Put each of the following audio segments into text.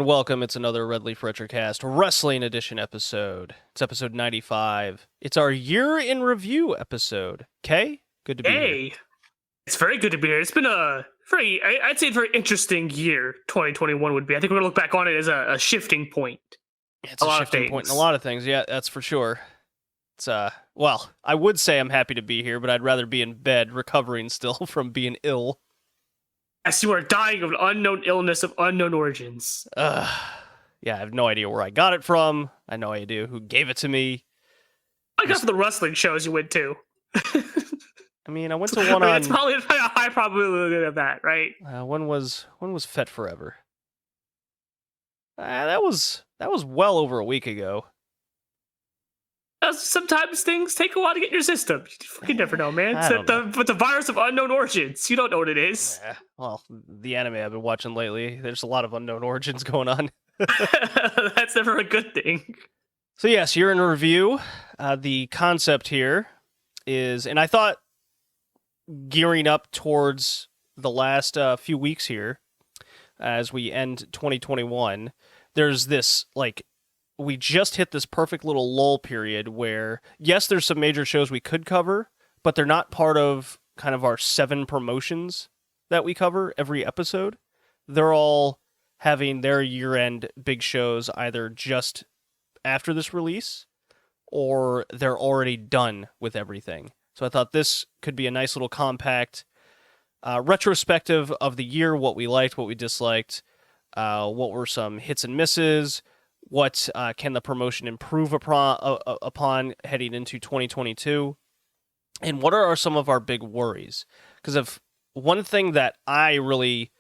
And welcome, it's another Red Leaf Retrocast Wrestling Edition episode. It's episode 95. It's our year in review episode. Kay, good to be here. Hey, it's very good to be here. It's been I'd say a very interesting year, 2021 would be. I think we're going to look back on it as a shifting point. It's a shifting point in a lot of things, yeah, that's for sure. It's, well, I would say I'm happy to be here, but I'd rather be in bed recovering still from being ill. As you are dying of an unknown illness of unknown origins. Yeah, I have no idea where I got it from. I have no idea who gave it to me. I got for the wrestling shows you went to. I mean, I went to one on... It's probably a high probability of that, right? One was Fet Forever. That was well over a week ago. Sometimes things take a while to get in your system. You never know, man. But the virus of unknown origins, you don't know what it is. Yeah, well, the anime I've been watching lately, there's a lot of unknown origins going on. That's never a good thing. So yes, you're in a review. The concept here is, and I thought gearing up towards the last few weeks here, as we end 2021, there's this, like, we just hit this perfect little lull period where, yes, there's some major shows we could cover, but they're not part of kind of our 7 promotions that we cover every episode. They're all having their year-end big shows either just after this release or they're already done with everything. So I thought this could be a nice little compact retrospective of the year, what we liked, what we disliked, what were some hits and misses, what can the promotion improve upon heading into 2022? And what are some of our big worries? Because of one thing that I really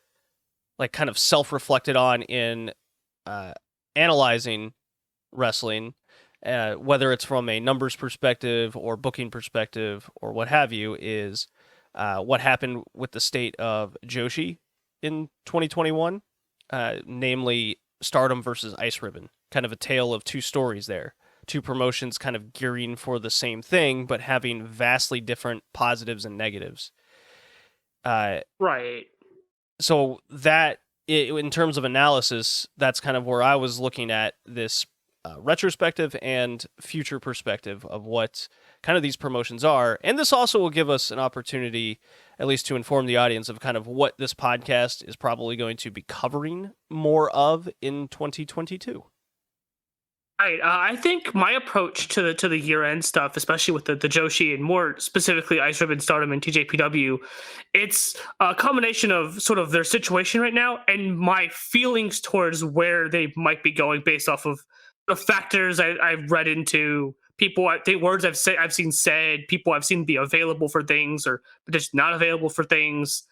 kind of self-reflected on in analyzing wrestling, whether it's from a numbers perspective or booking perspective or what have you, is what happened with the state of joshi in 2021, namely Stardom versus Ice Ribbon. Kind of a tale of two stories there. Two promotions kind of gearing for the same thing, but having vastly different positives and negatives. Right. So that, in terms of analysis, that's kind of where I was looking at this retrospective and future perspective of what kind of these promotions are. And this also will give us an opportunity, at least to inform the audience, of kind of what this podcast is probably going to be covering more of in 2022. Right. I think my approach to the year-end stuff, especially with the joshi and more specifically Ice Ribbon, Stardom, and TJPW, it's a combination of sort of their situation right now and my feelings towards where they might be going based off of the factors I've read into, people, I think words I've seen said, people I've seen be available for things or just not available for things.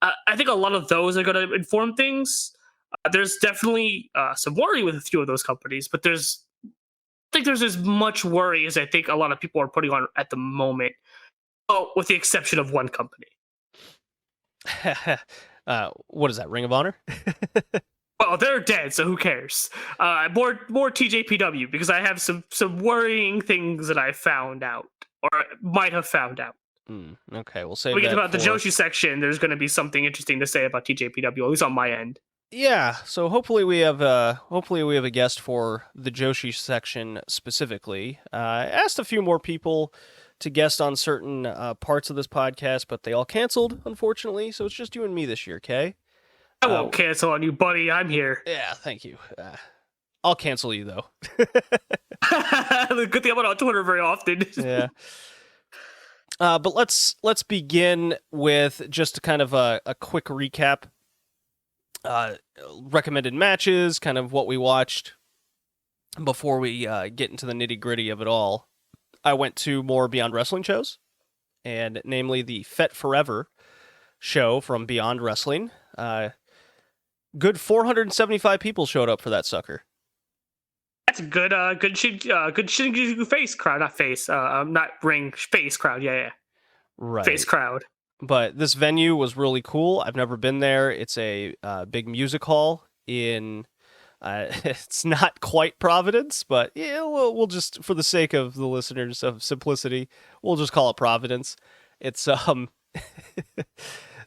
I think a lot of those are going to inform things. There's definitely some worry with a few of those companies, but I think there's as much worry as I think a lot of people are putting on at the moment, with the exception of one company. What is that, Ring of Honor? Well, they're dead, so who cares? More TJPW, because I have some worrying things that I found out, or might have found out. Okay, we'll say we get about the joshi section. There's going to be something interesting to say about TJPW, at least on my end. Yeah, so hopefully we have a guest for the joshi section specifically. I asked a few more people to guest on certain parts of this podcast, but they all canceled, unfortunately. So it's just you and me this year, Kay? I won't cancel on you, buddy. I'm here. Yeah, thank you. I'll cancel you, though. The good thing I'm not on Twitter very often. Yeah. But let's begin with just kind of a quick recap. Recommended matches, kind of what we watched before we get into the nitty-gritty of it all. I went to more Beyond Wrestling shows, and namely the Fet Forever show from Beyond Wrestling. Good 475 people showed up for that sucker. That's a good Shinjuku face crowd, not face, not ring, face crowd, yeah. Right. Face crowd. But this venue was really cool. I've never been there. It's a big music hall in, it's not quite Providence, but yeah, we'll just, for the sake of the listeners of simplicity, we'll just call it Providence. It's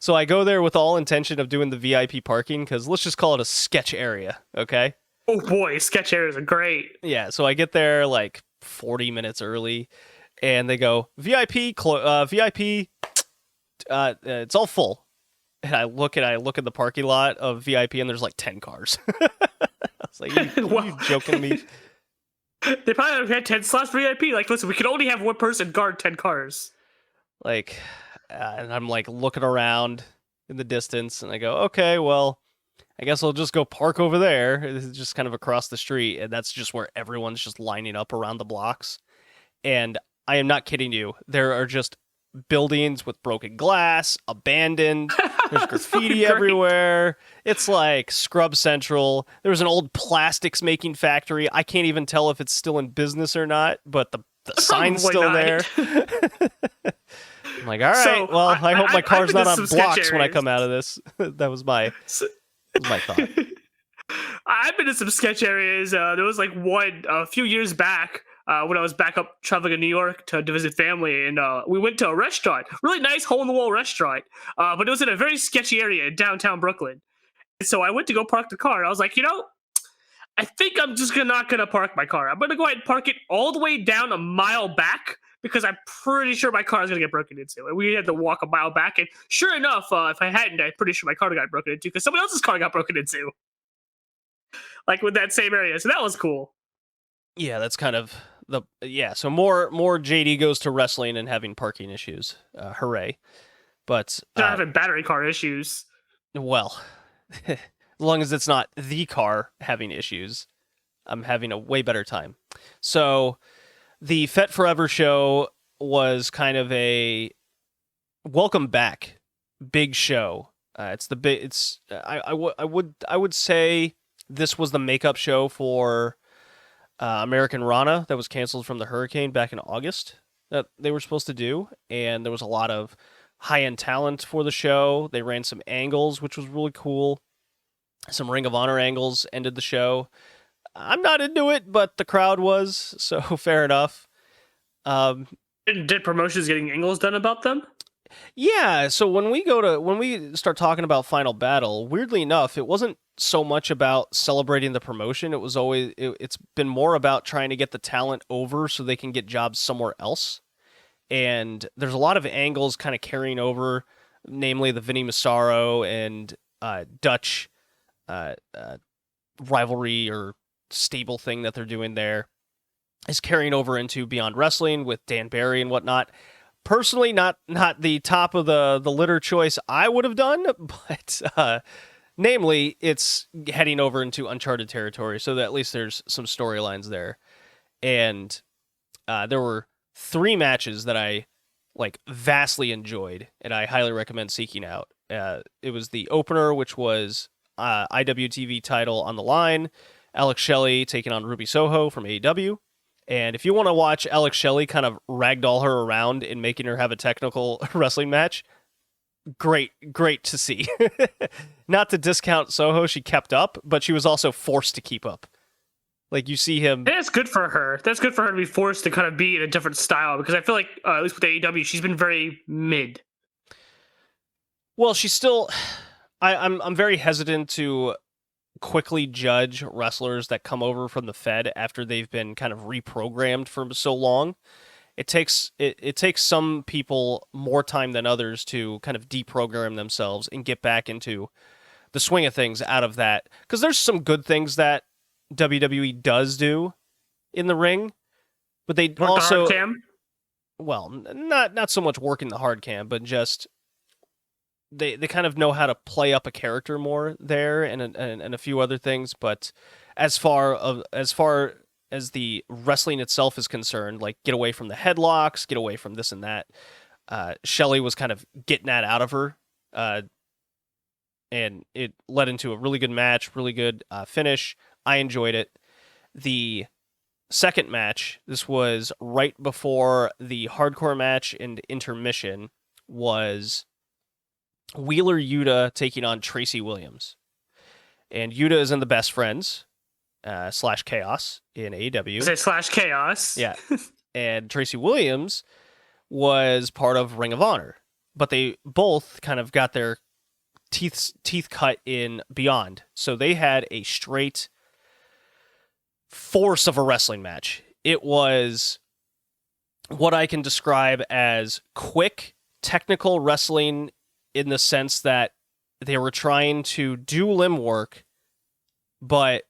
So I go there with all intention of doing the VIP parking because let's just call it a sketch area, okay? Oh boy, sketch areas are great. Yeah, so I get there like 40 minutes early, and they go VIP, VIP, it's all full. And I look at the parking lot of VIP, and there's like 10 cars. I was like, you joking me? They probably had 10 slots for VIP. Like, listen, we can only have one person guard 10 cars. Like, and I'm like looking around in the distance, and I go, okay, well, I guess I'll just go park over there. This is just kind of across the street, and that's just where everyone's just lining up around the blocks. And I am not kidding you. There are just buildings with broken glass, abandoned. There's graffiti everywhere. It's like Scrub Central. There was an old plastics making factory. I can't even tell if it's still in business or not, but the sign's still not. there. I'm like, all right, well, I hope my car's not on blocks when I come out of this. That was my thought. I've been to some sketch areas. There was like one a few years back when I was back up traveling in New York to visit family, and we went to a restaurant, really nice hole-in-the-wall restaurant, but it was in a very sketchy area in downtown Brooklyn. And so I went to go park the car, and I was like, I think I'm just not going to park my car. I'm going to go ahead and park it all the way down a mile back because I'm pretty sure my car is going to get broken into. And we had to walk a mile back. And sure enough, if I hadn't, I'm pretty sure my car got broken into because someone else's car got broken into. Like with that same area. So that was cool. Yeah, that's kind of so more JD goes to wrestling and having parking issues. Hooray. But not having battery car issues. Well, as long as it's not the car having issues, I'm having a way better time. So the Fet Forever show was kind of a welcome back big show. I would say this was the makeup show for American Rana that was canceled from the hurricane back in August that they were supposed to do, and there was a lot of high-end talent for the show. They ran some angles, which was really cool. Some Ring of Honor angles ended the show. I'm not into it, but the crowd was, so fair enough. Did promotions getting angles done about them? Yeah, so when we start talking about Final Battle, weirdly enough, it wasn't so much about celebrating the promotion. It was it's been more about trying to get the talent over so they can get jobs somewhere else. And there's a lot of angles kind of carrying over, namely the Vinny Massaro and Dutch rivalry or stable thing that they're doing there is carrying over into Beyond Wrestling with Dan Barry and whatnot. Personally, not the top of the litter choice I would have done, but namely, it's heading over into uncharted territory, so that at least there's some storylines there. And there were 3 matches that I vastly enjoyed, and I highly recommend seeking out. It was the opener, which was IWTV title on the line, Alex Shelley taking on Ruby Soho from AEW. And if you want to watch Alex Shelley kind of ragdoll her around in making her have a technical wrestling match, great to see. Not to discount Soho, she kept up, but she was also forced to keep up. Like, you see him... That's good for her. That's good for her to be forced to kind of be in a different style, because I feel like, at least with AEW, she's been very mid. Well, she's still... I'm very hesitant to quickly judge wrestlers that come over from the Fed after they've been kind of reprogrammed for so long. It takes some people more time than others to kind of deprogram themselves and get back into the swing of things out of that. Because there's some good things that WWE does do in the ring, but they Work also... the hard cam? Well, not so much working the hard cam, but just... They kind of know how to play up a character more there, and a few other things. But as far as the wrestling itself is concerned, like, get away from the headlocks, get away from this and that. Shelley was kind of getting that out of her, and it led into a really good match, really good finish. I enjoyed it. The second match, this was right before the hardcore match and intermission, was Wheeler Yuda taking on Tracy Williams. And Yuda is in the Best Friends / Chaos in AEW. Is it / Chaos? Yeah. And Tracy Williams was part of Ring of Honor. but they both kind of got their teeth cut in Beyond. So they had a straight force of a wrestling match. It was what I can describe as quick, technical wrestling in the sense that they were trying to do limb work, but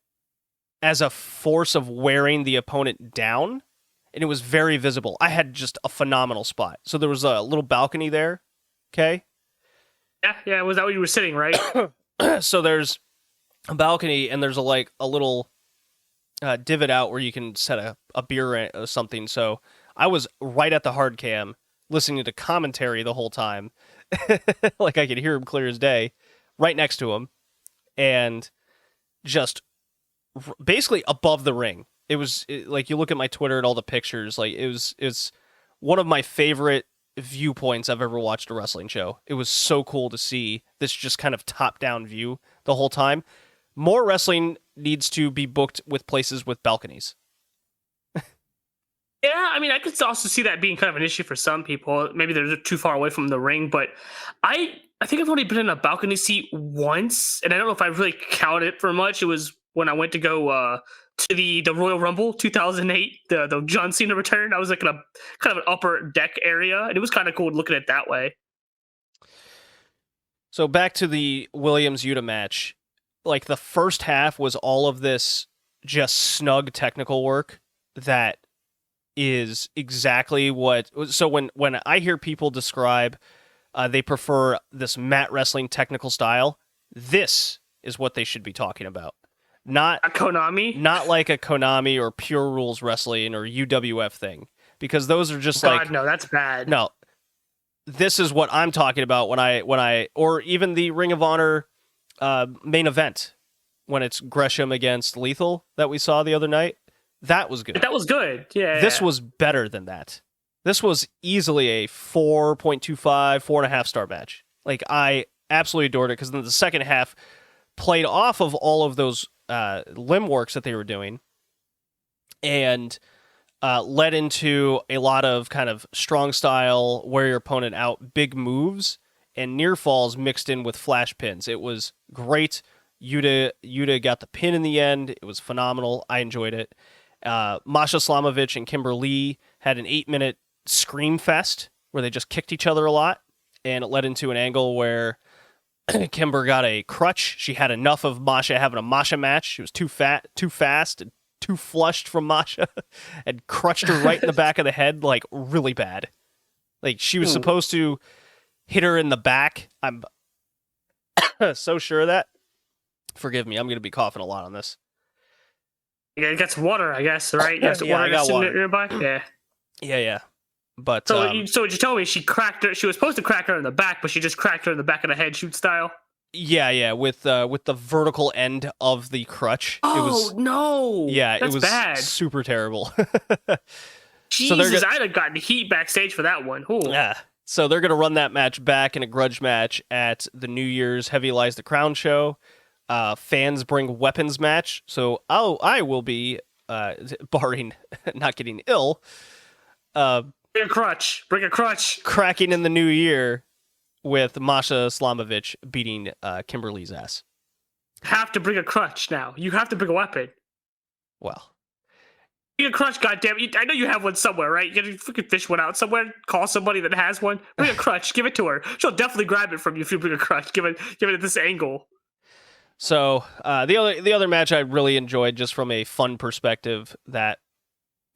as a force of wearing the opponent down, and it was very visible. I had just a phenomenal spot. So there was a little balcony there, okay? Yeah, was that where you were sitting, right? So there's a balcony, and there's a little divot out where you can set a beer or something. So I was right at the hard cam, listening to commentary the whole time. Like I could hear him clear as day, right next to him, and just basically above the ring. It was like, you look at my Twitter and all the pictures, like it's one of my favorite viewpoints I've ever watched a wrestling show. It was so cool to see this just kind of top-down view the whole time. More wrestling needs to be booked with places with balconies. Yeah, I mean, I could also see that being kind of an issue for some people. Maybe they're too far away from the ring, but I think I've only been in a balcony seat once, and I don't know if I really counted it for much. It was when I went to go to the Royal Rumble 2008, the John Cena return. I was like in a kind of an upper deck area, and it was kind of cool looking at it that way. So back to the Williams-Yuda match. Like, the first half was all of this just snug technical work that is exactly what... So when I hear people describe they prefer this mat wrestling technical style, this is what they should be talking about. Not a Konami? Not like a Konami or Pure Rules Wrestling or UWF thing. Because those are just God, no, that's bad. No. This is what I'm talking about when I or even the Ring of Honor main event when it's Gresham against Lethal that we saw the other night. That was good. That was good. Yeah. This was better than that. This was easily a 4.25, 4.5 star match. Like, I absolutely adored it, because then the second half played off of all of those limb works that they were doing and led into a lot of kind of strong style, wear your opponent out, big moves, and near falls mixed in with flash pins. It was great. Yuda got the pin in the end. It was phenomenal. I enjoyed it. Masha Slamovich and Kimber Lee had an 8-minute scream fest where they just kicked each other a lot, and it led into an angle where Kimber got a crutch. She had enough of Masha having a Masha match. She was too fat, too fast, and too flushed from Masha, and crutched her right in the back of the head, like, really bad. Like, she was supposed to hit her in the back. I'm so sure of that. Forgive me, I'm going to be coughing a lot on this. Yeah, it gets water, I guess, right? Yeah, I got water nearby. Yeah. Yeah. But so what you told me, she cracked her. She was supposed to crack her in the back, but she just cracked her in the back of the head, shoot style. Yeah, with the vertical end of the crutch. Oh, no! Yeah, that's it was bad. Super terrible. Jesus, I'd have gotten heat backstage for that one. Ooh. Yeah. So they're gonna run that match back in a grudge match at the New Year's Heavy Lies the Crown show. Fans bring weapons match. So I will be barring not getting ill. Bring a crutch. Cracking in the new year with Masha Slamovich beating Kimberly's ass. Have to bring a crutch now. You have to bring a weapon. Well, bring a crutch, goddammit. I know you have one somewhere, right? You gotta freaking fish one out somewhere. Call somebody that has one. Bring a crutch. Give it to her. She'll definitely grab it from you if you bring a crutch. Give it at this angle. So the other match I really enjoyed, just from a fun perspective, that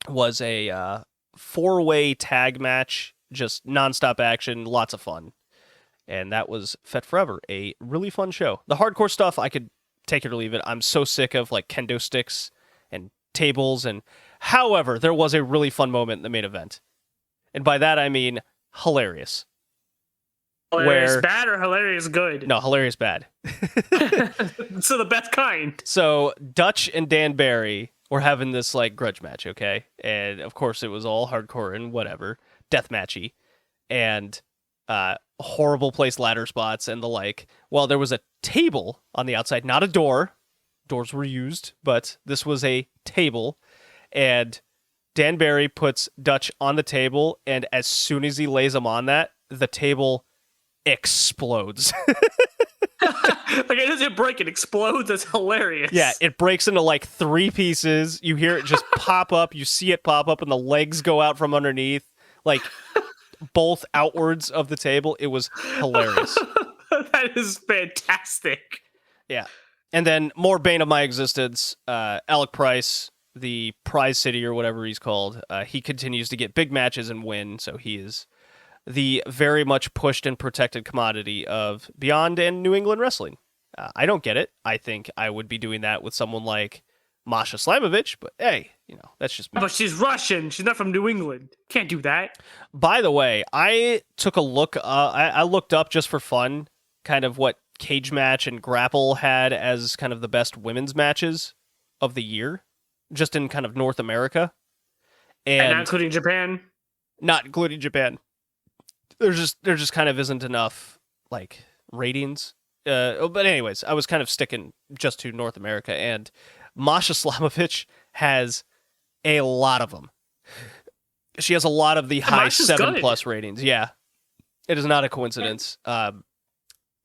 was a 4-way tag match, just nonstop action, lots of fun. And that was Fet Forever, a really fun show. The hardcore stuff, I could take it or leave it. I'm so sick of like kendo sticks and tables. And however, there was a really fun moment in the main event. And by that, I mean hilarious. Hilarious bad or hilarious good? No, hilarious bad. So the best kind. So Dutch and Dan Barry were having this like grudge match, okay? And of course it was all hardcore and whatever, death matchy, and horrible place ladder spots and the like. Well, there was a table on the outside, not a door. Doors were used, but this was a table, and Dan Barry puts Dutch on the table, and as soon as he lays him on that, the table explodes. Like, it doesn't break, it explodes. It's hilarious. Yeah, it breaks into like 3 pieces. You hear it just pop up. You see it pop up, and the legs go out from underneath, like both outwards of the table. It was hilarious. That is fantastic. Yeah. And then more bane of my existence, Alec Price, the Prize City or whatever he's called, he continues to get big matches and win, so he is the very much pushed and protected commodity of Beyond and New England wrestling. I don't get it. I think I would be doing that with someone like Masha Slamovich, but hey, that's just me. But she's Russian. She's not from New England. Can't do that. By the way, I took a look, I looked up just for fun, kind of what Cage Match and Grapple had as kind of the best women's matches of the year, just in kind of North America. And not including Japan? Not including Japan. There just kind of isn't enough, like, ratings. But anyways, I was kind of sticking just to North America, and Masha Slamovich has a lot of them. She has a lot of the high 7+ ratings. Yeah. It is not a coincidence.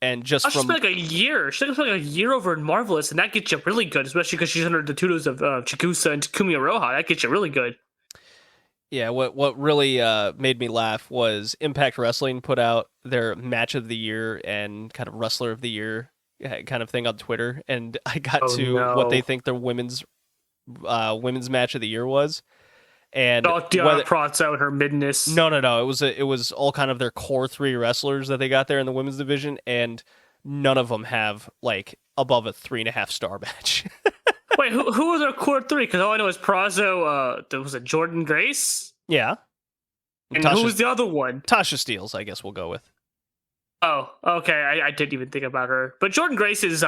And just she's been like a year. She's like a year over in Marvelous, and that gets you really good, especially because she's under the tutors of Chikusa and Takumi Aroha. That gets you really good. Yeah, what really made me laugh was Impact Wrestling put out their Match of the Year and kind of Wrestler of the Year kind of thing on Twitter, and I got what they think their women's Match of the Year was. And Diana Prazzo and her midness. No. It was all kind of their core 3 wrestlers that they got there in the women's division, and none of them have like above a 3.5 star match. Wait, who was our core 3? Because all I know is Prazzo. There was a Jordan Grace. Yeah. And who was the other one? Tasha Steelz, I guess we'll go with. Oh, okay. I didn't even think about her. But Jordan Grace is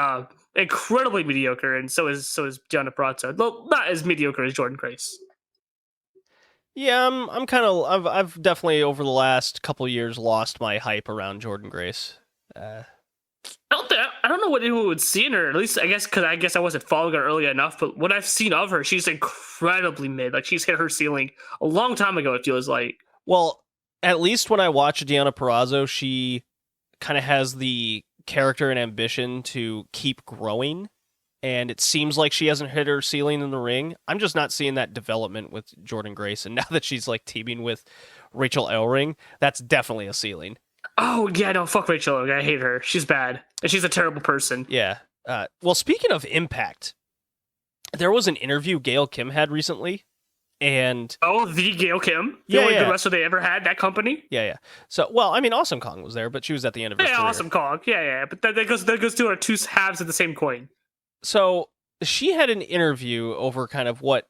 incredibly mediocre, and so is Diana Prazzo. Well, not as mediocre as Jordan Grace. Yeah, I'm kind of. I've definitely over the last couple of years lost my hype around Jordan Grace. I don't know what anyone would see in her. At least I guess I wasn't following her early enough. But what I've seen of her, she's incredibly mid. Like, she's hit her ceiling a long time ago. It feels like. Well, at least when I watch Diana Purrazzo, she kind of has the character and ambition to keep growing. And it seems like she hasn't hit her ceiling in the ring. I'm just not seeing that development with Jordan Grace. And now that she's like teaming with Rachel Ellering, that's definitely a ceiling. Oh, yeah, no, fuck Rachel Ellering. I hate her. She's bad. And she's a terrible person. Yeah. Well, speaking of Impact, there was an interview Gail Kim had recently. And the Gail Kim? The only good wrestler they ever had, that company? Yeah. So, well, I mean, Awesome Kong was there, but she was at the end of her career. Awesome Kong. Yeah. But that goes to our 2 halves of the same coin. So she had an interview over kind of what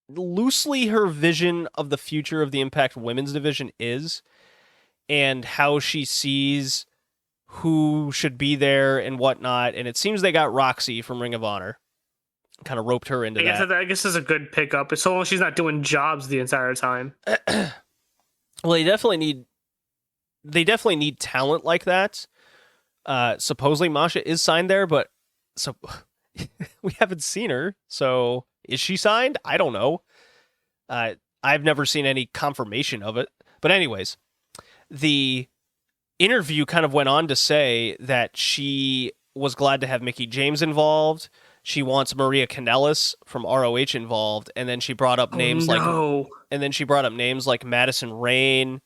loosely her vision of the future of the Impact women's division is, and how she sees who should be there and whatnot. And it seems they got Roxy from Ring of Honor, kind of roped her into that. I guess it's a good pickup, so long as she's not doing jobs the entire time. Well, they definitely need talent like that. Supposedly Masha is signed there, but so we haven't seen her. So is she signed? I don't know. I've never seen any confirmation of it. But anyways, the interview kind of went on to say that she was glad to have Mickie James involved. She wants Maria Kanellis from ROH involved, and then she brought up names like Madison Rayne,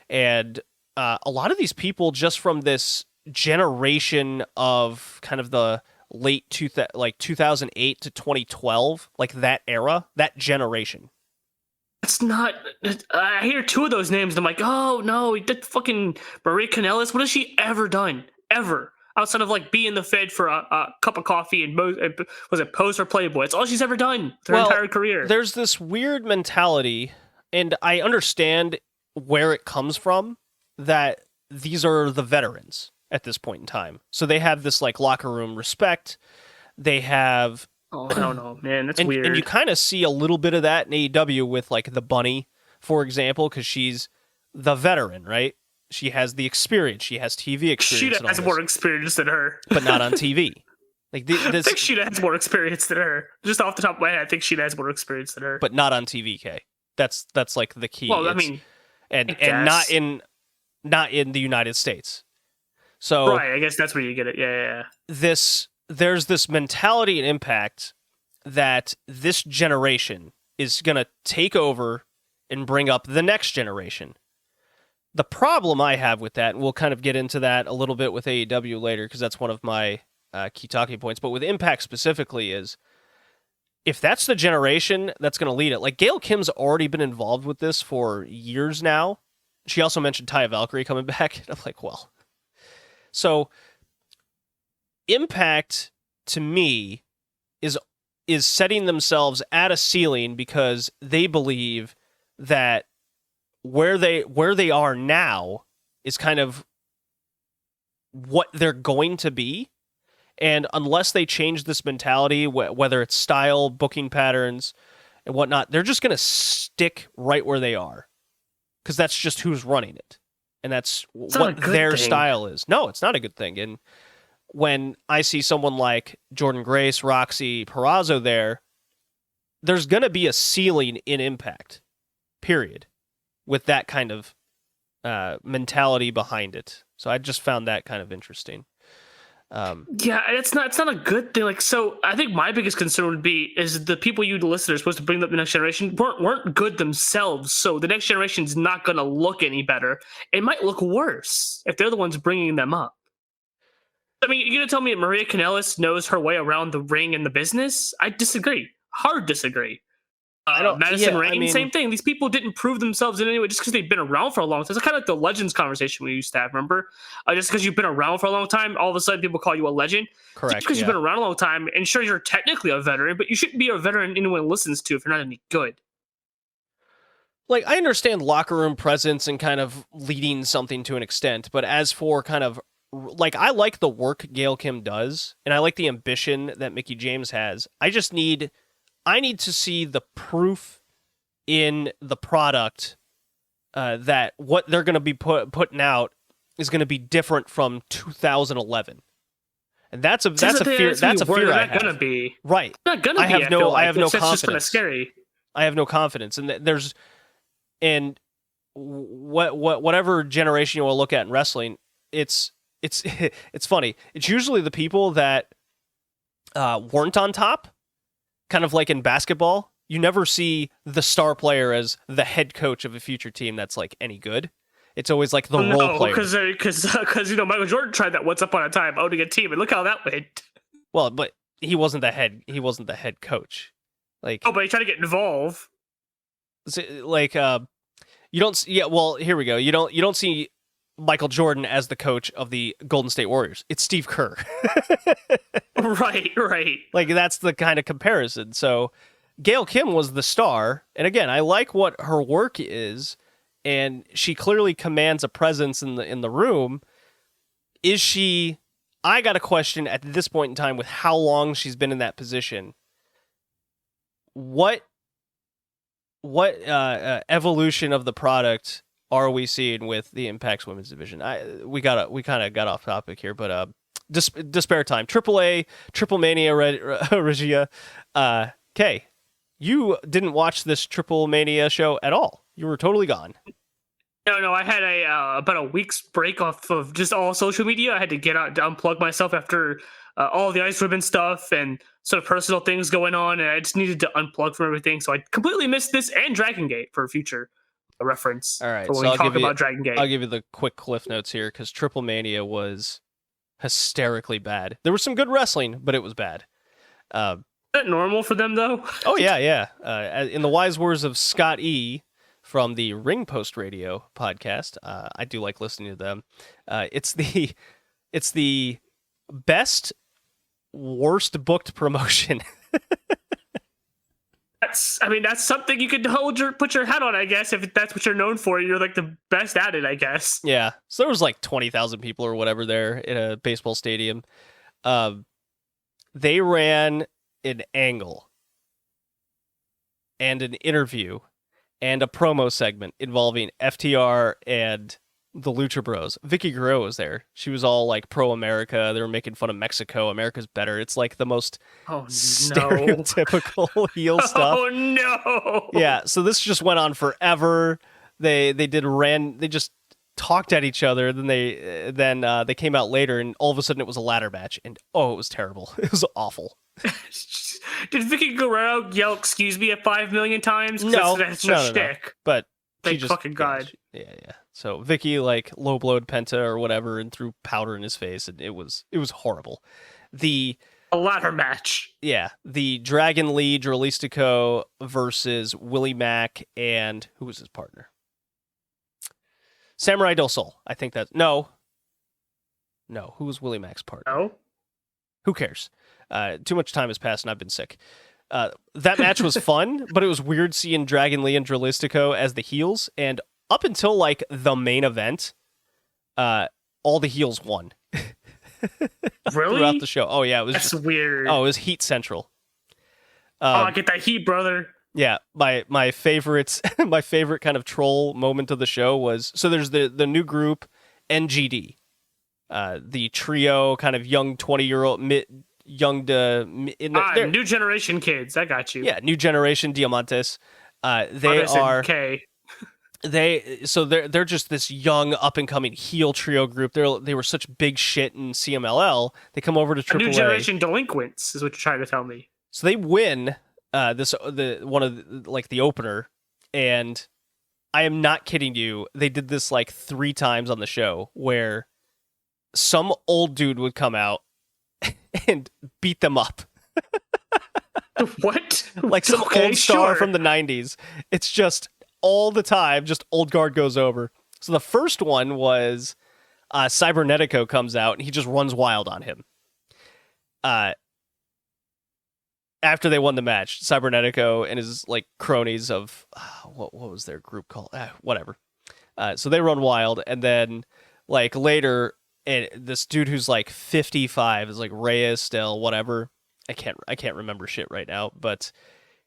and a lot of these people just from this generation of kind of the late 2008 to 2012, like that era, that generation. It's not. I hear 2 of those names, and I'm like, oh no, that fucking Maria Kanellis. What has she ever done? Ever? Outside of like being the Fed for a cup of coffee and was it Pose for Playboy? It's all she's ever done her entire career. There's this weird mentality, and I understand where it comes from, that these are the veterans at this point in time. So they have this like locker room respect. They have... Oh, I don't know, man. That's weird. And you kind of see a little bit of that in AEW with like the Bunny, for example, because she's the veteran, right? She has the experience. She has TV experience. Sheeta has more experience than her. But not on TV. Like I think Sheeta has more experience than her. Just off the top of my head, I think Sheeta has more experience than her. But not on TV, K. That's like the key. Well, I mean... And not in the United States. So Right, I guess that's where you get it. Yeah. there's this mentality and Impact that this generation is going to take over and bring up the next generation. The problem I have with that, and we'll kind of get into that a little bit with AEW later, because that's one of my key talking points, but with Impact specifically is, if that's the generation that's going to lead it, like Gail Kim's already been involved with this for years now. She also mentioned Taya Valkyrie coming back. And I'm like, well. So Impact, to me, is setting themselves at a ceiling because they believe that where they are now is kind of what they're going to be. And unless they change this mentality, whether it's style, booking patterns, and whatnot, they're just going to stick right where they are. Because that's just who's running it. And that's what their style is. No, it's not a good thing. And when I see someone like Jordan Grace, Roxy, Purrazzo there's going to be a ceiling in Impact, period, with that kind of mentality behind it. So I just found that kind of interesting. Yeah, it's not a good thing. Like, so I think my biggest concern would be is the people you, the listeners, supposed to bring up the next generation weren't good themselves. So the next generation's not going to look any better. It might look worse if they're the ones bringing them up. I mean, you're going to tell me Maria Kanellis knows her way around the ring and the business? I disagree. Hard disagree. Madison Rain, same thing. These people didn't prove themselves in any way just because they've been around for a long time. It's kind of like the legends conversation we used to have, remember? Just because you've been around for a long time, all of a sudden people call you a legend. Correct. Just because you've been around a long time, and sure, you're technically a veteran, but you shouldn't be a veteran anyone listens to if you're not any good. Like, I understand locker room presence and kind of leading something to an extent, but as for kind of, like, I like the work Gail Kim does, and I like the ambition that Mickie James has. I need to see the proof in the product that what they're going to be putting out is going to be different from 2011, and that's a fear. That's a fear I have. Going to be right. Not going to be. I have no confidence. That's just kind of scary. I have no confidence, and whatever generation you want to look at in wrestling, it's funny. It's usually the people that weren't on top. Kind of like in basketball, you never see the star player as the head coach of a future team that's like any good. It's always like the role player. Because Michael Jordan tried that once upon a time owning a team, and look how that went. Well, but he wasn't the head. He wasn't the head coach. Like, but he tried to get involved. Like, you don't. Yeah, well, here we go. You don't see Michael Jordan as the coach of the Golden State Warriors. It's Steve Kerr. Right. Like, that's the kind of comparison. So Gail Kim was the star. And again, I like what her work is, and she clearly commands a presence in the room. Is she, I got a question at this point in time with how long she's been in that position. What evolution of the product are we seeing with the Impact's women's division? We kind of got off topic here, but Despair Time, AAA, Triple Mania Regia. Kay, you didn't watch this Triple Mania show at all. You were totally gone. No, I had about a week's break off of just all social media. I had to get out to unplug myself after all the Ice Ribbon stuff and sort of personal things going on, and I just needed to unplug from everything. So I completely missed this and Dragongate for future reference. All right, for when we talk about Dragongate. I'll give you the quick cliff notes here, because Triple Mania was hysterically bad. There was some good wrestling, but it was bad. Is that normal for them, though? Oh, yeah. In the wise words of Scott E. from the Ring Post Radio podcast, I do like listening to them. It's the best, worst booked promotion. That's something you could put your hat on, I guess. If that's what you're known for, you're like the best at it, I guess. Yeah. So there was like 20,000 people or whatever there in a baseball stadium. They ran an angle and an interview and a promo segment involving FTR and the Lucha Bros. Vicky Guerrero was there. She was all like pro-America. They were making fun of Mexico. America's better. It's like the most stereotypical heel stuff. Oh no! Yeah. So this just went on forever. They just talked at each other. Then they came out later, and all of a sudden it was a ladder match, and it was terrible. It was awful. Did Vicky Guerrero yell "excuse me" 5 million times? No, that's no, her no. shtick. But Thank she just fucking God. Yeah. So Vicky like low blowed Penta or whatever and threw powder in his face, and it was horrible. A ladder match. Yeah, the Dragon Lee Drolistico versus Willie Mack and who was his partner? Samurai Del Sol. I think that's no. Who was Willie Mack's partner? No. Who cares? Too much time has passed and I've been sick. That match was fun, but it was weird seeing Dragon Lee and Drolistico as the heels. And up until like the main event, all the heels won. Really? Throughout the show. Oh yeah, it was That's weird. Oh, it was Heat Central. I get that heat, brother. Yeah, my favorite kind of troll moment of the show was there's the new group NGD. The trio, kind of young 20-year-old, new generation kids. I got you. Yeah, new generation Diamantes. They're just this young up and coming heel trio group. They were such big shit in CMLL. They come over to AAA. New generation delinquents is what you're trying to tell me. So they win the opener, and I am not kidding you. They did this like 3 times on the show where some old dude would come out and beat them up. What? Like some old star from the 90s. It's just all the time, just old guard goes over. So the first one was Cybernetico comes out and he just runs wild on him. After they won the match, Cybernetico and his like cronies of what was their group called? Whatever. So they run wild, and then like later, and this dude who's like 55 is like Reyes still, whatever. I can't remember shit right now, but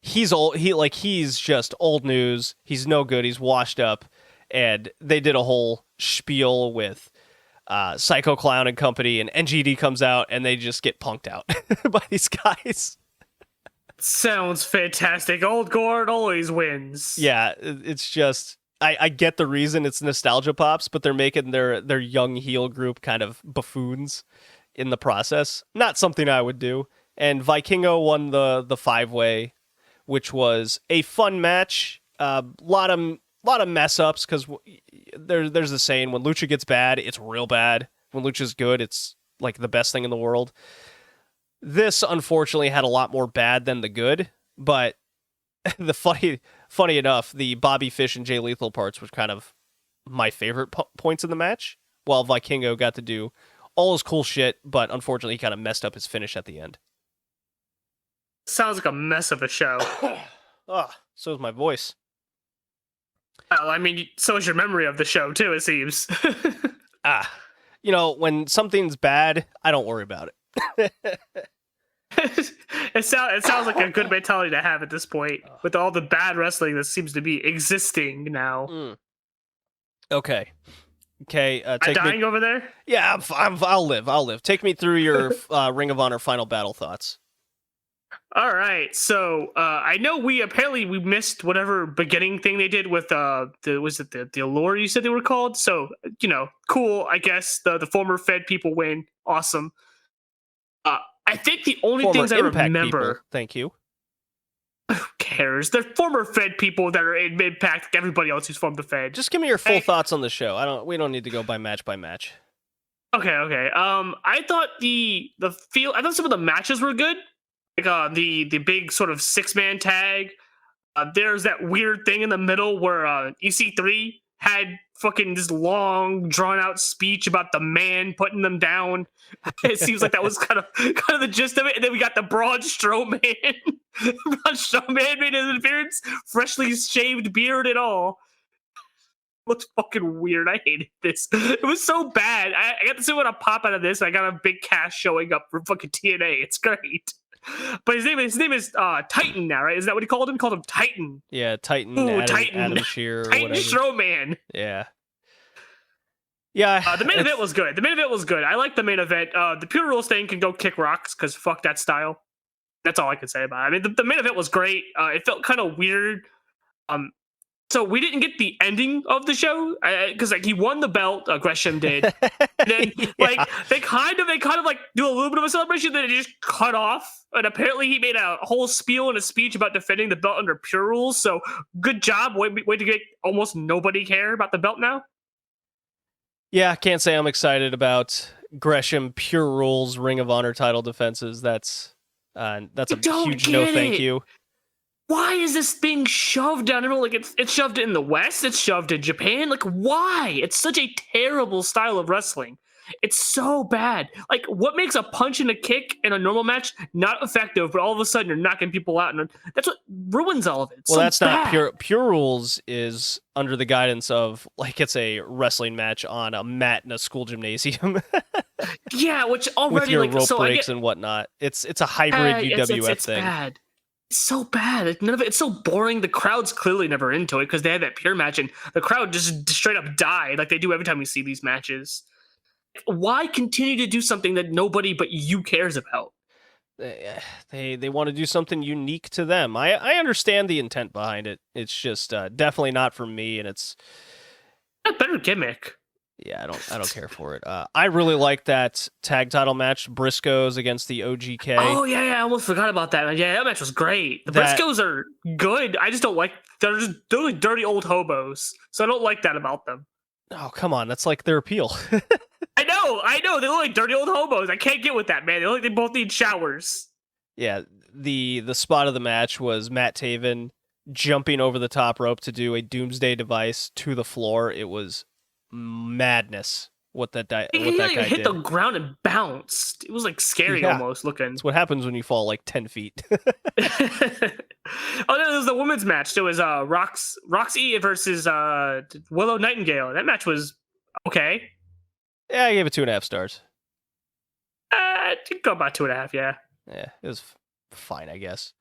he's old. He's just old news. He's no good. He's washed up, and they did a whole spiel with Psycho Clown and company, and NGD comes out, and they just get punked out by these guys. Sounds fantastic. Old guard always wins. Yeah, it's just I get the reason it's nostalgia pops, but they're making their young heel group kind of buffoons in the process. Not something I would do. And Vikingo won the 5-way, which was a fun match. Lot of mess ups because there's the saying, when Lucha gets bad, it's real bad. When Lucha's good, it's like the best thing in the world. This, unfortunately, had a lot more bad than the good, but the funny enough, the Bobby Fish and Jay Lethal parts was kind of my favorite points in the match, while Vikingo got to do all his cool shit, but unfortunately, he kind of messed up his finish at the end. Sounds like a mess of a show. So is my voice. Well, I mean, so is your memory of the show, too, it seems. When something's bad, I don't worry about it. It sounds like a good mentality to have at this point, with all the bad wrestling that seems to be existing now. Okay. I'm dying over there? Yeah, I'll live. Take me through your Ring of Honor Final Battle thoughts. All right, so I know we missed whatever beginning thing they did with the Allure you said they were called. So cool. I guess the former Fed people win. Awesome. I think the only Former things I Impact remember. People. Thank you. Who cares? They're former Fed people that are in Impact. Like everybody else who's formed the Fed. Just give me your full thoughts on the show. We don't need to go by match by match. Okay. I thought I thought some of the matches were good. Like the big sort of 6-man tag. There's that weird thing in the middle where EC3 had fucking this long, drawn-out speech about the man putting them down. It seems like that was kind of the gist of it. And then we got the Braun Strowman. Braun Strowman made his appearance, freshly shaved beard and all. Looks fucking weird. I hated this. It was so bad. I got to see what a pop out of this. I got a big cast showing up for fucking TNA. It's great. But his name is Titan now, right? Is that what he called him? He called him Titan. Yeah, Titan. Ooh, Adam Shearer. Titan Strowman. Yeah. The main event was good. I like the main event. The Pure Rules thing can go kick rocks because fuck that style. That's all I can say about it. I mean, the main event was great. It felt kind of weird. So we didn't get the ending of the show because like he won the belt, Gresham did. And then like they kind of like do a little bit of a celebration, then it just cut off. And apparently he made a whole spiel and a speech about defending the belt under pure rules. So good job. Way to get almost nobody care about the belt now. Yeah, I can't say I'm excited about Gresham Pure Rules Ring of Honor title defenses. That's a huge no thank you. Why is this being shoved down? Like it's shoved in the West, it's shoved in Japan. Like why? It's such a terrible style of wrestling. It's so bad. Like what makes a punch and a kick in a normal match not effective, but all of a sudden you're knocking people out, and that's what ruins all of it. It's well, so that's bad. not Pure Rules is under the guidance of like it's a wrestling match on a mat in a school gymnasium. Yeah, which already with your like rope so breaks and whatnot. It's a hybrid UWF it's thing. Bad. It's so bad. Like, none of it's so boring. The crowd's clearly never into it because they had that pure match and the crowd just straight up died like they do every time we see these matches. Why continue to do something that nobody but you cares about? They want to do something unique to them. I understand the intent behind it. It's just definitely not for me, and it's a better gimmick. Yeah, I don't care for it. I really like that tag title match, Briscoes against the OGK. Oh yeah, I almost forgot about that. Yeah, that match was great. The Briscoes are good. I just don't like they're like dirty old hobos, so I don't like that about them. Oh come on, that's like their appeal. I know. They look like dirty old hobos. I can't get with that, man. They look like they both need showers. Yeah, the spot of the match was Matt Taven jumping over the top rope to do a Doomsday Device to the floor. It was madness what that guy hit did. The ground and bounced. It was like scary almost looking. That's what happens when you fall like 10 feet. Oh no, it was the women's match. There was Roxy versus Willow Nightingale. That match was okay. Yeah, I gave it 2.5 stars. I think go about 2.5. Yeah, it was fine, I guess.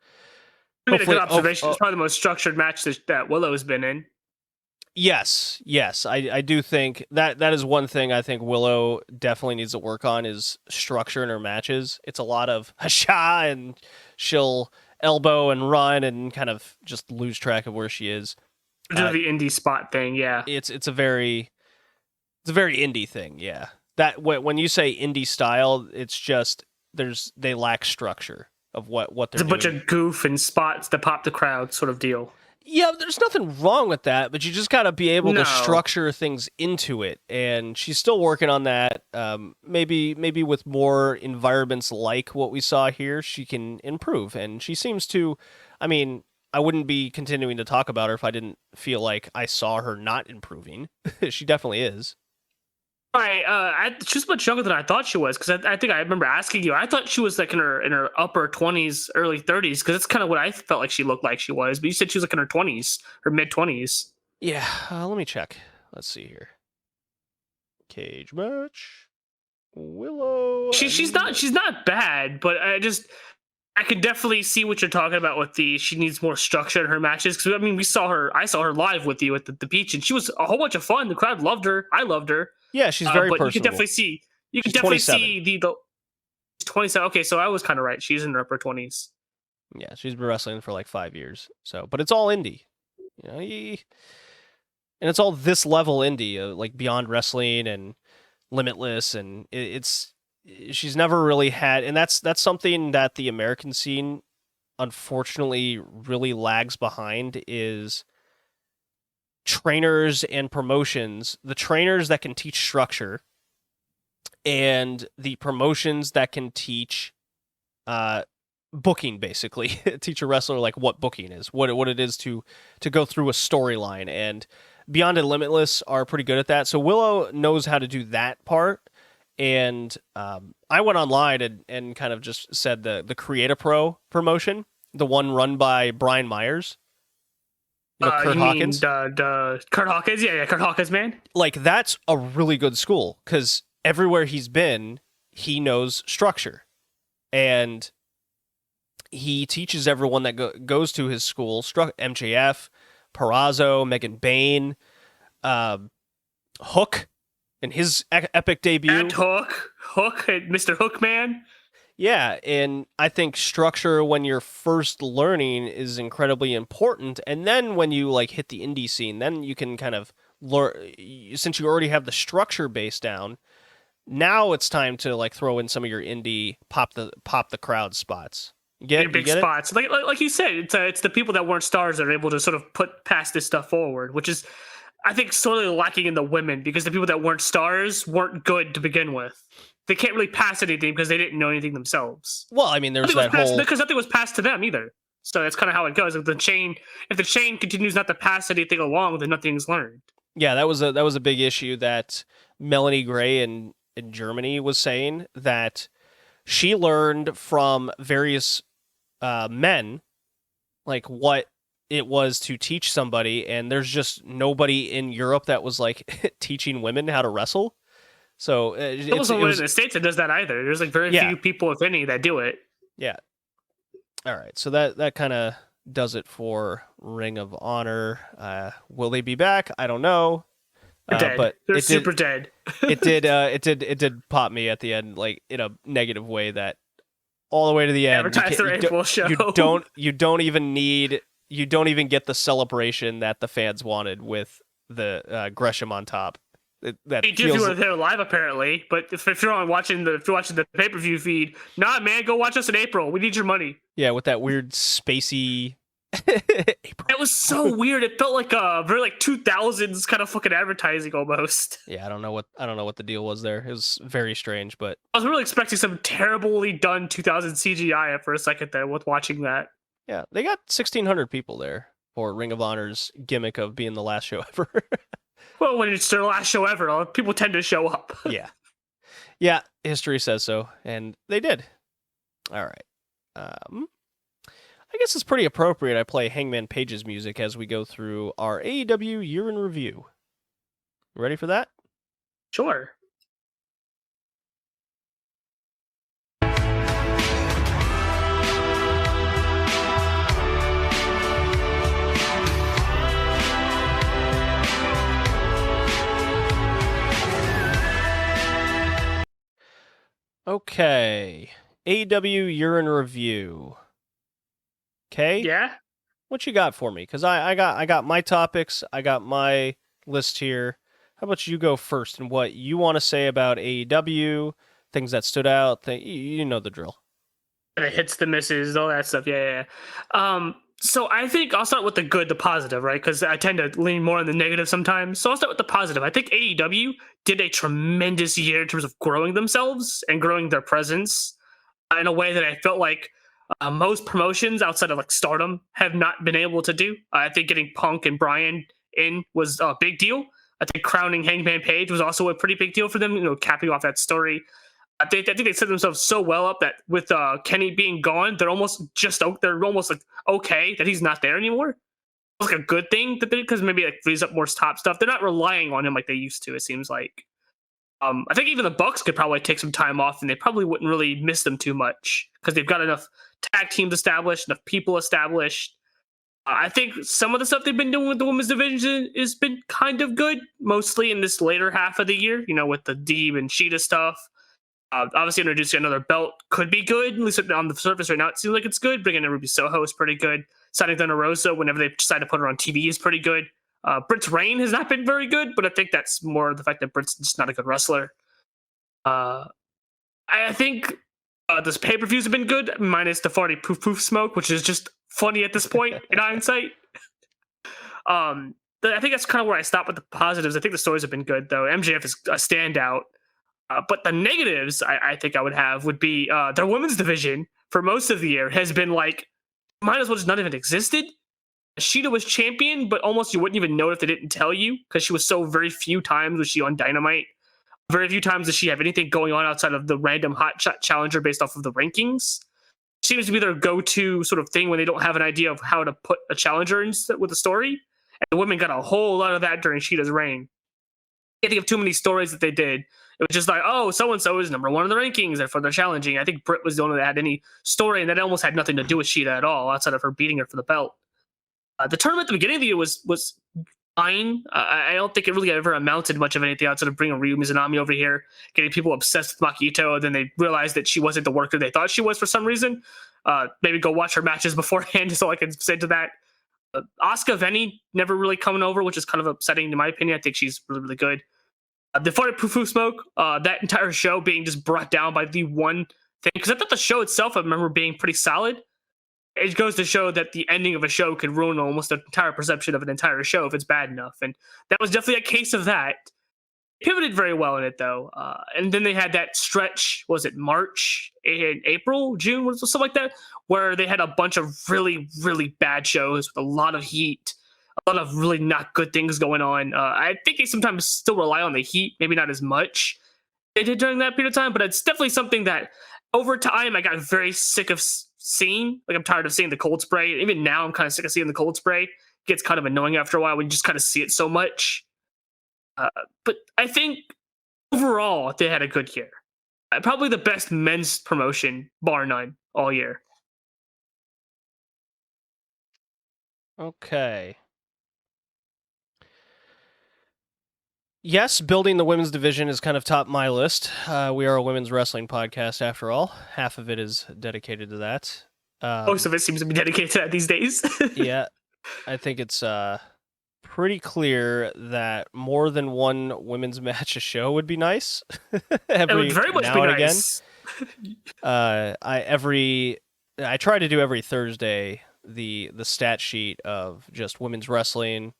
I made a good observation. It's probably the most structured match that Willow's been in. Yes, I do think that is one thing I think Willow definitely needs to work on is structure in her matches. It's a lot of hasha and she'll elbow and run and kind of just lose track of where she is. The indie spot thing, yeah. It's a very indie thing, yeah. That when you say indie style, it's just they lack structure of what they're doing. It's a bunch of goof and spots to pop the crowd sort of deal. Yeah, there's nothing wrong with that, but you just got to be able to structure things into it, and she's still working on that. Maybe with more environments like what we saw here, she can improve, and she seems to. I mean, I wouldn't be continuing to talk about her if I didn't feel like I saw her not improving. She definitely is. All right, she's much younger than I thought she was because I think I remember asking you. I thought she was like in her upper 20s, early 30s because that's kind of what I felt like she looked like she was. But you said she was like in her 20s, her mid 20s. Yeah, let me check. Let's see here. Cage match. Willow. She's not bad, but I could definitely see what you're talking about with she needs more structure in her matches. Because I mean, I saw her live with you at the beach, and she was a whole bunch of fun. The crowd loved her. I loved her. Yeah, she's very personable. You can definitely see. You can definitely see the 27. Okay, so I was kind of right. She's in her upper 20s. Yeah, she's been wrestling for like 5 years. So, but it's all indie, and it's all this level indie, like Beyond Wrestling and Limitless, and she's never really had, and that's something that the American scene unfortunately really lags behind is trainers and promotions, the trainers that can teach structure and the promotions that can teach booking, basically teach a wrestler like what booking is, what it is to go through a storyline, and Beyond and Limitless are pretty good at that. So Willow knows how to do that part. And I went online and kind of just said the Create-A Pro promotion, the one run by Brian Myers. Kurt Hawkins. Kurt Hawkins, yeah, Kurt Hawkins, man. Like, that's a really good school because everywhere he's been, he knows structure. And he teaches everyone that goes to his school, MJF, Perazzo, Megan Bain, Hook, and his epic debut. And Hook, Mr. Hookman. Yeah, and I think structure when you're first learning is incredibly important, and then when you like hit the indie scene, then you can kind of learn. Since you already have the structure base down, now it's time to like throw in some of your indie pop the crowd spots. Your You big get it? spots, like you said, it's the people that weren't stars that are able to sort of put past this stuff forward, which is, I think, sorely lacking in the women because the people that weren't stars weren't good to begin with. They can't really pass anything because they didn't know anything themselves. Well, I mean, there's Nothing was that passed whole because nothing was passed to them either. So that's kind of how it goes. If the chain continues not to pass anything along, then nothing's learned. yeah, that was a big issue that Melanie Gray in Germany was saying that she learned from various men like what it was to teach somebody, and there's just nobody in Europe that was like teaching women how to wrestle. So There wasn't one in the States that does that either. There's like very Yeah. few people, if any, that do it. yeah. All right, so that kind of does it for Ring of Honor. Will they be back? I don't know. They're dead. But They're it super did, dead. it did pop me at the end, like in a negative way, that all the way to the end, Advertise their April show. you don't even get the celebration that the fans wanted with the Gresham on top. That He did feels, you were there live apparently, but if you're watching the pay-per-view feed, nah man, go watch us in April. We need your money. yeah, with that weird spacey April. It was so weird. It felt like a very like 2000s kind of fucking advertising almost. Yeah, I don't know what the deal was there. It was very strange, but I was really expecting some terribly done 2000 CGI for a second there with watching that. yeah, they got 1,600 people there for Ring of Honor's gimmick of being the last show ever. Well, when it's their last show ever, people tend to show up. Yeah, history says so, and they did. All right. I guess it's pretty appropriate I play Hangman Page's music as we go through our AEW year in review. Ready for that? Sure. Okay. AEW year in review. Okay? Yeah. What you got for me? Because I got my topics, I got my list here. How about you go first and what you want to say about AEW, things that stood out, you know the drill. The hits, the misses, all that stuff. Yeah. So I think I'll start with the good, the positive, right? Because I tend to lean more on the negative sometimes. So I'll start with the positive. I think AEW did a tremendous year in terms of growing themselves and growing their presence in a way that I felt like most promotions outside of like Stardom have not been able to do. I think getting Punk and Bryan in was a big deal. I think crowning Hangman Page was also a pretty big deal for them, capping off that story. I think they set themselves so well up that with Kenny being gone, they're almost like okay that he's not there anymore. It's like a good thing that because maybe like frees up more top stuff. They're not relying on him like they used to. It seems like. I think even the Bucks could probably take some time off, and they probably wouldn't really miss them too much because they've got enough tag teams established, enough people established. I think some of the stuff they've been doing with the women's division has been kind of good, mostly in this later half of the year. With the Deeb and Sheeta stuff. Obviously, introducing another belt could be good. At least on the surface right now, it seems like it's good. Bringing in Ruby Soho is pretty good. Signing Thunder Rosa whenever they decide to put her on TV is pretty good. Britt's reign has not been very good, but I think that's more the fact that Britt's just not a good wrestler. I think this pay-per-views have been good, minus the farty poof poof smoke, which is just funny at this point in hindsight. I think that's kind of where I stop with the positives. I think the stories have been good, though. MJF is a standout. But the negatives I think I would have would be their women's division for most of the year has been like, might as well just not even existed. Sheeta was champion, but almost you wouldn't even know if they didn't tell you because she was so very few times was she on Dynamite. Very few times does she have anything going on outside of the random hot shot challenger based off of the rankings. Seems to be their go-to sort of thing when they don't have an idea of how to put a challenger in with a story. And the women got a whole lot of that during Sheeta's reign. I can't think of too many stories that they did. It was just like, oh, so-and-so is number one in the rankings, therefore they're challenging. I think Britt was the only that had any story, and that almost had nothing to do with Sheeta at all, outside of her beating her for the belt. The tournament at the beginning of the year was fine. I don't think it really ever amounted much of anything outside of bringing Ryu Mizunami over here, getting people obsessed with Makito, and then they realized that she wasn't the worker they thought she was for some reason. Maybe go watch her matches beforehand, is all I can say to that. Asuka Veni never really coming over, which is kind of upsetting in my opinion. I think she's really, really good. The Fire Poo Smoke, that entire show being just brought down by the one thing, because I thought the show itself, I remember being pretty solid. It goes to show that the ending of a show could ruin almost the entire perception of an entire show if it's bad enough. And that was definitely a case of that. Pivoted very well in it though, and then they had that stretch. Was it March, April, June, something like that, where they had a bunch of really, really bad shows with a lot of heat, a lot of really not good things going on. I think they sometimes still rely on the heat, maybe not as much they did during that period of time, but it's definitely something that over time I got very sick of seeing. Like I'm tired of seeing the cold spray. Even now I'm kind of sick of seeing the cold spray. It gets kind of annoying after a while when you just kind of see it so much. But I think overall they had a good year. Probably the best men's promotion, bar none, all year. Okay. Yes, building the women's division is kind of top my list. We are a women's wrestling podcast, after all. Half of it is dedicated to that. Most of it seems to be dedicated to that these days. Yeah, I think it's pretty clear that more than one women's match a show would be nice. It would very much now be and nice. I try to do every Thursday the stat sheet of just women's wrestling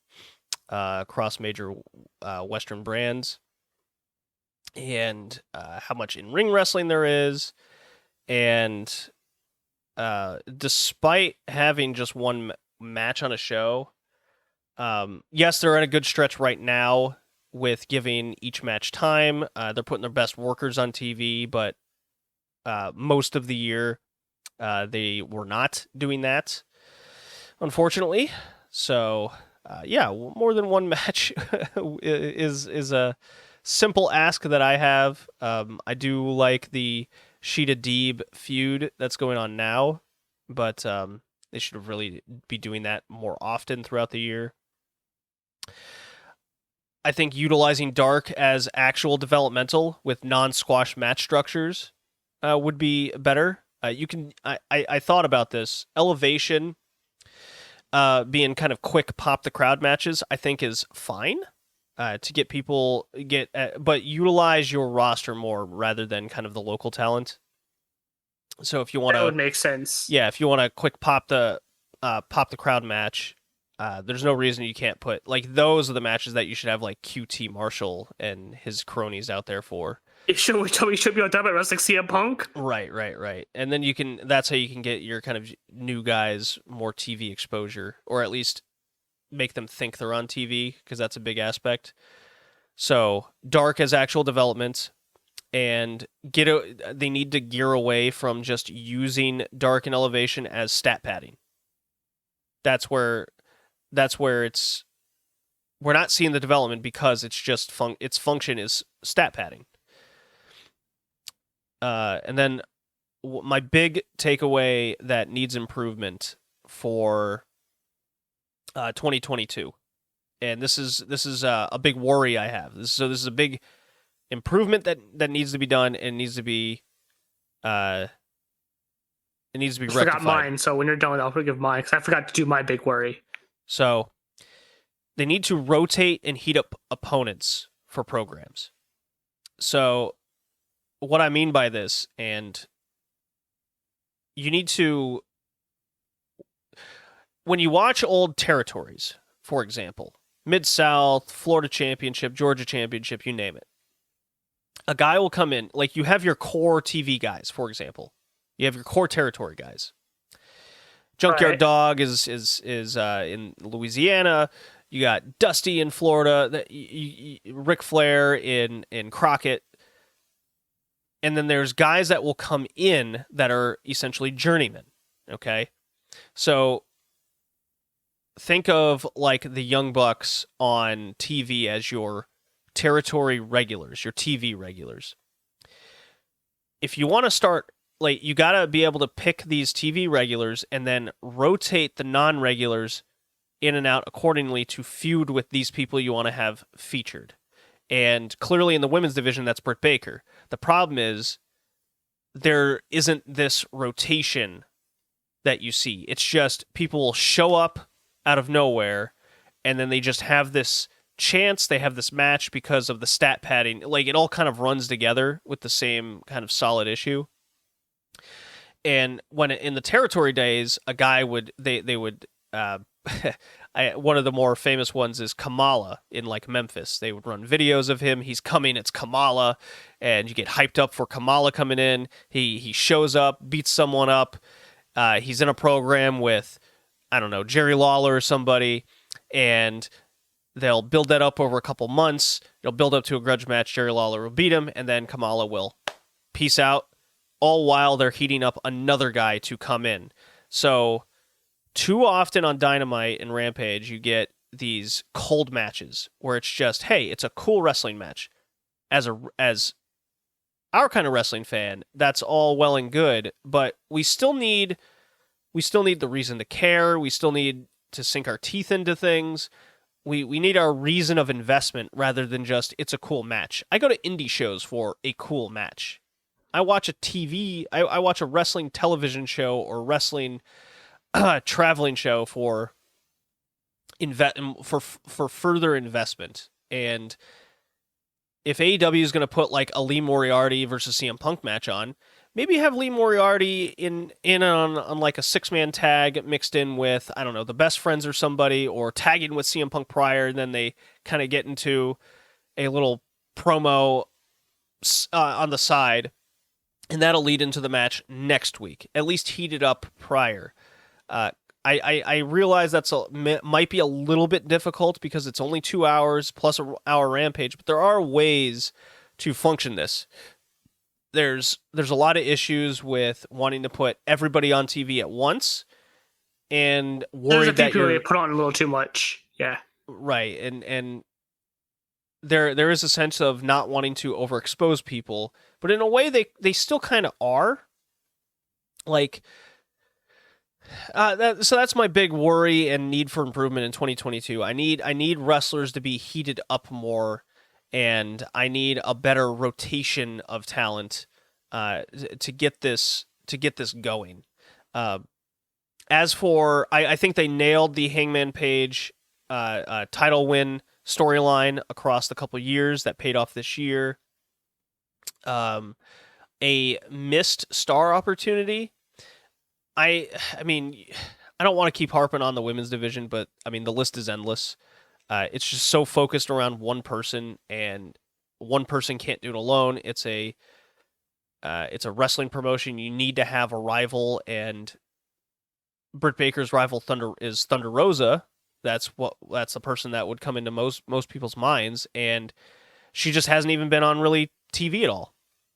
across major Western brands, and how much in-ring wrestling there is. And despite having just one match on a show, yes, they're in a good stretch right now with giving each match time. They're putting their best workers on TV, but most of the year they were not doing that, unfortunately. So yeah, more than one match is a simple ask that I have. I do like the Sheeta Deeb feud that's going on now, but they should have really be doing that more often throughout the year. I think utilizing Dark as actual developmental with non-squash match structures would be better. I thought about this. Elevation being kind of quick pop the crowd matches, I think is fine to get people but utilize your roster more rather than kind of the local talent. So if you want to, that would make sense. Yeah, if you want to quick pop the crowd match, there's no reason you can't put, like, those are the matches that you should have like QT Marshall and his cronies out there for. We should be on top about wrestling CM Punk. Right. And then that's how you can get your kind of new guys more TV exposure, or at least make them think they're on TV, because that's a big aspect. So Dark as actual development, and they need to gear away from just using Dark and Elevation as stat padding. That's where it's, we're not seeing the development because it's just its function is stat padding. And then my big takeaway that needs improvement for 2022, and this is a big worry I have. This is a big improvement that needs to be done, and needs to be rectified. I forgot mine, so when you're done with it, I'll forgive mine, because I forgot to do my big worry. So they need to rotate and heat up opponents for programs. So what I mean by this, and you need to, when you watch old territories, for example, Mid-South, Florida Championship, Georgia Championship, you name it, a guy will come in, like, you have your core TV guys, for example. You have your core territory guys. Junkyard Dog is in Louisiana. You got Dusty in Florida. Ric Flair in Crockett. And then there's guys that will come in that are essentially journeymen. Okay, so think of like the Young Bucks on TV as your territory regulars, your TV regulars. If you want to start, like, you got to be able to pick these TV regulars and then rotate the non-regulars in and out accordingly to feud with these people you want to have featured. And clearly in the women's division, that's Britt Baker. The problem is there isn't this rotation that you see. It's just people will show up out of nowhere, and then they just have this chance, they have this match because of the stat padding. Like, it all kind of runs together with the same kind of solid issue. And when in the territory days, a guy would, they would, one of the more famous ones is Kamala in like Memphis. They would run videos of him. He's coming, it's Kamala, and you get hyped up for Kamala coming in. He shows up, beats someone up. He's in a program with, I don't know, Jerry Lawler or somebody, and they'll build that up over a couple months. It'll build up to a grudge match. Jerry Lawler will beat him, and then Kamala will peace out, all while they're heating up another guy to come in. So too often on Dynamite and Rampage, you get these cold matches where it's just, hey, it's a cool wrestling match. As our kind of wrestling fan, that's all well and good, but we still need the reason to care. We still need to sink our teeth into things. We need our reason of investment rather than just, it's a cool match. I go to indie shows for a cool match. I watch I watch a wrestling television show or wrestling traveling show for further investment. And if AEW is going to put like a Lee Moriarty versus CM Punk match on, maybe have Lee Moriarty in on like a 6-man tag mixed in with, I don't know, the Best Friends or somebody, or tagging with CM Punk prior, and then they kind of get into a little promo on the side, and that'll lead into the match next week. At least heat it up prior. I realize might be a little bit difficult because it's only 2 hours plus an hour Rampage, but there are ways to function this. There's a lot of issues with wanting to put everybody on TV at once, and worried that you're put on a little too much. Yeah, right, and there is a sense of not wanting to overexpose people, but in a way they still kind of are. Like, so that's my big worry and need for improvement in 2022. I need wrestlers to be heated up more, and I need a better rotation of talent to get this going. As for, I think they nailed the Hangman Page title win storyline across the couple years that paid off this year. A missed star opportunity. I mean, I don't want to keep harping on the women's division, but I mean, the list is endless. It's just so focused around one person, and one person can't do it alone. It's a wrestling promotion. You need to have a rival, and Britt Baker's rival is Thunder Rosa. That's the person that would come into most people's minds, and she just hasn't even been on really TV at all.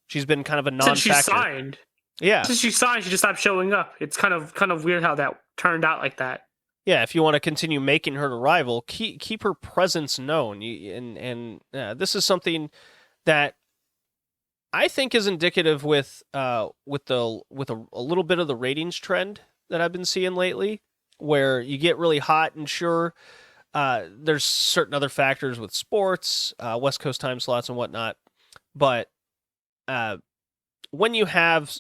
She's been kind of a non-factor. Since she signed. Yeah. Since she signed, she just stopped showing up. It's kind of weird how that turned out like that. Yeah, if you want to continue making her the rival, keep her presence known. This is something that I think is indicative with a little bit of the ratings trend that I've been seeing lately, where you get really hot, and sure, there's certain other factors with sports, West Coast time slots and whatnot, but when you have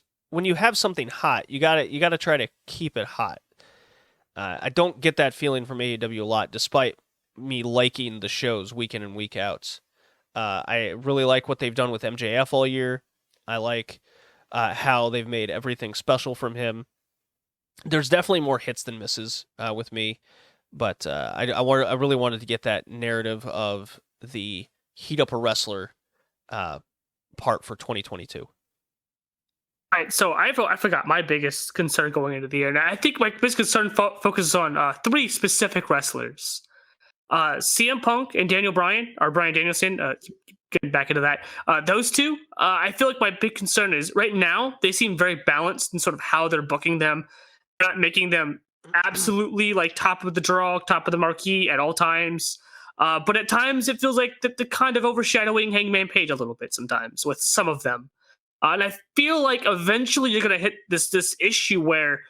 something hot, you gotta try to keep it hot. I don't get that feeling from AEW a lot, despite me liking the shows week in and week out. I really like what they've done with MJF all year. I like how they've made everything special from him. There's definitely more hits than misses with me, but I really wanted to get that narrative of the heat up a wrestler part for 2022. All right, so I forgot my biggest concern going into the year, and I think my biggest concern focuses on 3 specific wrestlers: CM Punk and Daniel Bryan, or Bryan Danielson. Getting back into that, those two. I feel like my big concern is right now they seem very balanced in sort of how they're booking them, not making them absolutely like top of the draw, top of the marquee at all times. But at times it feels like the kind of overshadowing Hangman Page a little bit sometimes with some of them. And I feel like eventually you're going to hit this issue where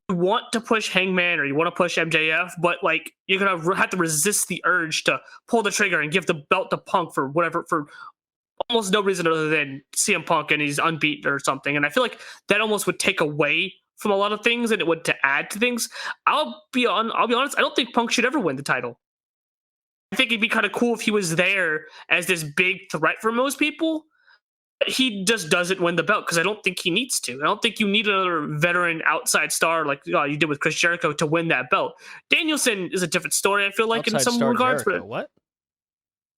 you want to push Hangman or you want to push MJF, but like you're gonna have to resist the urge to pull the trigger and give the belt to Punk for almost no reason other than CM Punk and he's unbeaten or something. And I feel like that almost would take away from a lot of things and it would to add to things. I'll be honest, I don't think Punk should ever win the title. I think it'd be kind of cool if he was there as this big threat for most people. He just doesn't win the belt because I don't think he needs to. I don't think you need another veteran outside star like you did with Chris Jericho to win that belt. Danielson is a different story, I feel like, outside in some regards. Jericho. But what?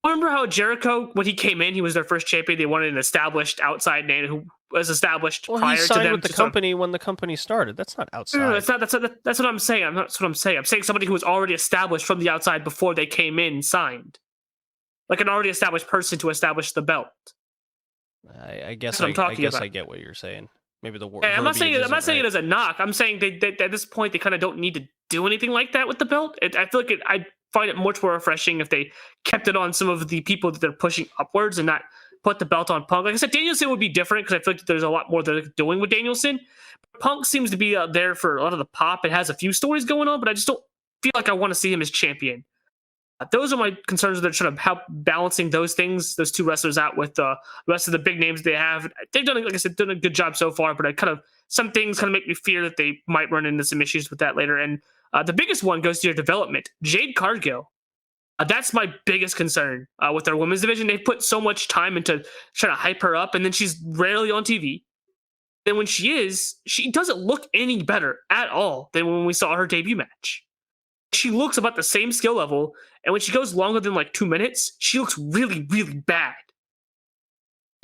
Remember how Jericho, when he came in, he was their first champion. They wanted an established outside name who was established prior to them. He signed with the company when the company started. That's not outside. No, that's what I'm saying. That's what I'm saying. I'm saying somebody who was already established from the outside before they came in and signed, like an already established person to establish the belt. I guess I get what you're saying. Maybe the word. I'm not saying it as a knock. I'm saying they at this point they kind of don't need to do anything like that with the belt. I feel like I find it much more refreshing if they kept it on some of the people that they're pushing upwards and not put the belt on Punk. Like I said, Danielson would be different because I feel like there's a lot more they're doing with Danielson. Punk seems to be out there for a lot of the pop. It has a few stories going on, but I just don't feel like I want to see him as champion. Those are my concerns. They're trying to help balancing those things, those two wrestlers out with the rest of the big names they have. They've done, like I said, done a good job so far, but some things kind of make me fear that they might run into some issues with that later. And the biggest one goes to your development. Jade Cargill. That's my biggest concern with their women's division. They put so much time into trying to hype her up, and then she's rarely on TV. And when she is, she doesn't look any better at all than when we saw her debut match. She looks about the same skill level, and when she goes longer than like 2 minutes, she looks really, really bad.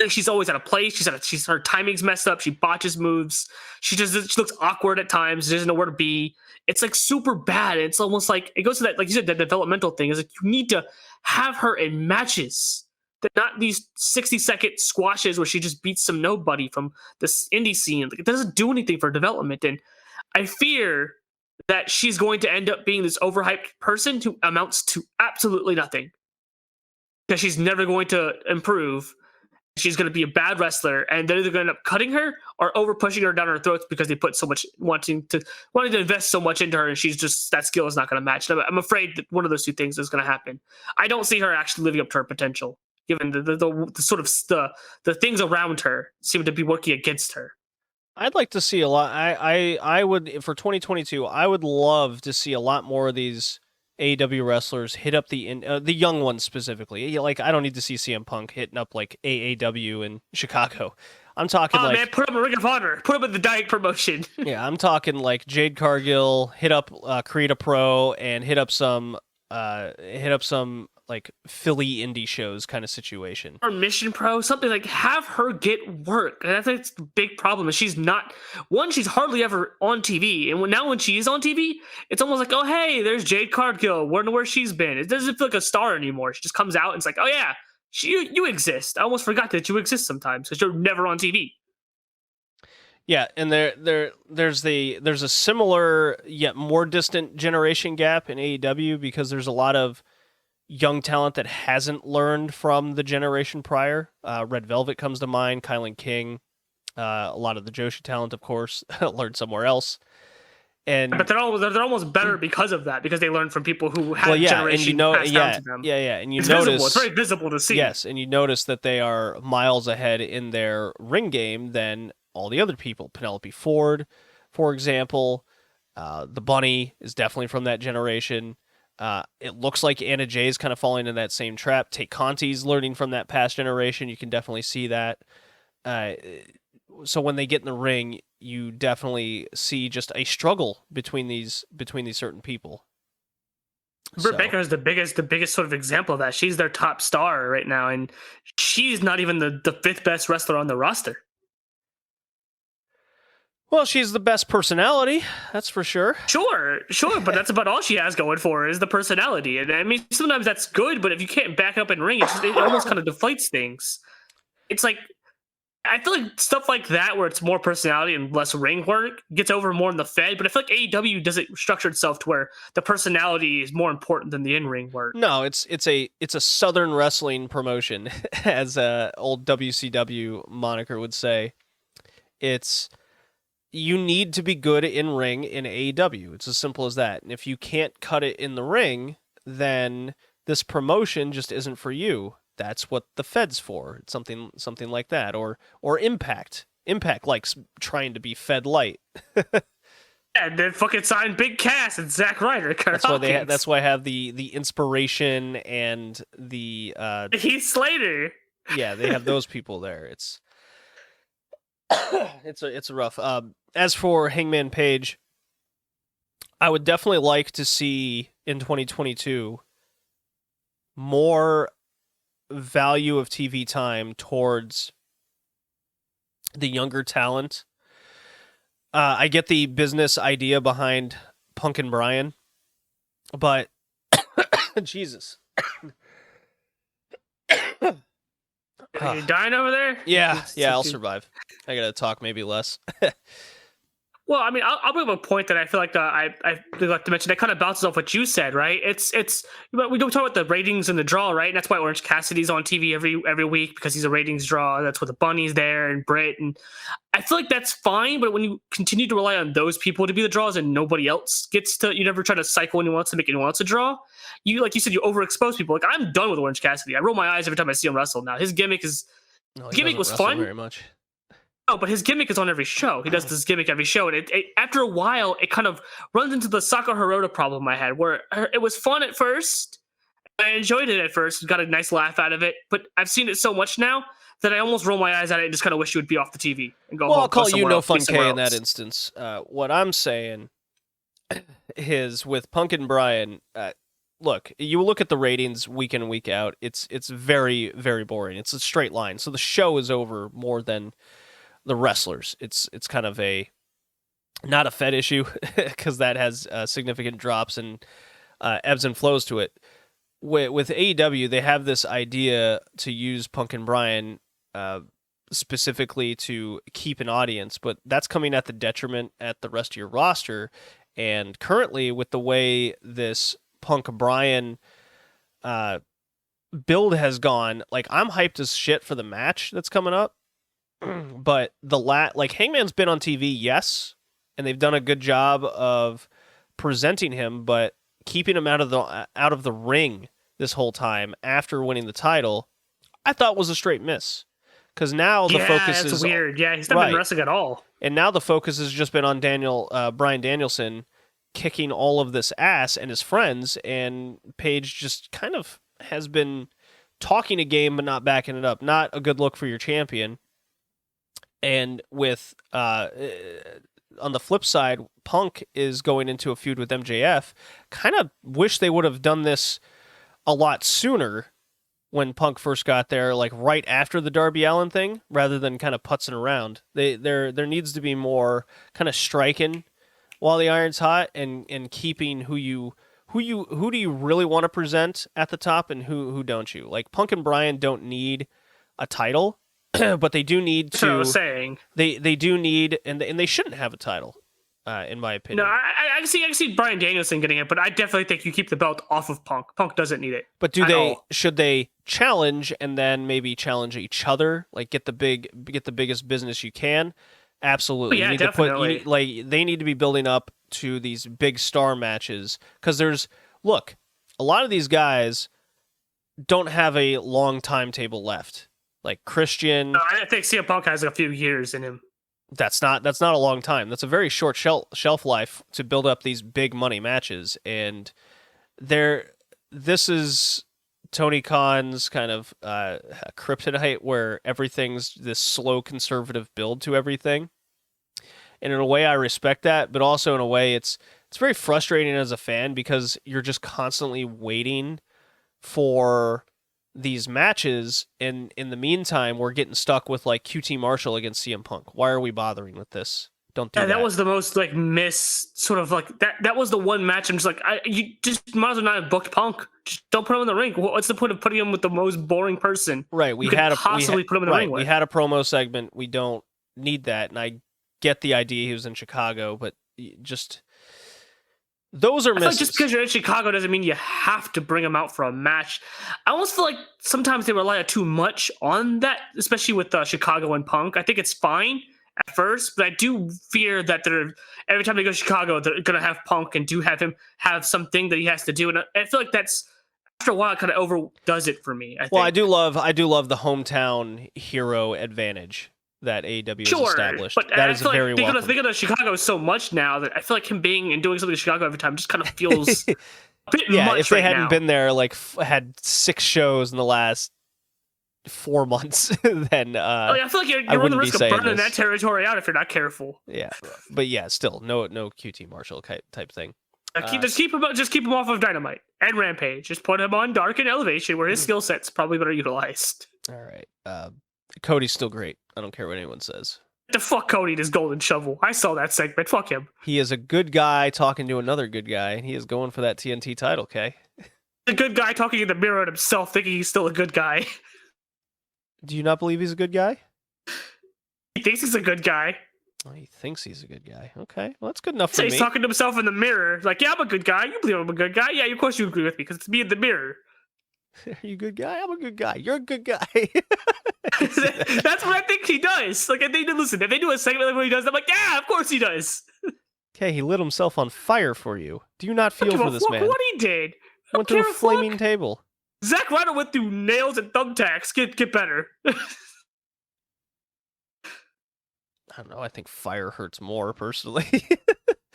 She's always out of place. Her timing's messed up. She botches moves. She looks awkward at times. She doesn't know where to be. It's like super bad. It's almost like it goes to that, like you said, that developmental thing. Is like you need to have her in matches, that not these 60-second squashes where she just beats some nobody from this indie scene. Like, it doesn't do anything for development, and I fear that she's going to end up being this overhyped person who amounts to absolutely nothing because she's never going to improve. She's going to be a bad wrestler, and they're either going to end up cutting her or over pushing her down her throats because they put so much wanting to invest so much into her, and she's just, that skill is not going to match. I'm afraid that one of those two things is going to happen. I don't see her actually living up to her potential, given the sort of the things around her seem to be working against her. I'd like to see a lot. I would, for 2022, I would love to see a lot more of these AEW wrestlers hit up the young ones specifically. Like, I don't need to see CM Punk hitting up like AAW in Chicago. I'm talking man, put him in Ring of Honor. Put him in the Dyke promotion. Yeah, I'm talking like Jade Cargill, hit up Create a Pro, and hit up some like Philly indie shows kind of situation. Or Mission Pro, something like, have her get work. And I think it's the big problem is she's hardly ever on TV. And now when she is on TV, it's almost like, oh, hey, there's Jade Cargill. Wonder where she's been. It doesn't feel like a star anymore. She just comes out and it's like, oh yeah, you exist. I almost forgot that you exist sometimes because you're never on TV. Yeah, and there's a similar yet more distant generation gap in AEW because there's a lot of young talent that hasn't learned from the generation prior. Red Velvet comes to mind, Kylan King, a lot of the Joshi talent, of course, learned somewhere else. But they're almost better because of that, because they learned from people who had generation passed down to them. Yeah, and it's very visible to see. Yes, and you notice that they are miles ahead in their ring game than all the other people. Penelope Ford, for example, the Bunny is definitely from that generation. It looks like Anna Jay is kind of falling into that same trap. Tay Conti's learning from that past generation. You can definitely see that. So when they get in the ring, you definitely see just a struggle between these certain people. Britt Baker is the biggest sort of example of that. She's their top star right now, and she's not even the fifth best wrestler on the roster. Well, she's the best personality, that's for sure. Sure, but that's about all she has going for her is the personality. And I mean, sometimes that's good, but if you can't back up in ring, it almost kind of deflates things. It's like, I feel like stuff like that, where it's more personality and less ring work, gets over more in the Fed. But I feel like AEW doesn't structure itself to where the personality is more important than the in-ring work. No, it's a Southern wrestling promotion, as old WCW moniker would say. It's you need to be good in ring in AEW. It's as simple as that. And if you can't cut it in the ring, then this promotion just isn't for you. That's what the Fed's for. It's something like that, or Impact. Impact likes trying to be Fed light. And then fucking signed Big Cass and Zack Ryder. That's why I have the inspiration and the Heath Slater. Yeah, they have those people there. It's it's rough. As for Hangman Page, I would definitely like to see in 2022 more value of TV time towards the younger talent. I get the business idea behind Punk and Bryan, but Jesus. Are you dying over there? Yeah, I'll survive. I gotta talk maybe less. Well, I mean, I'll bring up a point that I feel like I like to mention that kind of bounces off what you said, right? It's we don't talk about the ratings and the draw, right? And that's why Orange Cassidy's on TV every week, because he's a ratings draw. That's what the Bunny's there and Britt, and I feel like that's fine. But when you continue to rely on those people to be the draws and nobody else gets to, you never try to cycle anyone else to make anyone else a draw. You, like you said, you overexpose people. Like, I'm done with Orange Cassidy. I roll my eyes every time I see him wrestle now. His gimmick was fun. Very much. Oh, but his gimmick is on every show. He does this gimmick every show, and it after a while, it kind of runs into the Saka Hirota problem I had, where it was fun at first. I enjoyed it at first, got a nice laugh out of it, but I've seen it so much now that I almost roll my eyes at it and just kind of wish you would be off the TV and go home. Well, I'll call you No Fun K in that instance. What I'm saying is with Punk and Bryan, look, you look at the ratings week in and week out, it's very, very boring. It's a straight line. So the show is over more than the wrestlers. It's kind of not a Fed issue, because that has significant drops and ebbs and flows to it. With AEW, they have this idea to use Punk and Bryan specifically to keep an audience, but that's coming at the detriment at the rest of your roster. And currently, with the way this Punk Bryan build has gone, like, I'm hyped as shit for the match that's coming up. But Hangman's been on TV, yes, and they've done a good job of presenting him, but keeping him out of the ring this whole time after winning the title, I thought was a straight miss. Because now the focus is weird. Yeah, he's not been wrestling at all. And now the focus has just been on Bryan Danielson kicking all of this ass and his friends, and Page just kind of has been talking a game but not backing it up. Not a good look for your champion. And with on the flip side, Punk is going into a feud with MJF. Kind of wish they would have done this a lot sooner when Punk first got there, like right after the Darby Allin thing, rather than kind of putzing around. There needs to be more kind of striking while the iron's hot, and keeping who do you really want to present at the top, and who don't you? Like, Punk and Bryan don't need a title. But they do need to. That's what I was saying. They do need, and they shouldn't have a title, in my opinion. No, I see Bryan Danielson getting it, but I definitely think you keep the belt off of Punk. Punk doesn't need it. But should they challenge and then maybe challenge each other, like get the biggest business you can? Absolutely. Yeah, definitely. They need to be building up to these big star matches, because a lot of these guys don't have a long timetable left. Like Christian, no, I think CM Punk has a few years in him. That's not a long time. That's a very short shelf life to build up these big money matches. And this is Tony Khan's kind of kryptonite, where everything's this slow conservative build to everything. And in a way, I respect that, but also in a way, it's very frustrating as a fan, because you're just constantly waiting for these matches, and in the meantime, we're getting stuck with like QT Marshall against CM Punk. Why are we bothering with this? Don't do that. That was the most like sort of like that was the one match I'm just like, you just might as well not have booked Punk. Just don't put him in the ring. What's the point of putting him with the most boring person? Right. We had put him in the ring with. We had a promo segment. We don't need that. And I get the idea he was in Chicago, but just those are misses. Like, just because you're in Chicago doesn't mean you have to bring him out for a match. I almost feel like sometimes they rely too much on that, especially with Chicago and Punk. I think it's fine at first, but I do fear that every time they go to Chicago, they're gonna have Punk and do have him have something that he has to do, and I feel like that's after a while it kind of overdoes it for me. Well, I do love the hometown hero advantage that AEW has established. But that I is feel very like welcome. They go to Chicago so much now that I feel like him being and doing something in Chicago every time just kind of feels a bit much if they right hadn't now. been there, like had 6 shows in the last 4 months, then I feel like you're running the risk of burning that territory out if you're not careful. Yeah, but yeah, still no QT Marshall type thing. Just keep him off of Dynamite and Rampage. Just put him on Dark and Elevation, where his skill set's probably better utilized. All right, Cody's still great. I don't care what anyone says. The fuck Cody, this golden shovel. I saw that segment. Fuck him. He is a good guy talking to another good guy, and he is going for that TNT title. Okay, a good guy talking in the mirror at himself, thinking he's still a good guy. Do you not believe he's a good guy? He thinks he's a good guy. Oh, he thinks he's a good guy. Okay, well, that's good enough for me. He's talking to himself in the mirror. Like, yeah, I'm a good guy. You believe I'm a good guy? Yeah, of course you agree with me, because it's me in the mirror. Are you a good guy? I'm a good guy. You're a good guy. That's what I think he does. Like, if they do a segment like what he does, I'm like, yeah, of course he does. Okay, he lit himself on fire for you. Do you not feel for this man? What he did? Went through a flaming table. Zack Ryder went through nails and thumbtacks. Get better. I don't know. I think fire hurts more, personally.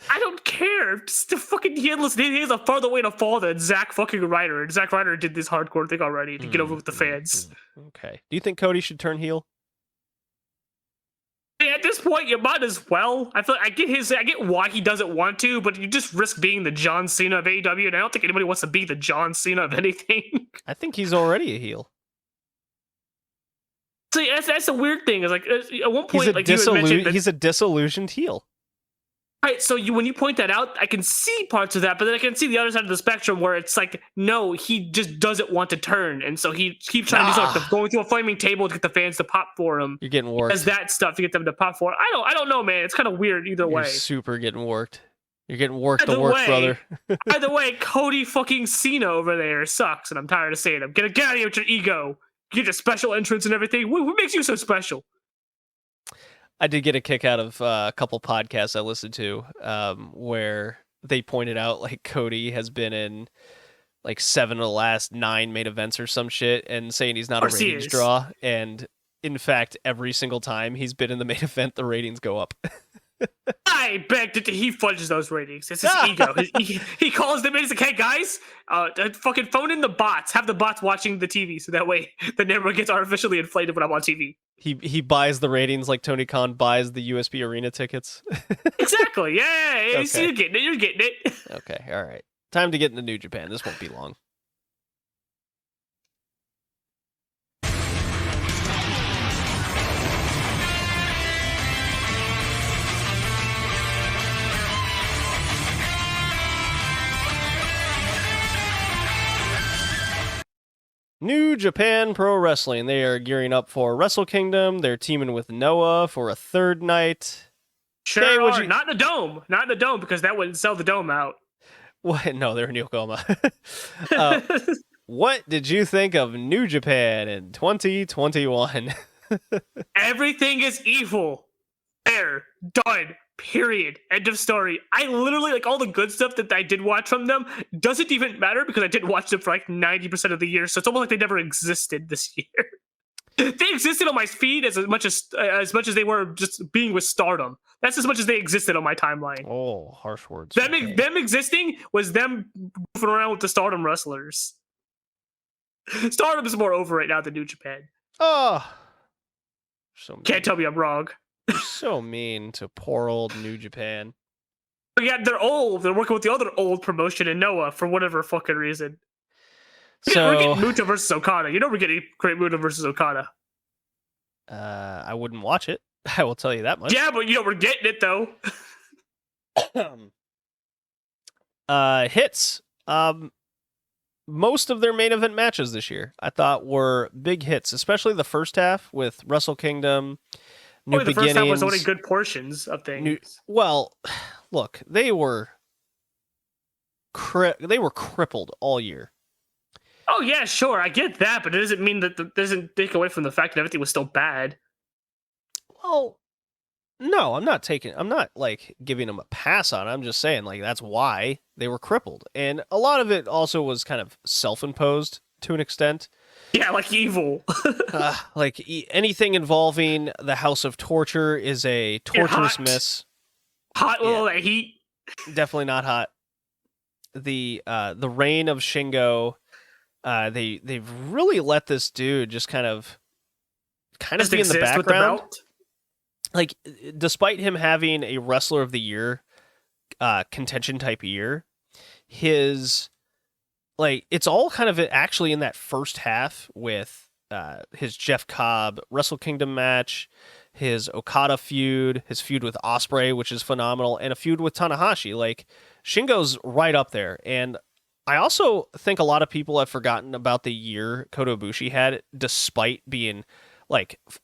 I don't care. Just the fucking he has a farther way to fall than Zack fucking Ryder. And Zack Ryder did this hardcore thing already to get over with the fans. Okay. Do you think Cody should turn heel? At this point, you might as well. I get why he doesn't want to, but you just risk being the John Cena of AEW, and I don't think anybody wants to be the John Cena of anything. I think he's already a heel. See, that's the weird thing. Is like at one point, he's a disillusioned heel. Right, so when you point that out, I can see parts of that, but then I can see the other side of the spectrum where it's like, no, he just doesn't want to turn, and so he keeps trying to do something, going through a flaming table to get the fans to pop for him. You're getting worked. Does that stuff to get them to pop for it? I don't know, man. It's kind of weird either way. You're super getting worked. You're getting worked brother. Either way, Cody fucking Cena over there sucks, and I'm tired of saying him. Get out of here with your ego. Get your special entrance and everything. What makes you so special? I did get a kick out of a couple podcasts I listened to where they pointed out like Cody has been in like 7 of the last 9 main events or some shit and saying he's not a ratings draw. And in fact, every single time he's been in the main event, the ratings go up. I beg that he fudges those ratings. It's his ego. He calls them in. He's like, hey, guys, fucking phone in the bots. Have the bots watching the TV so that way the number gets artificially inflated when I'm on TV. He buys the ratings like Tony Khan buys the USB arena tickets. Exactly. Yeah. Okay. So you're getting it. Okay. All right. Time to get into New Japan. This won't be long. New Japan Pro Wrestling. They are gearing up for Wrestle Kingdom. They're teaming with Noah for a 3rd night. Sure are. Not in the dome. Not in the dome, because that wouldn't sell the dome out. What? No, they're in Yokohama. What did you think of New Japan in 2021? Everything is evil. There. Done. Period. End of story. I literally, like, all the good stuff that I did watch from them doesn't even matter because I didn't watch them for like 90% of the year. So it's almost like they never existed this year. They existed on my feed as much as they were just being with Stardom. That's as much as they existed on my timeline. Oh, harsh words. Them existing was them moving around with the Stardom wrestlers. Stardom is more over right now than New Japan. Oh. Can't tell me I'm wrong. You're so mean to poor old New Japan. But yeah, they're old. They're working with the other old promotion in Noah for whatever fucking reason. We're getting Muta versus Okada. You know we're getting great Muta versus Okada. I wouldn't watch it. I will tell you that much. Yeah, but you know we're getting it though. Hits. Most of their main event matches this year, I thought, were big hits, especially the first half with Wrestle Kingdom. New the first half was only good portions of things. Look, they were crippled all year. Oh yeah, sure, I get that, but it doesn't mean that doesn't take away from the fact that everything was still bad. Well, No, I'm not like giving them a pass on it. I'm just saying like that's why they were crippled. And a lot of it also was kind of self-imposed to an extent. Yeah, like evil. Anything involving the House of Torture is a torturous miss. Hot little heat. Definitely not hot. The reign of Shingo, they've really let this dude just kind of be in the background. Like, despite him having a Wrestler of the Year contention type year, his it's all kind of actually in that first half with his Jeff Cobb Wrestle Kingdom match, his Okada feud, his feud with Ospreay, which is phenomenal, and a feud with Tanahashi. Like, Shingo's right up there. And I also think a lot of people have forgotten about the year Kota Ibushi had, despite being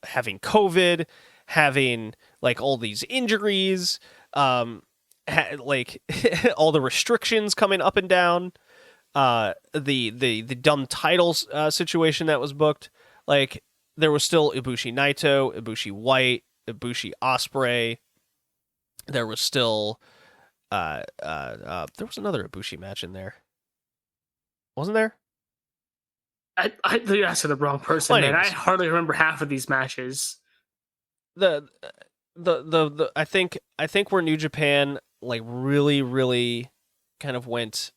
having COVID, having all these injuries, all the restrictions coming up and down, the dumb titles situation that was booked. Like, there was still Ibushi Naito, Ibushi White, Ibushi Ospreay. There was still there was another Ibushi match in there, wasn't there? I think you're asking the wrong person, man. I hardly remember half of these matches. The I think where New Japan really kind of went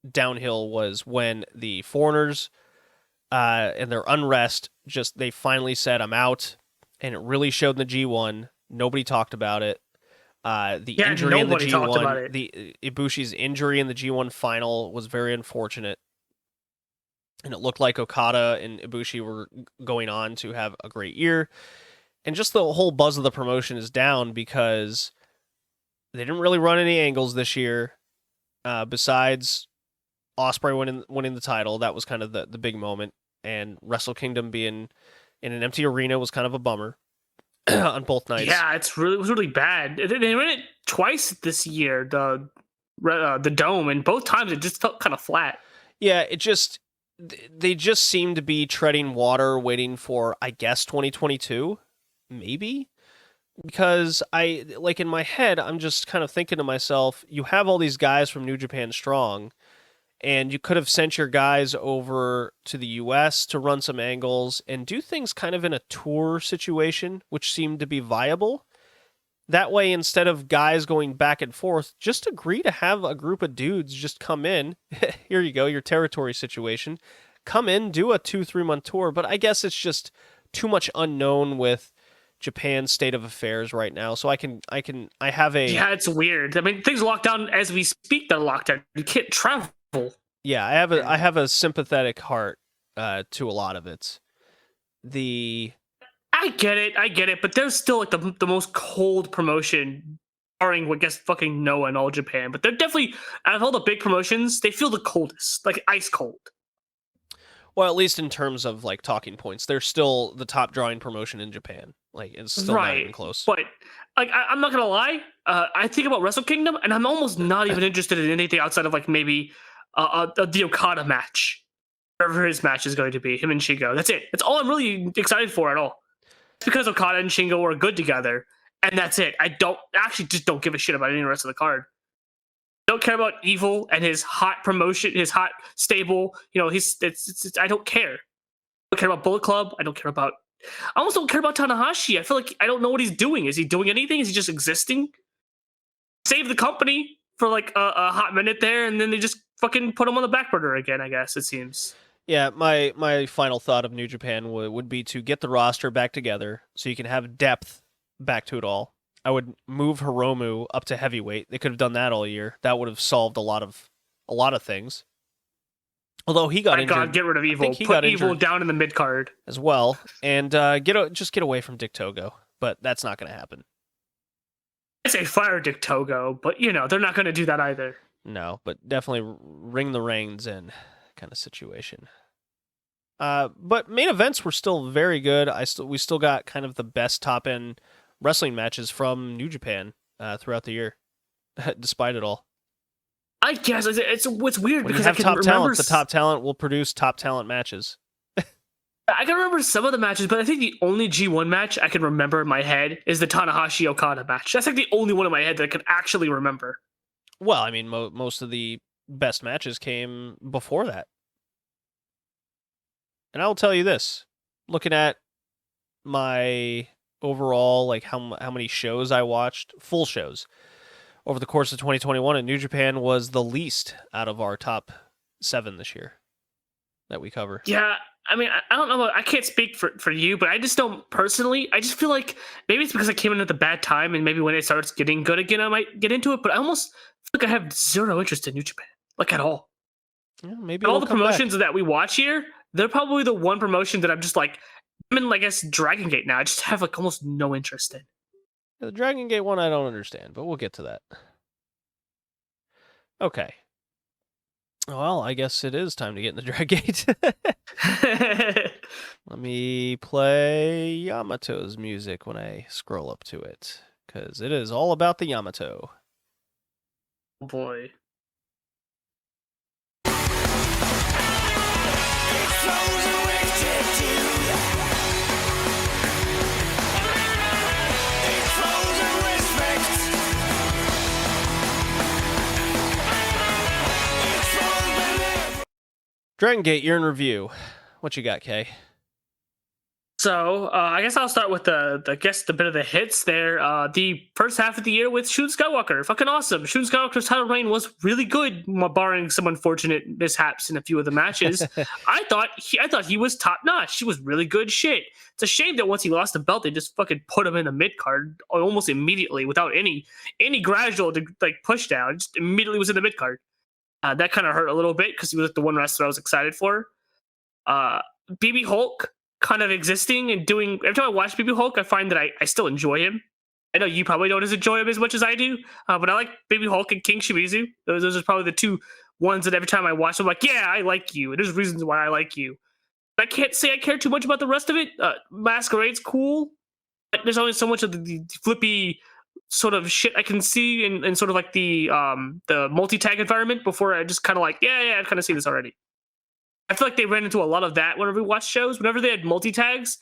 downhill was when the foreigners and their unrest they finally said I'm out, and it really showed in the G1. Nobody talked about it. Injury in the G1, the Ibushi's injury in the G1 final was very unfortunate. And it looked like Okada and Ibushi were going on to have a great year. And just the whole buzz of the promotion is down because they didn't really run any angles this year. Besides Ospreay winning the title, that was kind of the big moment. And Wrestle Kingdom being in an empty arena was kind of a bummer on both nights. Yeah, it was really bad. They ran it twice this year, the Dome, and both times it just felt kind of flat. Yeah, they just seem to be treading water, waiting for, I guess, 2022, maybe? Because in my head, I'm just kind of thinking to myself, you have all these guys from New Japan Strong, and you could have sent your guys over to the US to run some angles and do things kind of in a tour situation, which seemed to be viable. That way, instead of guys going back and forth, just agree to have a group of dudes just come in. Here you go, your territory situation. Come in, do a 2-3 month tour. But I guess it's just too much unknown with Japan's state of affairs right now. So I have a... Yeah, it's weird. I mean, things are locked down as we speak. They're locked down. You can't travel. Yeah, I have a sympathetic heart to a lot of it. I get it, but there's still the most cold promotion, barring I guess fucking Noah in all Japan. But they're definitely, out of all the big promotions, they feel the coldest, ice cold. Well, at least in terms of talking points, they're still the top drawing promotion in Japan. It's still not even close. But I'm not gonna lie, I think about Wrestle Kingdom, and I'm almost not even interested in anything outside of maybe the Okada match, whatever his match is going to be, him and Shingo. That's it. That's all I'm really excited for at all. It's because Okada and Shingo were good together, and that's it. I don't give a shit about any of the rest of the card. I don't care about Evil and his hot promotion, his hot stable. I don't care. I don't care about Bullet Club. I almost don't care about Tanahashi. I feel like I don't know what he's doing. Is he doing anything? Is he just existing? Save the company for a hot minute there, and then they just fucking put him on the back burner again, I guess, it seems. Yeah, my final thought of New Japan would be to get the roster back together so you can have depth back to it all. I would move Hiromu up to heavyweight. They could have done that all year. That would have solved a lot of things. Although he got injured. God, get rid of Evil. Put Evil down in the mid card as well, and just get away from Dick Togo. But that's not going to happen. I say fire Dick Togo, but they're not going to do that either. No, but definitely ring the reins in kind of situation. But main events were still very good. We still got kind of the best top end wrestling matches from New Japan throughout the year, despite it all. I guess it's weird when because you have top talent. The top talent will produce top talent matches. I can remember some of the matches, but I think the only G1 match I can remember in my head is the Tanahashi Okada match. That's like the only one in my head that I can actually remember. Well, I mean, most of the best matches came before that. And I will tell you this, looking at my overall, like how many shows I watched, full shows, over the course of 2021, and New Japan was the least out of our top 7 this year that we cover. Yeah, I mean, I don't know. I can't speak for you, but I just don't personally. I just feel like maybe it's because I came in at the bad time, and maybe when it starts getting good again, I might get into it. But I almost feel like I have zero interest in New Japan, like at all. Yeah, maybe And all the promotions that we watch here, they're probably the one promotion that I'm just like, I'm in, like, I guess, Dragongate now. I just have like almost no interest in. The Dragongate one I don't understand, but we'll get to that. Okay. Well, I guess it is time to get in the Dragongate. Let me play Yamato's music when I scroll up to it, because it is all about the Yamato. Oh boy. Dragongate, you're in review. What you got, Kay? So I guess I'll start with the bit of the hits there. The first half of the year with Shun Skywalker, fucking awesome. Shun Skywalker's title reign was really good, barring some unfortunate mishaps in a few of the matches. I thought he was top notch. He was really good shit. It's a shame that once he lost the belt, they just fucking put him in the mid card almost immediately without any gradual push down. Just immediately was in the mid card. That kind of hurt a little bit because he was the one wrestler I was excited for. BB Hulk kind of existing and doing. Every time I watch BB Hulk, I find that I still enjoy him. I know you probably don't enjoy him as much as I do, but I like BB Hulk and King Shimizu. Those are probably the two ones that every time I watch, I'm like, yeah, I like you. And there's reasons why I like you. I can't say I care too much about the rest of it. Masquerade's cool, but there's only so much of the flippy sort of shit I can see in sort of like the multi-tag environment before I just kind of like, yeah, I've kind of seen this already. I feel like they ran into a lot of that whenever we watched shows. Whenever they had multi-tags,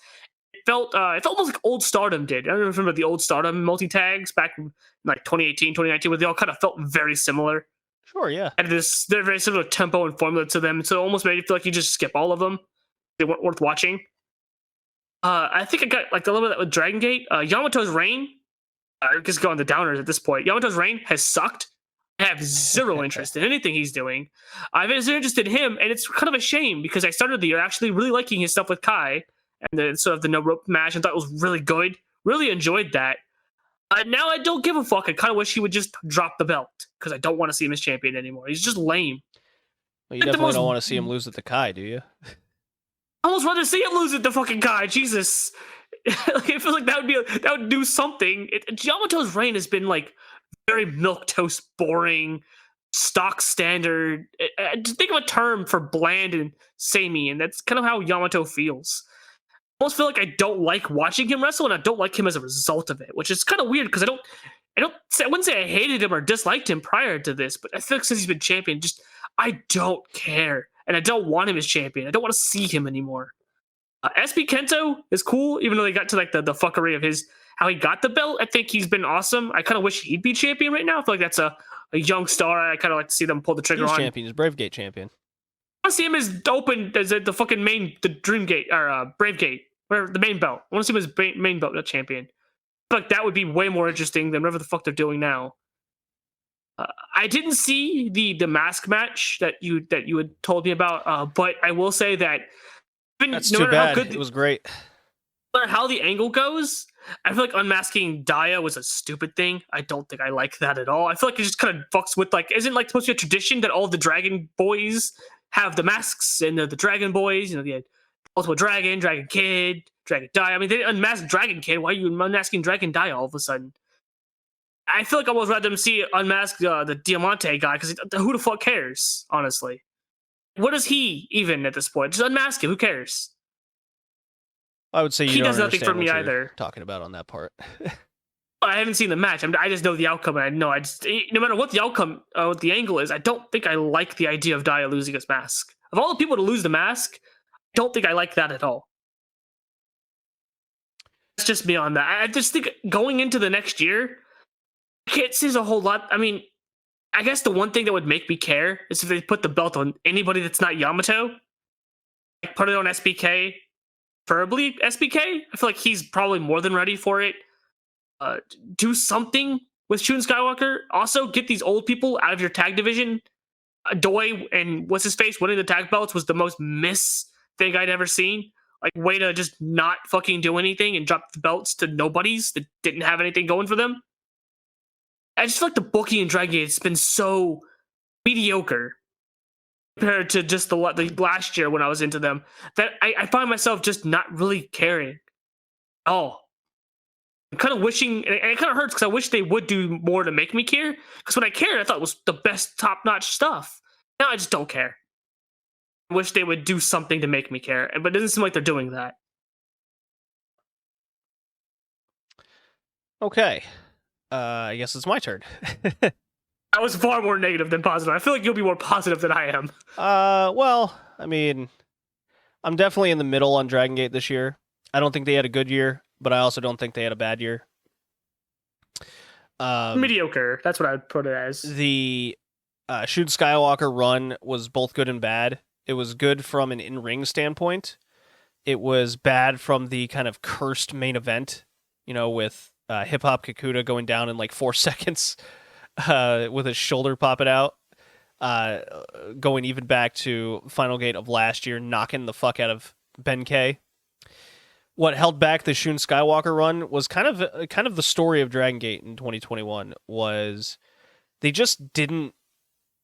it felt almost like old Stardom did. I don't remember the old Stardom multi-tags back in like 2018, 2019, where they all kind of felt very similar. Sure, yeah. And they're very similar tempo and formula to them, so it almost made you feel like you just skip all of them. They weren't worth watching. I think I got like a little bit of that with Dragongate. Yamato's reign, just going the downers at this point. Yamato's reign has sucked. I have zero interest in anything he's doing. I've been zero interested in him, and it's kind of a shame because I started the year actually really liking his stuff with Kai and the sort of the no rope match, and thought it was really good. Really enjoyed that. Now I don't give a fuck. I kind of wish he would just drop the belt because I don't want to see him as champion anymore. He's just lame. Well, you definitely don't want to see him lose at the Kai, do you? I almost rather see him lose at the fucking Kai. Jesus. Like, it feels like that would do something. Yamato's reign has been like very milquetoast, boring, stock standard. Just think of a term for bland and samey, and that's kind of how Yamato feels. I almost feel like I don't like watching him wrestle, and I don't like him as a result of it, which is kind of weird because I wouldn't say I hated him or disliked him prior to this, but I feel like since he's been champion, just I don't care, and I don't want him as champion. I don't want to see him anymore. SB Kento is cool, even though they got to like the fuckery of his how he got the belt. I think he's been awesome. I kind of wish he'd be champion right now. I feel like that's a young star. I kind of like to see them pull the trigger on. Champion. He's Bravegate champion. I want to see him as open as the fucking the Dreamgate or Bravegate, or the main belt. I want to see him as main belt champion. I feel like that would be way more interesting than whatever the fuck they're doing now. I didn't see the mask match that you had told me about, but I will say that that's no too bad. It was great. No matter how the angle goes, I feel like unmasking Daya was a stupid thing. I don't think I like that at all. I feel like it just kind of fucks with like, isn't like supposed to be a tradition that all the Dragon Boys have the masks and the Dragon Boys? You know, the Ultimate Dragon, Dragon Kid, Dragon Daya. I mean, they didn't unmask Dragon Kid. Why are you unmasking Dragon Daya all of a sudden? I feel like I almost rather them see unmask the Diamante guy because who the fuck cares? Honestly, what is he even at this point? Just unmask him. Who cares? I would say he does nothing for me either. Talking about on that part. I haven't seen the match. I just know the outcome, and I know no matter what the outcome, what the angle is, I don't think I like the idea of Daya losing his mask. Of all the people to lose the mask, I don't think I like that at all. That's just me on that. I just think going into the next year, I can't see a whole lot. I mean, I guess the one thing that would make me care is if they put the belt on anybody that's not Yamato. Like put it on SBK, preferably SBK. I feel like he's probably more than ready for it. Do something with Shun Skywalker. Also, get these old people out of your tag division. Doi and what's his face winning the tag belts was the most miss thing I'd ever seen. Like, way to just not fucking do anything and drop the belts to nobodies that didn't have anything going for them. I just feel like the booking in Dragon Gate has been so mediocre compared to just the last year when I was into them that I find myself just not really caring at all. I'm kind of wishing, and it kind of hurts because I wish they would do more to make me care. Because when I cared, I thought it was the best top-notch stuff. Now I just don't care. I wish they would do something to make me care, but it doesn't seem like they're doing that. Okay. I guess it's my turn. I was far more negative than positive. I feel like you'll be more positive than I am. Well, I mean, I'm definitely in the middle on Dragon Gate this year. I don't think they had a good year, but I also don't think they had a bad year. Mediocre. That's what I'd put it as. The Shun Skywalker run was both good and bad. It was good from an in-ring standpoint. It was bad from the kind of cursed main event, with Hip Hop Kakuta going down in like 4 seconds with his shoulder popping out. Going even back to Final Gate of last year, knocking the fuck out of Ben K. What held back the Shun Skywalker run was kind of the story of Dragon Gate in 2021 was they just didn't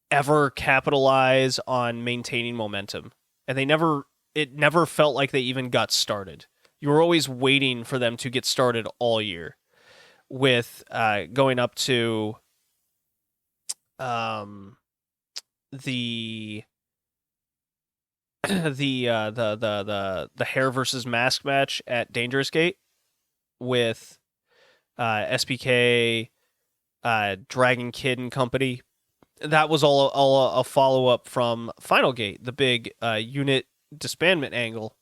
ever capitalize on maintaining momentum, and it never felt like they even got started. You were always waiting for them to get started all year, with going up to the hair versus mask match at Dangerous Gate with SBK, Dragon Kid and company. That was all a follow up from Final Gate, the big unit disbandment angle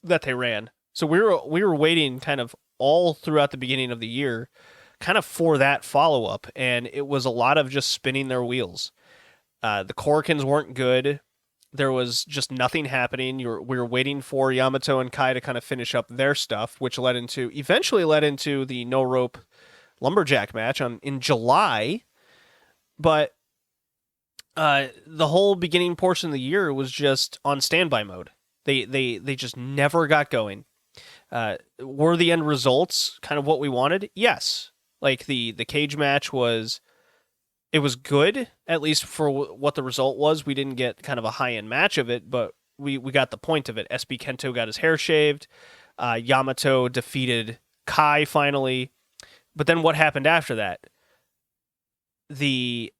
that they ran. So we were waiting kind of all throughout the beginning of the year, kind of for that follow up, and it was a lot of just spinning their wheels. The Korokins weren't good. There was just nothing happening. We were waiting for Yamato and Kai to kind of finish up their stuff, which eventually led into the no rope lumberjack match in July. But the whole beginning portion of the year was just on standby mode. They just never got going. Were the end results kind of what we wanted? Yes. Like the cage match was good, at least for what the result was. We didn't get kind of a high-end match of it, but we got the point of it. SB Kento got his hair shaved. Yamato defeated Kai finally. But then what happened after that? We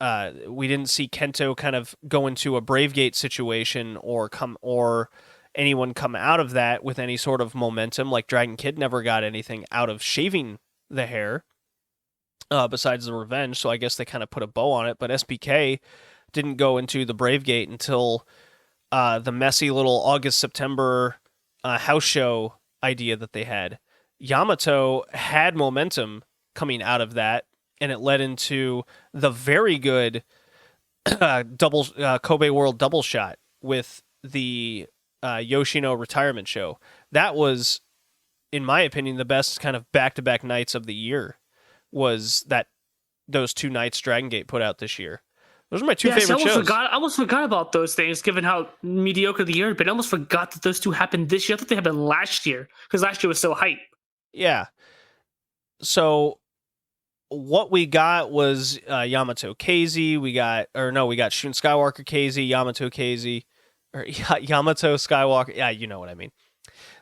didn't see Kento kind of go into a Bravegate situation or anyone come out of that with any sort of momentum. Like Dragon Kid never got anything out of shaving the hair. Besides the revenge, so I guess they kind of put a bow on it. But SBK didn't go into the Bravegate until the messy little August-September house show idea that they had. Yamato had momentum coming out of that, and it led into the very good Kobe World double shot with the Yoshino retirement show. That was, in my opinion, the best kind of back-to-back nights of the year. Was that those 2 nights Dragon Gate put out this year? Those are my two favorite shows. I almost forgot about those things, given how mediocre the year had been. I almost forgot that those 2 happened this year. I thought they happened last year, because last year was so hype. Yeah. So what we got was Yamato KZ. We got Shun Skywalker KZ, Yamato KZ, or Yamato Skywalker. Yeah, you know what I mean.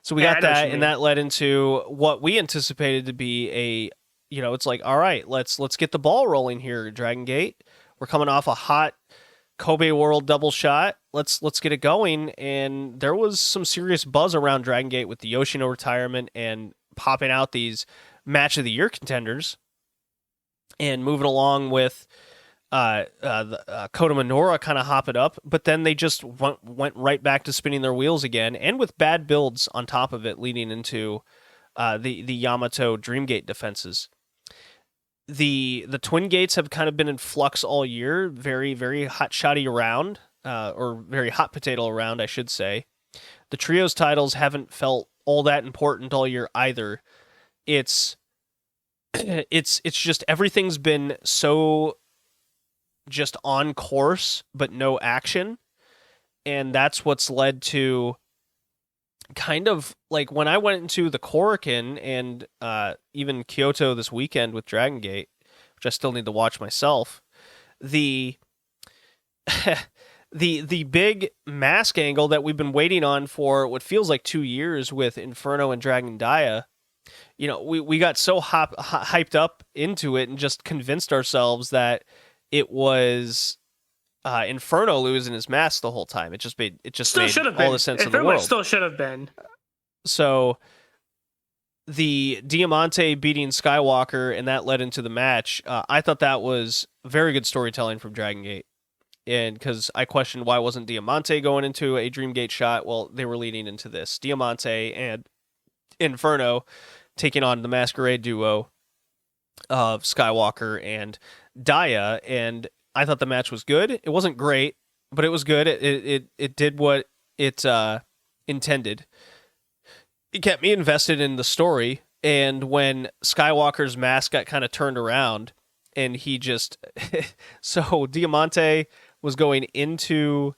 So we got that, and that led into what we anticipated to be it's like, all right, let's get the ball rolling here, Dragon Gate. We're coming off a hot Kobe World double shot. Let's get it going. And there was some serious buzz around Dragon Gate with the Yoshino retirement and popping out these match of the year contenders and moving along with the Kota Minoura kind of hopping up, but then they just went right back to spinning their wheels again, and with bad builds on top of it leading into the Yamato Dreamgate defenses. The Twin Gates have kind of been in flux all year, very, very hot shotty around, or very hot potato around, I should say. The trios titles haven't felt all that important all year either. It's just everything's been so just on course, but no action. And that's what's led to kind of like when I went into the Korakuen and even Kyoto this weekend with Dragongate, which I still need to watch myself, the the big mask angle that we've been waiting on for what feels like 2 years with Inferno and Dragon Dia, you know, we got so hyped up into it and just convinced ourselves that it was Inferno losing his mask the whole time. It just made all the sense in the world. Still should have been. So the Diamante beating Skywalker and that led into the match. I thought that was very good storytelling from Dragongate. And because I questioned why wasn't Diamante going into a Dreamgate shot? Well, they were leading into this. Diamante and Inferno taking on the Masquerade duo of Skywalker and Dia, and I thought the match was good. It wasn't great, but it was good. It did what it intended. It kept me invested in the story, and when Skywalker's mask got kind of turned around, and he just... so Diamante was going into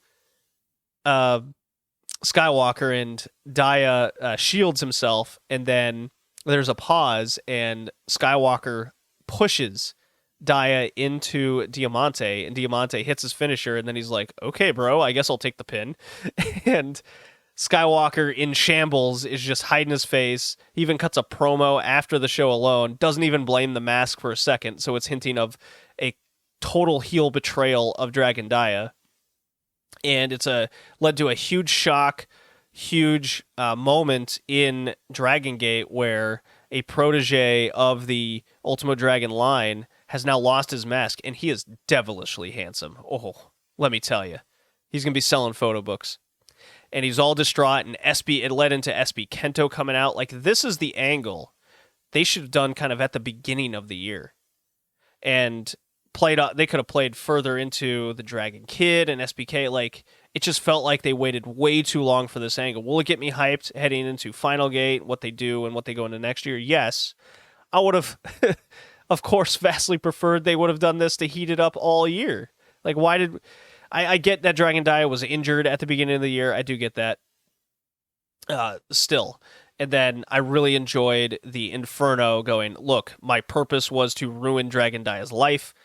Skywalker, and Dia shields himself, and then there's a pause, and Skywalker pushes Dia into Diamante, and Diamante hits his finisher, and then he's like, okay, bro, I guess I'll take the pin. And Skywalker in shambles is just hiding his face. He even cuts a promo after the show alone, doesn't even blame the mask for a second, so it's hinting of a total heel betrayal of Dragon Dia. And it's led to a huge shock, huge moment in Dragongate where a protege of the Ultimo Dragon line has now lost his mask, and he is devilishly handsome. Oh, let me tell you. He's going to be selling photo books. And he's all distraught, and it led into SB Kento coming out. Like, this is the angle they should have done kind of at the beginning of the year. And they could have played further into the Dragon Kid and SBK. Like, it just felt like they waited way too long for this angle. Will it get me hyped heading into Final Gate, what they do and what they go into next year? Yes. I would have, of course, vastly preferred they would have done this to heat it up all year. Like, why did... I get that Dragon Dia was injured at the beginning of the year. I do get that. Still. And then I really enjoyed the Inferno going, look, my purpose was to ruin Dragon Dia's life.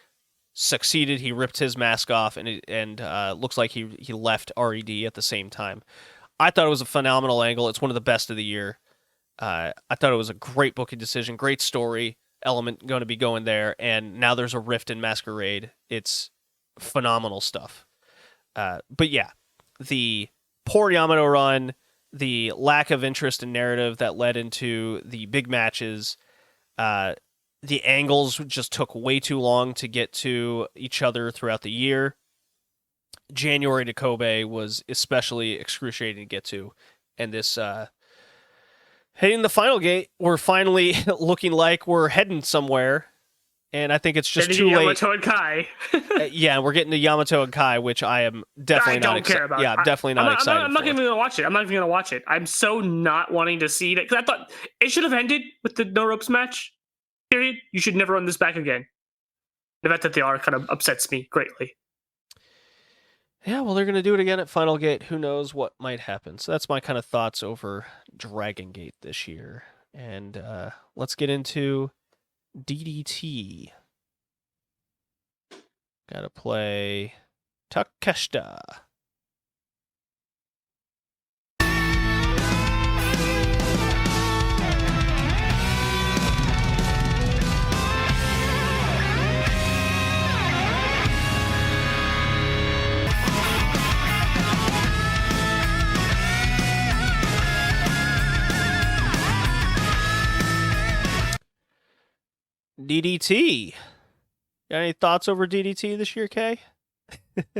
Succeeded. He ripped his mask off, and looks like he left RED at the same time. I thought it was a phenomenal angle. It's one of the best of the year. I thought it was a great booking decision, great story element going to be going there, and now there's a rift in Masquerade. It's phenomenal stuff. But yeah, the poor Yamato run, the lack of interest in narrative that led into the big matches, the angles just took way too long to get to each other throughout the year. January to Kobe was especially excruciating to get to. And this, heading the Final Gate, we're finally looking like we're heading somewhere. And I think it's just too late. Yamato and Kai. Yeah, we're getting to Yamato and Kai, which I am definitely not excited about. Yeah, I'm definitely not excited. I'm not even going to watch it. I'm not even going to watch it. I'm so not wanting to see that, because I thought it should have ended with the no ropes match. Period. You should never run this back again. The fact that they are kind of upsets me greatly. Yeah, well, they're going to do it again at Final Gate. Who knows what might happen? So that's my kind of thoughts over Dragongate this year. And let's get into DDT. Gotta play Takeshita. DDT. Got any thoughts over DDT this year, Kay?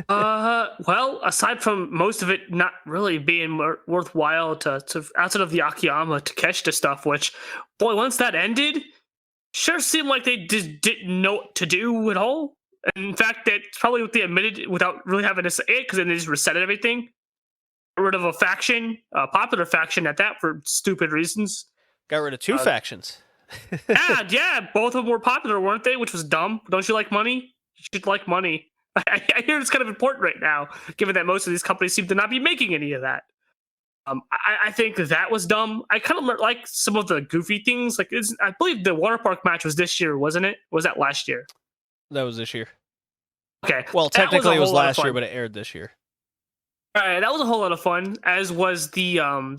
Well, aside from most of it not really being worthwhile to outside of the Akiyama Takeshita stuff, which, boy, once that ended, sure seemed like they just didn't know what to do at all. And in fact, that's probably what they admitted without really having to say it, because then they just reset everything. Got rid of a faction, a popular faction at that, for stupid reasons. Got rid of two factions. Yeah, both of them were popular, weren't they? Which was dumb. Don't you like money? You should like money. I hear it's kind of important right now, given that most of these companies seem to not be making any of that. I think that was dumb. I kind of like some of the goofy things. Like, I believe the water park match was this year, wasn't it? Or was that last year? That was this year. Okay. Well, technically it was last year, but it aired this year. All right, that was a whole lot of fun. As was the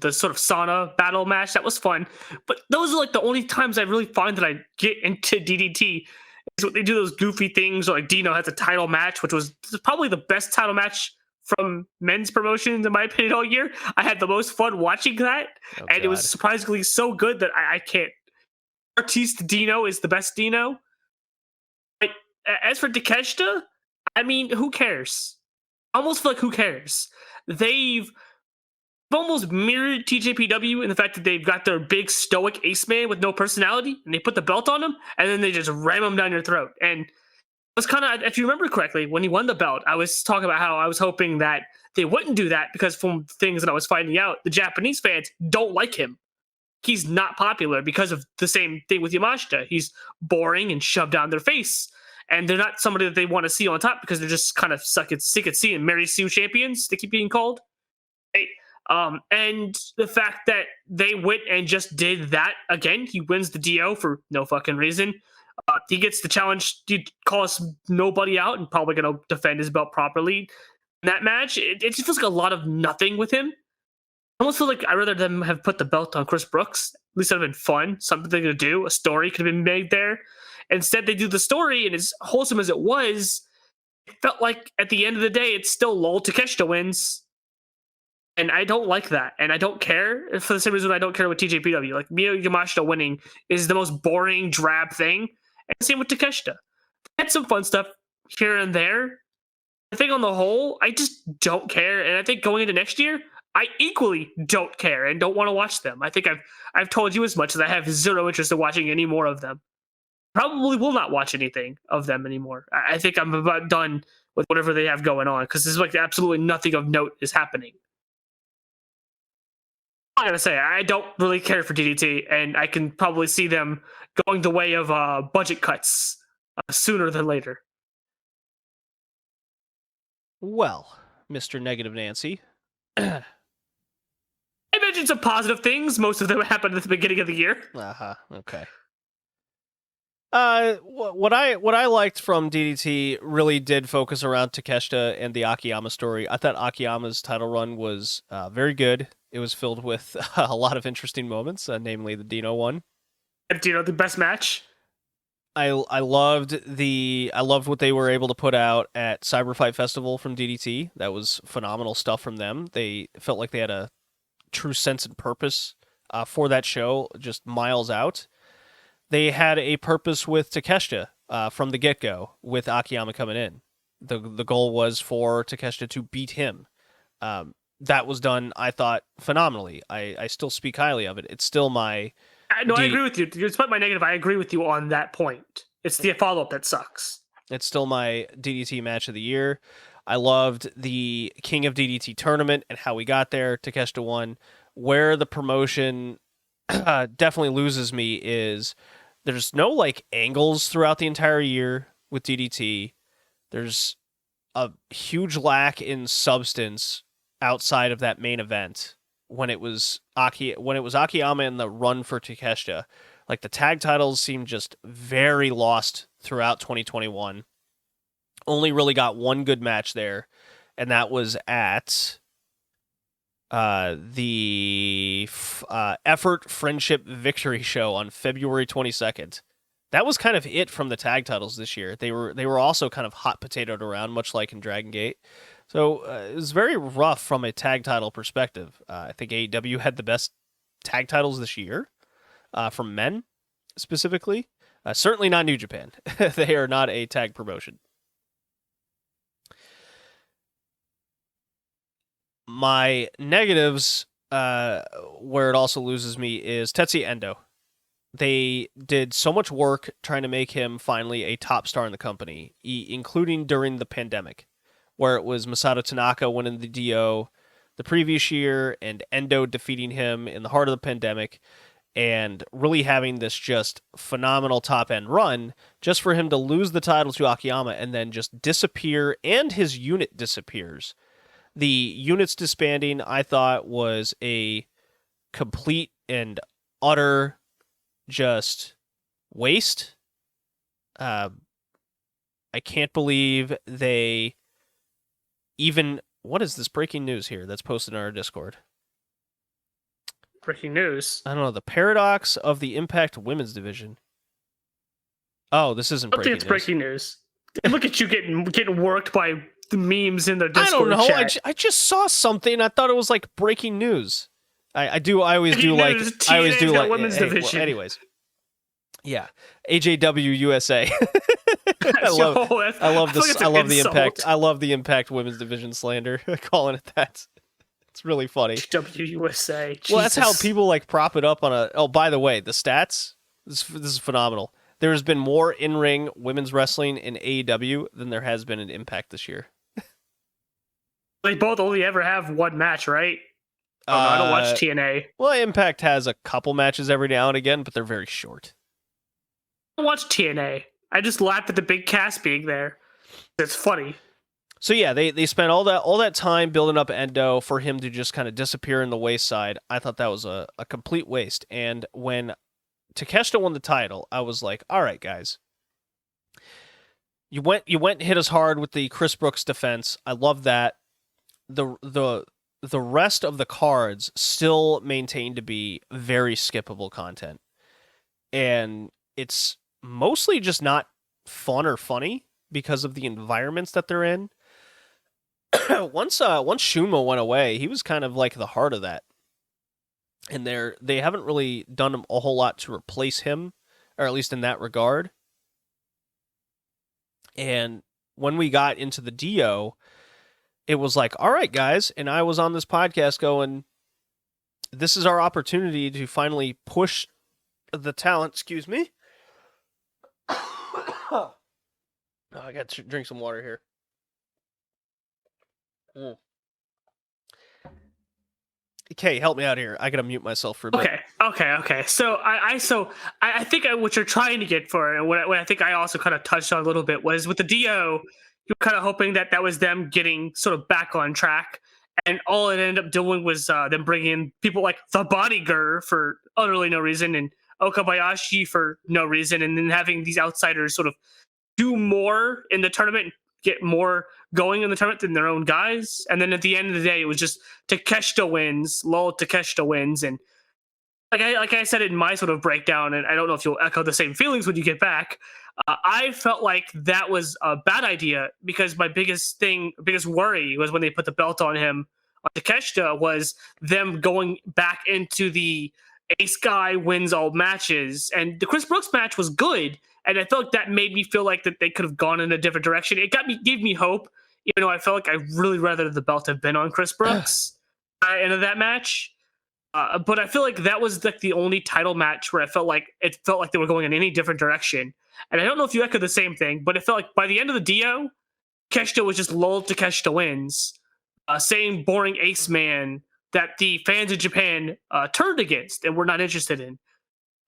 sort of sauna battle match. That was fun. But those are like the only times I really find that I get into DDT. Is when they do those goofy things. Or like Dino has a title match, which was probably the best title match from men's promotions in my opinion all year. I had the most fun watching that, and it was surprisingly so good that I can't. Artiste Dino is the best Dino. But as for Takeshita, I mean, who cares? I almost feel like who cares? They've almost mirrored TJPW in the fact that they've got their big stoic ace man with no personality, and they put the belt on him, and then they just ram him down your throat. And it was kind of, if you remember correctly, when he won the belt, I was talking about how I was hoping that they wouldn't do that, because from things that I was finding out, the Japanese fans don't like him. He's not popular because of the same thing with Yamashita. He's boring and shoved down their face. And they're not somebody that they want to see on top, because they're just kind of sick at seeing Mary Sue champions, they keep being called. Right? And the fact that they went and just did that again, he wins the DO for no fucking reason. He gets the challenge to call us nobody out and probably going to defend his belt properly. In that match, it just feels like a lot of nothing with him. I almost feel like I'd rather them have put the belt on Chris Brooks. At least that would have been fun. Something they're going to do. A story could have been made there. Instead, they do the story, and as wholesome as it was, it felt like at the end of the day, it's still lol Takeshita wins. And I don't like that. And I don't care, for the same reason I don't care with TJPW. Like, Miyo Yamashita winning is the most boring, drab thing. And same with Takeshita. They had some fun stuff here and there. I think on the whole, I just don't care. And I think going into next year, I equally don't care and don't want to watch them. I think I've told you as much as I have zero interest in watching any more of them. Probably will not watch anything of them anymore. I think I'm about done with whatever they have going on, because there's like absolutely nothing of note is happening. I gotta say, I don't really care for DDT, and I can probably see them going the way of budget cuts sooner than later. Well, Mr. Negative Nancy. I mentioned some positive things. Most of them happened at the beginning of the year. Okay. What I liked from DDT really did focus around Takeshita and the Akiyama story. I thought Akiyama's title run was very good. It was filled with a lot of interesting moments, namely the Dino one. Dino, the best match. I loved what they were able to put out at Cyber Fight Festival from DDT. That was phenomenal stuff from them. They felt like they had a true sense and purpose for that show, just miles out. They had a purpose with Takeshita from the get-go, with Akiyama coming in. The goal was for Takeshita to beat him. That was done, I thought, phenomenally. I still speak highly of it. It's still my... No, I agree with you. Despite my negative, I agree with you on that point. It's the follow-up that sucks. It's still my DDT match of the year. I loved the King of DDT tournament and how we got there. Takeshita won. Where the promotion definitely loses me is there's no like angles throughout the entire year with DDT. There's a huge lack in substance outside of that main event. When it was Akiyama in the run for Takeshita, like the tag titles seemed just very lost throughout 2021. Only really got one good match there, and that was at the Effort Friendship Victory show on February 22nd. That was kind of it from the tag titles this year. They were also kind of hot potatoed around, much like in Dragongate. So it was very rough from a tag title perspective. I think AEW had the best tag titles this year from men specifically. Certainly not New Japan. They are not a tag promotion. My negatives, where it also loses me, is Tetsuya Endo. They did so much work trying to make him finally a top star in the company, including during the pandemic, where it was Masato Tanaka winning the DO the previous year and Endo defeating him in the heart of the pandemic, and really having this just phenomenal top-end run, just for him to lose the title to Akiyama and then just disappear, and his unit disappears. The unit's disbanding, I thought, was a complete and utter just waste. I can't believe they even... What is this breaking news here that's posted in our Discord? Breaking news. I don't know. The paradox of the Impact Women's Division. Oh, this isn't breaking news. I don't think it's breaking news. Look at you getting worked by the memes in the Discord I don't know. chat. I just saw something. I thought it was like breaking news. I always do like women's division. Well, anyways, yeah, AJW USA. I love this. I love the Impact. I love the Impact Women's Division slander. Calling it that. It's really funny. WUSA. Jesus. Well, that's how people like prop it up on a. Oh, by the way, the stats. This is phenomenal. There has been more in-ring women's wrestling in AEW than there has been in Impact this year. They both only ever have one match, right? Oh, no, I don't watch TNA. Well, Impact has a couple matches every now and again, but they're very short. I don't watch TNA. I just laughed at the big cast being there. It's funny. So yeah, they spent all that time building up Endo for him to just kind of disappear in the wayside. I thought that was a complete waste. And when Takeshita won the title, I was like, all right, guys. You went and hit us hard with the Chris Brooks defense. I love that. The rest of the cards still maintain to be very skippable content. And it's mostly just not fun or funny because of the environments that they're in. Once Shunmo went away, he was kind of like the heart of that. And they haven't really done a whole lot to replace him, or at least in that regard. And when we got into the Dio, it was like, all right, guys. And I was on this podcast going, this is our opportunity to finally push the talent. Excuse me. Oh, I got to drink some water here. Okay, help me out here. I gotta mute myself for a bit. Okay. So I think what you're trying to get for, and what I think I also kind of touched on a little bit, was with the DO, you're kind of hoping that was them getting sort of back on track, and all it ended up doing was them bringing in people like the Bodyguard for utterly no reason, and Okabayashi for no reason, and then having these outsiders sort of do more in the tournament, get more going in the tournament than their own guys. And then at the end of the day, it was just Takeshita wins, Takeshita wins. And like I said in my sort of breakdown, and I don't know if you'll echo the same feelings when you get back, I felt like that was a bad idea, because my biggest worry was when they put the belt on him, on Takeshita, was them going back into the ace guy wins all matches. And the Chris Brooks match was good, and I felt like that made me feel like that they could have gone in a different direction. It gave me hope, even though I felt like I really rather the belt have been on Chris Brooks into that match. But I feel like that was like the only title match where it felt like they were going in any different direction. And I don't know if you echo the same thing, but it felt like by the end of the Dio, Takeshita was just lulled. Takeshita wins. Same boring ace man that the fans in Japan turned against and were not interested in.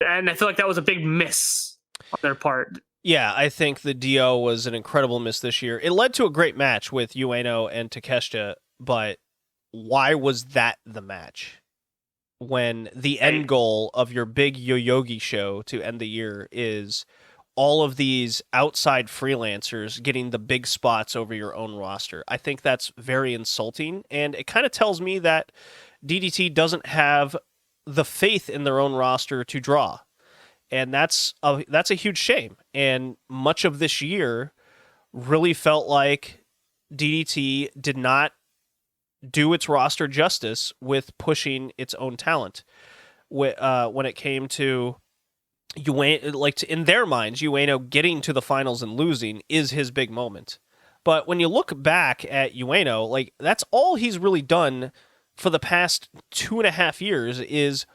And I feel like that was a big miss on their part. Yeah, I think the Dio was an incredible miss this year. It led to a great match with Ueno and Takeshita, but why was that the match? When the end goal of your big Yoyogi show to end the year is all of these outside freelancers getting the big spots over your own roster. I think that's very insulting, and it kind of tells me that DDT doesn't have the faith in their own roster to draw. And that's a huge shame. And much of this year really felt like DDT did not do its roster justice with pushing its own talent. When it came to Ueno, in their minds, Ueno getting to the finals and losing is his big moment. But when you look back at Ueno, like that's all he's really done for the past 2.5 years is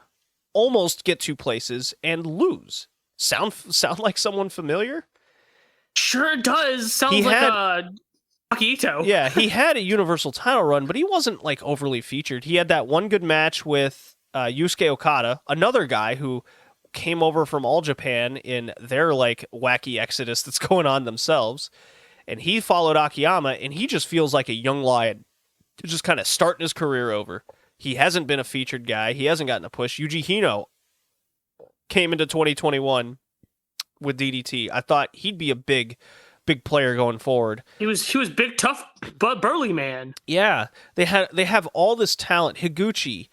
almost get 2 places and lose. Sound like someone familiar? Sure does. Sounds He like had- Akito. Yeah, he had a Universal title run, but he wasn't like overly featured. He had that one good match with Yusuke Okada, another guy who came over from All Japan in their like wacky exodus that's going on themselves. And he followed Akiyama, and he just feels like a young lion, just kind of starting his career over. He hasn't been a featured guy. He hasn't gotten a push. Yuji Hino came into 2021 with DDT. I thought he'd be a big player going forward. He was big, tough, but burly man. Yeah, they have all this talent. Higuchi,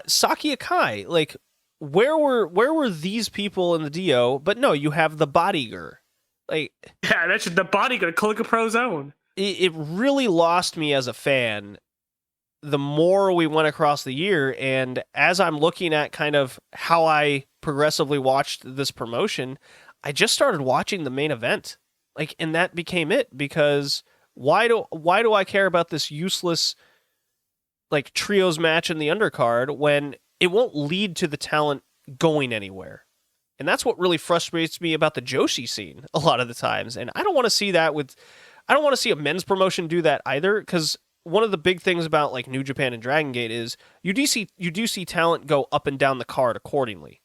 Saki Akai, like where were these people in the DO? But no, you have the bodyguard. Like, yeah, that's the bodyguard, Colica Pro Zone. It really lost me as a fan the more we went across the year, and as I'm looking at kind of how I progressively watched this promotion, I just started watching the main event. Like, and that became it, because why do I care about this useless like trios match in the undercard when it won't lead to the talent going anywhere? And that's what really frustrates me about the joshi scene a lot of the times. And I don't want to see that I don't want to see a men's promotion do that either, because one of the big things about like New Japan and Dragongate is you do see talent go up and down the card accordingly.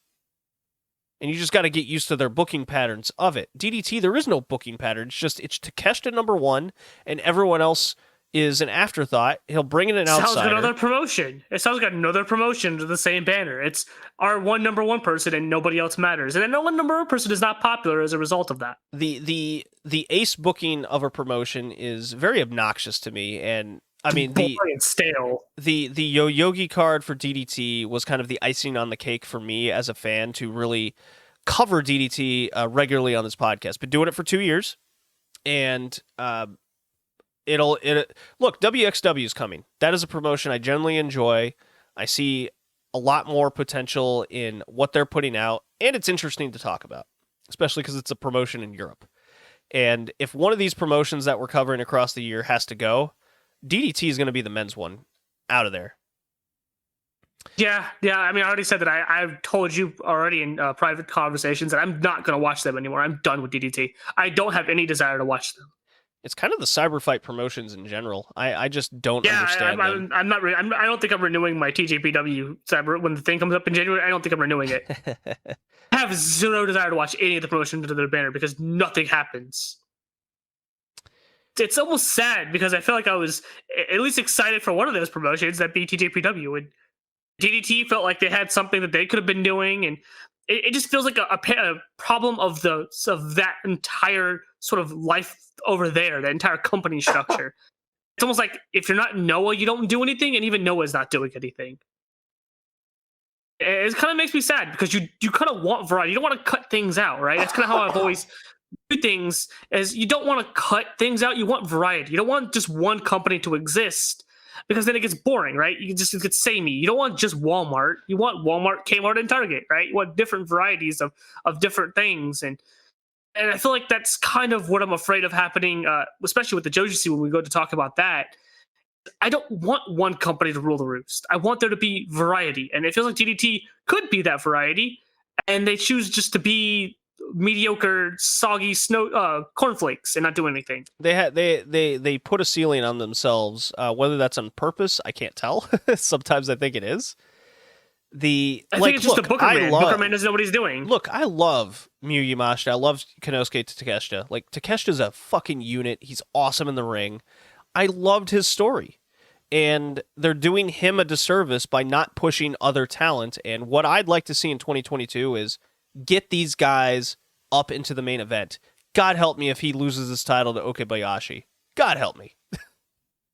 And you just got to get used to their booking patterns of it. DDT, there is no booking pattern. It's Takeshita number 1, and everyone else is an afterthought. He'll bring in an outsider. Sounds like another promotion. It sounds like another promotion to the same banner. It's our number one person and nobody else matters. And then no one number 1 person is not popular as a result of that. The ace booking of a promotion is very obnoxious to me, and I mean boring and stale. The Yoyogi card for DDT was kind of the icing on the cake for me as a fan to really cover DDT regularly on this podcast. Been doing it for 2 years, and look, WXW is coming. That is a promotion I generally enjoy. I see a lot more potential in what they're putting out, and it's interesting to talk about, especially because it's a promotion in Europe. And if one of these promotions that we're covering across the year has to go, DDT is going to be the men's one out of there. Yeah. I mean, I already said that I've told you already in private conversations that I'm not going to watch them anymore. I'm done with DDT. I don't have any desire to watch them. It's kind of the cyber fight promotions in general. I just don't understand them. I'm not. I don't think I'm renewing my TJPW cyber when the thing comes up in January. I don't think I'm renewing it. I have zero desire to watch any of the promotions under their banner because nothing happens. It's almost sad because I feel like I was at least excited for one of those promotions, that be TJPW, and DDT felt like they had something that they could have been doing, and it just feels like a problem of that entire sort of life over there, that entire company structure. It's almost like if you're not Noah, you don't do anything, and even Noah's not doing anything. It kind of makes me sad because you kind of want variety. You don't want to cut things out, right? That's kind of how I've always do things, is you don't want to cut things out. You want variety. You don't want just one company to exist, because then it gets boring, right? It gets samey. You don't want just Walmart. You want Walmart, Kmart, and Target, right? You want different varieties of different things. And I feel like that's kind of what I'm afraid of happening, especially with the joshi when we go to talk about that. I don't want one company to rule the roost. I want there to be variety. And it feels like DDT could be that variety, and they choose just to be mediocre, soggy cornflakes and not do anything. They put a ceiling on themselves. Whether that's on purpose, I can't tell. Sometimes I think it is. I think it's just a Booker Man. Booker Man doesn't know what he's doing. Look, I love Miyu Yamashita. I love Konosuke Takeshita. Like, Takeshita's a fucking unit. He's awesome in the ring. I loved his story. And they're doing him a disservice by not pushing other talent. And what I'd like to see in 2022 is get these guys up into the main event. God help me if he loses his title to Okabayashi. God help me.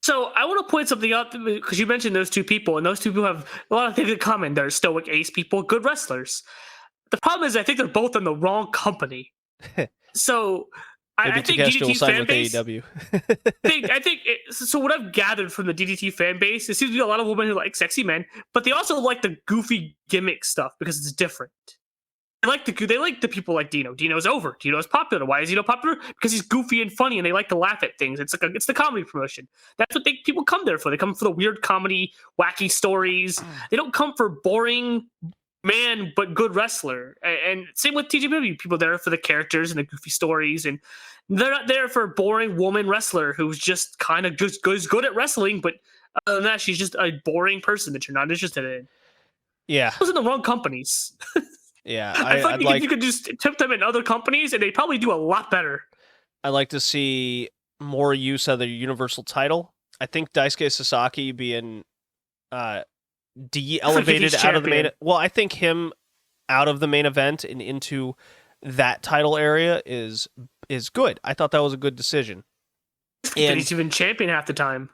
So I want to point something out, because you mentioned those two people, and those two people have a lot of things in common. They're stoic ace people, good wrestlers. The problem is I think they're both in the wrong company. So I think DDT's fan base. So what I've gathered from the DDT fan base, there seems to be a lot of women who like sexy men, but they also like the goofy gimmick stuff because it's different. they like the people like Dino. Dino's over. Dino's popular. Why is Dino popular? Because he's goofy and funny, and they like to laugh at things. It's it's the comedy promotion. That's what people come there for. They come for the weird comedy, wacky stories. They don't come for boring man but good wrestler. And same with TJPW. People there for the characters and the goofy stories, and they're not there for a boring woman wrestler who's just kind of just good at wrestling, but other than that, she's just a boring person that you're not interested in. Yeah, those are the wrong companies. Yeah, I think if you could just tip them in other companies, and they probably do a lot better. I'd like to see more use of the Universal title. I think Daisuke Sasaki being de-elevated out of the main. Well, I think him out of the main event and into that title area is good. I thought that was a good decision. And he's even champion half the time.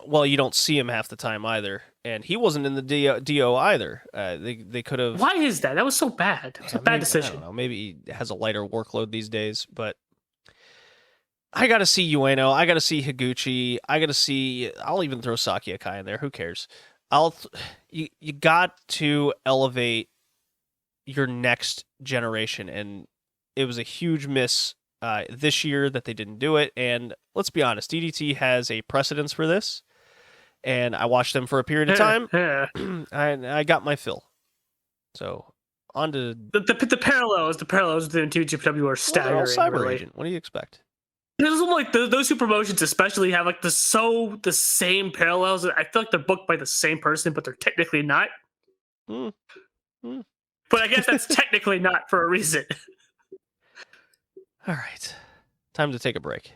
Well, you don't see him half the time either, and he wasn't in the DO either. They could have. Why is that? That was so bad. It was a bad decision. I don't know. Maybe he has a lighter workload these days, but I got to see Ueno. I got to see Higuchi. I got to see. I'll even throw Saki Akai in there. Who cares? You got to elevate your next generation, and it was a huge miss this year that they didn't do it. And let's be honest, DDT has a precedence for this, and I watched them for a period of time. I got my fill. So on to the parallels. The parallels within TJPW are staggering. Well, Cyber really. Agent. What do you expect? There's like those two promotions especially have like the same parallels. I feel like they're booked by the same person, but they're technically not. But I guess that's technically not for a reason. All right, time to take a break.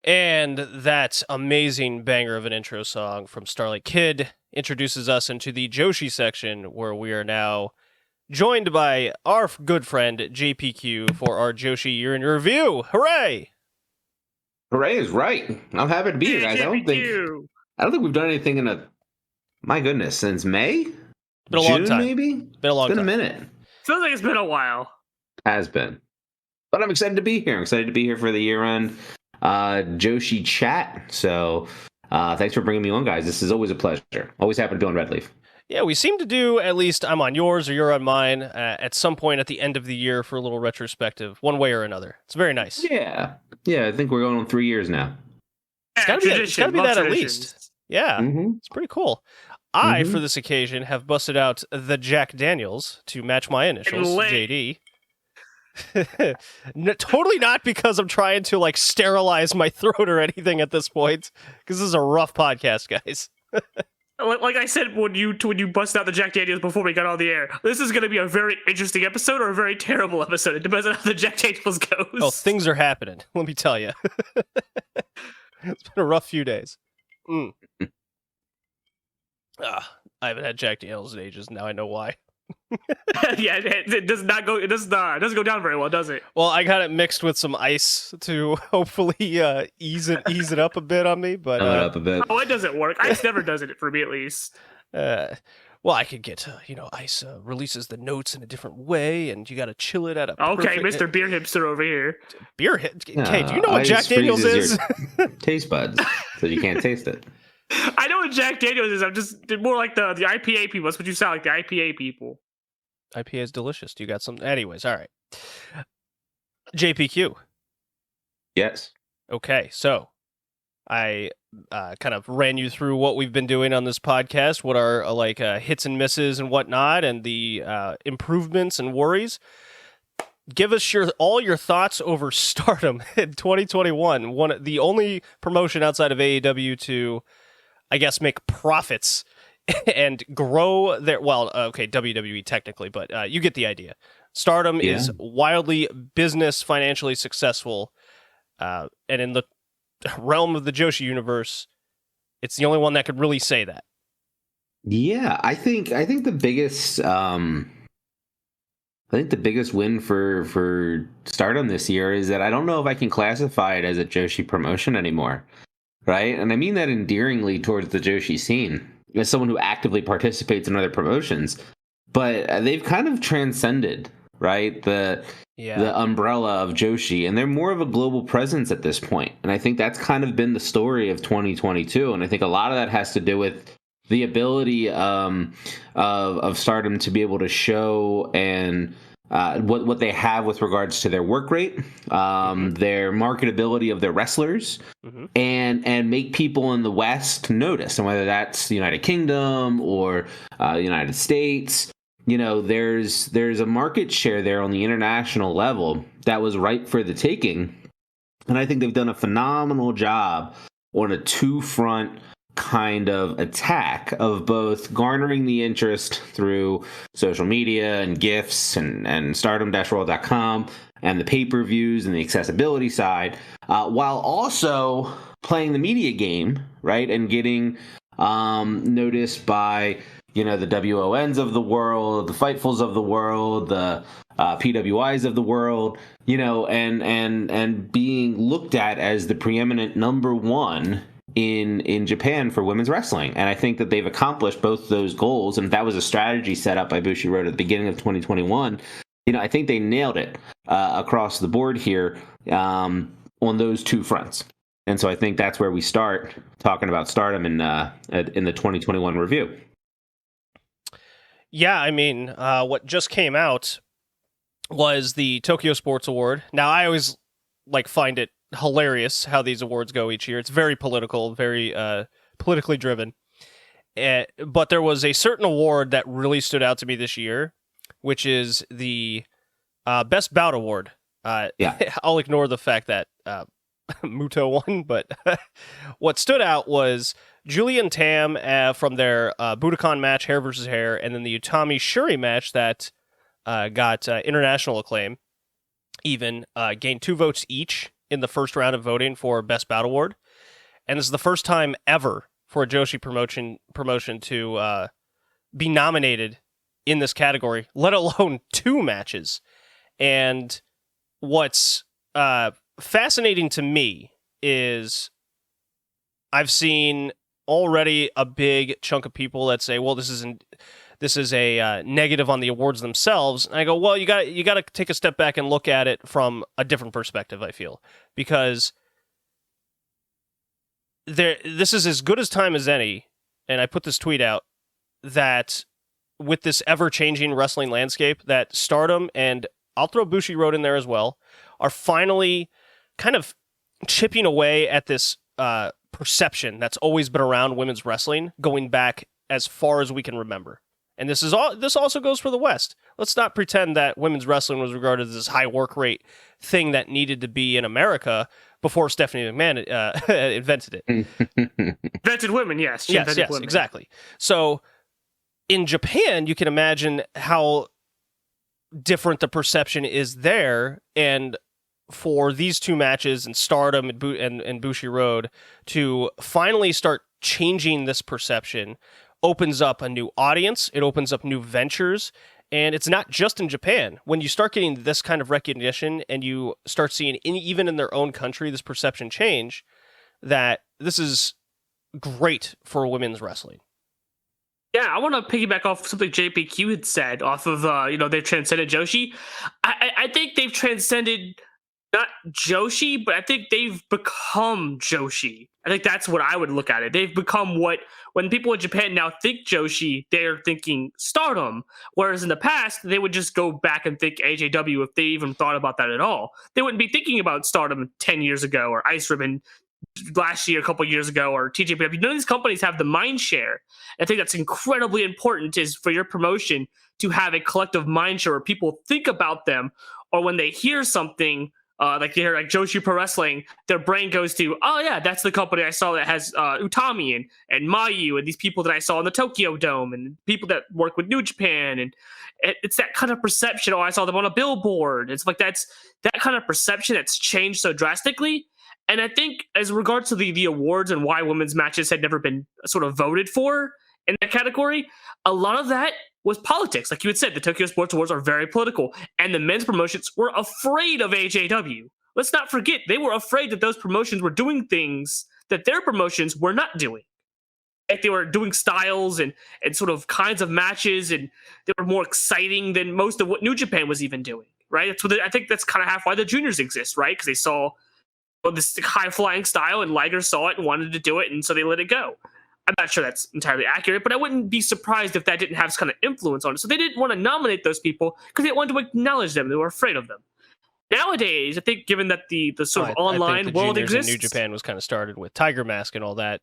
And that amazing banger of an intro song from Starlight Kid introduces us into the Joshi section, where we are now joined by our good friend JPQ for our Joshi Year in Review. Hooray! Hooray is right. I'm happy to be here, guys. I don't think we've done anything in my goodness, since May? Been a June, long time. Maybe? Been a long time. Been a minute. Feels like it's been a while. Has been. But I'm excited to be here. I'm excited to be here for the year-end Joshi chat. So thanks for bringing me on, guys. This is always a pleasure. Always happy to be on Red Leaf. Yeah, we seem to do, at least I'm on yours or you're on mine, at some point at the end of the year for a little retrospective, one way or another. It's very nice. Yeah. I think we're going on 3 years now. It's got to be that at least. Yeah, It's pretty cool. I, for this occasion, have busted out the Jack Daniels to match my initials, JD. Totally not because I'm trying to like sterilize my throat or anything at this point, because this is a rough podcast, guys. Like I said when you busted out the Jack Daniels before we got on the air, this is going to be a very interesting episode or a very terrible episode. It depends on how the Jack Daniels goes. Oh, things are happening. Let me tell you. It's been a rough few days. I haven't had Jack Daniels in ages. Now I know why. Yeah, it does not go. It doesn't go down very well, does it? Well, I got it mixed with some ice to hopefully ease it up a bit on me. But up a bit. Oh, it doesn't work. Ice never does it for me, at least. Well, I could get ice releases the notes in a different way, and you got to chill it at a okay, Mr. Beer Hipster over here. Beer hipster. Okay, do you know what Jack Daniels is? Taste buds, so you can't taste it. I know what Jack Daniels is. I'm just more like the IPA people. That's what you sound like, the IPA people. IPA is delicious. You got some. Anyways, all right. JPQ. Yes. Okay, so I kind of ran you through what we've been doing on this podcast, what are hits and misses and whatnot, and the improvements and worries. Give us all your thoughts over Stardom in 2021. The only promotion outside of AEW to, I guess, make profits and grow their, WWE technically, but you get the idea. Stardom is wildly business financially successful, and in the realm of the Joshi universe, it's the only one that could really say that. Yeah, I think the biggest win for Stardom this year is that I don't know if I can classify it as a Joshi promotion anymore. right? And I mean that endearingly towards the joshi scene as someone who actively participates in other promotions. But they've kind of transcended, right, the umbrella of joshi, and they're more of a global presence at this point. And I think that's kind of been the story of 2022. And I think a lot of that has to do with the ability of Stardom to be able to show and what they have with regards to their work rate, their marketability of their wrestlers, and make people in the West notice. And whether that's the United Kingdom or the United States, you know, there's a market share there on the international level that was ripe for the taking. And I think they've done a phenomenal job on a two-front kind of attack of both garnering the interest through social media and GIFs and stardom-world.com and the pay-per-views and the accessibility side, while also playing the media game, right, and getting noticed by, you know, the WONs of the world, the Fightfuls of the world, the PWIs of the world, you know, and being looked at as the preeminent number one in Japan for women's wrestling. And I think that they've accomplished both those goals. And that was a strategy set up by Bushiroad at the beginning of 2021. You know, I think they nailed it across the board here on those two fronts. And so I think that's where we start talking about Stardom in the 2021 review. Yeah, I mean, what just came out was the Tokyo Sports Award. Now, I always find it hilarious how these awards go each year. It's very political, very politically driven. But there was a certain award that really stood out to me this year, which is the Best Bout Award. I'll ignore the fact that Muto won, but what stood out was Julian Tam from their Budokan match, hair versus hair, and then the Utami Shuri match that got international acclaim, even gained 2 votes each in the first round of voting for Best Bout Award. And this is the first time ever for a Joshi promotion to be nominated in this category, let alone 2 matches. And what's fascinating to me is I've seen already a big chunk of people that say, well, this is a negative on the awards themselves. And I go, well, you got to take a step back and look at it from a different perspective, I feel, because this is as good as time as any. And I put this tweet out that with this ever-changing wrestling landscape, that Stardom, and I'll throw Bushiroad in there as well, are finally kind of chipping away at this perception that's always been around women's wrestling, going back as far as we can remember. And this also goes for the West. Let's not pretend that women's wrestling was regarded as this high work rate thing that needed to be in America before Stephanie McMahon invented it. Invented women, yes. Yes, women. Exactly. So in Japan, you can imagine how different the perception is there, and for these 2 matches and Stardom and Bushiroad to finally start changing this perception opens up a new audience, it opens up new ventures, and it's not just in Japan. When you start getting this kind of recognition and you start seeing even in their own country this perception change, that this is great for women's wrestling. Yeah, I want to piggyback off something JPQ had said off of, they've transcended Joshi. I think they've transcended not Joshi, but I think they've become Joshi. I think that's what I would look at it. They've become when people in Japan now think Joshi, they're thinking Stardom. Whereas in the past, they would just go back and think AJW if they even thought about that at all. They wouldn't be thinking about Stardom 10 years ago or Ice Ribbon last year, a couple years ago, or TJPW. None of these companies have the mind share. I think that's incredibly important, is for your promotion to have a collective mind share where people think about them, or when they hear something, like you hear like Joshi Pro Wrestling, their brain goes to, oh yeah, that's the company I saw that has Utami and Mayu and these people that I saw in the Tokyo Dome and people that work with New Japan, and it's that kind of perception. Oh, I saw them on a billboard. It's like that's that kind of perception that's changed so drastically. And I think as regards to the awards and why women's matches had never been sort of voted for in that category, a lot of that was politics. Like you had said, the Tokyo Sports Awards are very political, and the men's promotions were afraid of AJW. Let's not forget, they were afraid that those promotions were doing things that their promotions were not doing. Like they were doing styles and sort of kinds of matches, and they were more exciting than most of what New Japan was even doing. Right? That's what I think. That's kind of half why the juniors exist, right? Because they saw this high flying style, and Liger saw it and wanted to do it, and so they let it go. I'm not sure that's entirely accurate, but I wouldn't be surprised if that didn't have some kind of influence on it. So they didn't want to nominate those people because they wanted to acknowledge them. They were afraid of them. Nowadays, I think given that the sort of online world exists, New Japan was kind of started with Tiger Mask and all that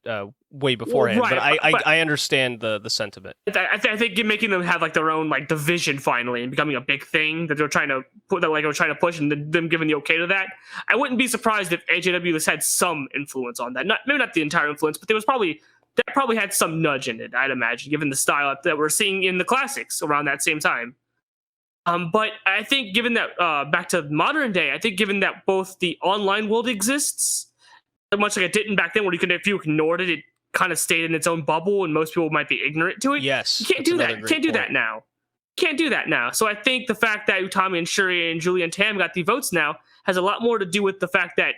way beforehand. Well, right, but I understand the sentiment. I think making them have like their own like division finally and becoming a big thing that they're trying to put, that like they're trying to push, and them giving the okay to that. I wouldn't be surprised if NJPW has had some influence on that. Maybe not the entire influence, but that probably had some nudge in it. I'd imagine, given the style that we're seeing in the classics around that same time. But I think given that, back to modern day, I think given that both the online world exists, much like it didn't back then, where if you ignored it, it kind of stayed in its own bubble and most people might be ignorant to it. Yes. You can't do that. You can't do that now. Can't do that now. So I think the fact that Utami and Shuri and Julia and Tam got the votes now has a lot more to do with the fact that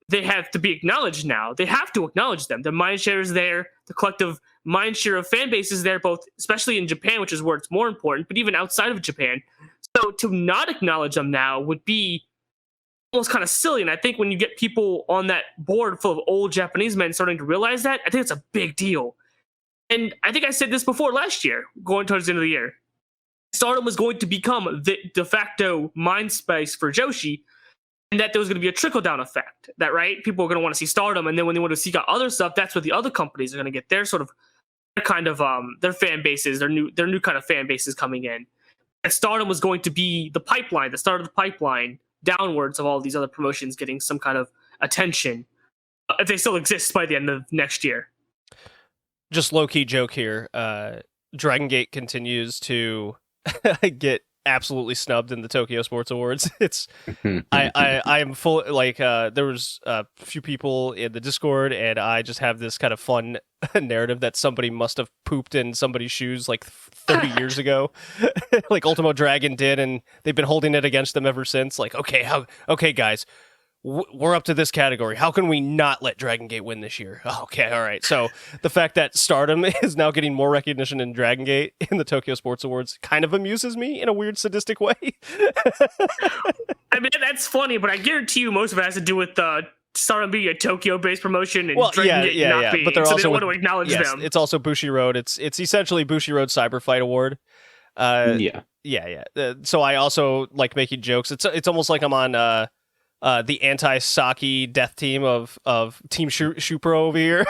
they have to be acknowledged now. They have to acknowledge them. The mindshare is there. The collective mindshare of fan base is there, both, especially in Japan, which is where it's more important, but even outside of Japan. So to not acknowledge them now would be almost kind of silly. And I think when you get people on that board full of old Japanese men starting to realize that, I think it's a big deal. And I think I said this before last year, going towards the end of the year. Stardom was going to become the de facto mind space for Joshi, and that there was going to be a trickle-down effect. That, right? People are going to want to see Stardom, and then when they want to seek out other stuff, that's what the other companies are going to get their sort of their fan bases, their new kind of fan bases coming in. And Stardom was going to be the pipeline, the start of the pipeline downwards of all these other promotions getting some kind of attention, if they still exist by the end of next year. Just low-key joke here. Dragongate continues to get absolutely snubbed in the Tokyo Sports Awards. It's I am full, like there was a few people in the Discord, and I just have this kind of fun narrative that somebody must have pooped in somebody's shoes like 30 years ago, like Ultimo Dragon did, and they've been holding it against them ever since. Like, okay guys, we're up to this category. How can we not let Dragongate win this year? Okay, all right. So the fact that Stardom is now getting more recognition than Dragongate in the Tokyo Sports Awards kind of amuses me in a weird, sadistic way. I mean, that's funny, but I guarantee you most of it has to do with Stardom being a Tokyo-based promotion and Dragongate not being. But they're also, they don't want to acknowledge them. It's also Bushiroad. It's essentially Bushiroad Cyber Fight Award. Yeah. So I also like making jokes. It's almost like I'm on the anti-Saki death team of Team Shupro over here.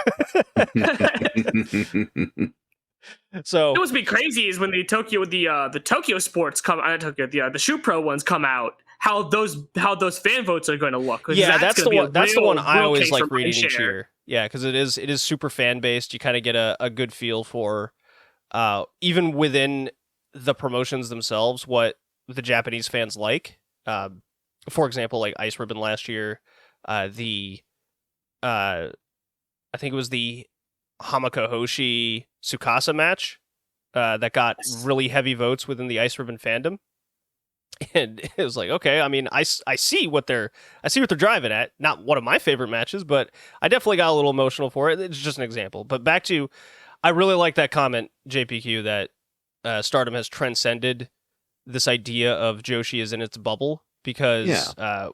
So it must be crazy is when the Tokyo sports come, not Tokyo, the Shupro ones come out. How those fan votes are going to look? Yeah, that's the one. That's the one I always like reading each year. Yeah, because it is super fan based. You kind of get a good feel for even within the promotions themselves what the Japanese fans like. For example, like Ice Ribbon last year, I think it was the Hamakahoshi Tsukasa match that got really heavy votes within the Ice Ribbon fandom. And it was like, okay, I mean, I see what they're driving at. Not one of my favorite matches, but I definitely got a little emotional for it. It's just an example. But back to, I really like that comment, JPQ, that Stardom has transcended this idea of Joshi is in its bubble. Because I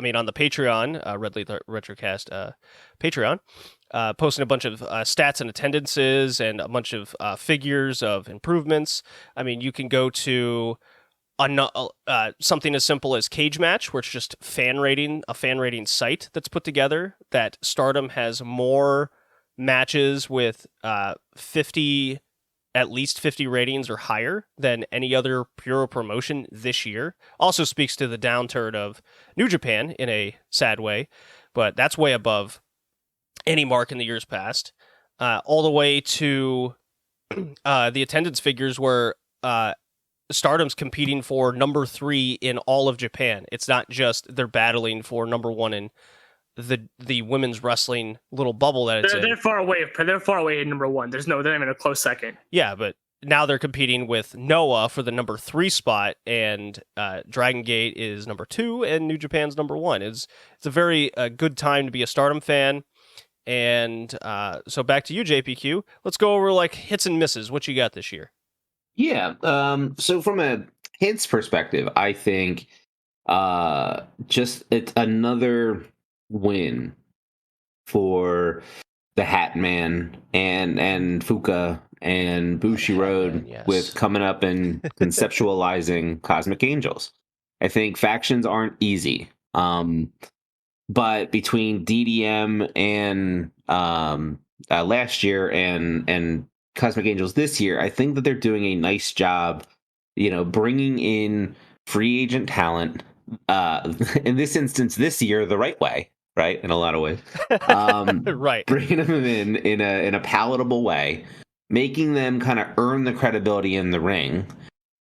mean, on the Patreon, Retrocast Patreon, posting a bunch of stats and attendances and a bunch of figures of improvements. I mean, you can go to something as simple as Cage Match, where it's just a fan rating site that's put together, that Stardom has more matches with at least 50 ratings or higher than any other puro promotion this year. Also speaks to the downturn of New Japan in a sad way, but that's way above any mark in the years past. All the way to the attendance figures where Stardom's competing for number 3 in all of Japan. It's not just they're battling for number 1 in the women's wrestling little bubble that it's in. They're far away. They're far away in number 1. They're not even a close second. Yeah, but now they're competing with Noah for the number 3 spot, and Dragongate is number 2, and New Japan's number 1. It's a very good time to be a Stardom fan. And so back to you, JPQ. Let's go over like hits and misses. What you got this year? Yeah. So from a hits perspective, I think just it's another win for the Hat Man and Fuka and Bushi Road yes. with coming up and conceptualizing Cosmic Angels. I think factions aren't easy. But between DDM and last year and Cosmic Angels this year, I think that they're doing a nice job, bringing in free agent talent. In this instance, this year, the right way, right? In a lot of ways, right? Bringing them in a palatable way, making them kind of earn the credibility in the ring,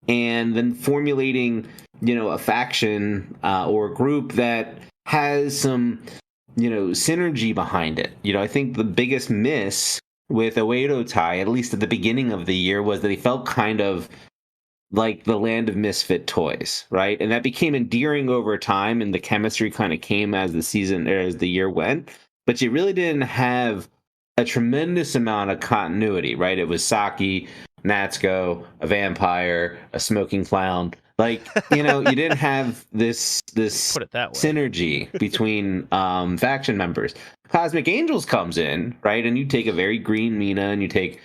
and then formulating, a faction or a group that has some, synergy behind it. I think the biggest miss with Oedo Tai, at least at the beginning of the year, was that he felt kind of like the land of misfit toys, right? And that became endearing over time, and the chemistry kind of came as the year went. But you really didn't have a tremendous amount of continuity, right? It was Saki, Natsuko, a vampire, a smoking clown. Like, you didn't have this Put it that way. synergy between faction members. Cosmic Angels comes in, right? And you take a very green Mina and you take,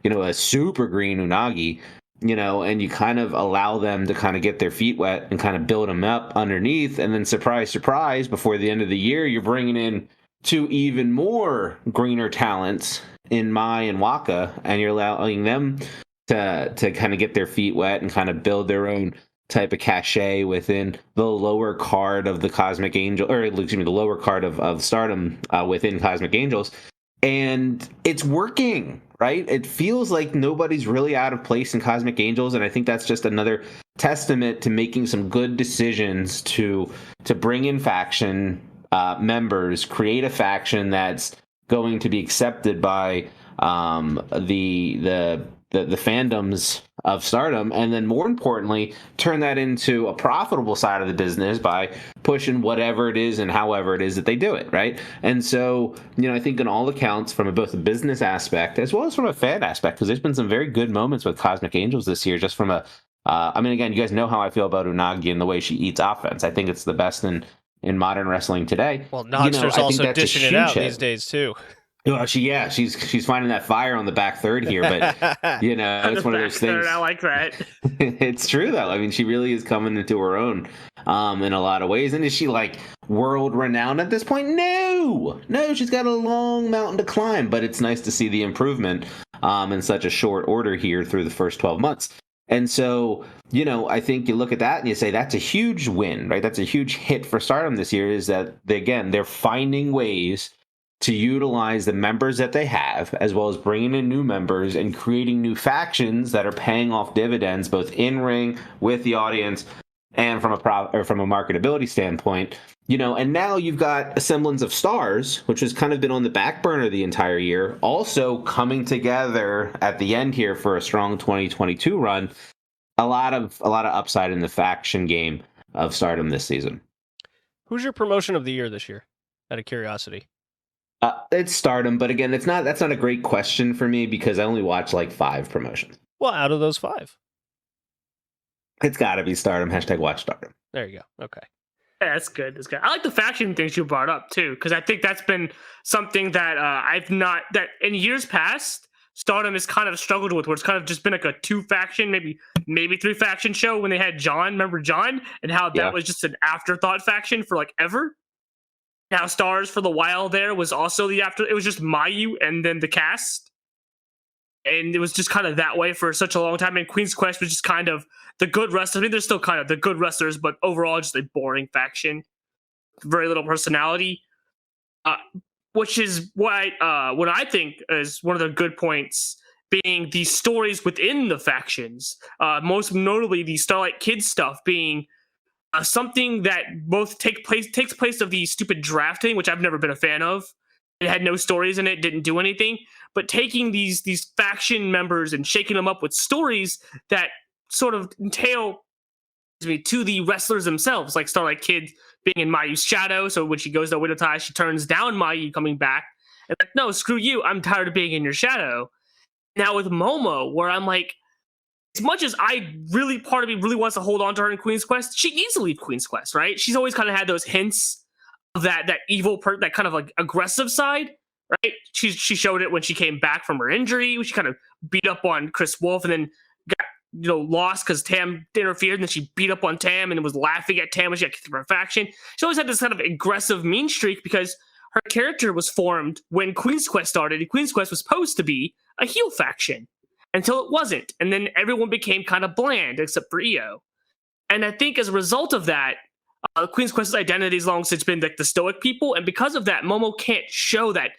a super green Unagi, and you kind of allow them to kind of get their feet wet and kind of build them up underneath. And then surprise, surprise, before the end of the year, you're bringing in two even more greener talents in Mai and Waka, and you're allowing them to kind of get their feet wet and kind of build their own type of cachet within the lower card of the Cosmic Angel, or excuse me, the lower card of Stardom within Cosmic Angels. And it's working, right? It feels like nobody's really out of place in Cosmic Angels, and I think that's just another testament to making some good decisions to bring in faction members, create a faction that's going to be accepted by the fandoms of Stardom, and then more importantly, turn that into a profitable side of the business by pushing whatever it is and however it is that they do it, right? And so, I think in all accounts, from both a business aspect as well as from a fan aspect, because there's been some very good moments with Cosmic Angels this year, just from again, you guys know how I feel about Unagi and the way she eats offense. I think it's the best in modern wrestling today. Well, Nogster's also dishing it out these days too. Well, she's finding that fire on the back third here, but it's one of those things. I like that. It's true though. I mean, she really is coming into her own in a lot of ways. And is she like world renowned at this point? No, she's got a long mountain to climb. But it's nice to see the improvement in such a short order here through the first 12 months. And so, I think you look at that and you say that's a huge win, right? That's a huge hit for Stardom this year. Is that they're finding ways to utilize the members that they have, as well as bringing in new members and creating new factions that are paying off dividends, both in ring with the audience and from a marketability standpoint. And now you've got a semblance of Stars, which has kind of been on the back burner the entire year, also coming together at the end here for a strong 2022 run. A lot of upside in the faction game of Stardom this season. Who's your promotion of the year this year? Out of curiosity. It's Stardom, but again, that's not a great question for me because I only watch like 5 promotions. Well, out of those 5, it's got to be Stardom. #watch Stardom. There you go. Okay. Yeah, that's good. That's good. I like the faction things you brought up too, because I think that's been something that that in years past Stardom has kind of struggled with, where it's kind of just been like a 2 faction, maybe 3 faction show when they had John. Remember John and how that was just an afterthought faction for like ever. Now Stars for the while there was also it was just Mayu and then the cast. And it was just kind of that way for such a long time. And Queen's Quest was just kind of the good wrestlers. I mean, they're still kind of the good wrestlers, but overall just a boring faction. Very little personality. Which is what I think is one of the good points being the stories within the factions. Most notably the Starlight Kids stuff being something that both takes place of the stupid drafting, which I've never been a fan of. It had no stories in it, didn't do anything. But taking these faction members and shaking them up with stories that sort of entail to the wrestlers themselves, like Starlight Kid being in Mayu's shadow. So when she goes to Oedo Tai, she turns down Mayu coming back. And like, no, screw you. I'm tired of being in your shadow. Now with Momo, where I'm like, as much as part of me really wants to hold on to her in Queen's Quest, she needs to leave Queen's Quest, right? She's always kind of had those hints of that evil that kind of like aggressive side, right? She showed it when she came back from her injury. She kind of beat up on Chris Wolf and then got lost because Tam interfered, and then she beat up on Tam and was laughing at Tam when she got kicked from her faction. She always had this kind of aggressive mean streak because her character was formed when Queen's Quest started, and Queen's Quest was supposed to be a heel faction until it wasn't. And then everyone became kind of bland except for Io. And I think as a result of that, Queen's Quest's identity has long since been like the stoic people. And because of that, Momo can't show that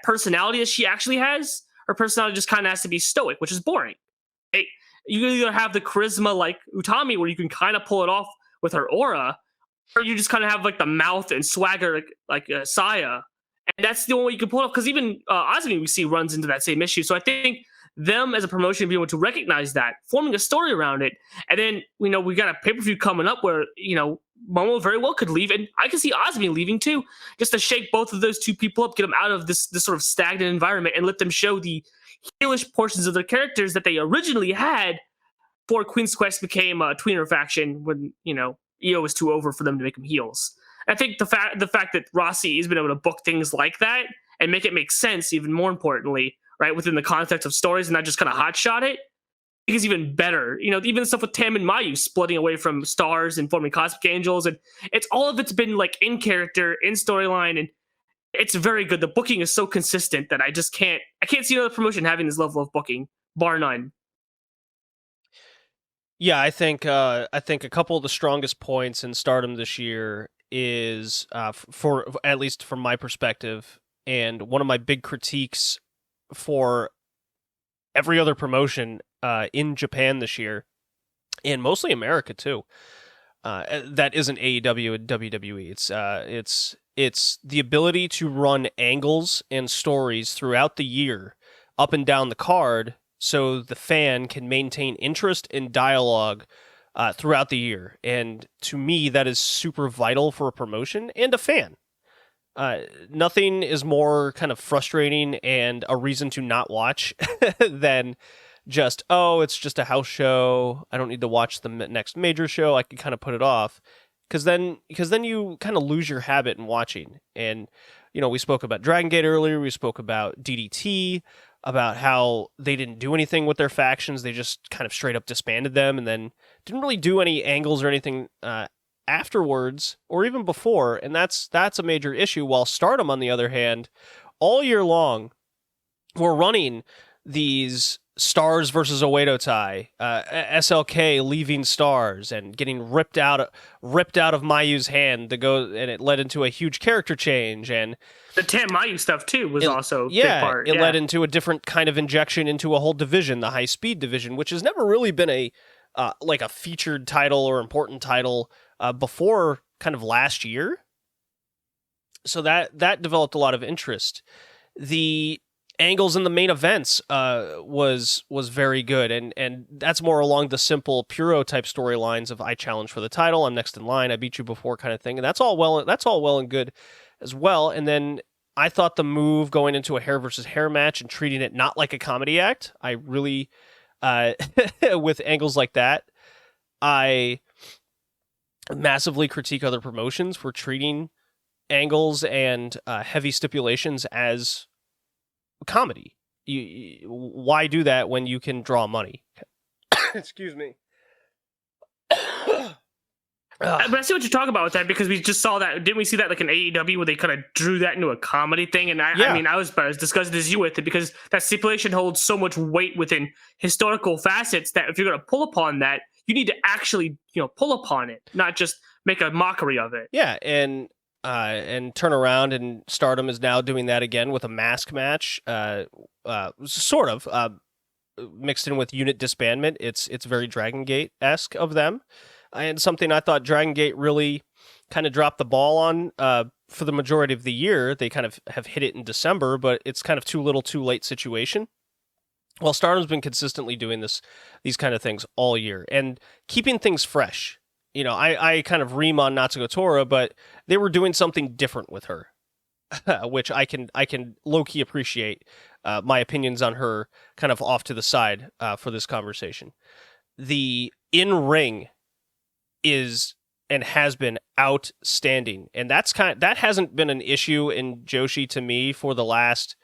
personality that she actually has. Her personality just kind of has to be stoic, which is boring. Right? You either have the charisma like Utami, where you can kind of pull it off with her aura, or you just kind of have like the mouth and swagger like Saya. And that's the only way you can pull it off. Because even Azumi, we see, runs into that same issue. So I think them as a promotion being able to recognize that, forming a story around it, and then we got a pay-per-view coming up where Momo very well could leave, and I can see Azumi leaving too, just to shake both of those two people up, get them out of this sort of stagnant environment, and let them show the heelish portions of their characters that they originally had before Queen's Quest became a tweener faction when Io was too over for them to make them heels. I think the fact that Rossi has been able to book things like that and make it make sense, even more importantly, right, within the context of stories and not just kind of hotshot it, is even better. Even the stuff with Tam and Mayu splitting away from stars and forming Cosmic Angels, and all of it's been like in character, in storyline, and it's very good. The booking is so consistent that I can't see another promotion having this level of booking, bar none. Yeah, I think a couple of the strongest points in Stardom this year is, for at least from my perspective, and one of my big critiques for every other promotion in Japan this year, and mostly America too, that isn't AEW and WWE. It's the ability to run angles and stories throughout the year, up and down the card, so the fan can maintain interest in dialogue throughout the year. And to me, that is super vital for a promotion and a fan. Nothing is more kind of frustrating and a reason to not watch than just, it's just a house show. I don't need to watch the next major show. I can kind of put it off. Because then you kind of lose your habit in watching. And, we spoke about Dragongate earlier. We spoke about DDT, about how they didn't do anything with their factions. They just kind of straight up disbanded them and then didn't really do any angles or anything afterwards or even before. And that's a major issue. While Stardom, on the other hand, all year long, we're running these Stars versus Oedo tie, SLK leaving Stars and getting ripped out of Mayu's hand to go, and it led into a huge character change. And the Tam Mayu stuff too was also a big part. It led into a different kind of injection into a whole division, the high speed division, which has never really been a featured title or important title before kind of last year. So that developed a lot of interest. The angles in the main events was very good, and that's more along the simple puro type storylines of I challenge for the title, I'm next in line, I beat you before kind of thing, and that's all well and good as well. And then I thought the move going into a hair versus hair match and treating it not like a comedy act, I really with angles like that, I massively critique other promotions for treating angles and heavy stipulations as comedy. Why do that when you can draw money? Excuse me. But I see what you're talking about with that, because we just saw that. Didn't we see that like in AEW where they kind of drew that into a comedy thing? And I mean, I was as disgusted as you with it, because that stipulation holds so much weight within historical facets that if you're going to pull upon that, you need to actually pull upon it, not just make a mockery of it. Yeah, and turn around, and Stardom is now doing that again with a mask match, sort of mixed in with unit disbandment. It's very Dragongate-esque of them, and something I thought Dragongate really kind of dropped the ball on for the majority of the year. They kind of have hit it in December, but it's kind of too little too late situation. Well, Stardom's been consistently doing these kind of things all year and keeping things fresh. I kind of ream on Natsuko Tora, but they were doing something different with her. which I can low-key appreciate. My opinions on her kind of off to the side for this conversation. The in-ring is and has been outstanding, and that hasn't been an issue in Joshi to me for the last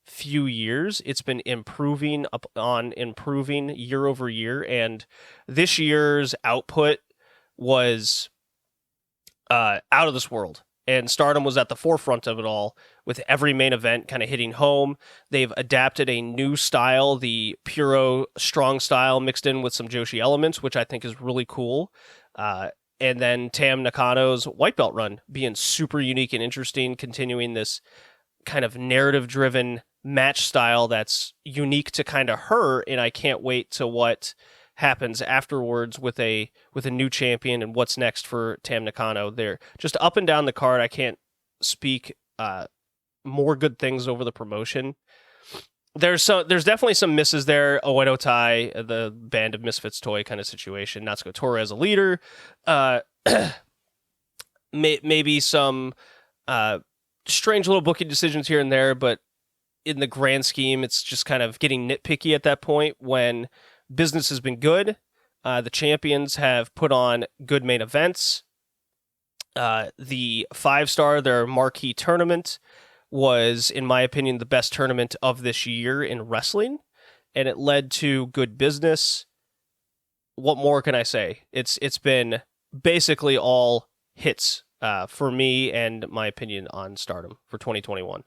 few years. It's been improving year over year, and this year's output was out of this world. And Stardom was at the forefront of it all, with every main event kind of hitting home. They've adapted a new style, the puro strong style, mixed in with some Joshi elements, which I think is really cool. And then Tam Nakano's white belt run being super unique and interesting, continuing this kind of narrative-driven match style that's unique to kind of her, and I can't wait to what happens afterwards with a new champion and what's next for Tam Nakano. They're just up and down the card. I can't speak more good things over the promotion. There's definitely some misses there. Oedo Tai, the Band of Misfits toy kind of situation. Natsuko Tora as a leader. Maybe some strange little booking decisions here and there, but in the grand scheme, it's just kind of getting nitpicky at that point when business has been good. The champions have put on good main events. The 5-star, their marquee tournament, was, in my opinion, the best tournament of this year in wrestling, and it led to good business. What more can I say? It's been basically all hits for me and my opinion on Stardom for 2021.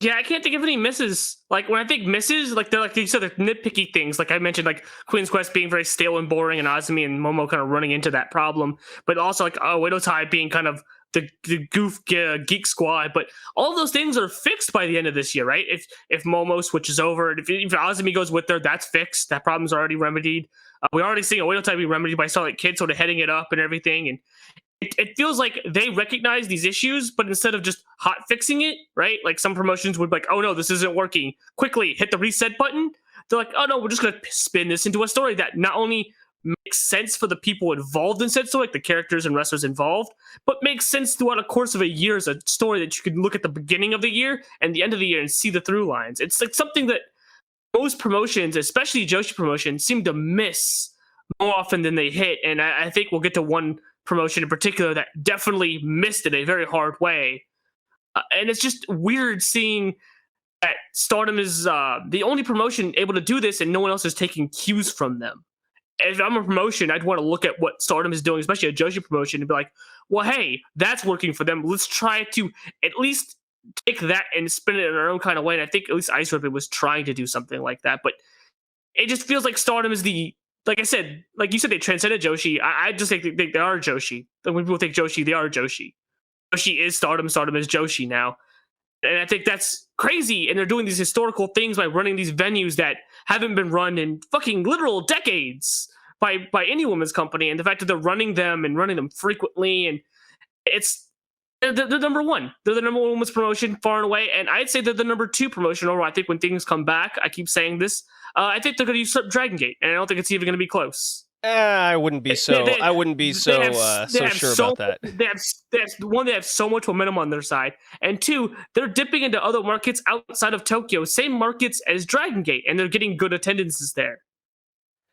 Yeah, I can't think of any misses. Like, when I think misses, like, they're like these other nitpicky things. Like I mentioned, like Queen's Quest being very stale and boring, and Azumi and Momo kind of running into that problem. But also, like, Widow Tai being kind of the goof geek squad. But all of those things are fixed by the end of this year, right? If Momo switches over, and if Azumi goes with her, that's fixed. That problem's already remedied. We're already seeing Widow Tai be remedied by Starlight Kid sort of heading it up and everything. And it feels like they recognize these issues, but instead of just hot fixing it, right? Like some promotions would be like, oh no, this isn't working. Quickly hit the reset button. They're like, oh no, we're just going to spin this into a story that not only makes sense for the people involved in said story, like the characters and wrestlers involved, but makes sense throughout a course of a year as a story that you could look at the beginning of the year and the end of the year and see the through lines. It's like something that most promotions, especially Joshi promotions, seem to miss more often than they hit. And I think we'll get to one promotion in particular that definitely missed it a very hard way. And it's just weird seeing that Stardom is the only promotion able to do this and no one else is taking cues from them. If I'm a promotion, I'd want to look at what Stardom is doing, especially a Joshi promotion, and be like, well, hey, that's working for them. Let's try to at least take that and spin it in our own kind of way. And I think at least Ice Ribbon was trying to do something like that. But it just feels like Stardom is like I said, like you said, they transcended Joshi. I just think they are Joshi. When people think Joshi, they are Joshi. Joshi is Stardom. Stardom is Joshi now. And I think that's crazy. And they're doing these historical things by running these venues that haven't been run in fucking literal decades by any women's company. And the fact that they're running them and running them frequently, and they're number one. They're the number one women's promotion far and away. And I'd say they're the number 2 promotion overall. I think when things come back, I keep saying this, I think they're going to usurp Dragongate, and I don't think it's even going to be close. I wouldn't be so. I wouldn't be so sure about that. They have so much momentum on their side, and 2, they're dipping into other markets outside of Tokyo, same markets as Dragongate, and they're getting good attendances there.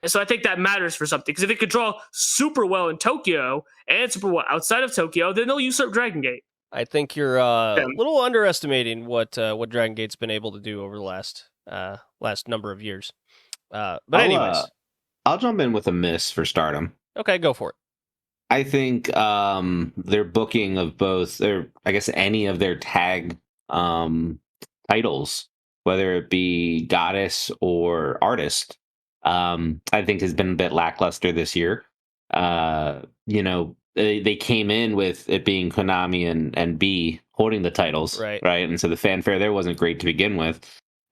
And so I think that matters for something, because if it could draw super well in Tokyo and super well outside of Tokyo, then they'll usurp Dragongate. I think you're a little underestimating what Dragongate's been able to do over the last number of years. But anyways, I'll jump in with a miss for Stardom. Okay, go for it. I think their booking of both, or I guess any of their tag titles, whether it be Goddess or Artist, I think has been a bit lackluster this year. They came in with it being Konami and B holding the titles, right? And so the fanfare there wasn't great to begin with,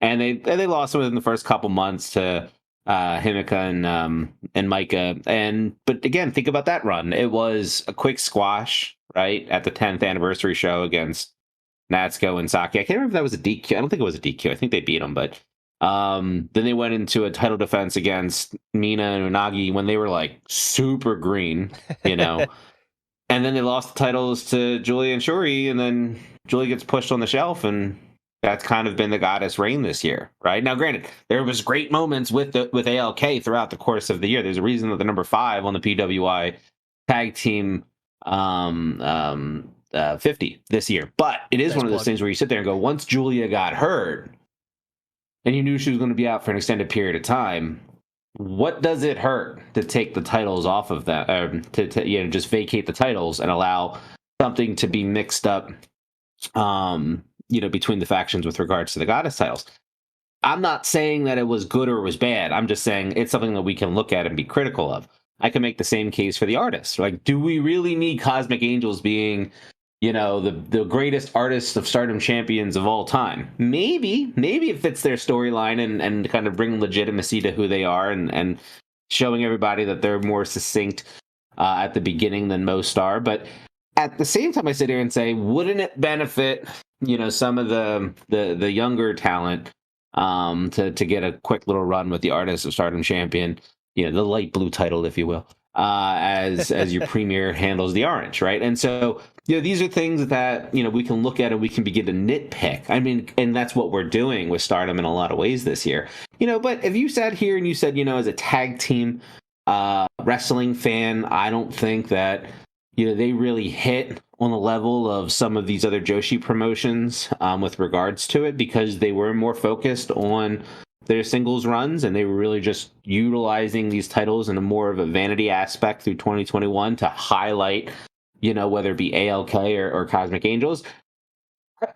and they lost within the first couple months to Himeka and Micah. But again, think about that run. It was a quick squash, right, at the 10th anniversary show against Natsuko and Saki. I can't remember if that was a DQ. I don't think it was a DQ. I think they beat them, but then they went into a title defense against Mina and Unagi when they were like super green, And then they lost the titles to Julia and Shuri, and then Julia gets pushed on the shelf, and that's kind of been the goddess reign this year, right? Now, granted, there was great moments with ALK throughout the course of the year. There's a reason that the number 5 on the PWI tag team 50 this year. But it is one of those things where you sit there and go, once Julia got hurt, and you knew she was going to be out for an extended period of time, what does it hurt to take the titles off of that, to just vacate the titles and allow something to be mixed up, between the factions with regards to the goddess titles? I'm not saying that it was good or it was bad. I'm just saying it's something that we can look at and be critical of. I can make the same case for the artists. Like, do we really need Cosmic Angels being, the greatest artists of Stardom champions of all time? Maybe it fits their storyline and kind of bring legitimacy to who they are and showing everybody that they're more succinct at the beginning than most are. But at the same time, I sit here and say, wouldn't it benefit, some of the younger talent to get a quick little run with the Artists of Stardom champion, the light blue title, if you will, as your premier handles the orange, right? And so, these are things that, we can look at and we can begin to nitpick. I mean, and that's what we're doing with Stardom in a lot of ways this year. But if you sat here and you said, as a tag team wrestling fan, I don't think that, they really hit on the level of some of these other Joshi promotions with regards to it, because they were more focused on their singles runs, and they were really just utilizing these titles in a more of a vanity aspect through 2021 to highlight, whether it be ALK or Cosmic Angels.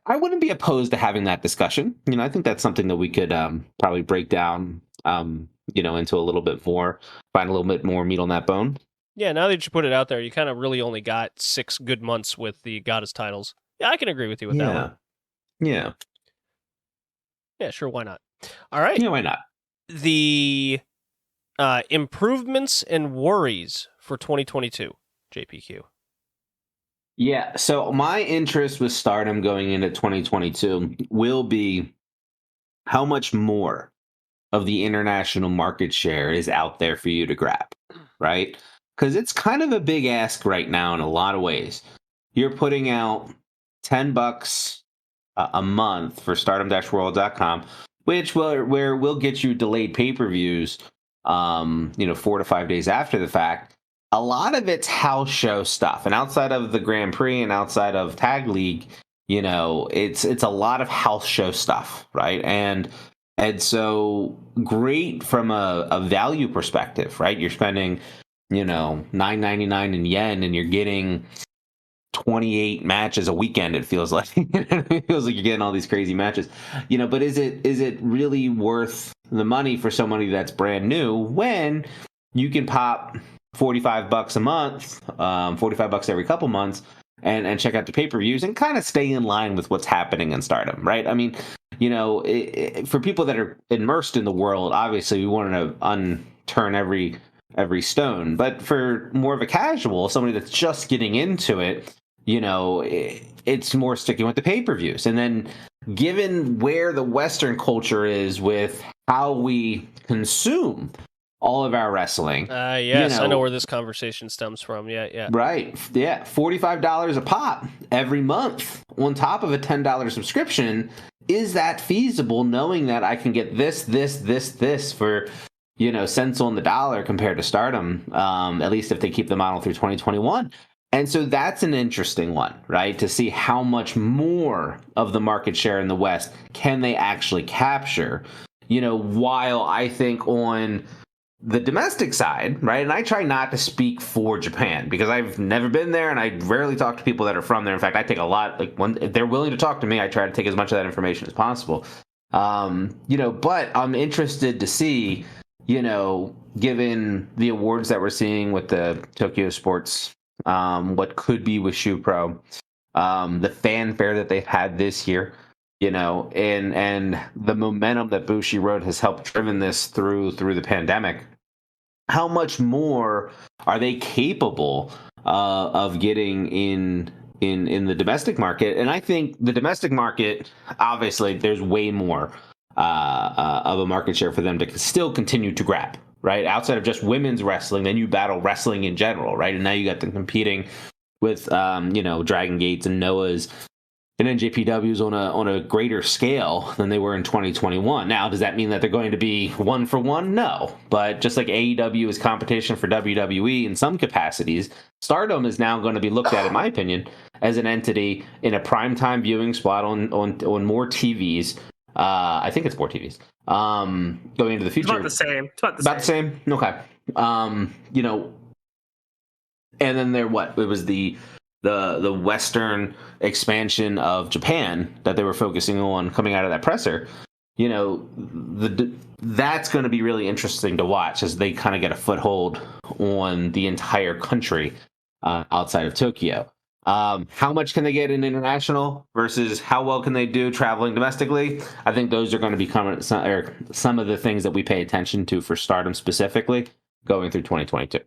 I wouldn't be opposed to having that discussion. I think that's something that we could probably break down, into a little bit more, find a little bit more meat on that bone. Yeah, now that you put it out there, you kind of really only got 6 good months with the goddess titles. Yeah, I can agree with you with that one. Yeah. Yeah, sure, why not? All right. Yeah, why not? The improvements and worries for 2022, JPQ. Yeah, so my interest with Stardom going into 2022 will be how much more of the international market share is out there for you to grab, right? Because it's kind of a big ask right now in a lot of ways. You're putting out $10 a month for stardom-world.com, which will get you delayed pay-per-views, 4 to 5 days after the fact. A lot of it's house show stuff, and outside of the Grand Prix and outside of Tag League, it's a lot of house show stuff, right? And so great from a value perspective, right? You're spending $9.99 in yen, and you're getting 28 matches a weekend. It feels like it feels like you're getting all these crazy matches, but is it really worth the money for somebody that's brand new when you can pop $45 a month, $45 every couple months, and check out the pay-per-views and kind of stay in line with what's happening in Stardom, right? I mean, for people that are immersed in the world, obviously we want to unturn every stone, but for more of a casual, somebody that's just getting into it, it's more sticking with the pay-per-views. And then given where the Western culture is with how we consume all of our wrestling. Yes, I know where this conversation stems from. Yeah. Right. Yeah. $45 a pop every month on top of a $10 subscription. Is that feasible, knowing that I can get this for cents on the dollar compared to Stardom, at least if they keep the model through 2021. And so that's an interesting one, right? To see how much more of the market share in the West can they actually capture, while I think on the domestic side, right? And I try not to speak for Japan because I've never been there and I rarely talk to people that are from there. In fact, I take a lot, if they're willing to talk to me, I try to take as much of that information as possible. But I'm interested to see, given the awards that we're seeing with the Tokyo Sports, what could be with Shoe Pro, the fanfare that they've had this year, and the momentum that Bushiroad has helped driven this through the pandemic. How much more are they capable of getting in the domestic market? And I think the domestic market, obviously, there's way more of a market share for them to still continue to grab, right? Outside of just women's wrestling, then you battle wrestling in general, right? And now you got them competing with, Dragongate and Noah's and NJPWs on a greater scale than they were in 2021. Now, does that mean that they're going to be one for one? No. But just like AEW is competition for WWE in some capacities, Stardom is now going to be looked at, in my opinion, as an entity in a primetime viewing spot on more TVs. I think it's more TVs. Going into the future. It's about the same. Okay. And then it was the Western expansion of Japan that they were focusing on coming out of that presser. That's going to be really interesting to watch as they kind of get a foothold on the entire country outside of Tokyo. How much can they get in international versus how well can they do traveling domestically? I think those are going to become some of the things that we pay attention to for Stardom specifically going through 2022.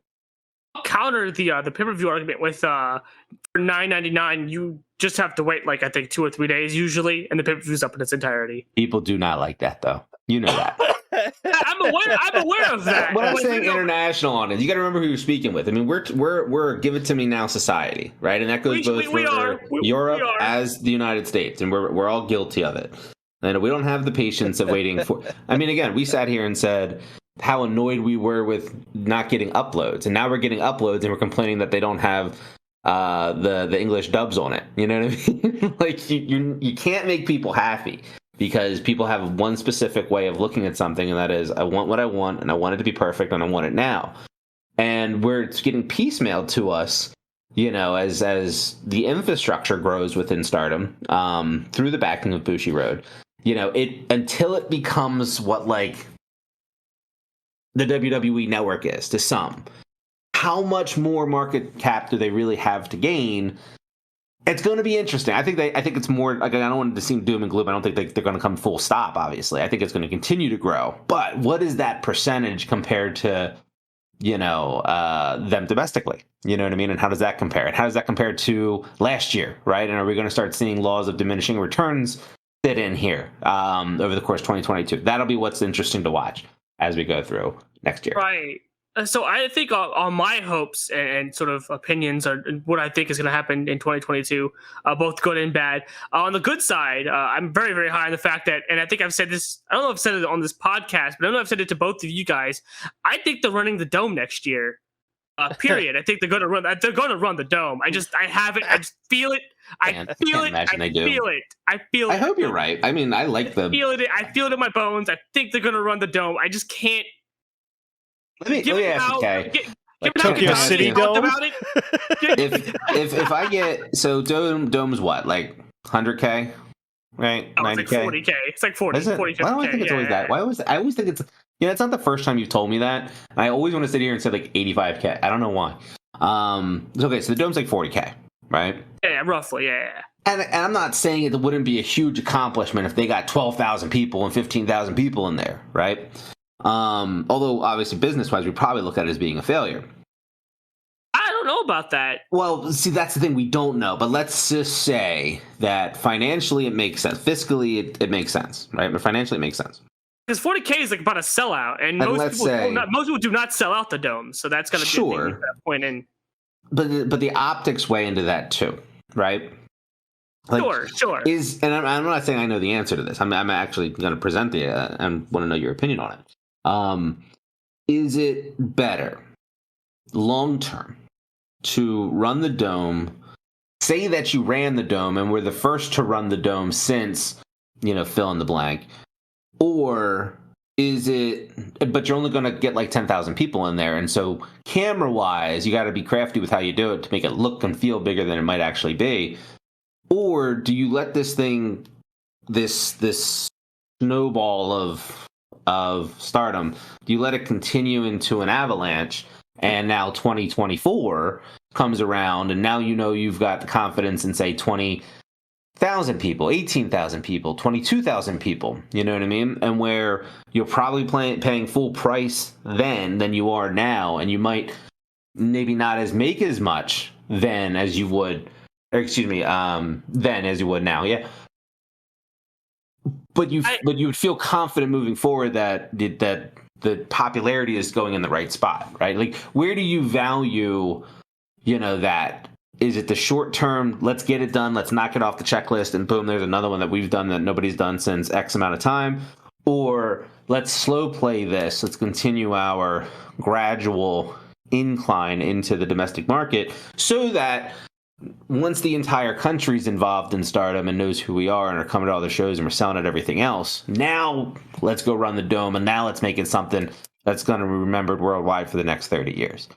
Counter the pay-per-view argument with for $9.99 you just have to wait like I think 2 or 3 days usually, and the pay-per-view's up in its entirety. People do not like that though. You know that. I'm aware of that. When I'm saying international on it, you got to remember who you're speaking with. I mean, we're give it to me now society, right? And that goes both for Europe as the United States, and we're all guilty of it. And we don't have the patience of waiting for. I mean, again, we sat here and said how annoyed we were with not getting uploads, and now we're getting uploads, and we're complaining that they don't have the English dubs on it. You know what I mean? Like you can't make people happy because people have one specific way of looking at something, and that is, I want what I want, and I want it to be perfect, and I want it now. And where it's getting piecemealed to us, as the infrastructure grows within Stardom, through the backing of Bushiroad, until it becomes what like the WWE network is to some. How much more market cap do they really have to gain? It's going to be interesting. I think it's more like, I don't want it to seem doom and gloom. I don't think they're going to come full stop. Obviously, I think it's going to continue to grow. But what is that percentage compared to, them domestically? You know what I mean? And how does that compare? And how does that compare to last year? Right? And are we going to start seeing laws of diminishing returns fit in here over the course of 2022? That'll be what's interesting to watch as we go through next year. Right. So I think all my hopes and sort of opinions are what I think is going to happen in 2022, both good and bad. On the good side, I'm very, very high on the fact that, and I think I've said this, I don't know if I've said it on this podcast, but I know I've said it to both of you guys. I think they're running the Dome next year. Period. I think they're going to run the Dome. I just feel it. I feel it. I hope you're right. I mean, I like the. I feel it in my bones. I think they're going to run the Dome. I just can't. Let me ask you, Kay. Like Tokyo City Dome. If I get Dome's what, like 100K, right? Oh, 90K. It's like 40K. It's like 40. Is it? 40, 50K. Why do I think it's always that? I always think it's. It's not the first time you've told me that. I always want to sit here and say like 85K. I don't know why. Okay, so the Dome's like 40K, right? Yeah, roughly, yeah. And I'm not saying it wouldn't be a huge accomplishment if they got 12,000 people and 15,000 people in there, right? Although obviously business-wise, we probably look at it as being a failure. I don't know about that. Well, see, that's the thing, we don't know. But let's just say that financially it makes sense. Fiscally, it makes sense, right? But financially, it makes sense. Because 40K is like about a sellout, and most people do not sell out the Dome, so that's going to be a that point in. But the optics weigh into that too, right? Like, sure. And I'm not saying I know the answer to this. I'm actually going to present and want to know your opinion on it. Is it better long term to run the Dome? Say that you ran the Dome and were the first to run the Dome since, fill in the blank. Or is it, but you're only going to get like 10,000 people in there. And so camera wise, you got to be crafty with how you do it to make it look and feel bigger than it might actually be. Or do you let this thing, this snowball of Stardom, do you let it continue into an avalanche? And now 2024 comes around, and now you've got the confidence in, say, 20,000 people, 18,000 people, 22,000 people, you know what I mean? And where you're probably paying full price then than you are now, and you might maybe not make as much then as you would, then as you would now, yeah. But you would feel confident moving forward that the popularity is going in the right spot, right? Like, where do you value, that Is it the short term, let's get it done, let's knock it off the checklist, and boom, there's another one that we've done that nobody's done since X amount of time? Or let's slow play this, let's continue our gradual incline into the domestic market so that once the entire country's involved in Stardom and knows who we are and are coming to all the shows and we're selling at everything else, now let's go run the dome and now let's make it something that's going to be remembered worldwide for the next 30 years.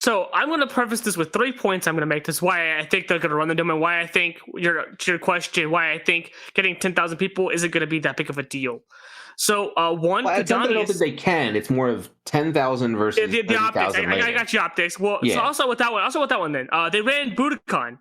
So I'm going to preface this with 3 points I'm going to make. This is why I think they're going to run the dome, and why I think your question, why I think getting 10,000 people isn't going to be that big of a deal. So one, well, I don't think they can. It's more of 10,000 versus the optics. I got you optics. Well, yeah. So also with that one, then they ran Budokan,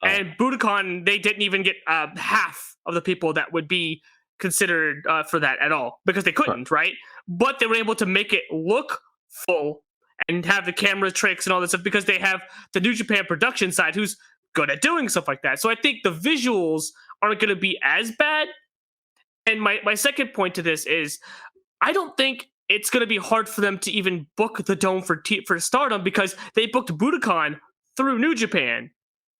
and Budokan they didn't even get half of the people that would be considered for that at all because they couldn't, right? But they were able to make it look full and have the camera tricks and all this stuff because they have the New Japan production side who's good at doing stuff like that. So I think the visuals aren't going to be as bad. And my second point to this is I don't think it's going to be hard for them to even book the dome for Stardom because they booked Budokan through New Japan.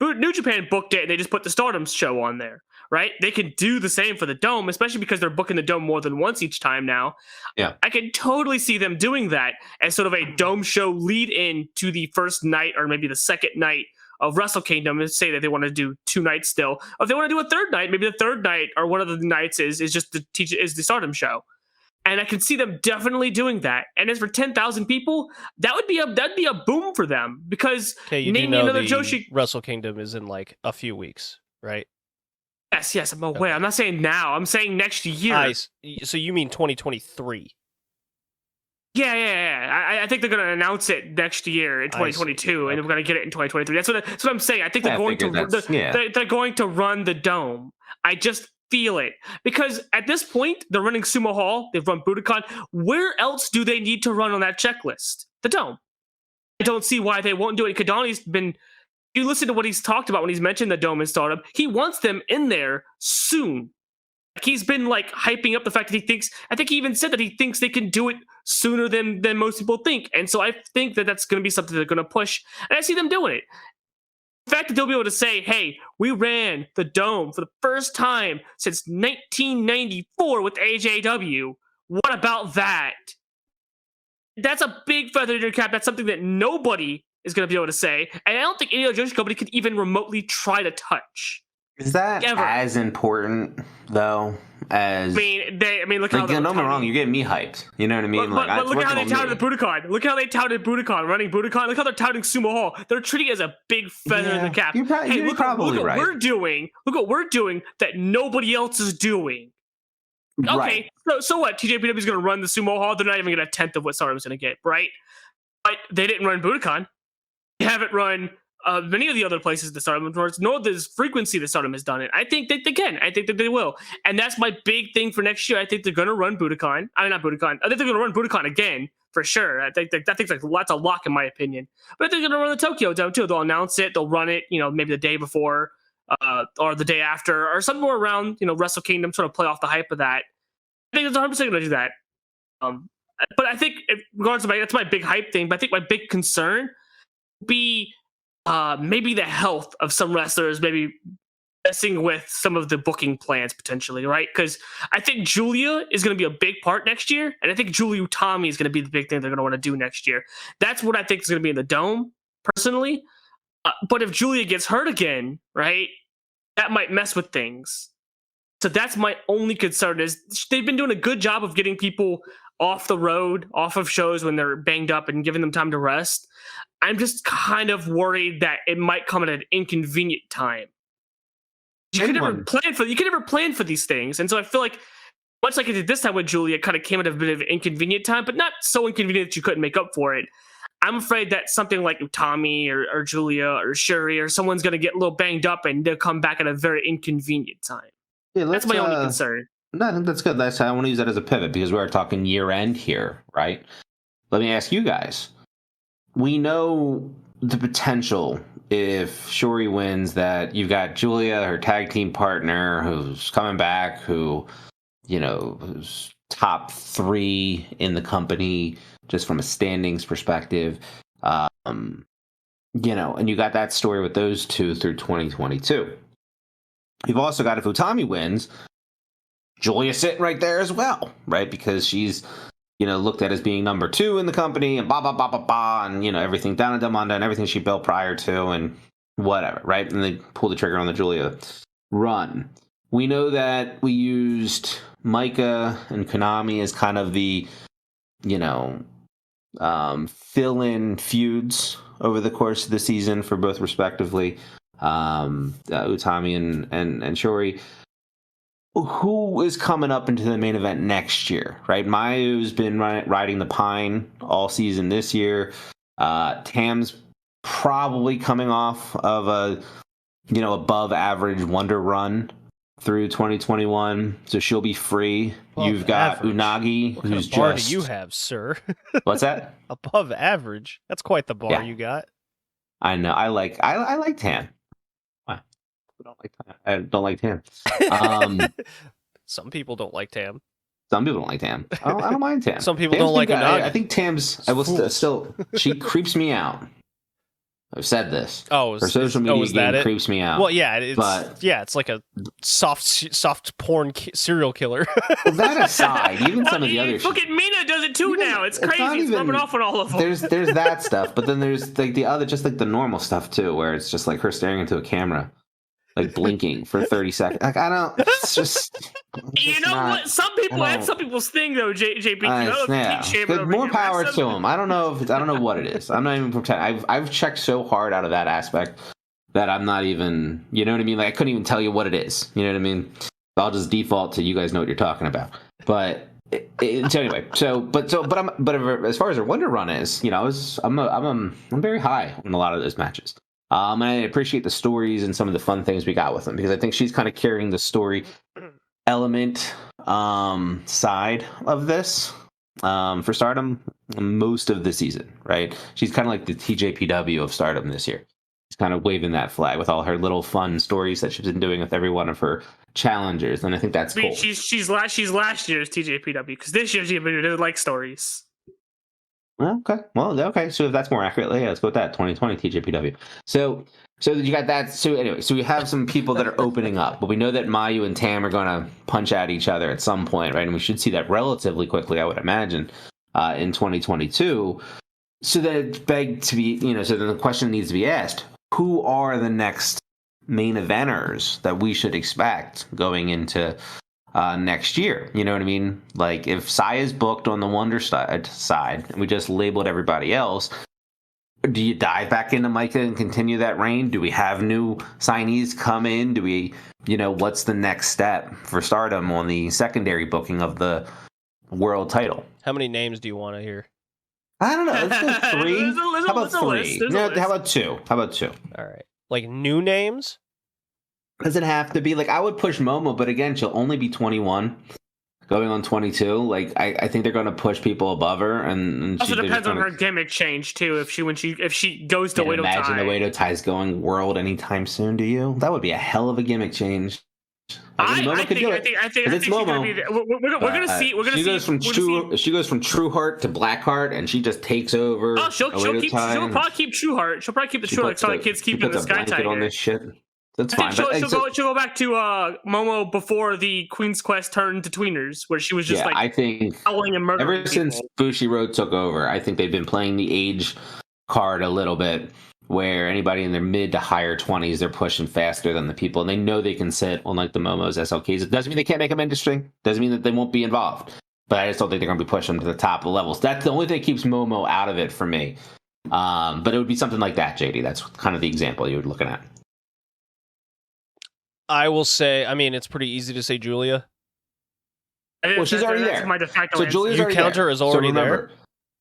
New Japan booked it and they just put the Stardom show on there, right? They can do the same for the dome, especially because they're booking the dome more than once each time now. Yeah, I can totally see them doing that as sort of a dome show lead in to the first night or maybe the second night of Wrestle Kingdom, and say that they want to do 2 nights still. Or if they want to do a third night, maybe the third night or one of the nights is just the Stardom show. And I can see them definitely doing that. And as for 10,000 people, that'd be a boom for them because you name do know another the Joshi. Wrestle Kingdom is in like a few weeks, right? Yes, I'm aware. Okay. I'm not saying now. I'm saying next year. So you mean 2023? Yeah. I think they're going to announce it next year in 2022, and we're going to get it in 2023. That's what I'm saying. I think they're they're going to run the dome. I just feel it because at this point they're running Sumo Hall. They've run Budokan. Where else do they need to run on that checklist? The dome. I don't see why they won't do it. Kadani's been. You listen to what he's talked about when he's mentioned the dome in Stardom. He wants them in there soon. He's been like hyping up the fact that I think he even said that he thinks they can do it sooner than most people think. And so I think that that's going to be something they're going to push. And I see them doing it. The fact that they'll be able to say, hey, we ran the dome for the first time since 1994 with AJW. What about that? That's a big feather in your cap. That's something that nobody is going to be able to say. And I don't think any other Joshi company could even remotely try to touch. Is that as important though? As I mean, look how don't get me wrong, you're getting me hyped. You know what I mean? But look how they touted the Budokan. Look how they touted Budokan, running Budokan. Look how they're touting Sumo Hall. They're treating it as a big feather in the cap. Look what we're doing. Look what we're doing that nobody else is doing. Okay, right. So what? TJPW is going to run the Sumo Hall. They're not even going to 1/10 of what Stardom's going to get, right? But they didn't run Budokan. They haven't run many of the other places that Stardom runs, nor the frequency that Stardom has done it. I think that they can. I think that they will. And that's my big thing for next year. I think they're going to run Budokan. I mean, not Budokan. I think they're going to run Budokan again, for sure. I think that's a lock in my opinion. But I think they're going to run the Tokyo Dome, too. They'll announce it. They'll run it, maybe the day before or the day after or somewhere around, Wrestle Kingdom, sort of play off the hype of that. I think it's 100% going to do that. But I think, regardless of that's my big hype thing, but I think my big concern would be maybe the health of some wrestlers, maybe messing with some of the booking plans potentially, right? Because I think Julia is going to be a big part next year, and I think Julia Utami is going to be the big thing they're going to want to do next year. That's what I think is going to be in the dome, personally. But if Julia gets hurt again, right, that might mess with things. So that's my only concern is they've been doing a good job of getting people off the road, off of shows when they're banged up and giving them time to rest. I'm just kind of worried that it might come at an inconvenient time. You can never plan for these things. And so I feel like, much like I did this time with Julia, it kind of came at a bit of an inconvenient time, but not so inconvenient that you couldn't make up for it. I'm afraid that something like Utami or Julia or Shuri or someone's going to get a little banged up and they'll come back at a very inconvenient time. Yeah, that's my only concern. No, I think that's good. I want to use that as a pivot because we are talking year end here, right? Let me ask you guys. We know the potential if Shuri wins that you've got Julia, her tag team partner, who's coming back, who's top 3 in the company just from a standings perspective. and you got that story with those two through 2022. You've also got, if Utami wins, Julia sitting right there as well, right? Because she's, looked at as being number 2 in the company and blah, blah, blah, blah, blah, and, everything down and Demanda and everything she built prior to and whatever, right? And they pulled the trigger on the Julia run. We know that we used Micah and Konami as kind of the, fill-in feuds over the course of the season for both respectively, Utami and Shori. Who is coming up into the main event next year, right? Mayu's been riding the pine all season this year. Tam's probably coming off of a, above average Wonder run through 2021, so she'll be free. You've got average. Unagi, what who's kind of bar just... do you have, sir? What's that? Above average. That's quite the bar you got. I know. I like Tam. I don't like Tam. Some people don't like Tam. Some people don't like Tam. I don't mind Tam. Some people don't like Unagi. I think Tam's... I will still... She creeps me out. I've said this. Her social media game creeps me out. Well, yeah, it's like a soft porn serial killer. Well, that aside, even some of the other look at Mina does it too now. It's crazy. It's rubbing off on all of them. There's that stuff, but then there's like the other, just like the normal stuff too, where it's just like her staring into a camera, like blinking for 30 seconds. Like it's just. What? Some people and some people's thing though. JPQ. More power to them. I don't know what it is. I'm not even pretending. I've checked so hard out of that aspect that I'm not even. You know what I mean? Like I couldn't even tell you what it is. You know what I mean? I'll just default to you guys know what you're talking about. But so anyway, but as far as her Wonder Run is, I'm very high in a lot of those matches. And I appreciate the stories and some of the fun things we got with them, because I think she's kind of carrying the story element side of this for Stardom most of the season, right? She's kind of like the TJPW of Stardom this year. She's kind of waving that flag with all her little fun stories that she's been doing with every one of her challengers, and I think that's cool. She's last year's TJPW, because this year's TJPW doesn't like stories. Okay. So if that's more accurate, let's go with that. 2020 TJPW. So you got that. So anyway, so we have some people that are opening up, but we know that Mayu and Tam are going to punch at each other at some point, right? And we should see that relatively quickly, I would imagine, in 2022. So that it begged to be, so then the question needs to be asked: who are the next main eventers that we should expect going into next year? You know what I mean? Like if Saya's booked on the Wonder side and we just labeled everybody else, do you dive back into Micah and continue that reign? Do we have new signees come in? Do we, what's the next step for Stardom on the secondary booking of the world title? How many names do you want to hear? I don't know. Let's go 3. How about 3? No, how about 2? All right. Like new names? Does it have to be? Like, I would push Momo, but again, she'll only be 21, going on 22. Like, I think they're going to push people above her, and also depends on her gimmick change too. If she goes to Wado Tai. Imagine the Wado Tai's going world anytime soon. Do you? That would be a hell of a gimmick change. I think it's Momo. We're gonna see. We're gonna see. She goes from True Heart to Black Heart, and she just takes over. Oh, she'll probably keep True Heart. She'll probably keep the True Heart. Like kids keeping the Sky Tiger on this shit. That's fine. She'll go back to Momo before the Queen's Quest turned to tweeners, where she was just I think howling and murdering ever since Bushiroad took over, I think they've been playing the age card a little bit, where anybody in their mid to higher 20s, they're pushing faster than the people, and they know they can sit on like the Momos, SLKs. It doesn't mean they can't make them interesting. Doesn't mean that they won't be involved. But I just don't think they're going to be pushing them to the top of levels. That's the only thing that keeps Momo out of it for me. But it would be something like that, JD. That's kind of the example you were looking at. I will say, it's pretty easy to say Julia. Well, she's already there. My de facto so Julia's already counter there. is already there.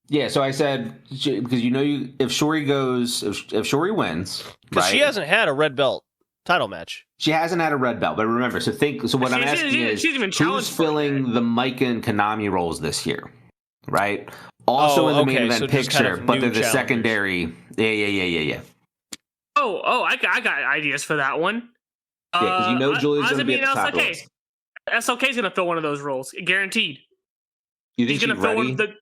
Yeah, so I said, because if Shori goes, if Shori wins, because she hasn't had a red belt title match. She hasn't had a red belt, but remember, what I'm asking is, who's filling the Micah and Konami roles this year, right? Also in the main event picture, kind of but they're the secondary. Yeah. Oh, I got ideas for that one. Yeah, because Julia's going to be at the top roles. SLK's going to fill one of those roles, guaranteed. You think she's going to fill one of the...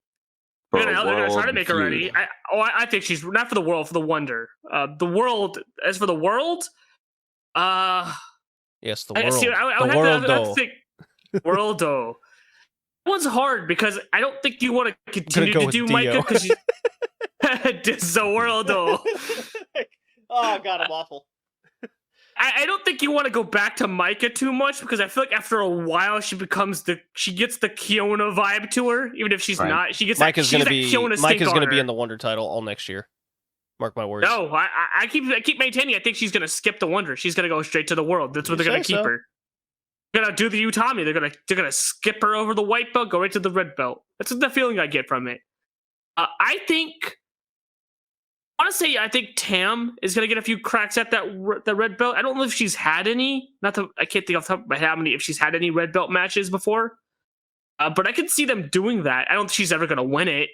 For they're gonna try to make her feud. ready. I think she's not for the world, for the wonder. The world. As for the world, yes, the world. I would have to think world though. That one's hard because I don't think you want to continue to do Micah because it's the world though. Oh god, I'm awful. I don't think you want to go back to Micah too much because I feel like after a while she gets the Kiona vibe to her, even if she's not. She gets Micah's going to be in the Wonder title all next year. Mark my words. No, I keep maintaining. I think she's going to skip the Wonder. She's going to go straight to the World. That's what they're going to keep her. They're going to do the Utami. They're going to skip her over the white belt, go right to the red belt. That's the feeling I get from it. I think Tam is going to get a few cracks at that red belt. I don't know if she's had any. I can't think off the top of my head if she's had any red belt matches before. But I can see them doing that. I don't think she's ever going to win it.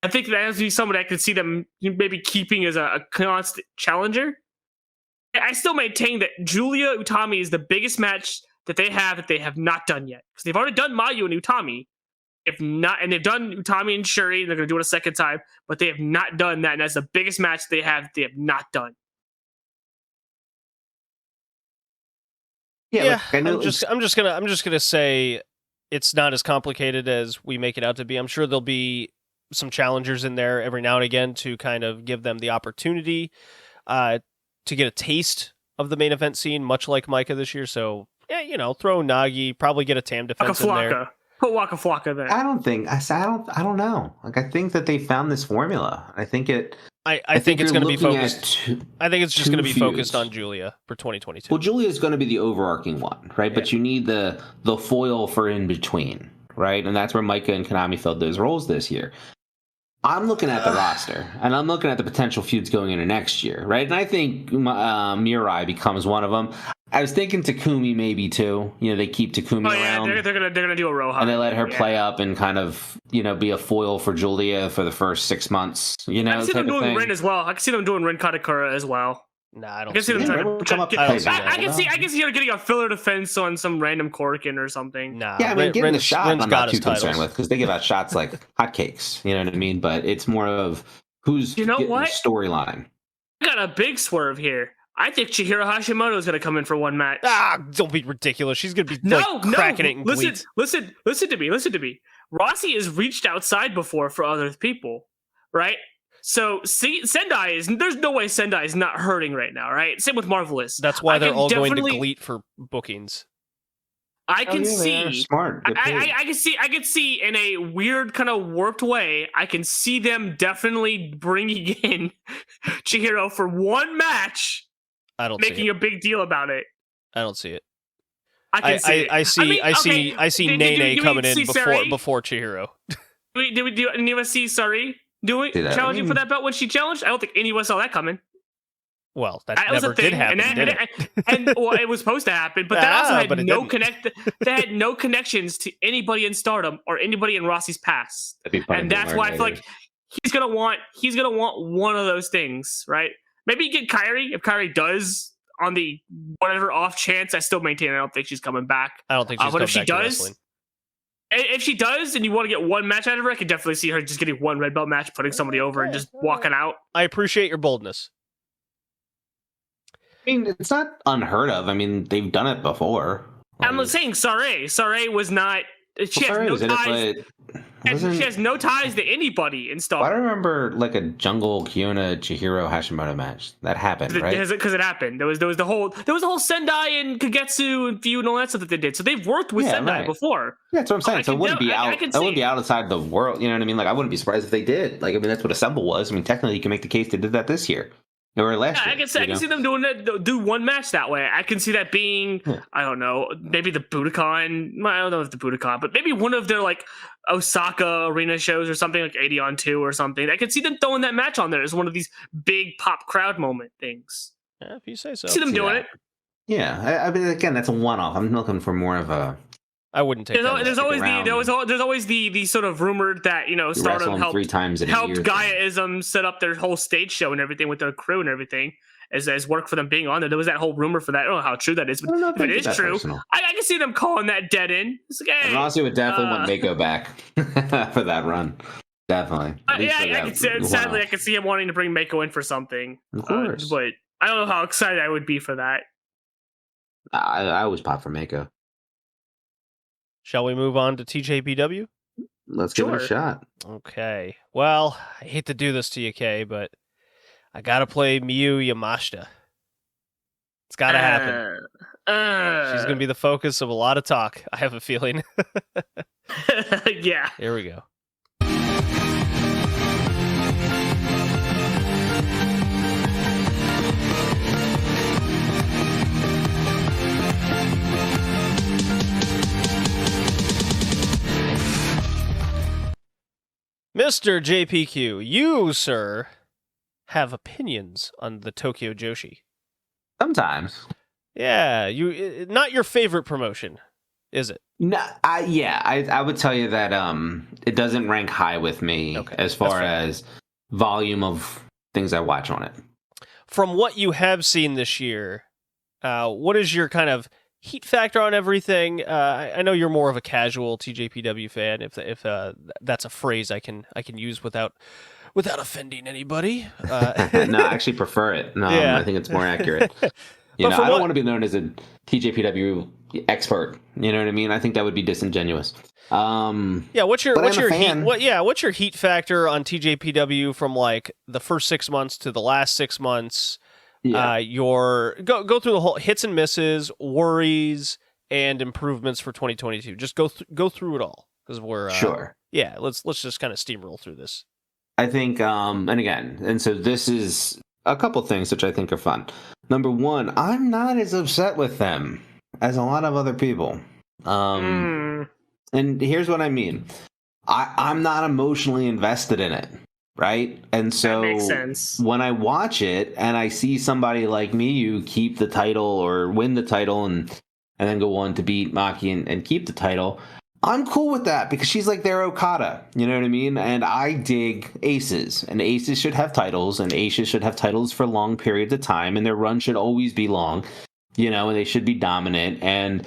I think that has to be someone I could see them maybe keeping as a constant challenger. I still maintain that Julia Utami is the biggest match that they have not done yet. Because they've already done Mayu and Utami. If not, and they've done Utami and Shuri, and they're going to do it a second time, but they have not done that, and that's the biggest match they have not done. Yeah, I'm just gonna say it's not as complicated as we make it out to be. I'm sure there'll be some challengers in there every now and again to kind of give them the opportunity to get a taste of the main event scene, much like Micah this year. So yeah, throw Nagi, probably get a Tam defense in there. Put Waka Flocka there. I don't know. Like, I think that they found this formula. I think it's going to be focused. I think it's just going to be focused on Julia for 2022. Well, Julia is going to be the overarching one, right? Yeah. But you need the foil for in between, right? And that's where Micah and Konami filled those roles this year. I'm looking at the roster, and I'm looking at the potential feuds going into next year, right? And I think Mirai becomes one of them. I was thinking Takumi maybe too. They keep Takumi around. They're gonna do a Rohan, and they let her play up and kind of be a foil for Julia for the first 6 months. I can see them doing Rin as well. I can see them doing Rin Katakura as well. Nah, I don't. I can see them trying to come up. I can see her getting a filler defense on some random Korkin or something. Nah, yeah, I mean, getting the shot I'm not too concerned with because they give out shots like hotcakes. You know what I mean? But it's more of who's getting the storyline. I got a big swerve here. I think Chihiro Hashimoto is going to come in for one match. Don't be ridiculous. She's going to be cracking it in cleats. Listen to me. Rossi has reached outside before for other people, right? So Sendai there's no way Sendai is not hurting right now, right? Same with Marvelous. That's why they're all going to GLEAT for bookings. I can see smart. I can see in a weird kind of warped way. I can see them definitely bringing in Chihiro for one match. I don't making see a big deal about it. I don't see it. I can see it. I see Nene coming in before Chihiro. Did anyone see Sari challenging for that belt when she challenged? I don't think anyone saw that coming. Well, that never did happen, and it was supposed to happen, but that also had no connections to anybody in Stardom or anybody in Rossi's past. And that's why I feel like he's gonna want one of those things, right? Maybe get Kairi if Kairi does on the whatever off chance. I still maintain I don't think she's coming back. I don't think she's coming back to wrestling. If she does, and you want to get one match out of her, I could definitely see her just getting one red belt match, putting somebody over, and just walking out. I appreciate your boldness. I mean, it's not unheard of. I mean, they've done it before. I'm saying Saray was not. She has no ties to anybody in Stardom. I don't remember like a Jungle Kiona Chihiro Hashimoto match that happened, right? Because it happened. There was the whole Sendai and Kagetsu and feud and all that stuff that they did. So they've worked with Sendai before. Yeah, that's what I'm saying. So it wouldn't be out. It wouldn't be outside the world. You know what I mean? Like I wouldn't be surprised if they did. Like I mean, that's what Assemble was. I mean, technically, you can make the case they did that this year. Or last year, I can see them doing that. Do one match that way. I can see that being, I don't know, maybe the Budokan. I don't know if the Budokan, but maybe one of their like Osaka arena shows or something like 80 on 2 or something. I could see them throwing that match on there as one of these big pop crowd moment things. Yeah, if you say so. See them doing it. Yeah, I mean, again, that's a one-off. I'm looking for more of a. I wouldn't take that. There's always the sort of rumored that Stardom helped Gaiaism set up their whole stage show and everything with their crew and everything as work for them being on there. There was that whole rumor for that. I don't know how true that is, but if it is true, I can see them calling that dead in. It's like, hey, Rossi would definitely want Mako back for that run. Definitely. I could see, sadly, I could see him wanting to bring Mako in for something. Of course. But I don't know how excited I would be for that. I always pop for Mako. Shall we move on to TJPW? Let's give it a shot. Okay. Well, I hate to do this to you, Kay, but I gotta play Miyu Yamashita. It's gotta happen. She's gonna be the focus of a lot of talk, I have a feeling. Yeah. Here we go. Mr. JPQ, you, sir, have opinions on the Tokyo Joshi. Sometimes. Yeah, not your favorite promotion, is it? No, I would tell you that it doesn't rank high with me as far as volume of things I watch on it. From what you have seen this year, what is your kind of heat factor on everything? I know you're more of a casual TJPW fan, if that's a phrase I can use without offending anybody. No, I actually prefer it. No, I think it's more accurate. I don't want to be known as a TJPW expert. You know what I mean? I think that would be disingenuous. What's your heat factor on TJPW from like the first 6 months to the last 6 months? Yeah. Go through the whole hits and misses, worries, and improvements for 2022. Just go through it all, because we're sure. Yeah, let's just kind of steamroll through this. I think, and so this is a couple things which I think are fun. Number one, I'm not as upset with them as a lot of other people. And here's what I mean. I'm not emotionally invested in it, right? And so that makes sense. When I watch it and I see somebody like Miyu keep the title or win the title and then go on to beat Maki and keep the title, I'm cool with that because she's like their Okada, you know what I mean? And I dig aces, and aces should have titles, and aces should have titles for long periods of time, and their run should always be long, and they should be dominant. And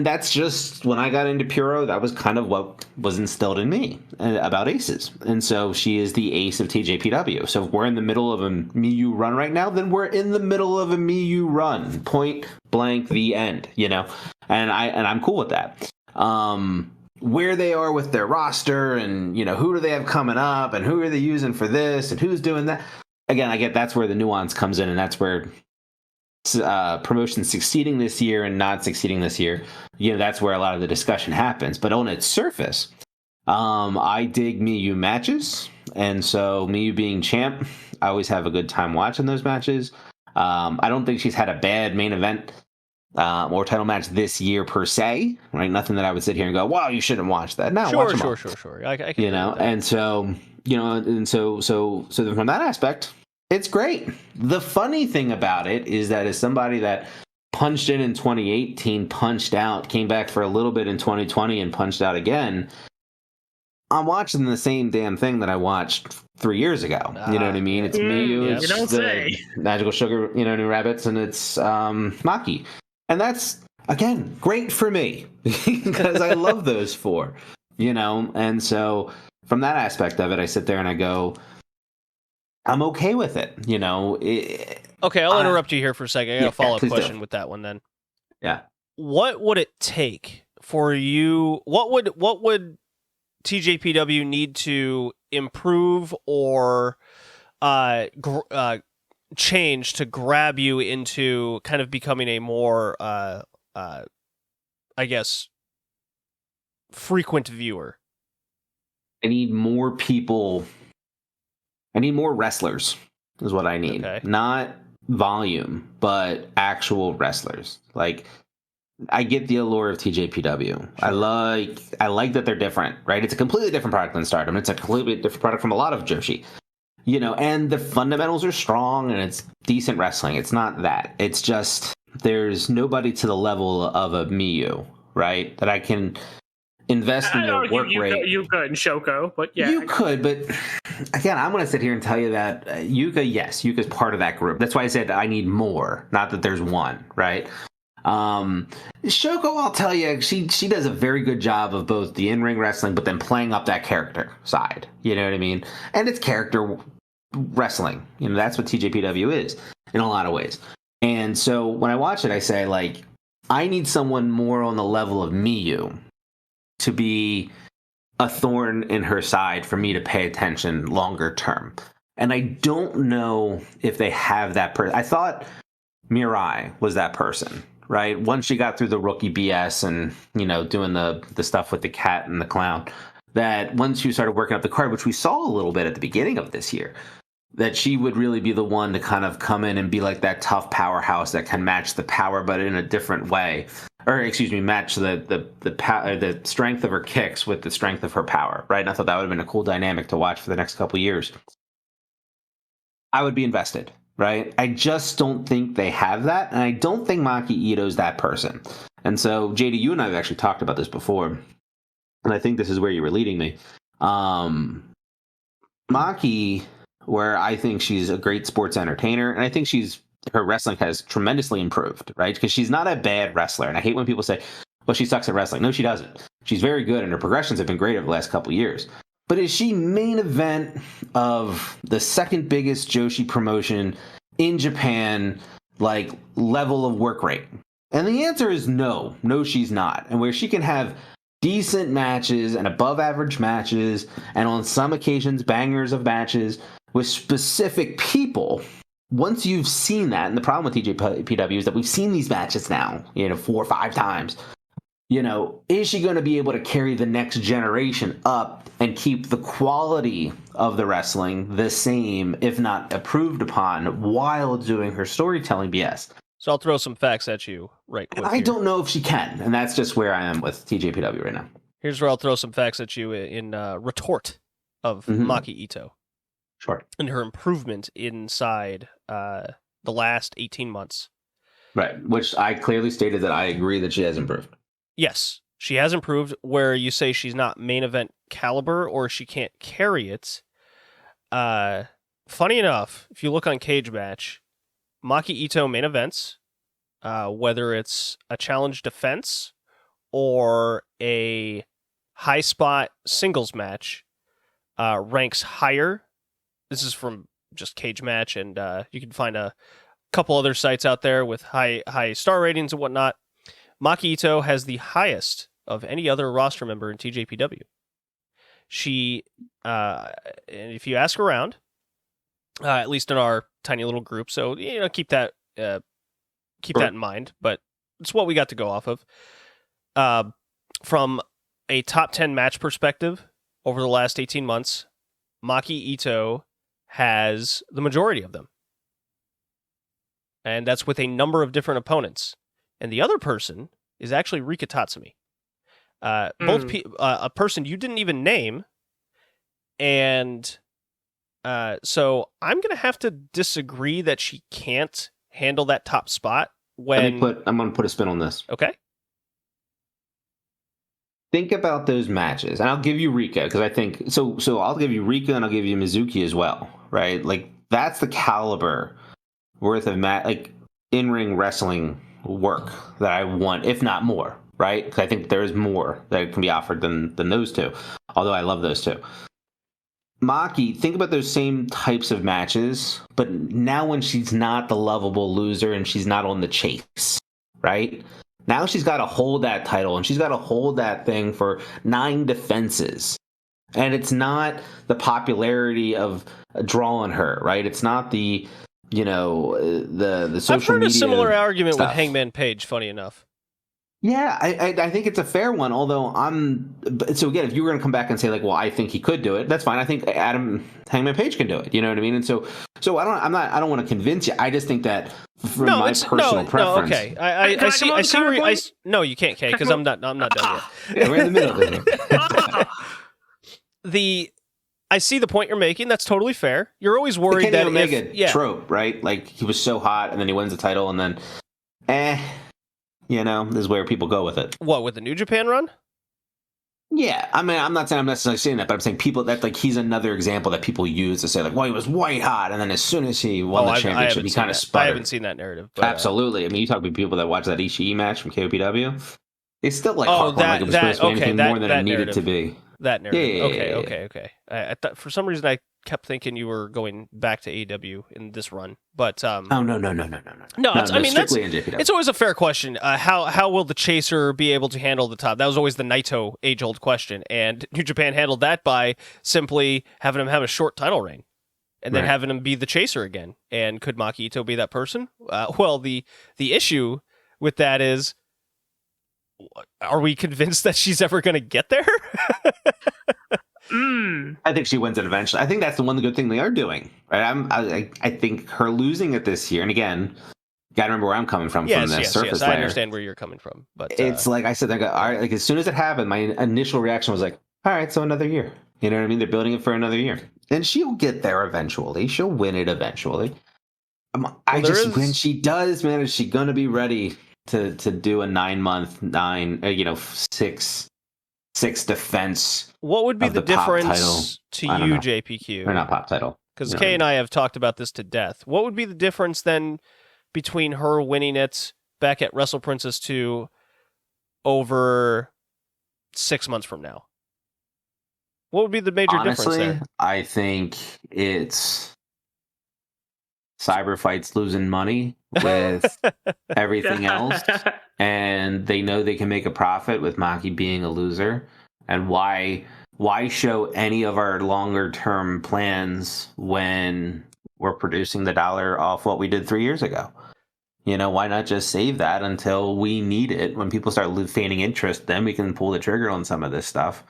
that's just, when I got into Puro, that was kind of what was instilled in me about aces. And so she is the ace of TJPW. So if we're in the middle of a Miyu run right now, then we're in the middle of a Miyu run. Point blank, the end, And I'm cool with that. Where they are with their roster and, who do they have coming up and who are they using for this and who's doing that. Again, I get that's where the nuance comes in, and that's where promotions succeeding this year and not succeeding this year, that's where a lot of the discussion happens. But on its surface, I dig Miyu matches. And so Miyu being champ, I always have a good time watching those matches. I don't think she's had a bad main event or title match this year per se, right? Nothing that I would sit here and go, "Wow, you shouldn't watch that." No, watch them all. Sure. I can and so so from that aspect, it's great. The funny thing about it is that as somebody that punched in 2018, punched out, came back for a little bit in 2020, and punched out again, I'm watching the same damn thing that I watched 3 years ago. You know what I mean? It's Miyu, you don't say. Magical Sugar, New Rabbits, and it's Maki. And that's, again, great for me because I love those four, And so from that aspect of it, I sit there and I go, I'm okay with it, Okay, I'll interrupt you here for a second. I got a follow-up question with that one then. Yeah. What would it take for you? What would TJPW need to improve or change to grab you into kind of becoming a more, I guess, frequent viewer? I need more people. I need more wrestlers is what I need. Okay. Not volume, but actual wrestlers. Like, I get the allure of TJPW. Sure. I like that they're different, right? It's a completely different product than Stardom. It's a completely different product from a lot of joshi. And the fundamentals are strong and it's decent wrestling. It's not that. It's just there's nobody to the level of a Miyu, right? That I can invest in their work rate. Yuka and Shoko, but yeah. You could, but again, I'm going to sit here and tell you that Yuka's part of that group. That's why I said I need more, not that there's one, right? Shoko, I'll tell you, she does a very good job of both the in-ring wrestling, but then playing up that character side. You know what I mean? And it's character wrestling. You know, that's what TJPW is in a lot of ways. And so when I watch it, I say, like, I need someone more on the level of Miyu to be a thorn in her side for me to pay attention longer term. And I don't know if they have that person. I thought Mirai was that person, right? Once she got through the rookie BS and, you know, doing the stuff with the cat and the clown, that once you started working up the card, which we saw a little bit at the beginning of this year, that she would really be the one to kind of come in and be like that tough powerhouse that can match the power, but in a different way. Or, excuse me, match the strength of her kicks with the strength of her power, right? And I thought that would have been a cool dynamic to watch for the next couple of years. I would be invested, right? I just don't think they have that, and I don't think Maki Ito's that person. And so, JD, you and I have actually talked about this before, and I think this is where you were leading me. Maki, where I think she's a great sports entertainer, and I think her wrestling has tremendously improved, right? Because she's not a bad wrestler, and I hate when people say, well, she sucks at wrestling. No, she doesn't. She's very good, and her progressions have been great over the last couple of years. But is she main event of the second biggest joshi promotion in Japan, like, level of work rate? And the answer is no. No, she's not. And where she can have decent matches and above average matches, and on some occasions bangers of matches with specific people, once you've seen that, and the problem with TJPW is that we've seen these matches now, 4 or 5 times, is she going to be able to carry the next generation up and keep the quality of the wrestling the same, if not improved upon, while doing her storytelling BS? So I'll throw some facts at you right quick. I don't know if she can, and that's just where I am with TJPW right now. Here's where I'll throw some facts at you in retort of Maki Ito. Sure. And her improvement inside the last 18 months. Right, which I clearly stated that I agree that she has improved. Yes, she has improved. Where you say she's not main event caliber or she can't carry it. Funny enough, if you look on Cage Match, Maki Ito main events, whether it's a challenge defense or a high spot singles match, ranks higher. This is from just Cage Match, and you can find a couple other sites out there with high star ratings and whatnot. Maki Ito has the highest of any other roster member in TJPW. She, and if you ask around, at least in our tiny little group, so keep that in mind. But it's what we got to go off of. From a top 10 match perspective, over the last 18 months, Maki Ito has the majority of them. And that's with a number of different opponents. And the other person is actually Rika Tatsumi. A person you didn't even name. And so I'm going to have to disagree that she can't handle that top spot. I'm going to put a spin on this. Okay. Think about those matches, and I'll give you Rika because I think so. I'll give you Rika and I'll give you Mizuki as well, right? Like that's the caliber worth of in-ring wrestling work that I want, if not more, right? Because I think there is more that can be offered than those two. Although I love those two. Maki, think about those same types of matches, but now when she's not the lovable loser and she's not on the chase, right? Now she's got to hold that title, and she's got to hold that thing for 9 defenses. And it's not the popularity of drawing her, right? It's not the, the social media. I've heard a similar argument stuff with Hangman Page, funny enough. Yeah, I think it's a fair one, although so again, if you were going to come back and say like, well, I think he could do it, that's fine. I think Hangman Page can do it. You know what I mean? And so I don't want to convince you. I just think that from my personal preference. No, okay. I see. No, you can't, Kay, because I'm not done yet. Yeah, we're in the middle. I see the point you're making. That's totally fair. You're always worried the Kenny that Omega trope, right? Like he was so hot, and then he wins the title, and then, this is where people go with it. What, with the New Japan run? Yeah, I mean, I'm not saying I'm necessarily saying that, but I'm saying people that like he's another example that people use to say like, well, he was white hot, and then as soon as he won the championship, he kind of sputtered. I haven't seen that narrative. But, absolutely. I mean, you talk to people that watch that Ishii match from KOPW, they still like like it was supposed to be anything more than it needed to be. That narrative. Yeah. Okay. I thought for some reason I kept thinking you were going back to AEW in this run, but no. No, I mean that's NJPW. It's always a fair question. How will the chaser be able to handle the top? That was always the Naito age-old question, and New Japan handled that by simply having him have a short title reign, and then having him be the chaser again. And could Maki Ito be that person? Well, the issue with that is, are we convinced that she's ever going to get there? I think she wins it eventually. I think that's the one good thing they are doing. Right? I think her losing it this year, and again, gotta remember where I'm coming from the surface layer. I understand where you're coming from, but it's like I said, all right. Like as soon as it happened, my initial reaction was like, all right, so another year. You know what I mean? They're building it for another year, and she'll get there eventually. She'll win it eventually. When she does, man, is she gonna be ready to do a 9-month, 6 defense? What would be the difference to you, JPQ? Or not pop title. Because Kay and I have talked about this to death. What would be the difference then between her winning it back at Wrestle Princess 2 over 6 months from now? What would be the major difference there? I think it's Cyber Fight's losing money with everything else, and they know they can make a profit with Maki being a loser. And why show any of our longer term plans when we're producing the dollar off what we did 3 years ago? You know, why not just save that until we need it? When people start feigning interest, then we can pull the trigger on some of this stuff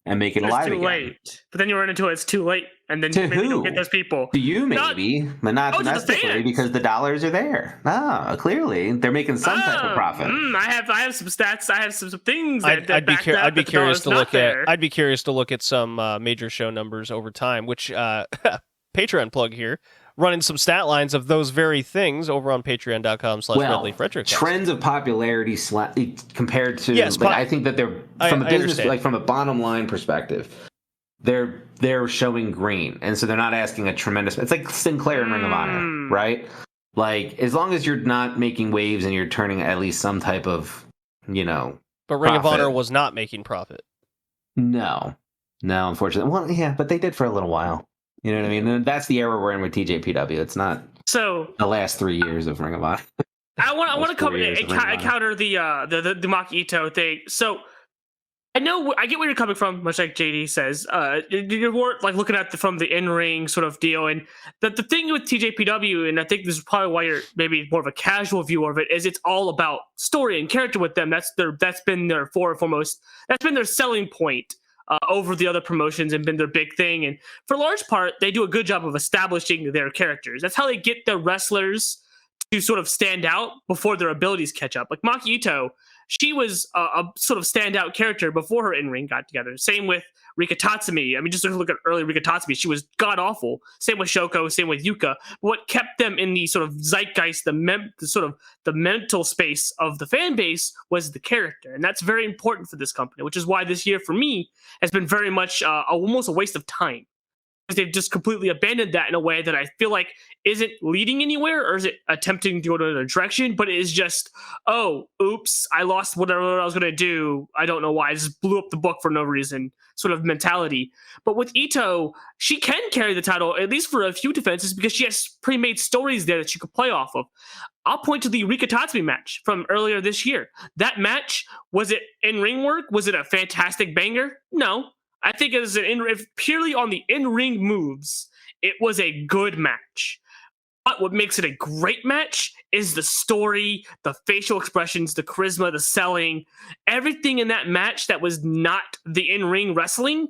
and make it live again. It's too late. But then you run into it's too late, and then maybe you don't get those people. To you, maybe, but not domestically, because the dollars are there. No, clearly they're making some type of profit. I have some stats. I have some things. I'd be curious to look at. I'd be curious to look at some major show numbers over time. Which Patreon plug here. Running some stat lines of those very things over on patreon.com/RedLeafRetrocast. Trends of popularity compared to I think that they're from a business, like from a bottom line perspective, they're showing green, and so they're not asking a tremendous. It's like Sinclair and Ring of Honor, right? Like as long as you're not making waves and you're turning at least some type of But Ring of Honor was not making profit. No, unfortunately. Well, yeah, but they did for a little while. You know what I mean? And that's the era we're in with TJPW. It's not the last 3 years of Ring of Honor. I want to counter the Maki Ito thing. So I get where you're coming from, much like JD says. You're more like looking at from the in-ring sort of deal, and the thing with TJPW, and I think this is probably why you're maybe more of a casual viewer of it, is it's all about story and character with them. That's been their foremost. That's been their selling point. Over the other promotions and been their big thing. And for large part, they do a good job of establishing their characters. That's how they get their wrestlers to sort of stand out before their abilities catch up. Like Maki Ito, she was a sort of standout character before her in-ring got together. Same with Rika Tatsumi. I mean, just look at early Rika Tatsumi. She was god-awful. Same with Shoko, same with Yuka. What kept them in the sort of zeitgeist, the mental space of the fan base was the character. And that's very important for this company, which is why this year for me has been very much almost a waste of time. They've just completely abandoned that in a way that I feel like isn't leading anywhere, or is it attempting to go to another direction, but it is just, oh, oops, I lost whatever I was going to do. I don't know why. I just blew up the book for no reason sort of mentality. But with Ito, she can carry the title, at least for a few defenses, because she has pre-made stories there that she could play off of. I'll point to the Rika Tatsumi match from earlier this year. That match, was it in-ring work? Was it a fantastic banger? No. I think it was purely on the in-ring moves, it was a good match. But what makes it a great match is the story, the facial expressions, the charisma, the selling, everything in that match that was not the in-ring wrestling.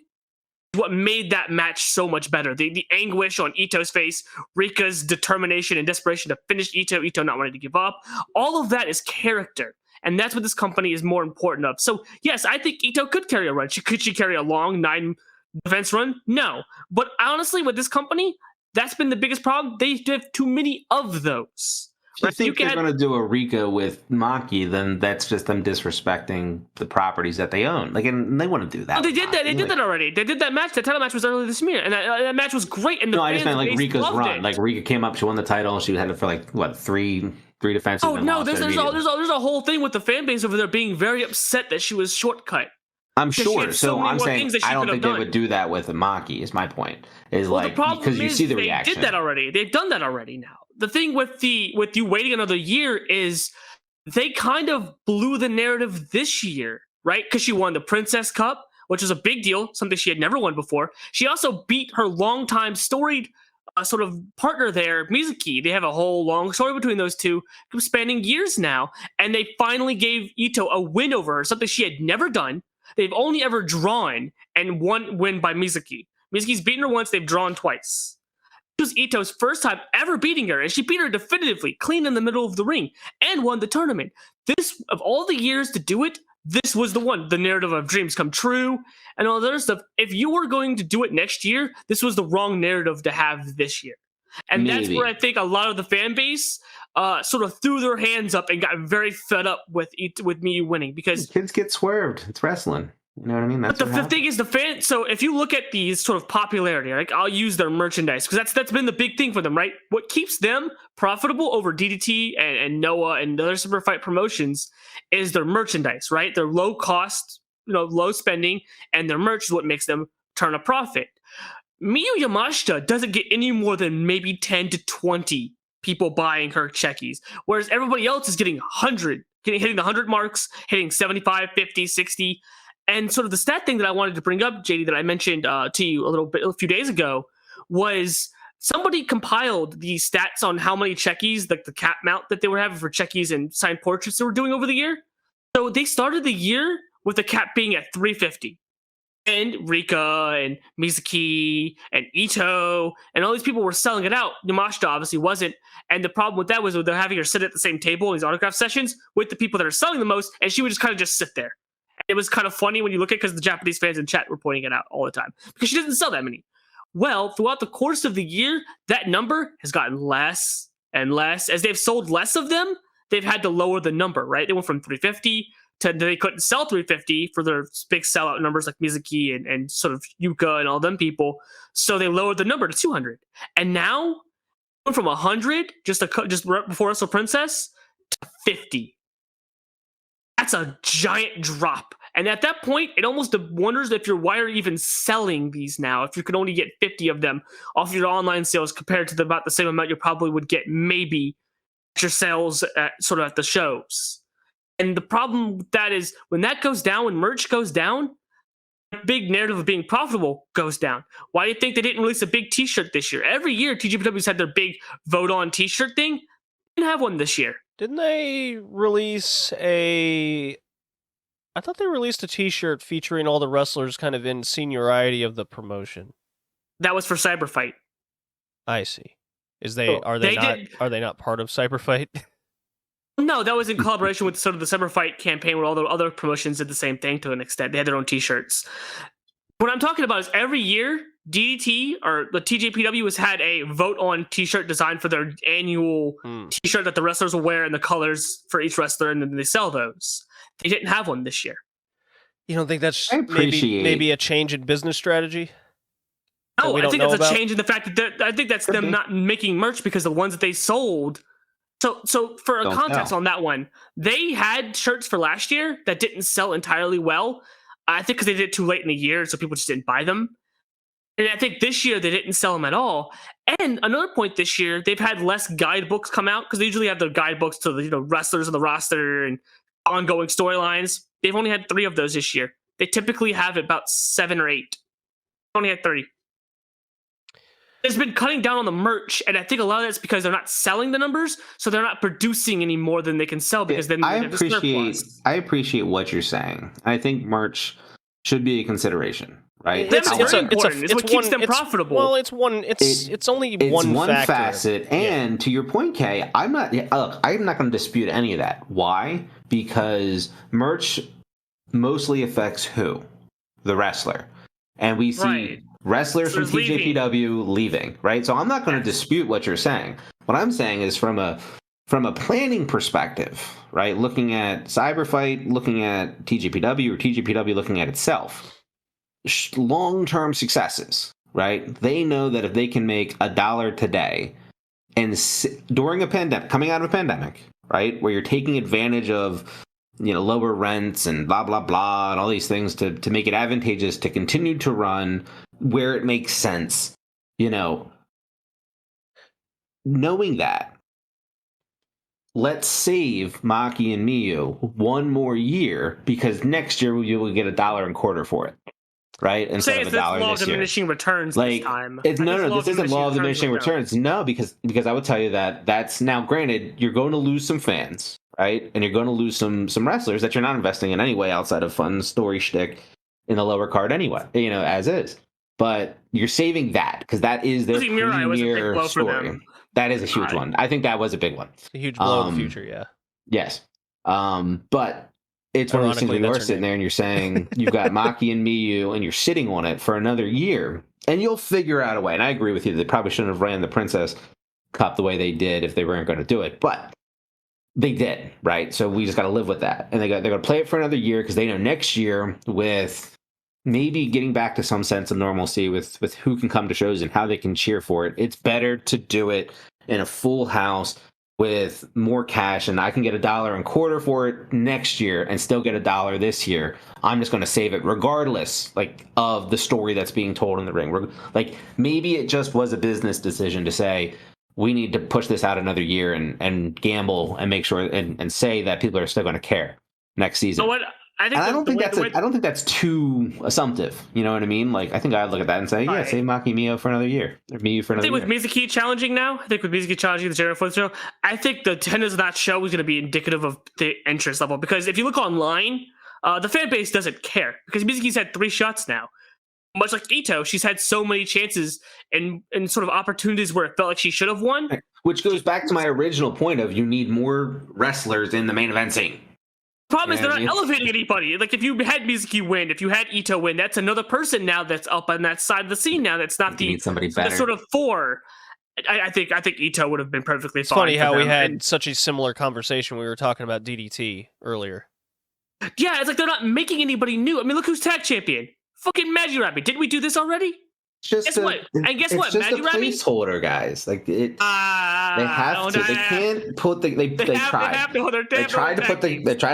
What made that match so much better. The anguish on Ito's face, Rika's determination and desperation to finish Ito not wanting to give up. All of that is character. And that's what this company is more important of. So, yes, I think Ito could carry a run. Could she carry a long 9 defense run? No. But honestly, with this company, that's been the biggest problem. They have too many of those. If you think they're going to do a Rika with Maki, then that's just them disrespecting the properties that they own. Like, and they want to do that. Oh, they did that. They did that already. They did that match. That title match was earlier this year, and that match was great. And I just meant like Rika's run. Like Rika came up, she won the title, and she had it for like what three defenses. Oh no, there's a whole thing with the fan base over there being very upset that she was shortcut. I'm sure. So I'm saying I don't think they would do that with Maki. Is my point. Because you see the reaction. They did that already. They've done that already. Now the thing with you waiting another year is they kind of blew the narrative this year, right? Because she won the Princess Cup, which was a big deal, something she had never won before. She also beat her longtime storied sort of partner there, Mizuki. They have a whole long story between those two, spanning years now, and they finally gave Ito a win over her, something she had never done. They've only ever drawn and win by Mizuki. Mizuki's beaten her once, they've drawn twice. It was Ito's first time ever beating her, and she beat her definitively, clean in the middle of the ring, and won the tournament. This, of all the years to do it, this was the one. The narrative of dreams come true, and all the other stuff. If you were going to do it next year, this was the wrong narrative to have this year. And that's where I think a lot of the fan base sort of threw their hands up and got very fed up with me winning, because kids get swerved. It's wrestling. You know what I mean? But the thing is, the fan. So if you look at these sort of popularity, like I'll use their merchandise because that's been the big thing for them, right? What keeps them profitable over DDT and Noah and other super fight promotions is their merchandise, right? Their low cost, low spending, and their merch is what makes them turn a profit. Miyu Yamashita doesn't get any more than maybe 10 to 20 people buying her checkies, whereas everybody else is getting 100, hitting the 100 marks, hitting 75, 50, 60. And sort of the stat thing that I wanted to bring up, JD, that I mentioned to you a few days ago, was somebody compiled the stats on how many checkies, like the cap mount that they were having for checkies and signed portraits they were doing over the year. So they started the year with the cap being at 350. And Rika and Mizuki and Ito and all these people were selling it out. Yamashita obviously wasn't. And the problem with that was they're having her sit at the same table in these autograph sessions with the people that are selling the most, and she would just kind of just sit there. It was kind of funny when you look at it because the Japanese fans in chat were pointing it out all the time because she doesn't sell that many. Well, throughout the course of the year, that number has gotten less and less. As they've sold less of them, they've had to lower the number, right? They went from 350 to they couldn't sell 350 for their big sellout numbers like Mizuki and sort of Yuka and all them people. So they lowered the number to 200. And now, went from 100 just right before Wrestle Princess to 50. That's a giant drop. And at that point, it almost wonders if why are you even selling these now if you can only get 50 of them off your online sales compared to about the same amount you probably would get maybe at your sales at the shows. And the problem with that is when that goes down, when merch goes down, the big narrative of being profitable goes down. Why do you think they didn't release a big t-shirt this year? Every year, TJPW's had their big vote on t-shirt thing. They didn't have one this year. Didn't they release I thought they released a t-shirt featuring all the wrestlers kind of in seniority of the promotion. That was for Cyberfight. I see. Are they not part of Cyberfight? No, that was in collaboration with sort of the Cyberfight campaign where all the other promotions did the same thing to an extent. They had their own t-shirts. What I'm talking about is every year DDT or the TJPW has had a vote on t-shirt design for their annual t-shirt that the wrestlers will wear and the colors for each wrestler, and then they sell those. They didn't have one this year. You don't think that's maybe a change in business strategy? No, I think that's a change in the fact that I think that's them not making merch because the ones that they sold. So for a context on that one, they had shirts for last year that didn't sell entirely well. I think because they did it too late in the year, so people just didn't buy them. And I think this year they didn't sell them at all. And another point this year, they've had less guidebooks come out because they usually have their guidebooks to the wrestlers on the roster and ongoing storylines. They've only had 3 of those this year. They typically have about 7 or 8. They only had 30. It's been cutting down on the merch, and I think a lot of that's because they're not selling the numbers, so they're not producing any more than they can sell because then I appreciate what you're saying. I think merch should be a consideration, right? It's what keeps them profitable. Well, it's only one facet. And to your point, Kay, I'm not going to dispute any of that. Why? Because merch mostly affects who? The wrestler. And we see wrestlers from TJPW leaving, right? So I'm not going to dispute what you're saying. What I'm saying is from a from a planning perspective, right? Looking at Cyberfight, looking at TJPW, or TJPW looking at itself, long-term successes, right? They know that if they can make $1 today, and during a pandemic, coming out of a pandemic, right, where you're taking advantage of, lower rents and blah blah blah and all these things to make it advantageous to continue to run where it makes sense, knowing that, let's save Maki and Miyu one more year, because next year you will get $1.25 for it, right? Instead of $1 law of this year. diminishing returns this time. This isn't law of diminishing returns. No, because I would tell you that's now, granted, you're going to lose some fans, right? And you're going to lose some wrestlers that you're not investing in anyway, outside of fun story shtick in the lower card anyway, as is. But you're saving that, because that is their premier story. That is a huge one. I think that was a big one. A huge blow in the future, yeah. Yes. But it's one of those things where you're sitting there and you're saying you've got Maki and Miyu and you're sitting on it for another year, and you'll figure out a way. And I agree with you. They probably shouldn't have ran the Princess Cup the way they did if they weren't going to do it. But they did, right? So we just got to live with that. And they're going to play it for another year, because they know next year, with maybe getting back to some sense of normalcy with who can come to shows and how they can cheer for it, it's better to do it in a full house with more cash, and I can get $1.25 for it next year and still get $1 this year. I'm just going to save it regardless, of the story that's being told in the ring. Maybe it just was a business decision to say, we need to push this out another year and gamble and make sure and say that people are still going to care next season. So what? I don't think that's too assumptive. You know what I mean? I think I'd look at that and say, yeah, save Maki Miyu for another year, or Miyu for another year. I think with Mizuki challenging now, the January 4th show, I think the attendance of that show is going to be indicative of the interest level. Because if you look online, the fan base doesn't care, because Mizuki's had 3 shots now. Much like Ito, she's had so many chances and sort of opportunities where it felt like she should have won. Which goes back to my original point of, you need more wrestlers in the main event scene. Problem is, they're not elevating anybody. If you had Mizuki win, if you had Ito win, that's another person now that's up on that side of the scene now. That's not somebody better. The sort of 4. I think Ito would have been perfectly fine. It's funny how we had such a similar conversation. We were talking about DDT earlier. Yeah, it's they're not making anybody new. I mean, look who's tag champion. Fucking Magic Rabbit. Didn't we do this already? Guess what? Magic Rabbit? It's just a placeholder, guys. They have to. They can't put the. They tried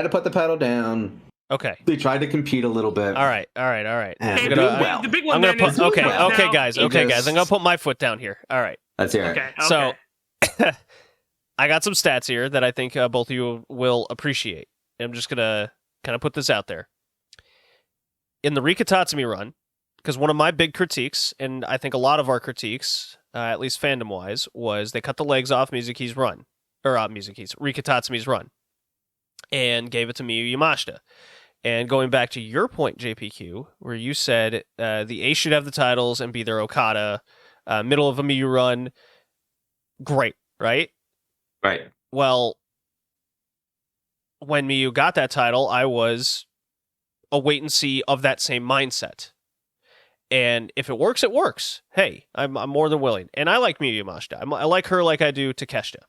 to put the pedal down. Okay. They tried to compete a little bit. All right. The big one. Okay, guys. I'm gonna put my foot down here. All right. Let's hear it. Okay. So, I got some stats here that I think both of you will appreciate. I'm just gonna kind of put this out there. In the Rika Tatsumi run, because one of my big critiques, and I think a lot of our critiques, at least fandom-wise, was they cut the legs off Mizuki's run. Or Rika Tatsumi's run. And gave it to Miyu Yamashita. And going back to your point, JPQ, where you said the Ace should have the titles and be their Okada, middle of a Miyu run, great, right? Right. Well, when Miyu got that title, I was a wait and see of that same mindset. And if it works, it works. Hey, I'm more than willing. And I like Miyu Yamashita. I like her like I do Takeshita.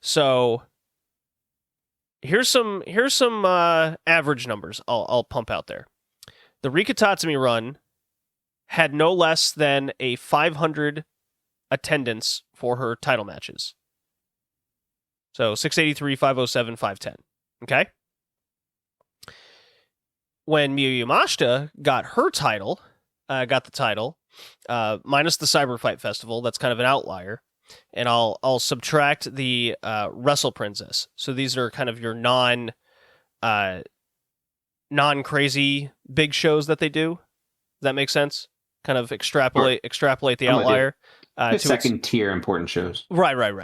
So here's some average numbers I'll pump out there. The Rika Tatsumi run had no less than a 500 attendance for her title matches. So 683, 507, 510. Okay? When Miyu Yamashita got the title, minus the Cyber Fight Festival, that's kind of an outlier, and I'll subtract the Wrestle Princess. So these are kind of your non-crazy big shows that they do. Does that make sense? Kind of extrapolate the outlier. Second tier important shows. Right.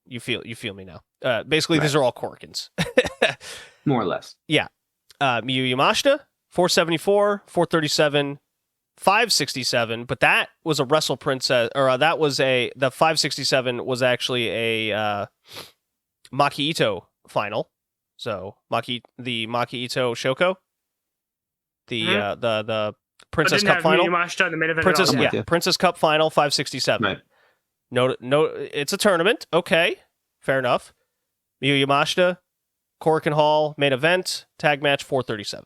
You feel me now. Basically, These are all Corkins. More or less. Yeah. Miyu Yamashita, 474, 437, 567, but that was a Wrestle Princess, or the 567 was actually a Maki Ito final. So the Maki Ito Shoko, the Princess Cup final. Princess Cup final, 567. Right. No, it's a tournament. Okay, fair enough. Miyu Yamashita, Korakuen Hall, main event, tag match 437.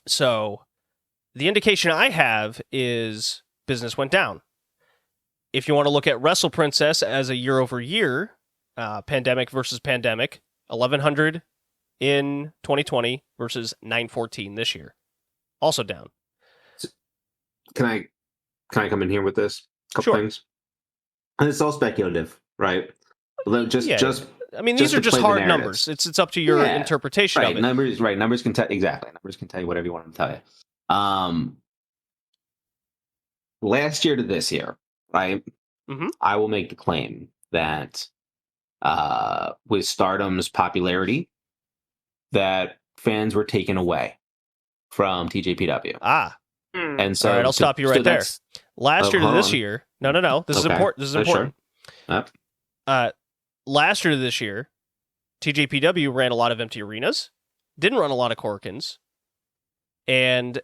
So the indication I have is business went down. If you want to look at Wrestle Princess as a year-over-year, pandemic versus pandemic, 1,100 in 2020 versus 914 this year. Also down. Can I come in here with this? Couple things. And it's all speculative, right? Just I mean, these are just hard numbers. It's up to your interpretation of it. Numbers can tell Numbers can tell you whatever you want them to tell you. Last year to this year, right? Mm-hmm. I will make the claim that with Stardom's popularity, that fans were taken away from TJPW. And so, all right, I'll stop you right there. Last year to this year, no. This is important. This is important. Sure. Last year to this year, TJPW ran a lot of empty arenas, didn't run a lot of Korakuens, and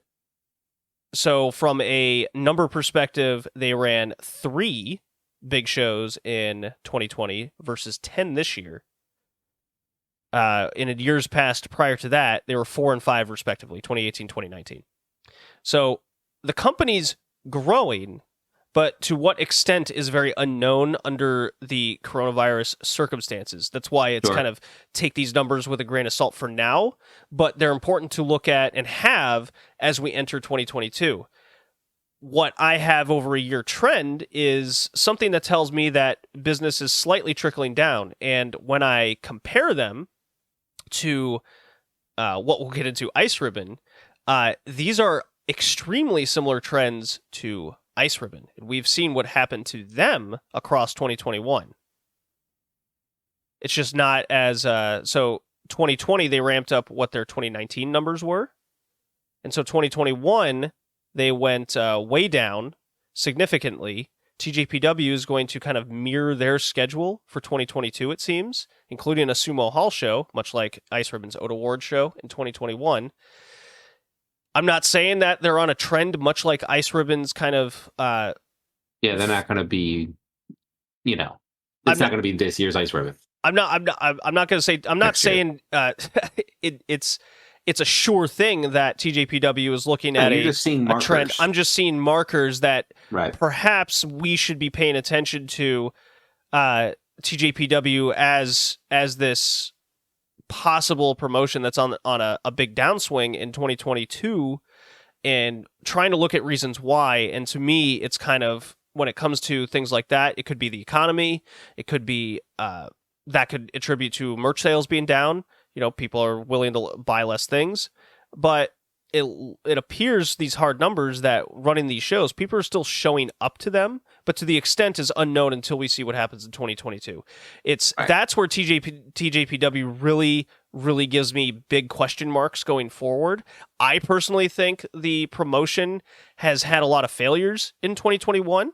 so from a number perspective, they ran 3 big shows in 2020 versus 10 this year. In years past prior to that, they were 4 and 5 respectively, 2018, 2019. So the company's growing, but to what extent is very unknown under the coronavirus circumstances. That's why it's kind of take these numbers with a grain of salt for now, but they're important to look at and have as we enter 2022. What I have over a year trend is something that tells me that business is slightly trickling down. And when I compare them to what we'll get into Ice Ribbon, these are extremely similar trends to Ice Ribbon. And we've seen what happened to them across 2021. It's just not as... so 2020, they ramped up what their 2019 numbers were. And so 2021... they went way down significantly. TJPW is going to kind of mirror their schedule for 2022, it seems, including a Sumo Hall show, much like Ice Ribbon's Ode Award show in 2021. I'm not saying that they're on a trend much like Ice Ribbon's kind of... they're not going to be, it's not going to be this year's Ice Ribbon. I'm not going to say... I'm not saying it's a sure thing that TJPW is looking at a trend. I'm just seeing markers that perhaps we should be paying attention to TJPW as this possible promotion that's on a big downswing in 2022, and trying to look at reasons why. And to me, it's kind of, when it comes to things like that, it could be the economy. It could be that could attribute to merch sales being down. People are willing to buy less things, but it appears these hard numbers that running these shows, people are still showing up to them, but to the extent is unknown until we see what happens in 2022. That's where TJPW really, really gives me big question marks going forward. I personally think the promotion has had a lot of failures in 2021.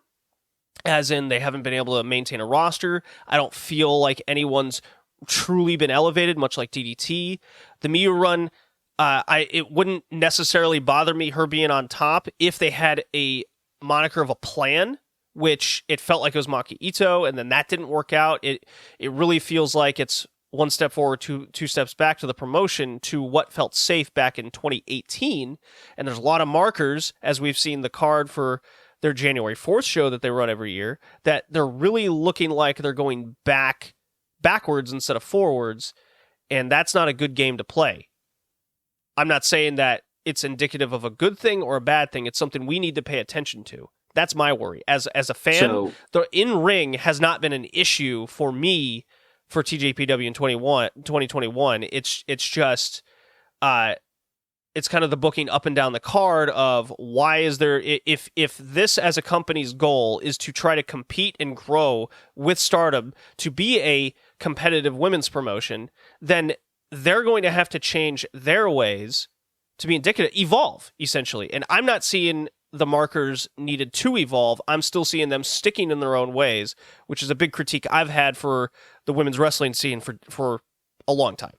As in, they haven't been able to maintain a roster. I don't feel like anyone's truly been elevated, much like DDT. The Miyu run, it wouldn't necessarily bother me her being on top if they had a moniker of a plan, which it felt like it was Maki Ito, and then that didn't work out. It really feels like it's one step forward, two steps back to the promotion, to what felt safe back in 2018. And there's a lot of markers, as we've seen the card for their January 4th show that they run every year, that they're really looking like they're going backwards instead of forwards, and that's not a good game to play. I'm not saying that it's indicative of a good thing or a bad thing. It's something we need to pay attention to. That's my worry. As a fan, the in-ring has not been an issue for me for TJPW in 2021. It's just it's kind of the booking up and down the card of why is there, if this as a company's goal is to try to compete and grow with Stardom to be a competitive women's promotion, then they're going to have to change their ways to be indicative, evolve, essentially. And I'm not seeing the markers needed to evolve. I'm still seeing them sticking in their own ways, which is a big critique I've had for the women's wrestling scene for a long time.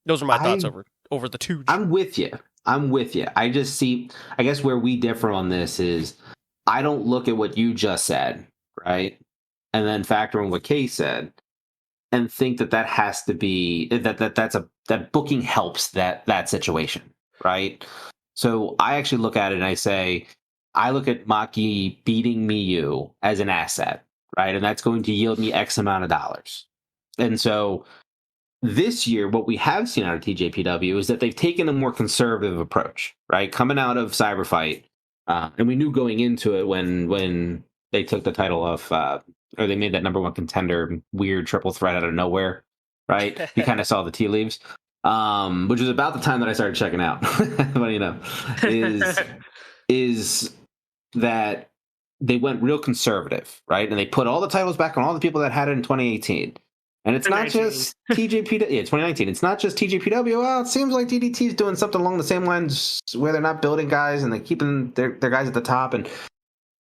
Those are my thoughts over the two. I'm with you. I just see, I guess where we differ on this is I don't look at what you just said, right? And then factor in what Kay said. and think that has to be that booking helps that situation, right? So I actually look at it and I say, I look at Maki beating Miyu as an asset, right? And that's going to yield me X amount of dollars. And so this year, what we have seen out of TJPW is that they've taken a more conservative approach, right? Coming out of Cyberfight, and we knew going into it when they took the title off, or they made that number one contender weird triple threat out of nowhere, right? You kind of saw the tea leaves, which was about the time that I started checking out. But is that they went real conservative, right? And they put all the titles back on all the people that had it in 2018. And it's not just TJPW. Yeah, 2019. It's not just TJPW. Well, it seems like DDT is doing something along the same lines where they're not building guys and they're keeping their guys at the top. And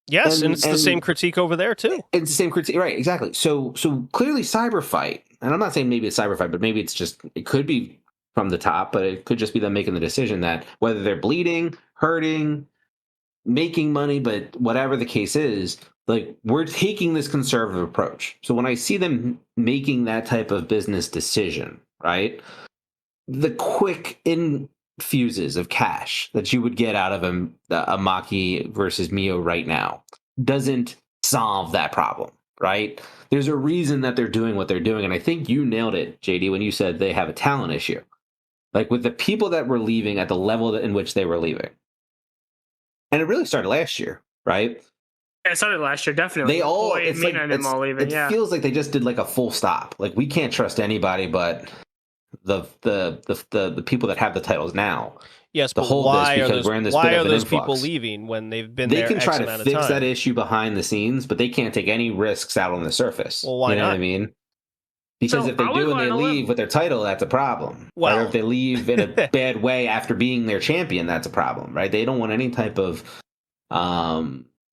yes, and it's the same critique over there too. It's the same critique, right? Exactly. So clearly, Cyberfight, and I'm not saying maybe it's Cyberfight, but maybe it could be from the top, but it could just be them making the decision that whether they're bleeding, hurting, making money, but whatever the case is, like, we're taking this conservative approach. So when I see them making that type of business decision, right, the quick infuses of cash that you would get out of a Maki versus Mio right now doesn't solve that problem, right? There's a reason that they're doing what they're doing. And I think you nailed it, JD, when you said they have a talent issue. Like, with the people that were leaving at the level in which they were leaving. And it really started last year, right? Yeah, it started last year, definitely. They all, it feels like they just did like a full stop. Like, we can't trust anybody but the people that have the titles now. Yes, but why are those people leaving when they've been there? They can try to fix that issue behind the scenes, but they can't take any risks out on the surface. Well, why not? You know what I mean? Because if they do and they leave with their title, that's a problem. Well, or if they leave in a bad way after being their champion, that's a problem, right? They don't want any type of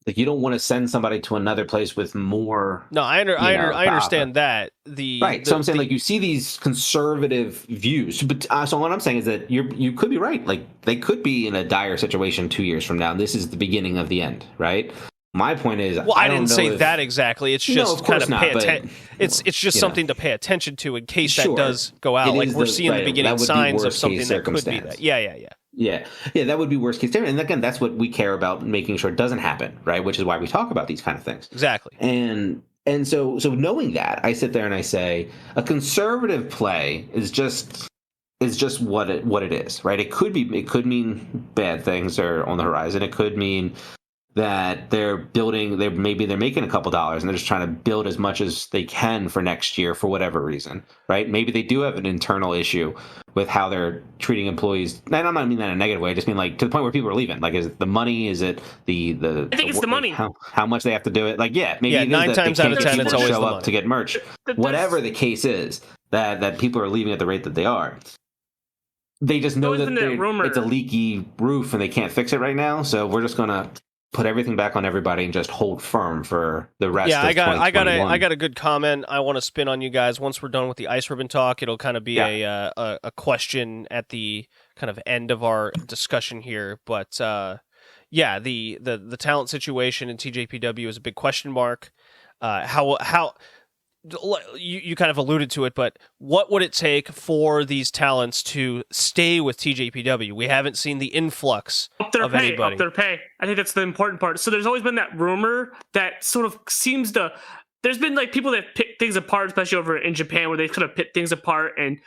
like, you don't want to send somebody to another place with more. No, I understand that. Right. So I'm saying, like, you see these conservative views, but so what I'm saying is that you could be right. Like, they could be in a dire situation 2 years from now. And this is the beginning of the end, right? My point is, well, I didn't say that exactly. It's just kind of pay attention. It's just something to pay attention to in case that does go out. Like, we're seeing the beginning signs of something that could be that. Yeah. That would be worst case scenario. And again, that's what we care about, making sure it doesn't happen, right? Which is why we talk about these kind of things. Exactly. And so knowing that, I sit there and I say, a conservative play is just what it is, right? It could mean bad things are on the horizon. It could mean that they're making a couple dollars and they're just trying to build as much as they can for next year for whatever reason, right? Maybe they do have an internal issue with how they're treating employees. And I'm not mean that in a negative way. I just mean, like, to the point where people are leaving. Like, is it the money? Is it the I think it's the money. How much they have to do it? Like, maybe 9 times out of 10 it's always show the up money to get merch. Whatever the case is, that people are leaving at the rate that they are. They just know that it's a leaky roof and they can't fix it right now. So we're just gonna put everything back on everybody and just hold firm for the rest of 2021. I got a good comment I want to spin on you guys. Once we're done with the ice ribbon talk, it'll kind of be a question at the kind of end of our discussion here. But the talent situation in TJPW is a big question mark. How you kind of alluded to it, but what would it take for these talents to stay with TJPW? We haven't seen the influx of anybody. Up their pay. I think that's the important part. So there's always been that rumor that sort of seems to... There's been, like, people that pick things apart, especially over in Japan, where they kind of pick things apart, and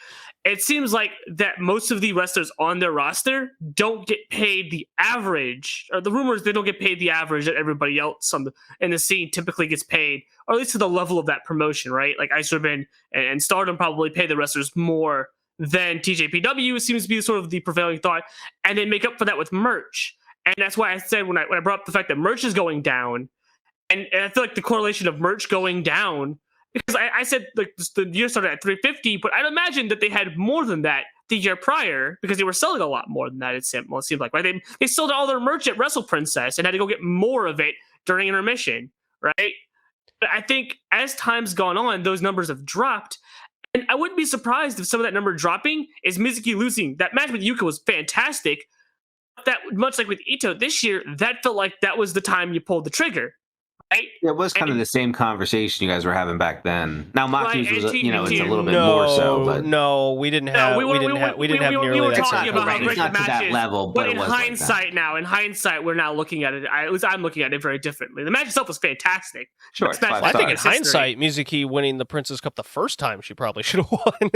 it seems like that most of the wrestlers on their roster don't get paid the average, or the rumors they don't get paid the average that everybody else in the scene typically gets paid, or at least to the level of that promotion, right? Like, Ice Ribbon and Stardom probably pay the wrestlers more than TJPW, seems to be sort of the prevailing thought, and they make up for that with merch. And that's why I said when I brought up the fact that merch is going down, and I feel like the correlation of merch going down, because I said, like, the year started at 350, but I'd imagine that they had more than that the year prior because they were selling a lot more than that. It seemed like, right? They sold all their merch at Wrestle Princess and had to go get more of it during intermission, right? But I think as time's gone on, those numbers have dropped. And I wouldn't be surprised if some of that number dropping is Mizuki losing. That match with Yuka was fantastic. That, much like with Ito this year, that felt like that was the time you pulled the trigger. Right? Yeah, it was kind of the same conversation you guys were having back then. Now Maki's was, and it's a little bit more so, but no, we didn't have we were nearly that talking same about how conversation. great It's not the to that match is, level, but in it was hindsight we're now looking at it. At least I'm looking at it very differently. The match itself was fantastic. Sure, I think in hindsight, Mizuki winning the Princess Cup the first time, she probably should have won.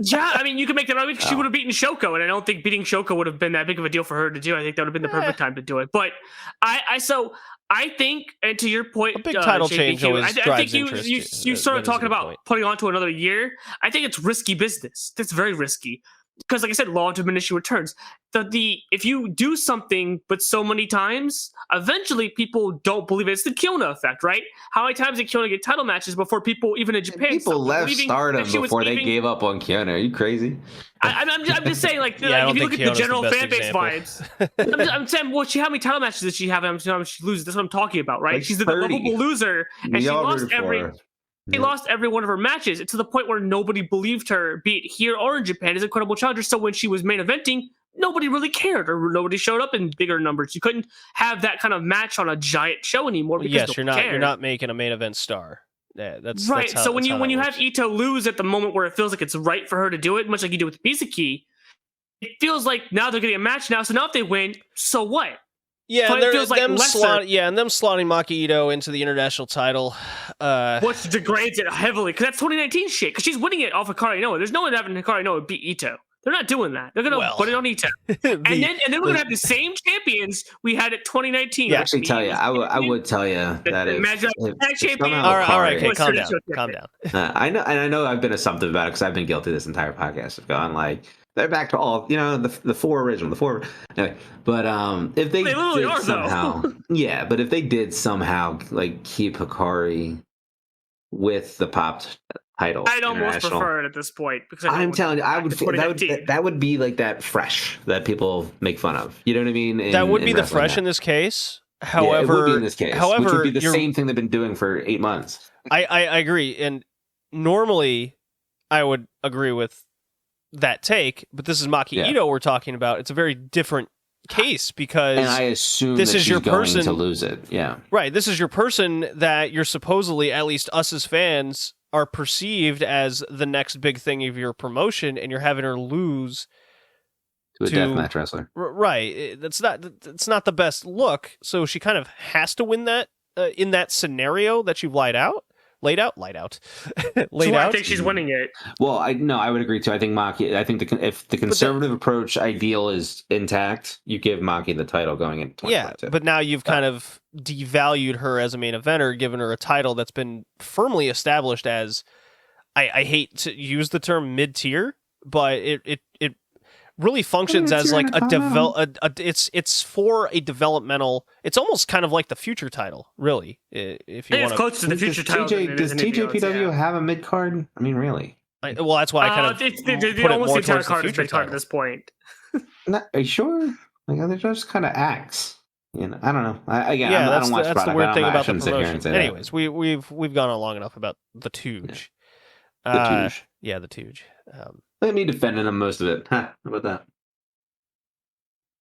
Yeah, I mean, you can make that argument. She would have beaten Shoko, and I don't think beating Shoko would have been that big of a deal for her to do. I think that would have been the perfect time to do it. But I think, and to your point, a big title JPQ, change always drives interest. You started talking about putting on to another year. I think it's risky business. That's very risky because, like I said, law of diminishing returns. If you do something but so many times, eventually people don't believe it. It's the Kiona effect, right? How many times did Kiona get title matches before people, even in Japan, people left Stardom before they gave up on Kiona? Are you crazy? I'm just saying, like, if you look at the general fan base vibes, I'm saying, well, how many title matches did she have? How much she loses? That's what I'm talking about, right? Like She's the lovable loser, and she lost every one of her matches to the point where nobody believed her, be it here or in Japan, as Incredible Challenger. So when she was main eventing, nobody really cared, or nobody showed up in bigger numbers. You couldn't have that kind of match on a giant show anymore. Because you're not making a main event star. Yeah, that's right. That's so when you have Ito lose at the moment where it feels like it's right for her to do it, much like you do with Mizuki, it feels like now they're getting a match now. So now if they win, so what? Yeah, and them slotting Maki Ito into the international title, which degrades it heavily because that's 2019 shit. Because she's winning it off Hikaru Inoue. There's no one having Hikaru Inoue beat Ito. They're not doing that. They're gonna put it on Ito, and then we're gonna have the same champions we had at 2019. Yeah, actually, tell you, I would tell you that if all right, okay, calm down. I know I've been assumptive about it because I've been guilty this entire podcast of going like they're back to all the four original anyway. But if they did somehow, but if they did somehow like keep Hikari with the popped title, I'd almost prefer it at this point because I'm telling you, that would be like that fresh that people make fun of. You know what I mean? That would be the fresh in this case. However, it would be in this case, which would be the same thing they've been doing for 8 months. I agree, and normally I would agree with that take, but this is Maki Ito we're talking about. It's a very different case because and I assume this that is she's your person to lose it. Yeah, right. This is your person that you're supposedly, at least us as fans, are perceived as the next big thing of your promotion, and you're having her lose to a deathmatch wrestler. Right. That's not the best look. So she kind of has to win that in that scenario that you've laid out. I think she's winning it. Well, I would agree too. I think Maki. I think if the conservative approach ideal is intact, you give Maki the title going into 2022. Yeah, but now you've kind of devalued her as a main eventer, given her a title that's been firmly established as. I hate to use the term mid-tier, but it really functions as like it's for a developmental. It's almost kind of like the future title, really. If you want to, close to the future title. Does TJPW have a mid card? I mean, really? Well, that's why I kind of put it more towards the future title at this point. Are you sure? Like, they're just kind of acts. You know, I don't know. I don't watch. That's the weird thing about the promotion. Anyways, we've gone on long enough about the Tooge. The Tooge. Look at me defending them most of it. How about that?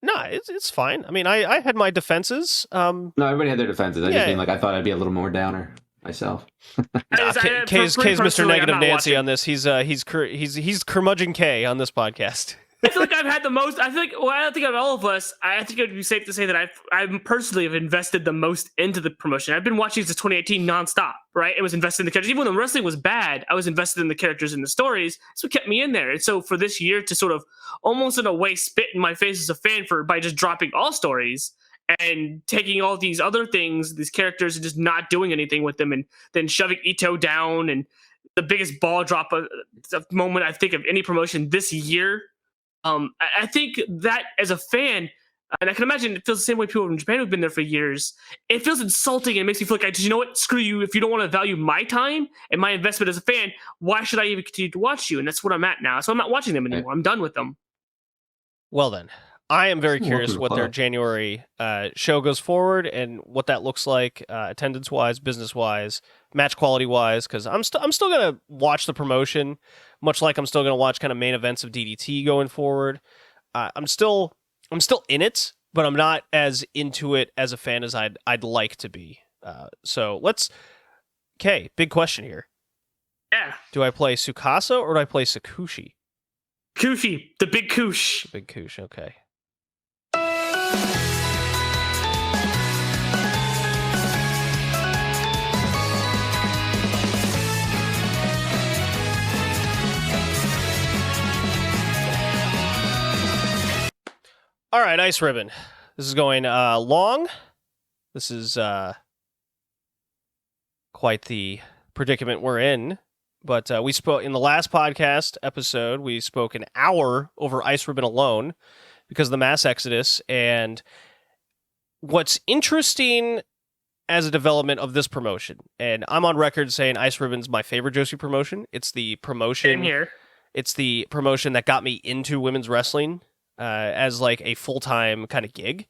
No, it's fine. I mean, I had my defenses. No, everybody had their defenses. I just mean like I thought I'd be a little more downer myself. K's Mr. Negative Nancy on this. He's curmudgeon K on this podcast. I feel like I've had the most. I think out of all of us, I think it would be safe to say that I personally have invested the most into the promotion. I've been watching since 2018 nonstop. Right, it was invested in the characters. Even when the wrestling was bad, I was invested in the characters and the stories. So it kept me in there. And so for this year to sort of almost in a way spit in my face as a fan by just dropping all stories and taking all these other things, these characters, and just not doing anything with them, and then shoving Ito down, and the biggest ball drop of moment I think of any promotion this year. I think that as a fan, and I can imagine it feels the same way people in Japan who've been there for years, it feels insulting and it makes me feel like, you know what, screw you. If you don't want to value my time and my investment as a fan, why should I even continue to watch you? And that's what I'm at now. So I'm not watching them anymore. I'm done with them. Well then, I am very curious what their January show goes forward and what that looks like, attendance-wise, business-wise, match quality-wise, because I'm still going to watch the promotion, much like I'm still going to watch kind of main events of DDT going forward. I'm still in it, but I'm not as into it as a fan as I'd like to be. So let's. Okay, big question here. Yeah. Do I play Tsukasa or do I play Sakushi? Kushi, the big Kush. The big Kush, okay. All right, Ice Ribbon. This is going long. This is quite the predicament we're in. But we spoke in the last podcast episode, we spoke an hour over Ice Ribbon alone because of the mass exodus. And what's interesting as a development of this promotion, and I'm on record saying Ice Ribbon's my favorite joshi promotion. It's the promotion. Same here. It's the promotion that got me into women's wrestling as like a full-time kind of gig.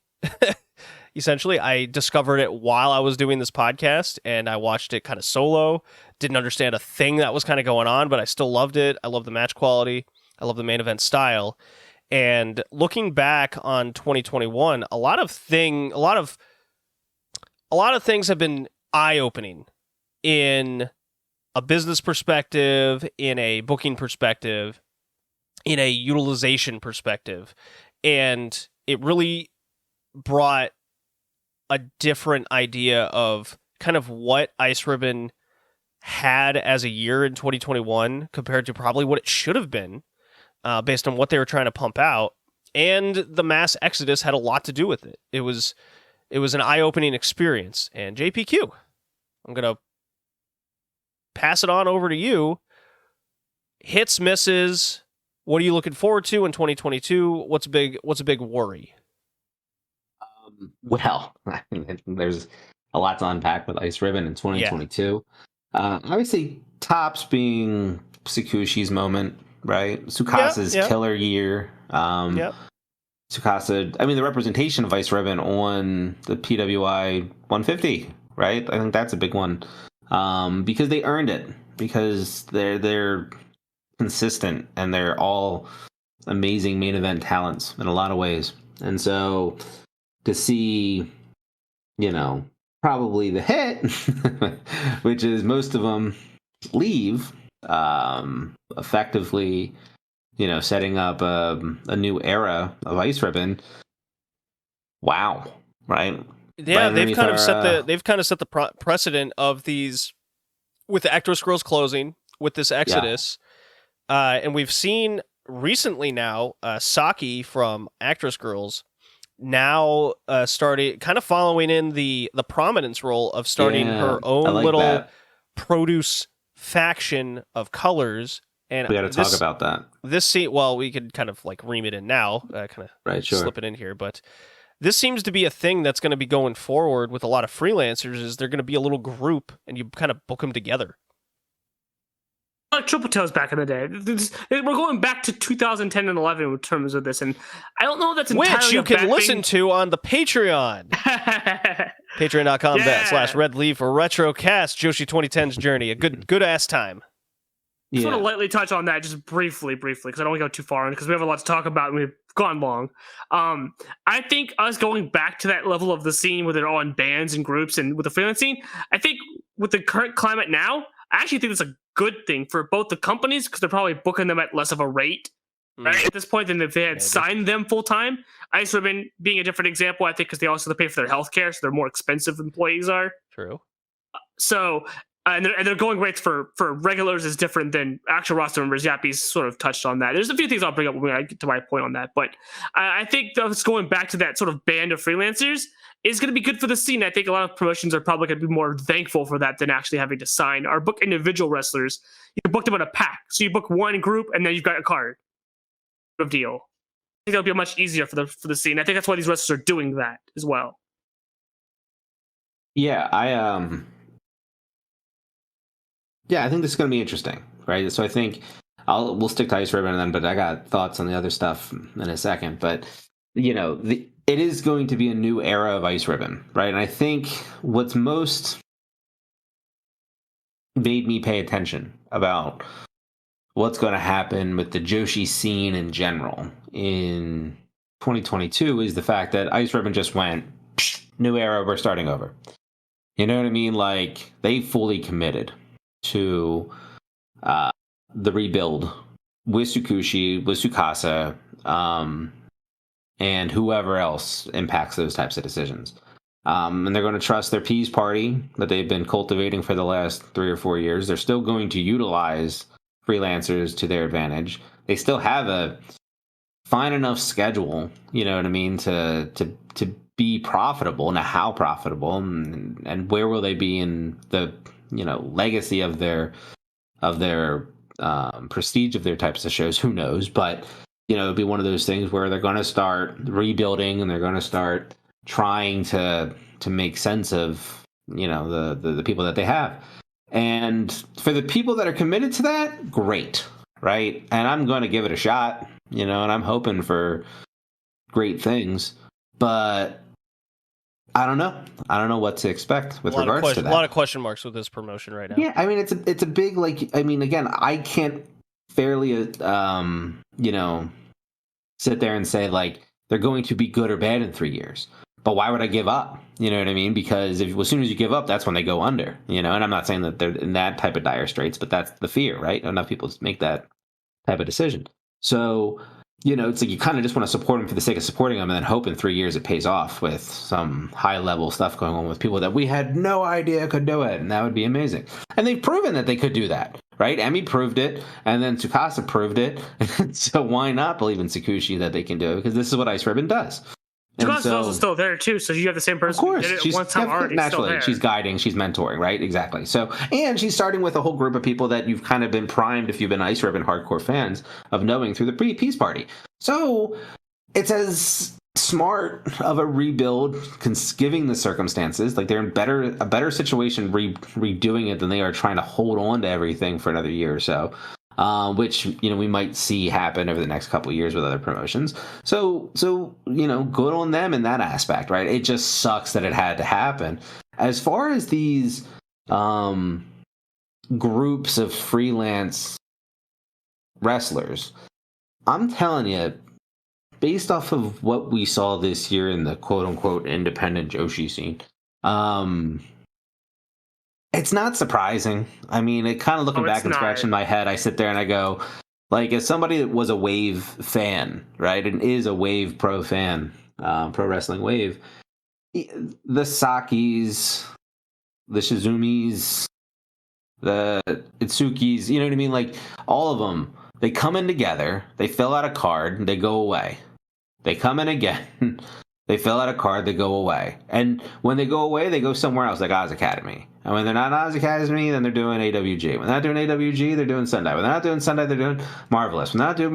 Essentially, I discovered it while I was doing this podcast, and I watched it kind of solo. Didn't understand a thing that was kind of going on, but I still loved it. I love the match quality. I love the main event style. And looking back on 2021, a lot of things have been eye-opening in a business perspective, in a booking perspective, in a utilization perspective. And it really brought a different idea of kind of what Ice Ribbon had as a year in 2021 compared to probably what it should have been based on what they were trying to pump out. And the mass exodus had a lot to do with it. It was an eye-opening experience. And JPQ, I'm going to pass it on over to you. Hits, misses, what are you looking forward to in 2022? What's a big worry? Well, there's a lot to unpack with Ice Ribbon in 2022. Yeah. Obviously, tops being Sakushi's moment, right? Tsukasa's killer year. Tsukasa, I mean, the representation of Ice Ribbon on the PWI 150, right? I think that's a big one because they earned it, because they're consistent and they're all amazing main event talents in a lot of ways. And so to see, probably the hit, which is most of them leave, effectively, setting up a new era of Ice Ribbon. Wow, right? Yeah, they've kind of set the precedent of these with the Actress Girls closing with this exodus, and we've seen recently now Saki from Actress Girls now started kind of following in the prominence role of starting her own little produce faction of colors. And we got to talk about that. We could kind of like ream it in now, slip it in here. But this seems to be a thing that's going to be going forward with a lot of freelancers. Is they're going to be a little group, and you kind of book them together. Like Triple Tails back in the day. We're going back to 2010 and 11 in terms of this, and I don't know if that's entirely which you can listen to on the Patreon. Patreon.com/redleaf or retrocast Joshi 2010's journey. A good ass time. I just want to lightly touch on that just briefly, because I don't want to go too far in, because we have a lot to talk about and we've gone long. I think us going back to that level of the scene where they're all in bands and groups and with the freelance scene, I think with the current climate now, I actually think it's a good thing for both the companies, because they're probably booking them at less of a rate right at this point than if they had signed them full time. Ice Ribbon being a different example, I think, because they also have to pay for their healthcare, so they're more expensive employees are. True. So. And their going rates for regulars is different than actual roster members. Yappy's sort of touched on that. There's a few things I'll bring up when I get to my point on that. But I think that's going back to that sort of band of freelancers is going to be good for the scene. I think a lot of promotions are probably going to be more thankful for that than actually having to sign or book individual wrestlers. You can book them in a pack. So you book one group and then you've got a card of deal. I think that'll be much easier for the scene. I think that's why these wrestlers are doing that as well. Yeah, I think this is going to be interesting, right? So I think we'll stick to Ice Ribbon then, but I got thoughts on the other stuff in a second. But, it is going to be a new era of Ice Ribbon, right? And I think what's most made me pay attention about what's going to happen with the joshi scene in general in 2022 is the fact that Ice Ribbon just went, new era, we're starting over. You know what I mean? Like, they fully committed to the rebuild with Tsukushi, with Tsukasa, and whoever else impacts those types of decisions. And they're going to trust their peace party that they've been cultivating for the last 3 or 4 years. They're still going to utilize freelancers to their advantage. They still have a fine enough schedule, you know what I mean, to be profitable. Now, how profitable and where will they be in the, you know, legacy of their prestige of their types of shows? Who knows? But, you know, it'll be one of those things where they're going to start rebuilding and they're going to start trying to make sense of, you know, the people that they have. And for the people that are committed to that, great, right? And I'm going to give it a shot, you know, and I'm hoping for great things, but I don't know. I don't know what to expect with regards to that. A lot of question marks with this promotion right now. Yeah, I mean, it's a big, like, I mean, again, I can't fairly, you know, sit there and say, like, they're going to be good or bad in 3 years. But why would I give up? You know what I mean? Because as soon as you give up, that's when they go under, you know? And I'm not saying that they're in that type of dire straits, but that's the fear, right? Enough people make that type of decision. So, you know, it's like you kind of just want to support them for the sake of supporting them and then hope in 3 years it pays off with some high-level stuff going on with people that we had no idea could do it, and that would be amazing. And they've proven that they could do that, right? Emi proved it, and then Tsukasa proved it. So why not believe in Tsukushi that they can do it? Because this is what Ice Ribbon does. Tsukasa's also still there too, so you have the same person. Of course, who did it she's one time already. Naturally, she's guiding, she's mentoring, right? Exactly. So, and she's starting with a whole group of people that you've kind of been primed, if you've been Ice Ribbon hardcore fans, of knowing through the peace party. So, it's as smart of a rebuild, given the circumstances. Like, they're in a better situation redoing it than they are trying to hold on to everything for another year or so. Which, you know, we might see happen over the next couple of years with other promotions. So, you know, good on them in that aspect, right? It just sucks that it had to happen. As far as these groups of freelance wrestlers, I'm telling you, based off of what we saw this year in the quote-unquote independent joshi scene, it's not surprising. I mean, it kind of looking back and scratching my head, I sit there and I go, like, as somebody that was a Wave fan, right, and is a Wave Pro fan, Pro Wrestling Wave, the Sakis, the Shizumis, the Itsukis, you know what I mean? Like, all of them, they come in together, they fill out a card, they go away. They come in again, they fill out a card, they go away. And when they go away, they go somewhere else, like Oz Academy. And when they're not Oz Academy, then they're doing AWG. When they're not doing AWG, they're doing Sendai. When they're not doing Sendai, they're doing Marvelous. When they're not doing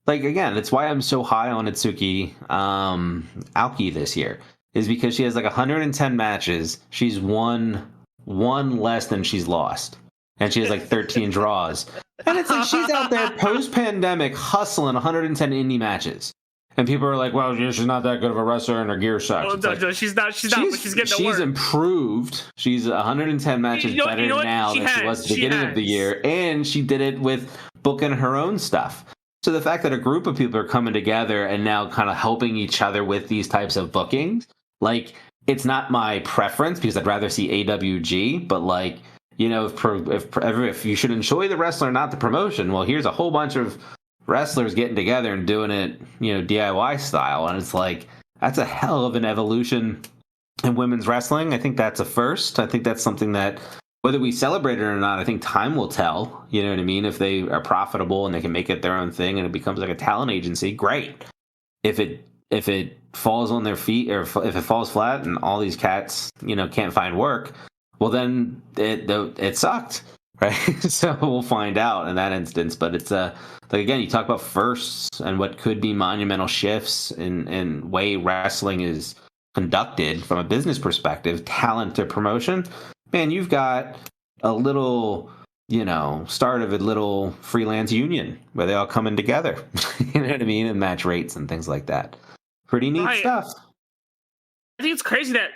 like, again, it's why I'm so high on Itsuki Aoki this year, is because she has like 110 matches. She's won one less than she's lost. And she has like 13 draws. And it's like she's out there post-pandemic hustling 110 indie matches. And people are like, well, she's not that good of a wrestler and her gear sucks. Well, no, she's not, but she's getting to work. She's improved. She's 110 matches better now than she was at the beginning of the year. And she did it with booking her own stuff. So the fact that a group of people are coming together and now kind of helping each other with these types of bookings, like, it's not my preference because I'd rather see AWG, but like, you know, if you should enjoy the wrestler, not the promotion, well, here's a whole bunch of wrestlers getting together and doing it, you know, DIY style. And it's like, that's a hell of an evolution in women's wrestling. I think that's a first. I think that's something that, whether we celebrate it or not, I think time will tell. You know what I mean? If they are profitable and they can make it their own thing and it becomes like a talent agency, great. If it falls on their feet, or if it falls flat and all these cats, you know, can't find work, well, then it sucked. Right, so we'll find out in that instance. But it's like, again, you talk about firsts and what could be monumental shifts in way wrestling is conducted from a business perspective, talent to promotion. Man, you've got a little, you know, start of a little freelance union where they all come in together. You know what I mean? And match rates and things like that. Pretty neat stuff. I think it's crazy that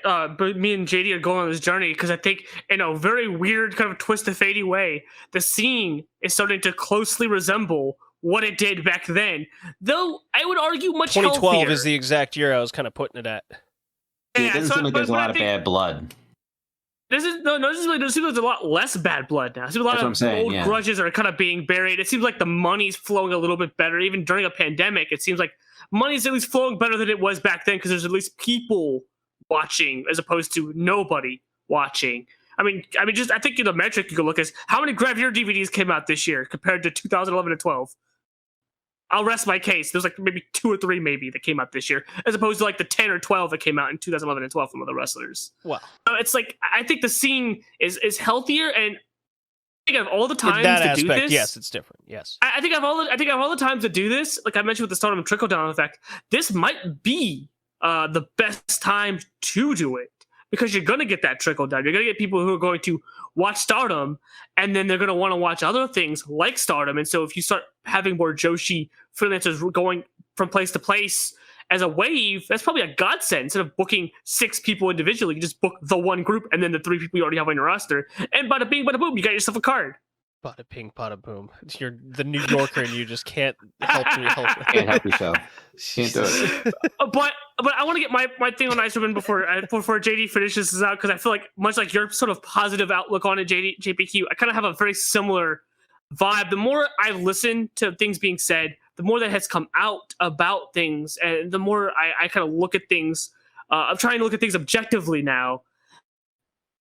me and JD are going on this journey, because I think in a very weird kind of twist-of-fatey way, the scene is starting to closely resemble what it did back then. Though I would argue much 2012 healthier. Is the exact year I was kind of putting it at. It doesn't seem like there's a lot of bad blood. This is no. This is like, it seems like there's a lot less bad blood now. It seems a lot of old grudges are kind of being buried. It seems like the money's flowing a little bit better. Even during a pandemic, it seems like money's at least flowing better than it was back then because there's at least people watching as opposed to nobody watching. I mean, just I think the metric you could look at is how many Gravure DVDs came out this year compared to 2011 and 12. I'll rest my case. There's like maybe 2 or 3 maybe that came out this year, as opposed to like the 10 or 12 that came out in 2011 and 12 from other wrestlers. Well, so it's like I think the scene is healthier, and I think of all the times that to aspect, do this. Yes, it's different. Yes, I think I have all the times to do this. Like I mentioned with the Stardom trickle down effect, this might be the best time to do it. Because you're going to get that trickle down. You're going to get people who are going to watch Stardom, and then they're going to want to watch other things like Stardom. And so if you start having more Joshi freelancers going from place to place as a wave, that's probably a godsend. Instead of booking 6 people individually, you just book the one group and then the 3 people you already have on your roster. And bada bing, bada boom, you got yourself a card. Bada ping, bada boom. You're the New Yorker, and you just can't help yourself. Can't help yourself. Can't do it. But I want to get my thing on Ice Ribbon before JD finishes this out, because I feel like much like your sort of positive outlook on it, JPQ, I kind of have a very similar vibe. The more I listen to things being said, the more that has come out about things, and the more I kind of look at things. I'm trying to look at things objectively now.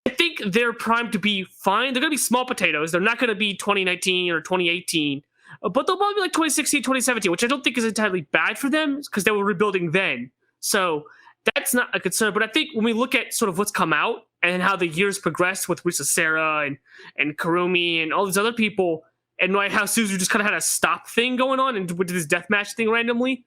I think they're primed to be fine. They're going to be small potatoes. They're not going to be 2019 or 2018, but they'll probably be like 2016, 2017, which I don't think is entirely bad for them because they were rebuilding then. So that's not a concern. But I think when we look at sort of what's come out and how the years progressed with Risa Sera and Kurumi and all these other people, and like how Suzu just kind of had a stop thing going on and did this deathmatch thing randomly,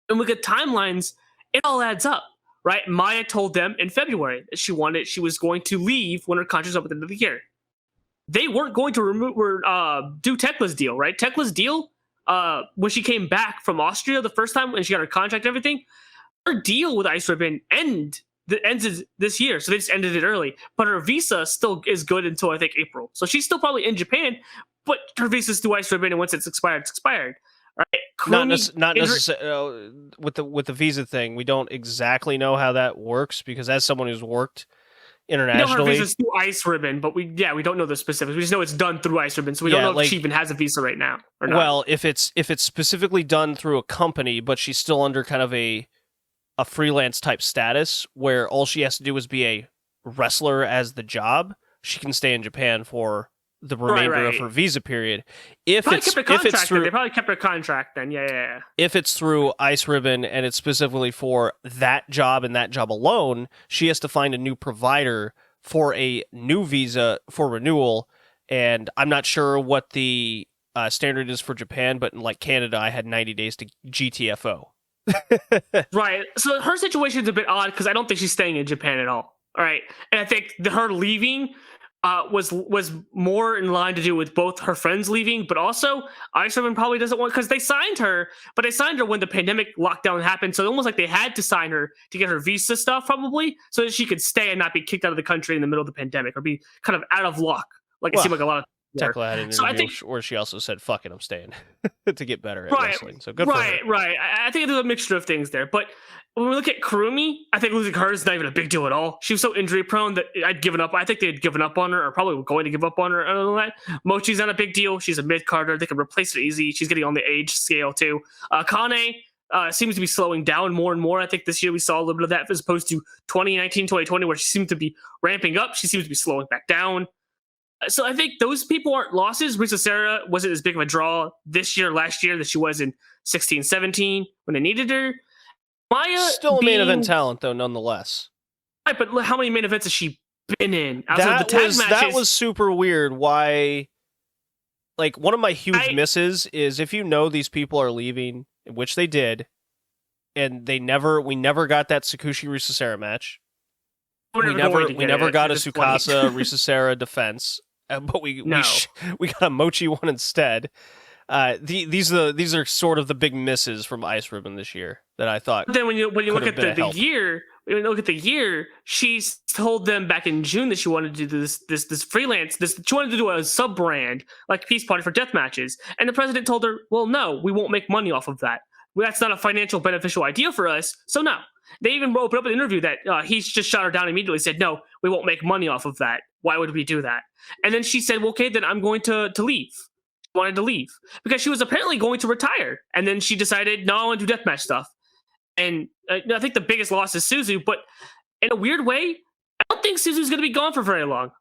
and look at timelines, it all adds up. Right, Maya told them in February that she was going to leave when her contract's up at the end of the year. They weren't going to do Tekla's deal, right? Tekla's deal, when she came back from Austria the first time when she got her contract and everything, her deal with Ice Ribbon ends this year, so they just ended it early. But her visa still is good until I think April, so she's still probably in Japan. But her visa's through Ice Ribbon, and once it's expired, it's expired. Right. Not necessarily with the visa thing. We don't exactly know how that works because as someone who's worked internationally, her visa's through Ice Ribbon, but we don't know the specifics. We just know it's done through Ice Ribbon, so we don't know if she even has a visa right now or not. Well, if it's specifically done through a company, but she's still under kind of a freelance type status where all she has to do is be a wrestler as the job, she can stay in Japan for the remainder of her visa period. If they probably kept her contract then. Yeah. If it's through Ice Ribbon and it's specifically for that job and that job alone, she has to find a new provider for a new visa for renewal. And I'm not sure what the standard is for Japan, but in like Canada, I had 90 days to GTFO. Right. So her situation is a bit odd because I don't think she's staying in Japan at all. All right. And I think her leaving was more in line to do with both her friends leaving, but also Ice Ribbon probably doesn't want, because they signed her, but they signed her when the pandemic lockdown happened, so almost like they had to sign her to get her visa stuff probably, so that she could stay and not be kicked out of the country in the middle of the pandemic or be kind of out of luck. Like it seemed like a lot of Tekla had an interview where she also said, "Fuck it, I'm staying," to get better at wrestling. So good for her. Right. I think there's a mixture of things there, but when we look at Kurumi, I think losing her is not even a big deal at all. She was so injury prone that I'd given up. I think they had given up on her, or probably were going to give up on her. Other than that, Mochi's not a big deal. She's a mid carder. They can replace her easy. She's getting on the age scale too. Kane seems to be slowing down more and more. I think this year we saw a little bit of that as opposed to 2019, 2020, where she seemed to be ramping up. She seems to be slowing back down. So I think those people aren't losses. Risa Sera wasn't as big of a draw this year, last year, that she was in 16, 17 when they needed her. Maya still a main event talent, though, nonetheless. Right, but how many main events has she been in? That was super weird. Why? Like, one of my huge misses is if you know these people are leaving, which they did, and we never got that Tsukushi Risa Sera match. We never got a Tsukasa Risa Sera defense. But we got a Mochi one instead. These are sort of the big misses from Ice Ribbon this year that I thought. But then when you look at the year, she's told them back in June that she wanted to do this freelance. She wanted to do a sub brand like Peace Party for death matches, and the president told her, "Well, no, we won't make money off of that. that's not a financial beneficial idea for us. So no. They even opened up an interview that he just shot her down immediately, said, no, we won't make money off of that. Why would we do that? And then she said, well, okay, then I'm going to leave. She wanted to leave because she was apparently going to retire. And then she decided, no, I want to do deathmatch stuff. And I think the biggest loss is Suzu, but in a weird way, I don't think Suzu's going to be gone for very long.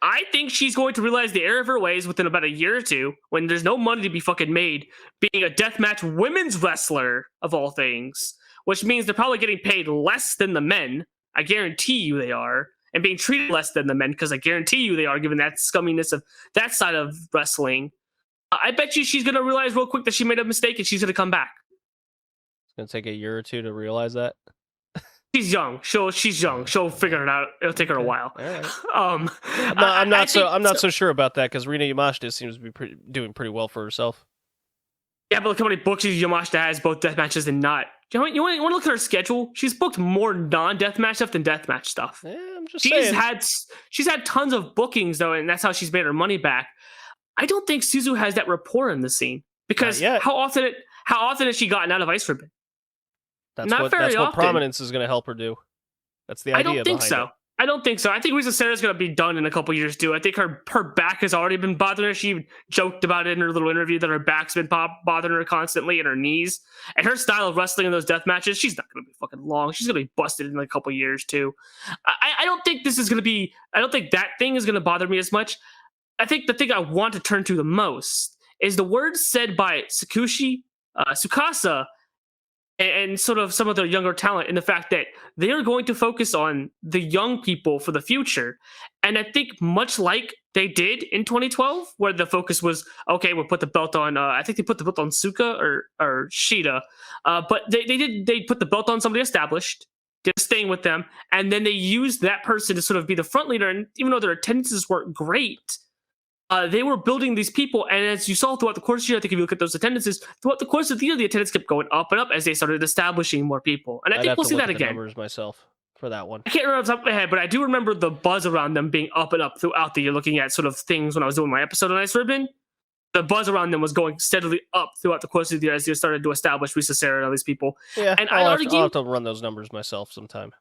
I think she's going to realize the error of her ways within about a year or two when there's no money to be fucking made being a deathmatch women's wrestler of all things, which means they're probably getting paid less than the men. I guarantee you they are. And being treated less than the men, because I guarantee you they are, given that scumminess of that side of wrestling. I bet you she's going to realize real quick that she made a mistake and she's going to come back. It's going to take a year or two to realize that. She's young. She's young. She'll figure it out. It'll take her a while. All right. I'm not so sure about that because Rina Yamashita seems to be doing pretty well for herself. Yeah, but look how many books Yamashita has, both deathmatches and not. You want to look at her schedule? She's booked more non-deathmatch stuff than deathmatch stuff. Yeah, I'm just saying. She's had tons of bookings though, and that's how she's made her money back. I don't think Suzu has that rapport in the scene because how often has she gotten out of Ice Ribbon? That's what prominence is going to help her do. That's the idea. I don't think so. I don't think so. I think Risa Sarah's going to be done in a couple years too. I think her back has already been bothering her. She even joked about it in her little interview that her back's been bothering her constantly and her knees. And her style of wrestling in those death matches, she's not going to be fucking long. She's going to be busted in a couple years too. I don't think this is going to be. I don't think that thing is going to bother me as much. I think the thing I want to turn to the most is the words said by Tsukasa, and sort of some of their younger talent, in the fact that they are going to focus on the young people for the future. And I think much like they did in 2012, where the focus was, okay, we'll put the belt on, I think they put the belt on Suka or Shida, but they put the belt on somebody established, just staying with them, and then they used that person to sort of be the front leader. And even though their attendances weren't great, they were building these people, and as you saw throughout the course of the year, I think if you look at those attendances, throughout the course of the year, the attendance kept going up and up as they started establishing more people. And I think we'll see that again. Numbers myself for that one. I can't remember off the top of my head, but I do remember the buzz around them being up and up throughout the year, looking at sort of things when I was doing my episode on Ice Ribbon. The buzz around them was going steadily up throughout the course of the year as they started to establish Risa Sarah and all these people. Yeah, and I'll have to run those numbers myself sometime.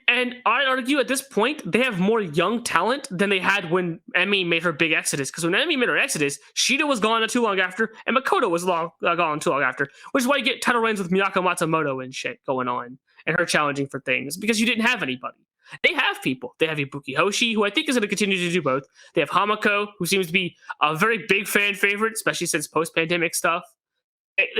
And I argue at this point, they have more young talent than they had when Emi made her big exodus. Because when Emi made her exodus, Shida was gone not too long after, and Makoto was gone too long after. Which is why you get title reigns with Miyako Matsumoto and shit going on, and her challenging for things, because you didn't have anybody. They have people. They have Ibuki Hoshi, who I think is going to continue to do both. They have Hamako, who seems to be a very big fan favorite, especially since post-pandemic stuff.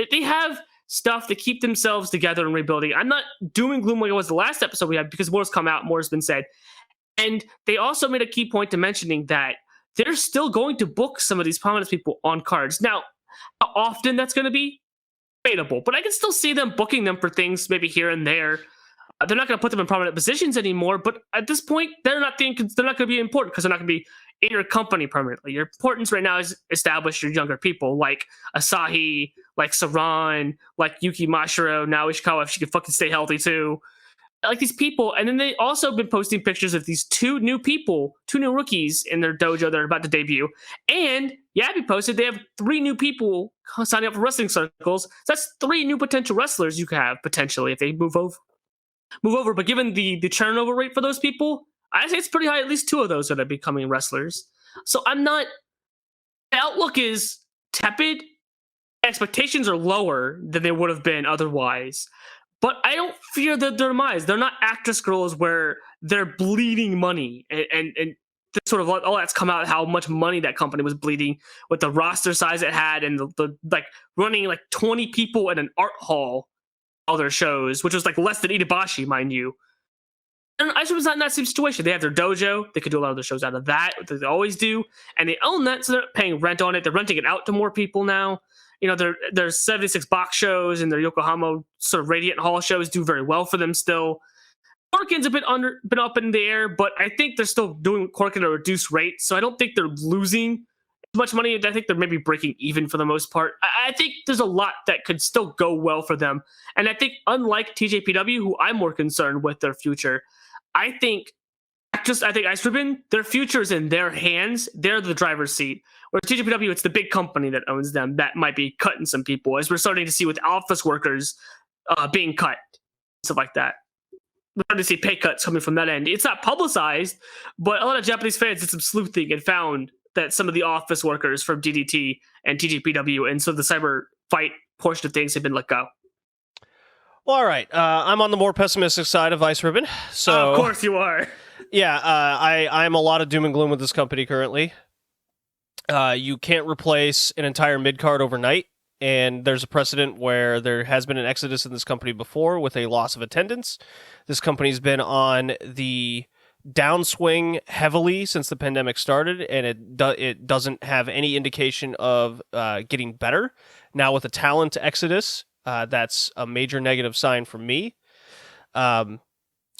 They have stuff to keep themselves together and rebuilding. I'm not doom and gloom like it was the last episode we had, because more's come out, more's been said. And they also made a key point to mentioning that they're still going to book some of these prominent people on cards. Now, how often that's going to be? Debatable, but I can still see them booking them for things maybe here and there. They're not going to put them in prominent positions anymore, but at this point, they're not going to be important because they're not going to be in your company permanently. Your importance right now is establish your younger people like Asahi, like Saran, like Yuki Mashiro, now Ishikawa if she can fucking stay healthy too. Like these people, and then they also been posting pictures of these two new rookies in their dojo that are about to debut. And Yabi posted they have 3 new people signing up for wrestling circles. So that's 3 new potential wrestlers you could have potentially if they move over. But given the turnover rate for those people, I say it's pretty high. At least 2 of those are becoming wrestlers. So the outlook is tepid. Expectations are lower than they would have been otherwise. But I don't fear their demise. They're not actress girls where they're bleeding money. And sort of all that's come out, how much money that company was bleeding with the roster size it had and the like running like 20 people in an art hall. All their shows, which was like less than Itabashi, mind you. And Ice Ribbon's not in that same situation. They have their dojo. They could do a lot of their shows out of that, what they always do. And they own that, so they're not paying rent on it. They're renting it out to more people now. You know, their 76 box shows and their Yokohama sort of Radiant Hall shows do very well for them still. Corkin's been up in the air, but I think they're still doing Corkin at a reduced rate, so I don't think they're losing much money. I think they're maybe breaking even for the most part. I think there's a lot that could still go well for them. And I think unlike TJPW, who I'm more concerned with their future, I think I think Ice Ribbon, their future is in their hands. They're the driver's seat. Whereas TJPW, it's the big company that owns them that might be cutting some people, as we're starting to see with office workers being cut, stuff like that. We're starting to see pay cuts coming from that end. It's not publicized, but a lot of Japanese fans did some sleuthing and found that some of the office workers from DDT and TJPW and so the cyber fight portion of things have been let go. Well, all right. I'm on the more pessimistic side of Ice Ribbon. So of course you are. Yeah, I'm a lot of doom and gloom with this company currently. You can't replace an entire mid-card overnight, and there's a precedent where there has been an exodus in this company before with a loss of attendance. This company's been on the downswing heavily since the pandemic started, and it doesn't have any indication of getting better. Now with a talent exodus, that's a major negative sign for me.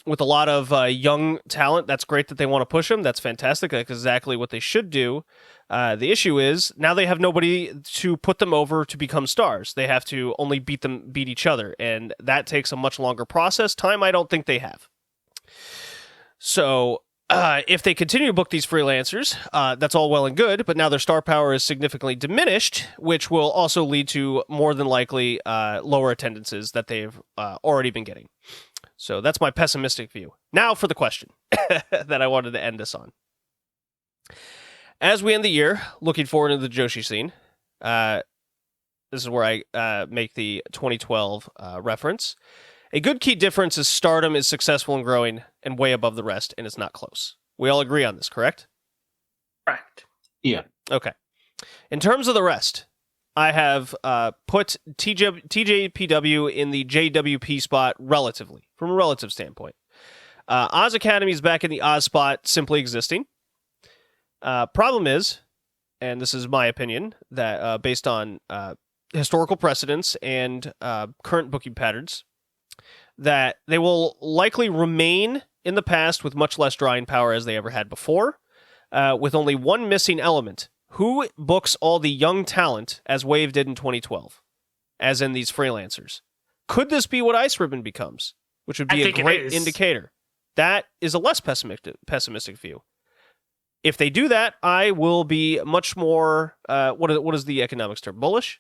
With a lot of young talent, that's great that they want to push them. That's fantastic. That's exactly what they should do. The issue is now they have nobody to put them over to become stars. They have to only beat each other, and that takes a much longer process. Time I don't think they have. So if they continue to book these freelancers, that's all well and good, but now their star power is significantly diminished, which will also lead to more than likely lower attendances that they've already been getting. So that's my pessimistic view. Now for the question that I wanted to end this on. As we end the year, looking forward into the joshi scene, this is where I make the 2012 reference. A good key difference is Stardom is successful and growing and way above the rest, and it's not close. We all agree on this, correct? Correct. Yeah. Okay. In terms of the rest, I have put TJPW in the JWP spot relatively, from a relative standpoint. Oz Academy is back in the Oz spot, simply existing. Problem is, and this is my opinion, that based on historical precedents and current booking patterns, that they will likely remain in the past with much less drawing power as they ever had before, with only one missing element. Who books all the young talent as Wave did in 2012, as in these freelancers? Could this be what Ice Ribbon becomes, which would be a great indicator? That is a less pessimistic view. If they do that, I will be much more, what is the economics term, bullish?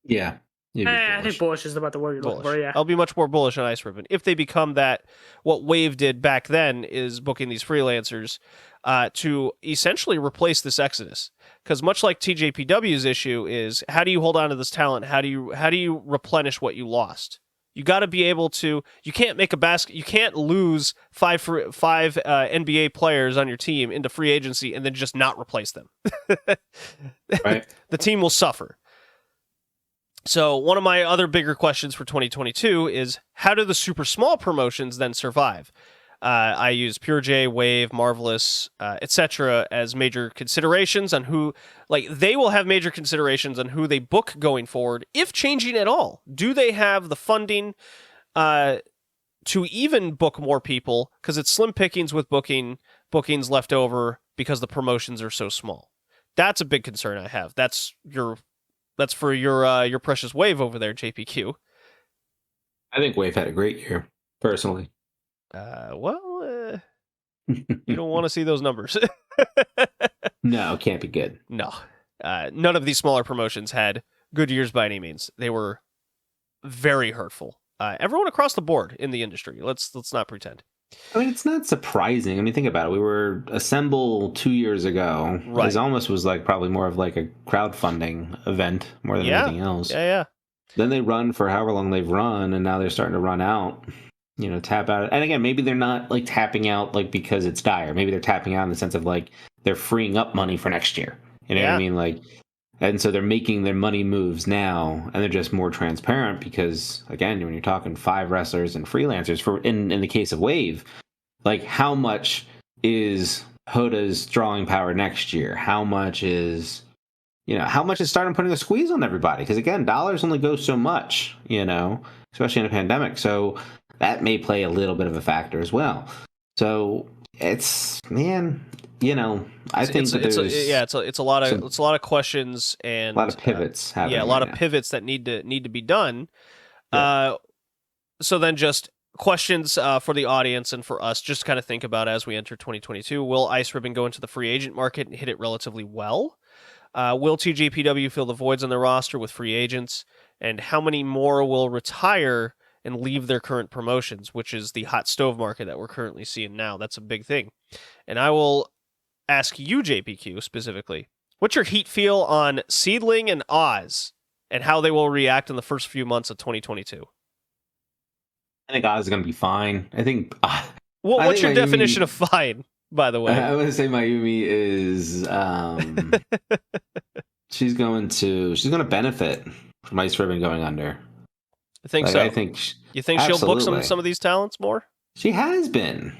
Yeah. I think bullish is about the word you're looking for, yeah. I'll be much more bullish on Ice Ribbon. If they become that, what Wave did back then is booking these freelancers to essentially replace this exodus. Because much like TJPW's issue is, how do you hold on to this talent? How do you replenish what you lost? You got to be able to. You can't make a basket. You can't lose five NBA players on your team into free agency and then just not replace them. Right. The team will suffer. So one of my other bigger questions for 2022 is, how do the super small promotions then survive? I use Pure J, Wave, Marvelous, etc. as major considerations on who, they will have major considerations on who they book going forward, if changing at all. Do they have the funding to even book more people? Because it's slim pickings with bookings left over because the promotions are so small. That's a big concern I have. That's for your precious Wave over there, JPQ. I think Wave had a great year, personally. You don't want to see those numbers. No, it can't be good. No. None of these smaller promotions had good years by any means. They were very hurtful. Everyone across the board in the industry. Let's not pretend. I mean, it's not surprising. I mean, think about it. We were Assemble 2 years ago. Right. It almost was probably more of a crowdfunding event more than anything else. Yeah. Then they run for however long they've run, and now they're starting to run out. Tap out. And again, maybe they're not tapping out because it's dire. Maybe they're tapping out in the sense of they're freeing up money for next year. You know what I mean? And so they're making their money moves now, and they're just more transparent because, again, when you're talking 5 wrestlers and freelancers, in the case of Wave, how much is Hoda's drawing power next year? How much is Stardom putting a squeeze on everybody? Because, again, dollars only go so much, especially in a pandemic. So that may play a little bit of a factor as well. So it's, I think it's a lot of questions and a lot of pivots. A lot of pivots that need to be done. Yeah. So then just questions for the audience and for us, just to kind of think about as we enter 2022. Will Ice Ribbon go into the free agent market and hit it relatively well? Will TJPW fill the voids on their roster with free agents? And how many more will retire and leave their current promotions, which is the hot stove market that we're currently seeing now? That's a big thing. And I will ask you, JPQ, specifically, what's your heat feel on Seedling and Oz and how they will react in the first few months of 2022? I think Oz is going to be fine. I think. What's your definition of fine, by the way? I would say Mayumi is. she's going to benefit from Ice Ribbon going under. I think so. I think. You think she'll book some of these talents more? She has been.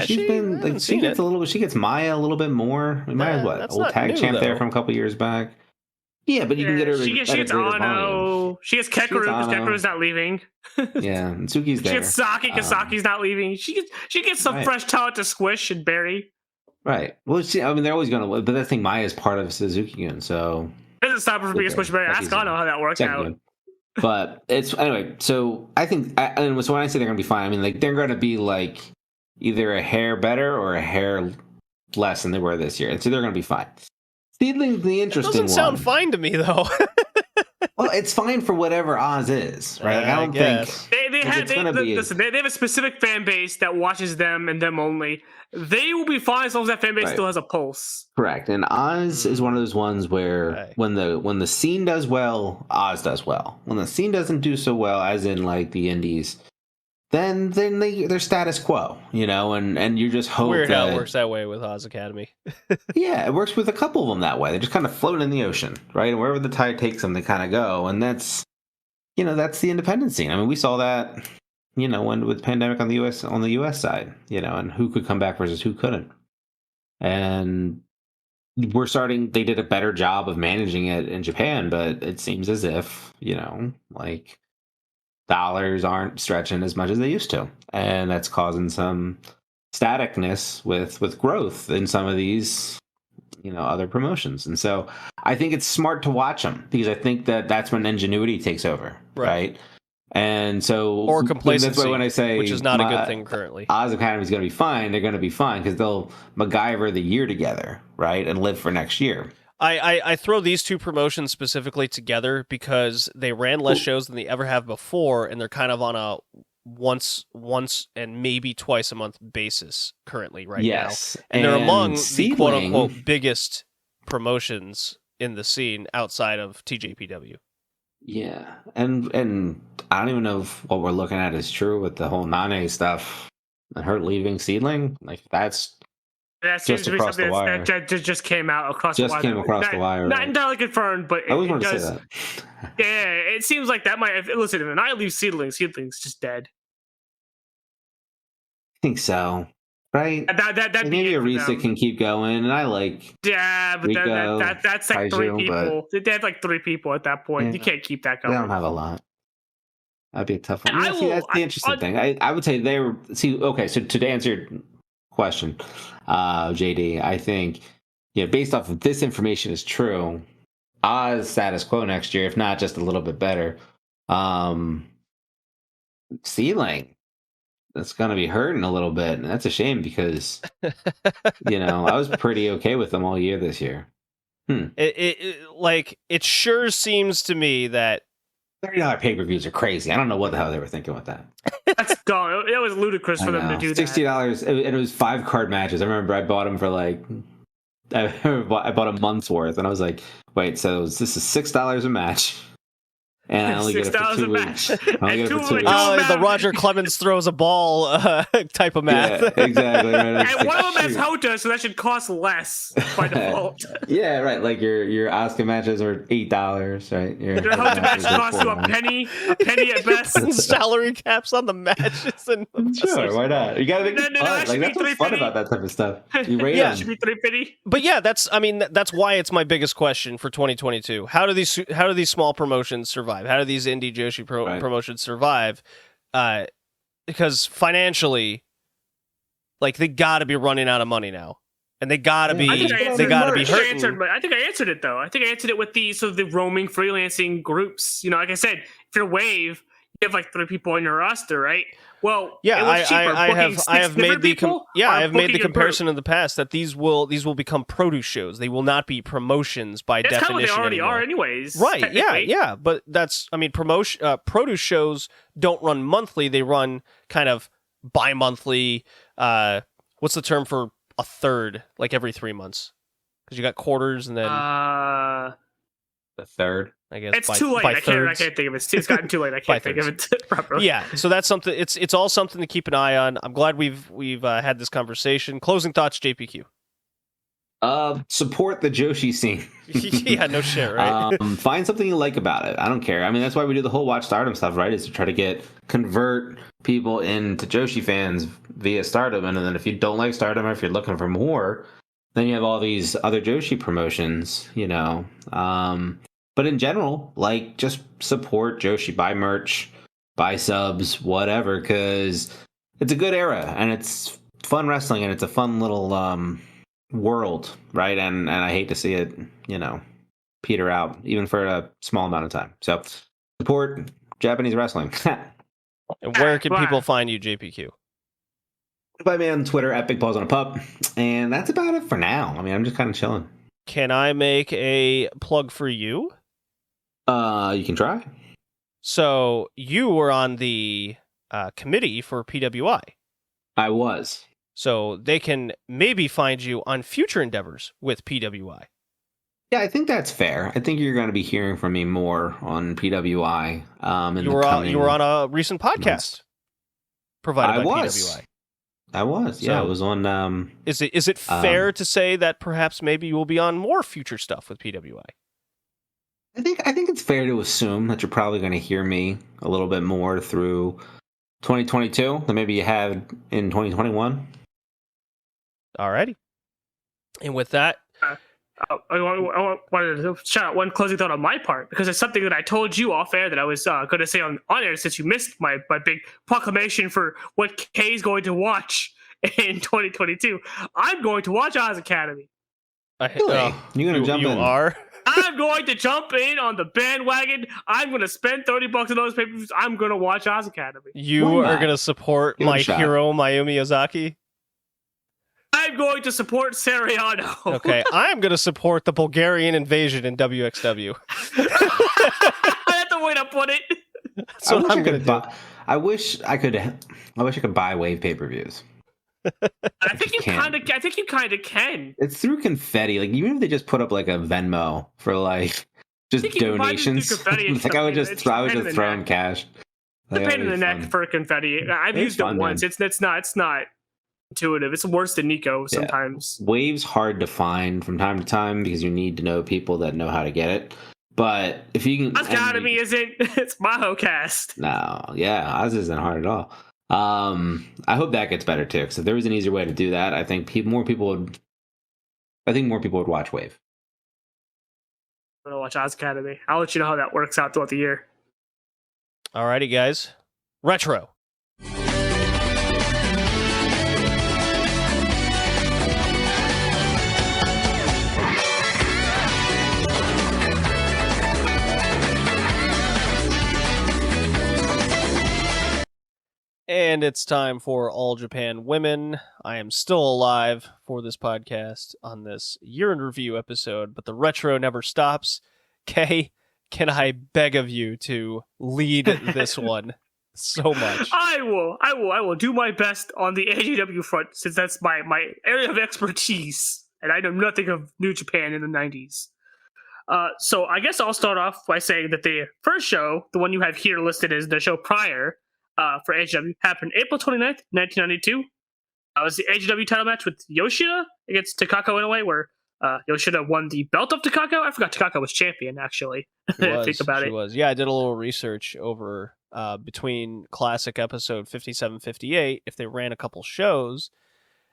She's been like she gets a little. She gets Maya a little bit more. Maya's what, old tag champ there from a couple years back. Yeah, but you can get her. She gets Ano. She gets Kekeru because Kekeru's not leaving. Yeah, and Tsuki's there. She gets Saki because Saki's not leaving. She gets some fresh talent to squish and bury. Right. Well, they're always going to. But that thing Maya is part of Suzuki-gun, so it doesn't stop her from being a squish bury. Ask Ano how that works out. But it's anyway. So I think, and so when I say they're going to be fine, I mean like they're going to be like either a hair better or a hair less than they were this year, and so they're going to be fine. Seedling's the interesting one. Doesn't sound fine to me, though. Well, it's fine for whatever Oz is, right? Like, I don't think they have a specific fan base that watches them and them only. They will be fine as long as that fan base still has a pulse. Correct. And Oz is one of those ones where when the scene does well, Oz does well. When the scene doesn't do so well, as in like the indies, then they're status quo, and you just hope weird how it works that way with Oz Academy. Yeah, it works with a couple of them that way. They just kind of float in the ocean, right? And wherever the tide takes them, they kind of go. And that's the independent scene. I mean, we saw that, when with the pandemic on the US side, and who could come back versus who couldn't. And they did a better job of managing it in Japan, but it seems as if, like dollars aren't stretching as much as they used to, and that's causing some staticness with growth in some of these other promotions. And so I think it's smart to watch them because I think that's when ingenuity takes over, right? And so or complacency, that's why when I say which is not a good thing currently, Oz Academy is going to be fine. They're going to be fine because they'll MacGyver the year together, right, and live for next year. I throw these two promotions specifically together because they ran less shows than they ever have before, and they're kind of on a once and maybe twice a month basis currently now. And they're among the quote-unquote biggest promotions in the scene outside of TJPW. Yeah, and I don't even know if what we're looking at is true with the whole Nane stuff and her leaving Seedling. Like that seems to be something that just came out across the wire. Just came across the wire. Not entirely confirmed, but I always want to say that. Yeah, it seems like that might have... Listen, if I leave Seedling's just dead. I think so. Right? That'd maybe Arisa can keep going, and I like... Yeah, but Rico, that's like Kaiju, 3 people. They have like 3 people at that point. Yeah, you can't keep that going. They don't have a lot. That'd be a tough one. That's the interesting thing. I would say they were... Okay, so to answer your question, JD, I think, based off of this information is true, Oz status quo next year, if not just a little bit better. Seedling, that's going to be hurting a little bit, and that's a shame because, I was pretty okay with them all year this year. It sure seems to me that $30 pay-per-views are crazy. I don't know what the hell they were thinking with that. That's gone. It was ludicrous for them to do that. $60, and it was 5 card matches. I remember I bought them for I bought a month's worth, and I was like, wait, so this is $6 a match, and I only get it for 2 weeks. The Roger Clemens throws a ball type of math. Yeah, exactly. Right. And one of them has Hota, so that should cost less by default. Yeah, right. Like your Asuka matches are $8, right? Your Hota match costs you a penny at best. Salary caps on the matches, and sure, why not? You gotta make it fun. Like that's what's fun about that type of stuff. You rate them. It should be $3.50. But yeah, that's why it's my biggest question for 2022. How do these small promotions survive? How do these indie Joshi promotions survive? Because financially, like they got to be running out of money now, and they got to be hurting. I think I answered it though. I think I answered it with the roaming freelancing groups. Like I said, if you're Wave, have like 3 people on your roster, right? Well, yeah, it was cheaper. I have made the comparison group. in the past that these will become produce shows. They will not be promotions by That's definition. That's kind of what they already anymore. are, anyways. Right? Yeah. But that's produce shows don't run monthly. They run kind of bi-monthly. What's the term for a third? Like every 3 months, because you got quarters and then the third. I guess it's too late. I can't think of it. It's gotten too late. I can't think of it properly. Yeah, so that's something. It's all something to keep an eye on. I'm glad we've had this conversation. Closing thoughts, JPQ. Support the joshi scene. Yeah, no shit, right? Find something you like about it. I don't care. I mean, that's why we do the whole Watch Stardom stuff, right? Is to try to convert people into joshi fans via Stardom, and then if you don't like Stardom, or if you're looking for more, then you have all these other joshi promotions, But in general, just support joshi, buy merch, buy subs, whatever, because it's a good era and it's fun wrestling and it's a fun little world, right? And I hate to see it, peter out even for a small amount of time. So support Japanese wrestling. And where can people find you, JPQ? Find me on Twitter at Big Balls on a Pup, and that's about it for now. I mean, I'm just kind of chilling. Can I make a plug for you? You can try. So you were on the committee for PWI. I was. So they can maybe find you on future endeavors with PWI. Yeah, I think that's fair. I think you're going to be hearing from me more on PWI. You were on a recent podcast provided by PWI. I was. Yeah, I was on. Is it fair to say that perhaps maybe you will be on more future stuff with PWI? I think it's fair to assume that you're probably going to hear me a little bit more through 2022 than maybe you had in 2021. Alrighty. And with that, I wanted to shout out one closing thought on my part, because it's something that I told you off air that I was going to say on air, since you missed my big proclamation for what Kay's going to watch in 2022. I'm going to watch Oz Academy. Really? You're going to jump in? You are? I'm going to jump in on the bandwagon. I'm going to spend $30 on those pay-per-views. I'm going to watch Oz Academy. You are going to support my hero, Mayumi Ozaki? I'm going to support Seriano. Okay, I'm going to support the Bulgarian invasion in WXW. That's the way to put it. That's what I'm going to do. I wish I could buy Wave pay-per-views. I think you kind of can. It's through confetti. Even if they just put up a Venmo for just donations, I would just throw in cash. The pain in the neck for confetti. I've used it once. Man. It's not intuitive. It's worse than Nico sometimes. Yeah. Wave's hard to find from time to time because you need to know people that know how to get it. But if you can, Oz Academy isn't. It's MahoCast. No, yeah, Oz isn't hard at all. I hope that gets better too. Because if there was an easier way to do that, I think more people would watch Wave. I'm gonna watch Oz Academy. I'll let you know how that works out throughout the year. Alrighty, guys. Retro. And it's time for All Japan Women. I am still alive for this podcast on this year in review episode, but the retro never stops. Kay, can I beg of you to lead this one so much? I will do my best on the AJW front, since that's my area of expertise, and I know nothing of New Japan in the 90s. So I guess I'll start off by saying that the first show, the one you have here listed as the show prior, for AJW, happened April 29th, 1992. It was the AJW title match with Yoshida against Takako Inoue, where Yoshida won the belt of Takako. I forgot Takako was champion, actually. Think about it. Yeah, I did a little research over between classic episode 57-58. If they ran a couple shows,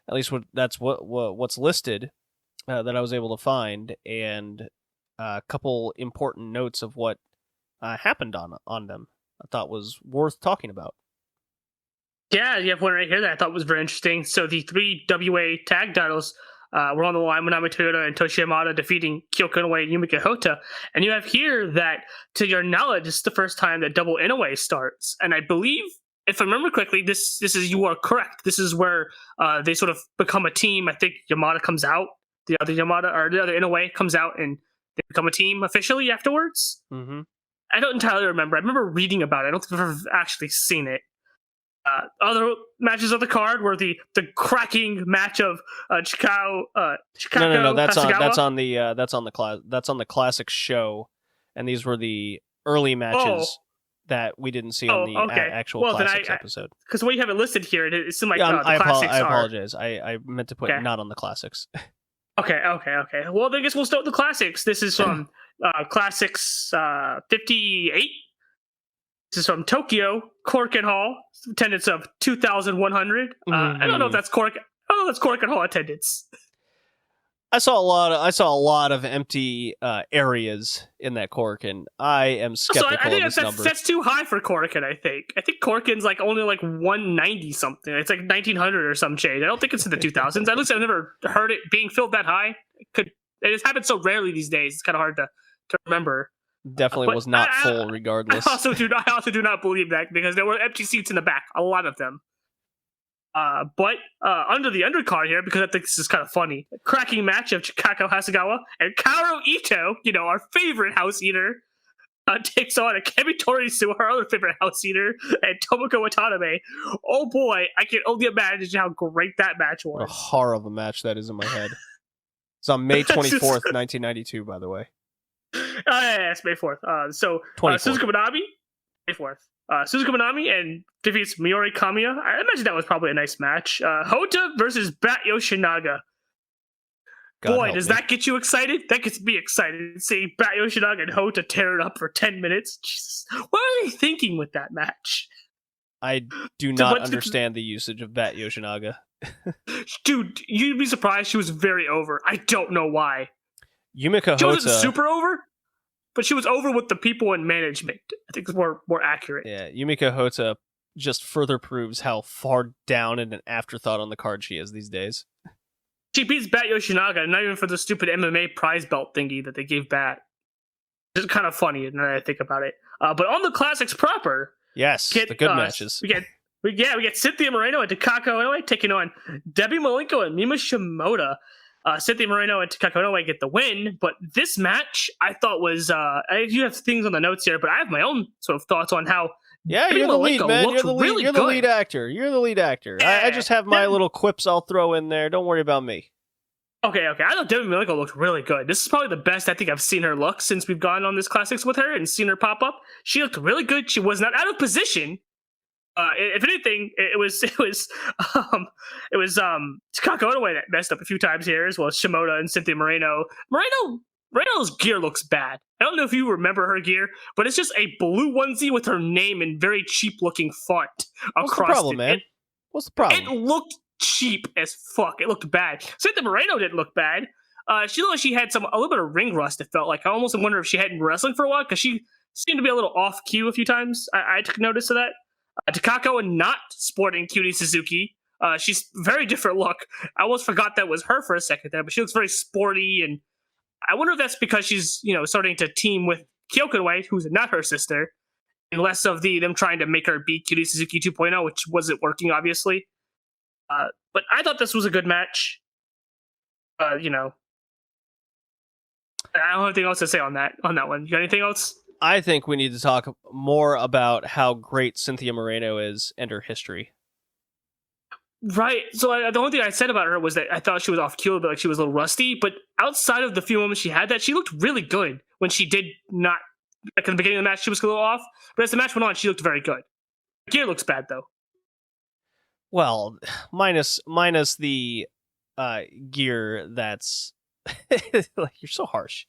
at least that's what's listed that I was able to find, and a couple important notes of what happened on them. I thought was worth talking about. Yeah, you have one right here that I thought was very interesting. So the 3 WA tag titles We're on the line with Manami Toyota and Toshi Yamada defeating Kyoko Inoue and Yumika Hotta. And you have here that, to your knowledge, this is the first time that Double Inoue starts. And I believe, if I remember correctly, this is, you are correct. This is where they sort of become a team. I think Yamada comes out, the other Inoue comes out, and they become a team officially afterwards. Mm-hmm. I don't entirely remember. I remember reading about it. I don't think I've ever actually seen it. Other matches of the card were the cracking match of Chikako. No. That's Hasegawa. That's on the classic show, and these were the early matches that we didn't see on the actual classics episode. Because what you have it listed here, it seemed like the I classics I apologize. I meant to put not on the classics. Okay. Well, then I guess we'll start with the classics. This is from Classics 58. This is from Tokyo, Korakuen Hall, attendance of 2,100. I don't know if that's Korakuen Hall attendance. I saw a lot of empty areas in that Korakuen. I am skeptical of this number. That's too high for Korakuen, I think. I think Korakuen's only 190 something. It's 1,900 or some change. I don't think it's in the 2000s. At least I've never heard it being filled that high. It has happened so rarely these days. It's kind of hard to remember. Definitely was not full regardless. I also do not believe that, because there were empty seats in the back, a lot of them. But under the undercard here, because I think this is kind of funny, a cracking match of Chikako Hasegawa and Kaoru Ito, our favorite house eater, takes on Akemi Torisu, our other favorite house eater, and Tomoko Watanabe. Oh boy, I can only imagine how great that match was. What a horror of a match that is in my head. It's on May 24th, 1992, by the way. Yeah, it's May 4th. So Suzuka Minami, May 4th. Suzuka Minami and defeats Miori Kamiya. I imagine that was probably a nice match. Hotta versus Bat Yoshinaga. Boy, does that get you excited? That gets me excited. Seeing Bat Yoshinaga and Hotta tear it up for 10 minutes. Jesus. What are they thinking with that match? I do not understand the usage of Bat Yoshinaga. Dude, you'd be surprised she was very over. I don't know why. Yumika Hotta. She wasn't super over, but she was over with the people in management. I think it's more accurate. Yeah, Yumika Hotta just further proves how far down and an afterthought on the card she is these days. She beats Bat Yoshinaga, not even for the stupid MMA prize belt thingy that they gave Bat. It's kind of funny now that I think about it. But on the classics proper, the good matches. We get Cynthia Moreno and Takako Inoue taking on Debbie Malenko and Mima Shimoda. Cynthia Moreno and Takako Inoue get the win, but this match I thought was you have things on the notes here, but I have my own sort of thoughts on how Debbie you're the lead, Malenko man. You're the lead actor. Yeah. I just have my little quips I'll throw in there. Don't worry about me. Okay. I thought Debbie Malenko looked really good. This is probably the best I think I've seen her look since we've gone on this classics with her and seen her pop up. She looked really good. She was not out of position. If anything, it was Takako Inoue that messed up a few times here, as well as Shimoda and Cynthia Moreno. Moreno's gear looks bad. I don't know if you remember her gear, but it's just a blue onesie with her name in very cheap looking font across. What's the problem, man? What's the problem? It looked cheap as fuck. It looked bad. Cynthia Moreno didn't look bad. She looked like she had a little bit of ring rust. It felt like I almost wonder if she hadn't been wrestling for a while, because she seemed to be a little off cue a few times. I took notice of that. Takako not sporting Cutie Suzuki. She's very different look. I almost forgot that was her for a second there, but she looks very sporty, and I wonder if that's because she's starting to team with Kyoko Inoue, who's not her sister, and less of them trying to make her beat Cutie Suzuki 2.0, which wasn't working obviously. But I thought this was a good match. I don't have anything else to say on that one. You got anything else? I think we need to talk more about how great Cynthia Moreno is and her history. Right. So the only thing I said about her was that I thought she was off cue, but she was a little rusty. But outside of the few moments she had she looked really good when she did not. Like in the beginning of the match, she was a little off. But as the match went on, she looked very good. Her gear looks bad though. Well, minus the gear that's. Like, you're so harsh.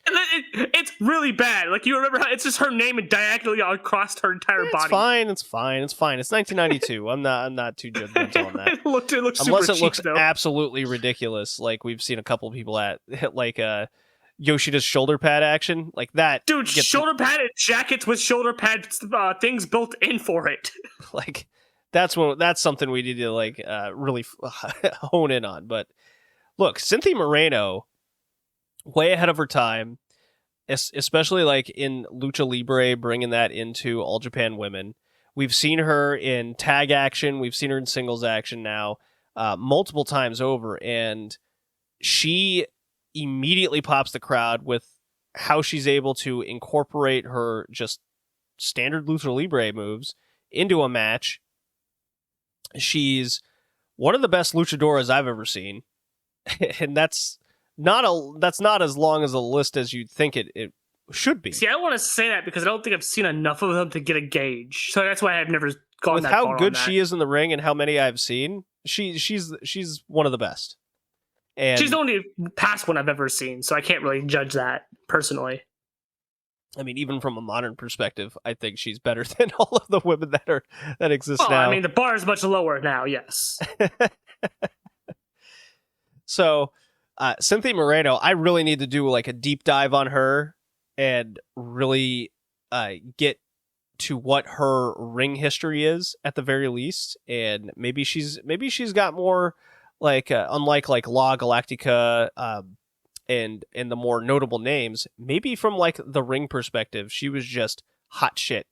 It's really bad. Like, you remember how it's just her name and diagonally across her entire body. It's fine. It's 1992. I'm not too judgmental on that. It looks unless super it looks cheap, though. Absolutely ridiculous. Like we've seen a couple of people at Yoshida's shoulder pad action like that. Dude, shoulder pad and jackets with shoulder pad things built in for it. Like that's something we need to really hone in on. But look, Cynthia Moreno, way ahead of her time, especially like in Lucha Libre, bringing that into All Japan Women. We've seen her in tag action. We've seen her in singles action now multiple times over. And she immediately pops the crowd with how she's able to incorporate her just standard Lucha Libre moves into a match. She's one of the best luchadoras I've ever seen. And that's not as long as a list as you'd think it should be. See, I want to say that because I don't think I've seen enough of them to get a gauge. So that's why I've never gone with that how far good on that. she is in the ring and how many I've seen. She's one of the best. And she's the only past one I've ever seen, so I can't really judge that personally. I mean, even from a modern perspective, I think she's better than all of the women that exist now. I mean, the bar is much lower now, yes. So, Cynthia Moreno, I really need to do like a deep dive on her and really get to what her ring history is at the very least, and maybe she's got more like unlike like La Galactica and the more notable names, maybe from like the ring perspective, she was just hot shit,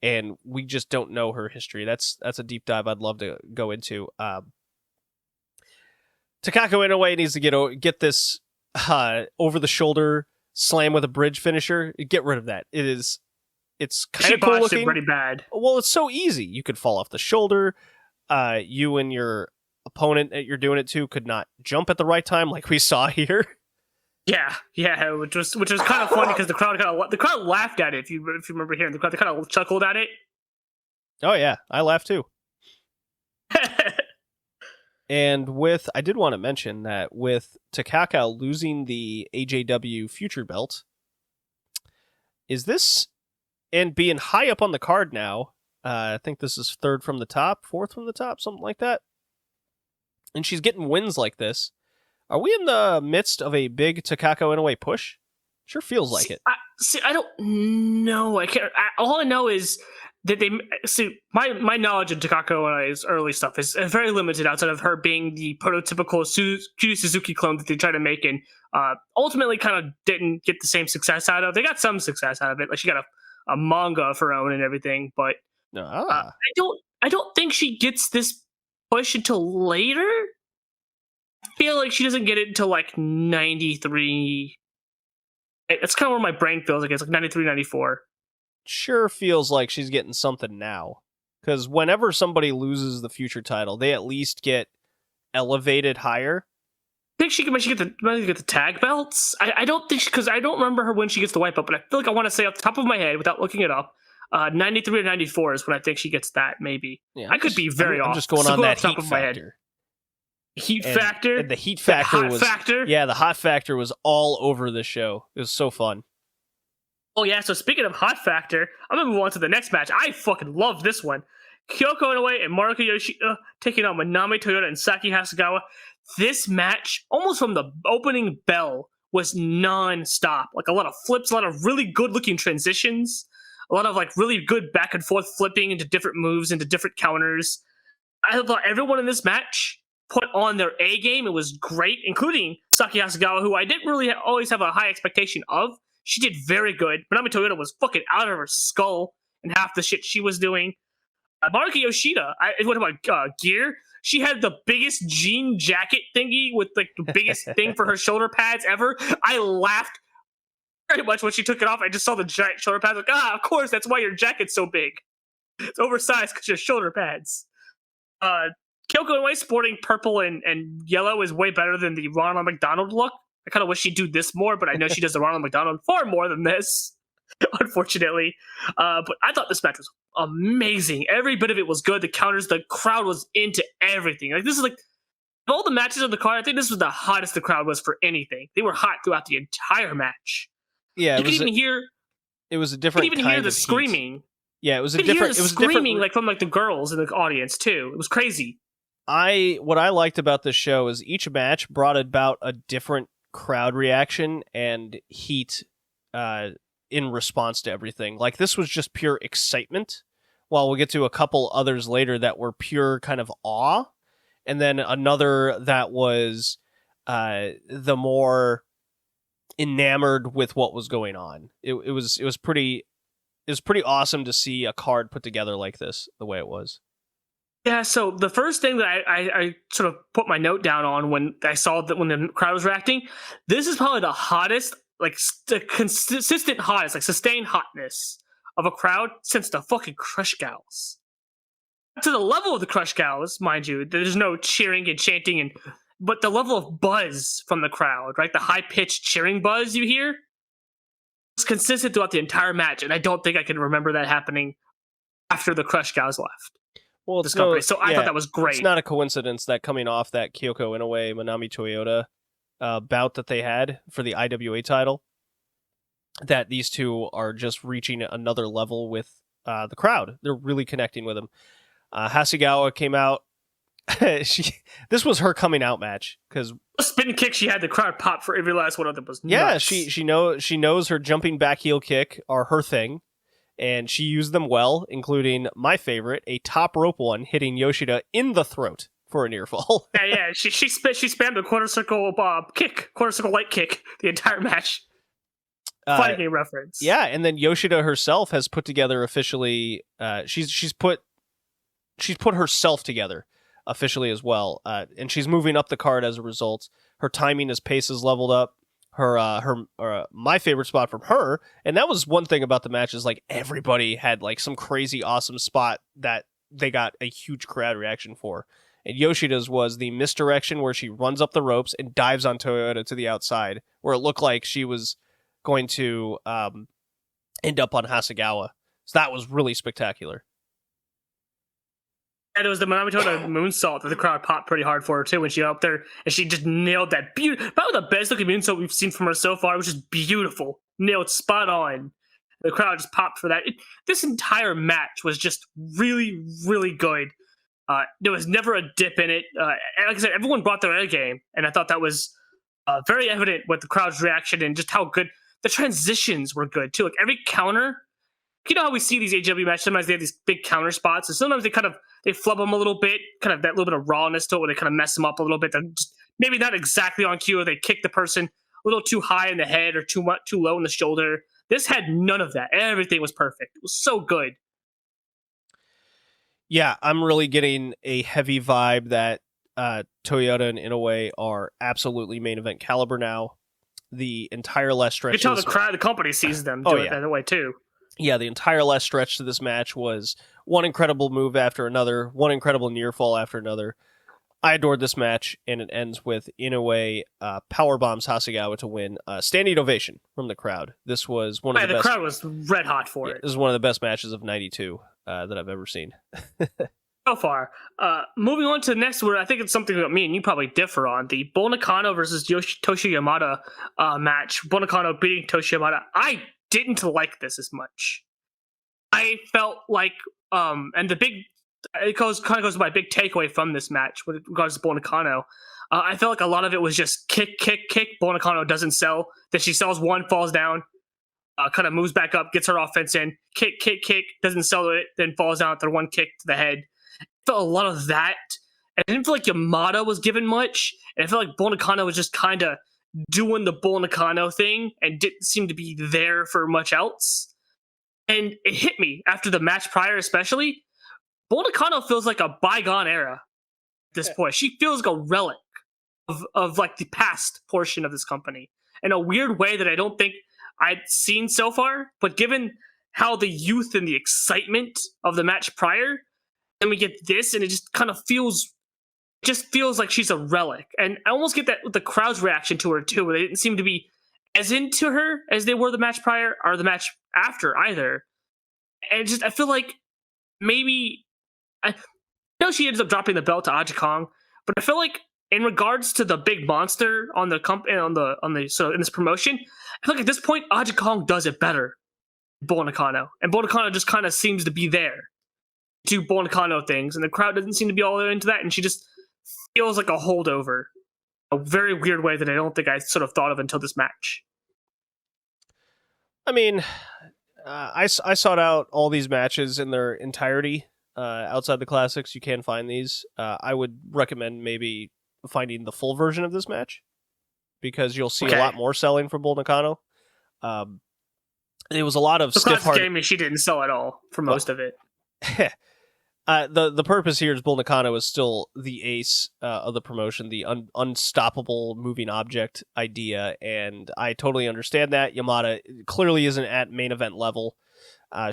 and we just don't know her history. That's a deep dive I'd love to go into. Takako Inoue needs to get this over the shoulder slam with a bridge finisher. Get rid of that. It's kind of cool looking. It pretty bad. Well, it's so easy. You could fall off the shoulder. You and your opponent that you're doing it to could not jump at the right time, like we saw here. Yeah, which was kind of funny because the crowd laughed at it. If you remember hearing the crowd, they kind of chuckled at it. Oh yeah, I laughed too. And I did want to mention that with Takaka losing the AJW Future Belt, is this, and being high up on the card now, I think this is fourth from the top, something like that. And she's getting wins like this. Are we in the midst of a big Takako Inoue push? Sure feels like it. I don't know. I can't. All I know is that they see my knowledge of Takako Inoue's early stuff is very limited outside of her being the prototypical Judy Suzuki clone that they tried to make and ultimately kind of didn't get the same success out of. They got some success out of it, like she got a manga of her own and everything, but I don't think she gets this push until later. I feel like she doesn't get it until like 93. It's kind of where my brain feels like it's like 93, 94. Sure feels like she's getting something now. Because whenever somebody loses the future title, they at least get elevated higher. I think she might get the tag belts. I don't think because I don't remember her when she gets the white belt, but I feel like I want to say off the top of my head without looking it up. 93 or 94 is when I think she gets that. Maybe I could be very off. I'm just going on that heat factor. Heat factor. And the heat factor was factor. Yeah, the hot factor was all over this show. It was so fun. Oh yeah, so speaking of hot factor, I'm gonna move on to the next match. I fucking love this one. Kyoko Inoue and Maruka Yoshida taking on Manami Toyota and Saki Hasegawa. This match, almost from the opening bell, was non-stop. Like a lot of flips, a lot of really good-looking transitions, a lot of like really good back and forth flipping into different moves, into different counters. I thought everyone in this match put on their A game. It was great, including Saki Hasegawa, who I didn't really always have a high expectation of. She did very good. Manami Toyota was fucking out of her skull in half the shit she was doing. Maruka Yoshida, what about gear? She had the biggest jean jacket thingy with like the biggest thing for her shoulder pads ever. I laughed very much when she took it off. I just saw the giant shoulder pads. Like, of course, that's why your jacket's so big. It's oversized because your shoulder pads. Kyoko Inoue sporting purple and yellow is way better than the Ronald McDonald look. I kind of wish she'd do this more, but I know she does the Ronald McDonald far more than this, unfortunately. But I thought this match was amazing. Every bit of it was good. The counters, the crowd was into everything. Like this is like of all the matches on the card, I think this was the hottest the crowd was for anything. They were hot throughout the entire match. Yeah, you could even hear. It was a different. You could even hear the screaming. Yeah, it was a different. It was screaming like from like the girls in the audience too. It was crazy. What I liked about this show is each match brought about a different crowd reaction and heat in response to everything. Like this was just pure excitement, while we'll get to a couple others later that were pure kind of awe, and then another that was the more enamored with what was going on. It was pretty awesome to see a card put together like this, the way it was. Yeah, so the first thing that I sort of put my note down on when I saw that when the crowd was reacting, this is probably the hottest, like the consistent hottest, like sustained hotness of a crowd since the fucking Crush Gals. To the level of the Crush Gals, mind you, there's no cheering and chanting, but the level of buzz from the crowd, right? The high-pitched cheering buzz you hear was consistent throughout the entire match, and I don't think I can remember that happening after the Crush Gals left. Well, this company. So I thought that was great. It's not a coincidence that coming off that Kyoko Inoue Manami Toyota bout that they had for the IWA title, that these two are just reaching another level with the crowd. They're really connecting with them. Hasegawa came out. This was her coming out match because the spin kick she had, the crowd pop for every last one of them was nuts. Yeah, she knows her jumping back heel kick are her thing. And she used them well, including my favorite, a top rope one hitting Yoshida in the throat for a near fall. Yeah. She spammed the quarter circle light kick the entire match. Fighting game reference. Yeah, and then Yoshida herself has put together officially. She's put herself together officially as well, and she's moving up the card as a result. Her timing, as pace is leveled up. Her my favorite spot from her, and that was one thing about the match, is like everybody had like some crazy awesome spot that they got a huge crowd reaction for. And Yoshida's was the misdirection where she runs up the ropes and dives on Toyota to the outside, where it looked like she was going to end up on Hasegawa. So that was really spectacular. And it was the Manami Toyota moonsault that the crowd popped pretty hard for her too when she got up there, and she just nailed that. Probably the best looking moonsault we've seen from her so far, which is beautiful, nailed spot on. The crowd just popped for that. This entire match was just really, really good. There was never a dip in it. And like I said, everyone brought their A game, and I thought that was very evident with the crowd's reaction and just how good the transitions were good too. Like every counter. You know how we see these AEW matches, sometimes they have these big counter spots, and sometimes they flub them a little bit, kind of that little bit of rawness to it where they kind of mess them up a little bit. They're just maybe not exactly on cue, or they kick the person a little too high in the head or too low in the shoulder. This had none of that. Everything was perfect. It was so good. Yeah, I'm really getting a heavy vibe that Toyota and Inoue are absolutely main event caliber now. The entire last stretch. You can tell the company sees them do it that way too. Yeah, the entire last stretch to this match was one incredible move after another, one incredible near fall after another. I adored this match, and it ends with Inoue powerbombs Hasegawa to win. Standing ovation from the crowd. This was one of the best. The crowd was red hot for it. This is one of the best matches of '92 that I've ever seen. So far. Moving on to the next, where I think it's something that me and you probably differ on, the Bull Nakano versus Toshi Yamada match. Bull Nakano beating Toshi Yamada. I didn't like this as much. I felt like, and kind of goes to my big takeaway from this match with regards to Bull Nakano. I felt like a lot of it was just kick. Bull Nakano doesn't sell. Then she sells one, falls down, kind of moves back up, gets her offense in. Kick, doesn't sell it, then falls down after one kick to the head. I felt a lot of that. I didn't feel like Yamada was given much. And I felt like Bull Nakano was just kind of doing the Bull Nakano thing and didn't seem to be there for much else. And it hit me after the match prior, especially. Bull Nakano feels like a bygone era at this point. She feels like a relic of like the past portion of this company in a weird way that I don't think I'd seen so far. But given how the youth and the excitement of the match prior, then we get this, and it just kind of feels like she's a relic. And I almost get that with the crowd's reaction to her too, where they didn't seem to be as into her as they were the match prior or the match after either. And I feel like maybe I know she ends up dropping the belt to Aja Kong, but I feel like in regards to the big monster on the so in this promotion, I feel like at this point Aja Kong does it better than Bull Nakano, and Bull Nakano just kind of seems to be there to Bull Nakano things, and the crowd doesn't seem to be all into that, and she just feels like a holdover, a very weird way that I don't think I sort of thought of until this match. I mean, I sought out all these matches in their entirety outside the classics. You can find these. I would recommend maybe finding the full version of this match because you'll see a lot more selling from Bull Nakano. It was a lot of stiff-hearted... Gaming, she didn't sell at all for most of it. The purpose here is Bull Nakano is still the ace of the promotion, the unstoppable moving object idea, and I totally understand that. Yamada clearly isn't at main event level.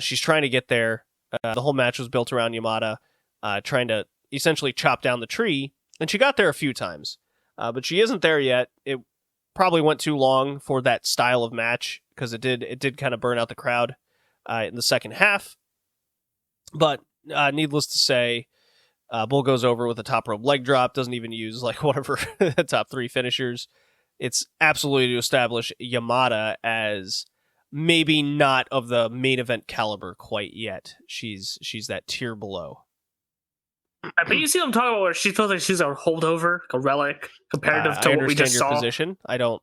She's trying to get there. The whole match was built around Yamada trying to essentially chop down the tree, and she got there a few times, but she isn't there yet. It probably went too long for that style of match, because it did kind of burn out the crowd in the second half. But needless to say, Bull goes over with a top rope leg drop, doesn't even use like one of her top 3 finishers. It's absolutely to establish Yamada as maybe not of the main event caliber quite yet. She's that tier below. But you see what I'm talking about, where she feels like she's a holdover, a relic, comparative to what we just saw. I understand your position. I don't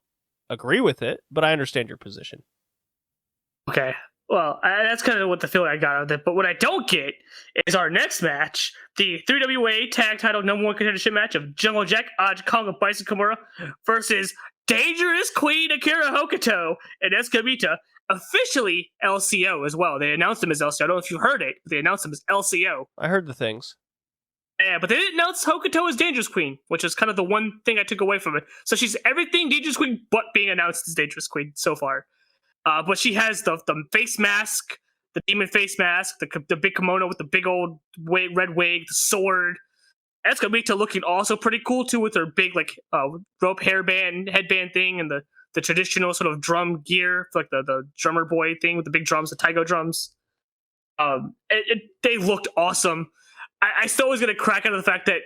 agree with it, but I understand your position. Okay. Well, that's kind of what the feeling I got out of it. But what I don't get is our next match, the 3WA Tag Title #1 contendership match of Jungle Jack, Aja Kong, and Bison Kimura versus Dangerous Queen Akira Hokuto and Eskamita, officially LCO as well. They announced him as LCO. I don't know if you heard it, but they announced him as LCO. I heard the things. Yeah, but they didn't announce Hokuto as Dangerous Queen, which is kind of the one thing I took away from it. So she's everything Dangerous Queen but being announced as Dangerous Queen so far. But she has the face mask, the demon face mask, the big kimono with the big old red wig, the sword. That's gonna make her looking also pretty cool too, with her big like rope headband thing, and the traditional sort of drum gear, like the drummer boy thing with the big drums, the Taigo drums. They looked awesome. I still was gonna crack out of the fact that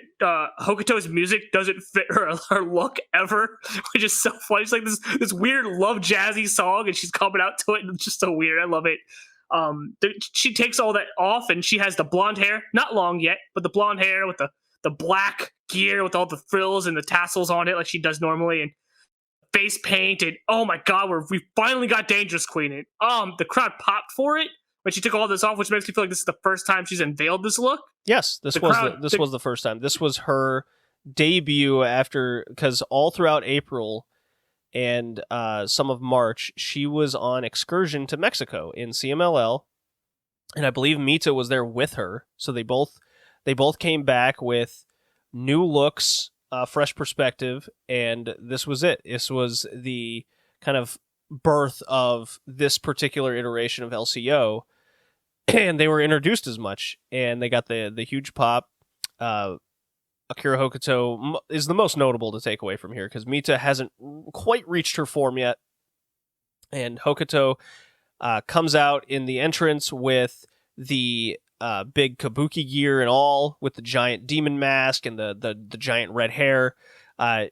Hokuto's music doesn't fit her look ever, which is so funny. It's like this weird love jazzy song, and she's coming out to it, and it's just so weird. I love it. She takes all that off, and she has the blonde hair, not long yet, but the blonde hair with the black gear with all the frills and the tassels on it, like she does normally, and face paint. And oh my god, we finally got Dangerous Queen, and the crowd popped for it when she took all this off, which makes me feel like this is the first time she's unveiled this look. Yes, this was the first time. This was her debut after, because all throughout April and some of March, she was on excursion to Mexico in CMLL, and I believe Mita was there with her. So they both came back with new looks, fresh perspective, and this was it. This was the kind of birth of this particular iteration of LCO. And they were introduced as much, and they got the huge pop. Akira Hokuto is the most notable to take away from here, because Mita hasn't quite reached her form yet. And Hokuto comes out in the entrance with the big kabuki gear and all, with the giant demon mask and the giant red hair.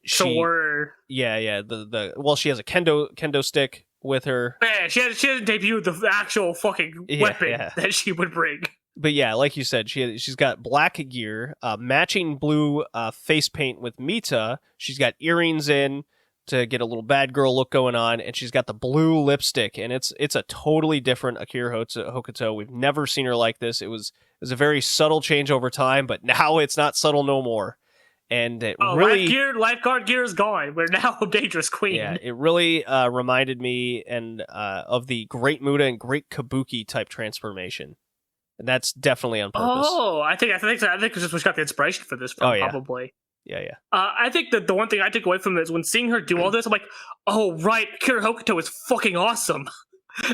Sure. Yeah. She has a kendo stick with her. Yeah, she hasn't debuted the actual fucking weapon that she would bring. But yeah, like you said, she's got black gear, matching blue face paint with Mita. She's got earrings in to get a little bad girl look going on, and she's got the blue lipstick, and it's a totally different Akira Hokuto. We've never seen her like this. It was a very subtle change over time, but now it's not subtle no more. And it really... lifeguard gear is gone. We're now Dangerous Queen. Yeah, it really reminded me of the Great Muda and Great Kabuki type transformation. And that's definitely on purpose. Oh, I think it's just we got the inspiration for this from, probably. Yeah. I think that the one thing I took away from it is when seeing her do all this, I'm like, oh, right, Akira Hokuto is fucking awesome.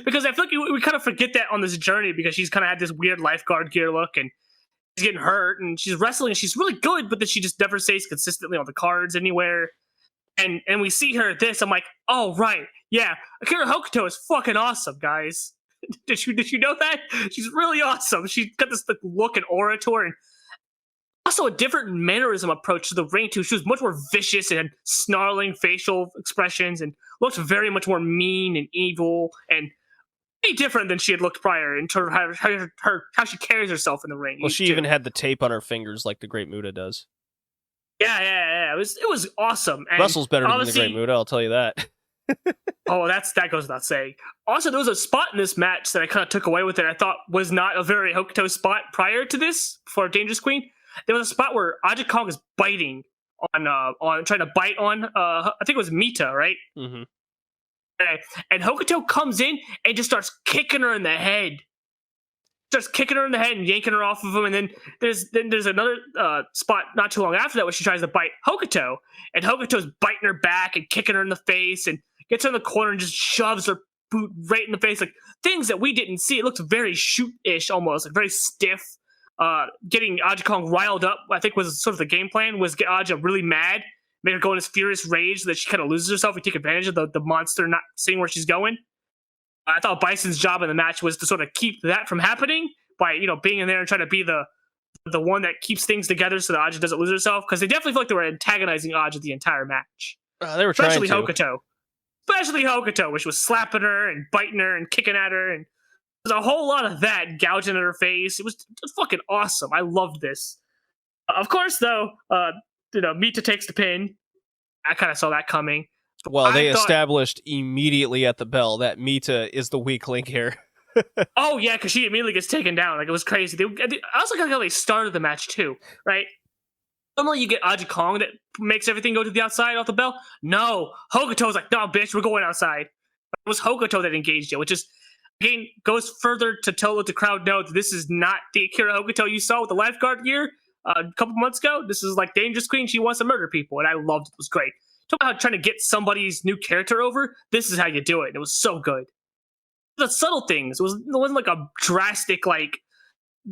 Because I feel like we kind of forget that on this journey, because she's kind of had this weird lifeguard gear look, and she's getting hurt, and she's wrestling, and she's really good, but then she just never stays consistently on the cards anywhere. And we see her at this, I'm like, oh, right, yeah, Akira Hokuto is fucking awesome, guys. Did you know that? She's really awesome. She's got this look and aura to her, and also a different mannerism approach to the ring, too. She was much more vicious and snarling facial expressions, and looked very much more mean and evil, and different than she had looked prior in terms of how she carries herself in the ring. Well, she even had the tape on her fingers like the Great Muda does. Yeah. It was awesome. And Russell's better than the Great Muda, I'll tell you that. Oh, that goes without saying. Also, there was a spot in this match that I kind of took away with it. I thought was not a very Hokuto spot prior to this for Dangerous Queen. There was a spot where Aja Kong is biting on trying to bite on I think it was Mita, right? Mm-hmm. And Hokuto comes in and just starts kicking her in the head. Starts kicking her in the head and yanking her off of him, and then there's another spot not too long after that where she tries to bite Hokuto, and Hokuto's biting her back and kicking her in the face, and gets her in the corner and just shoves her boot right in the face, like things that we didn't see. It looked very shoot-ish almost, like very stiff. Getting Aja Kong riled up, I think was sort of the game plan, was get Aja really mad, make her go in this furious rage so that she kind of loses herself and take advantage of the monster not seeing where she's going. I thought Bison's job in the match was to sort of keep that from happening by, being in there and trying to be the one that keeps things together so that Aja doesn't lose herself, because they definitely feel like they were antagonizing Aja the entire match. They were especially trying to. Especially Hokuto, which was slapping her and biting her and kicking at her, and there's a whole lot of that gouging at her face. It was fucking awesome. I loved this. Of course, though, Mita takes the pin. I kind of saw that coming. Well, they established immediately at the bell that Mita is the weak link here. Oh, yeah, because she immediately gets taken down. Like, it was crazy. I also like how they started the match, too, right? Normally you get Aja Kong that makes everything go to the outside off the bell. No, Hokuto's like, no, bitch, we're going outside. It was Hokuto that engaged it, which is, again, goes further to let the crowd know that this is not the Akira Hokuto you saw with the lifeguard gear a couple months ago. This is like Dangerous Queen. She wants to murder people, and I loved it. It was great. Talk about trying to get somebody's new character over. This is how you do it. It was so good. The subtle things. It wasn't like a drastic, like,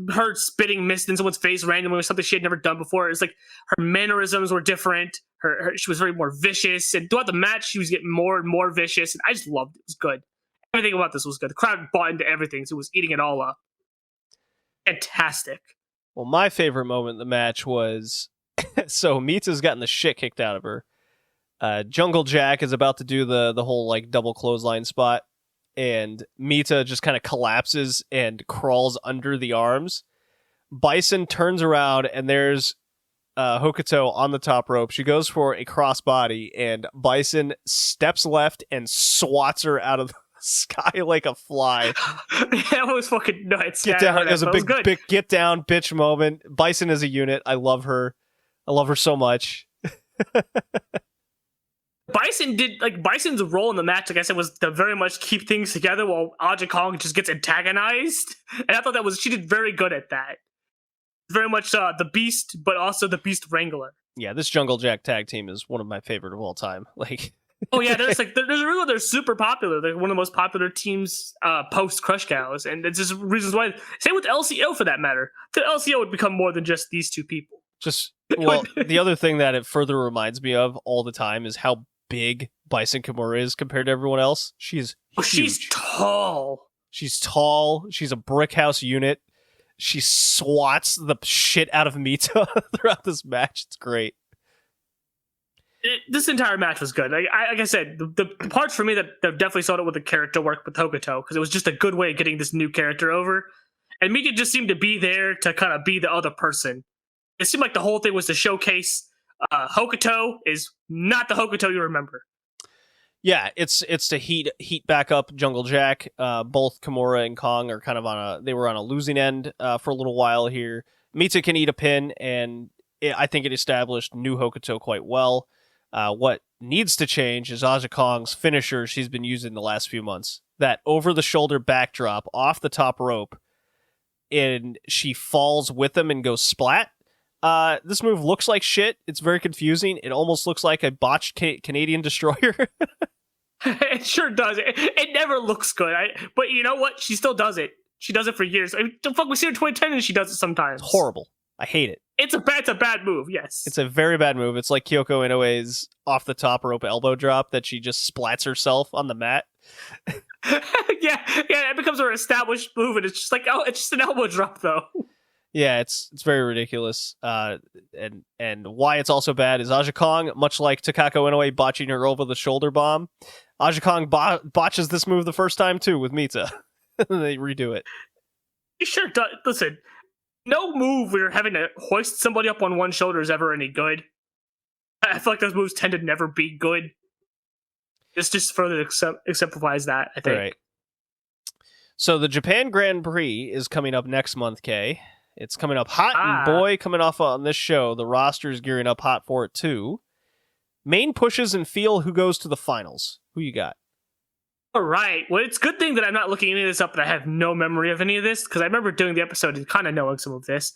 her spitting mist in someone's face randomly or something she had never done before. It's like her mannerisms were different. She was very more vicious, and throughout the match, she was getting more and more vicious, and I just loved it. It was good. Everything about this was good. The crowd bought into everything, so it was eating it all up. Fantastic. Well, my favorite moment in the match was so Mita's gotten the shit kicked out of her. Jungle Jack is about to do the whole like double clothesline spot, and Mita just kind of collapses and crawls under the arms. Bison turns around and there's Hokuto on the top rope. She goes for a crossbody, and Bison steps left and swats her out of the sky like a fly. That was fucking nuts. Get down. It was a big get down bitch moment. Bison is a unit. I love her. I love her so much. Bison's role in the match, like I said, was to very much keep things together while Aja Kong just gets antagonized. And I thought she did very good at that. Very much the Beast, but also the Beast Wrangler. Yeah, this Jungle Jack tag team is one of my favorite of all time. Like, oh yeah, there's a reason they're super popular. They're one of the most popular teams post Crush Cows, and it's just reasons why. Same with LCO for that matter. The LCO would become more than just these two people. The other thing that it further reminds me of all the time is how big Bison Kimura is compared to everyone else. She's huge. She's tall. She's tall. She's a brick house unit. She swats the shit out of Mita throughout this match. It's great. This entire match was good. Like I said, the parts for me that definitely saw it with the character work with Hokuto, because it was just a good way of getting this new character over. And Mita just seemed to be there to kind of be the other person. It seemed like the whole thing was to showcase Hokuto is not the Hokuto you remember. Yeah, it's to heat back up Jungle Jack. Both Kimura and Kong are kind of on a losing end for a little while here. Mita can eat a pin, and I think it established new Hokuto quite well. What needs to change is Aja Kong's finisher she's been using the last few months. That over-the-shoulder backdrop off the top rope, and she falls with him and goes splat. This move looks like shit. It's very confusing. It almost looks like a botched Canadian destroyer. It sure does. It never looks good. But you know what? She still does it. She does it for years. We see her in 2010 and she does it sometimes. It's horrible. I hate it. It's a bad move, yes. It's a very bad move. It's like Kyoko Inoue's off the top rope elbow drop that she just splats herself on the mat. yeah, it becomes her established move, and it's just like, oh, it's just an elbow drop, though. Yeah, it's very ridiculous. And why it's also bad is Aja Kong, much like Takako Inoue botching her over the shoulder bomb, Aja Kong botches this move the first time too with Mita. They redo it. He sure does. Listen, no move where you're having to hoist somebody up on one shoulder is ever any good. I feel like those moves tend to never be good. This just further exemplifies that, I think. Right. So the Japan Grand Prix is coming up next month, Kay. It's coming up hot, and boy, coming off on this show, the roster is gearing up hot for it too. Main pushes and feel who goes to the finals. Who you got? All right. Well, it's a good thing that I'm not looking any of this up and I have no memory of any of this, because I remember doing the episode and kind of knowing some of this.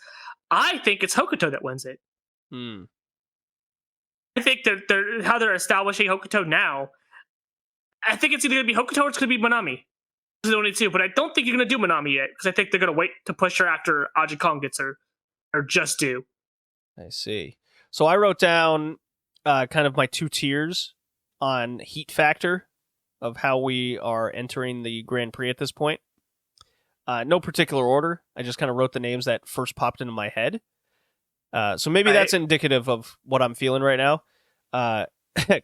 I think it's Hokuto that wins it. I think they're how they're establishing Hokuto now. I think it's either going to be Hokuto or it's going to be Manami. Those are the only two, but I don't think you're going to do Manami yet, because I think they're going to wait to push her after Aja Kong gets her, or just do. I see. So I wrote down kind of my 2 tiers on heat factor of how we are entering the Grand Prix at this point. No particular order. I just kind of wrote the names that first popped into my head. So maybe that's indicative of what I'm feeling right now.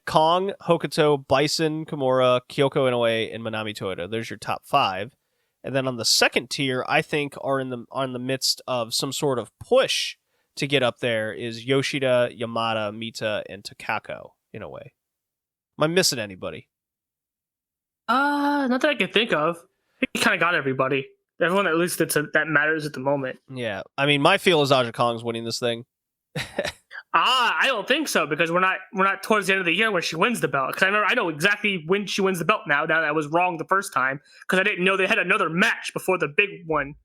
Kong, Hokuto, Bison, Kimura, Kyoko Inoue, and Manami Toyota. There's your top 5. And then on the second tier, I think are in the midst of some sort of push to get up there is Yoshida, Yamada, Mita, and Takako in a way. Am I missing anybody? Not that I can think of. I think you kind of got everybody. Everyone at least that matters at the moment. Yeah, I mean, my feel is Aja Kong's winning this thing. I don't think so, because we're not towards the end of the year when she wins the belt. Because I know exactly when she wins the belt now. Now that I was wrong the first time, because I didn't know they had another match before the big one.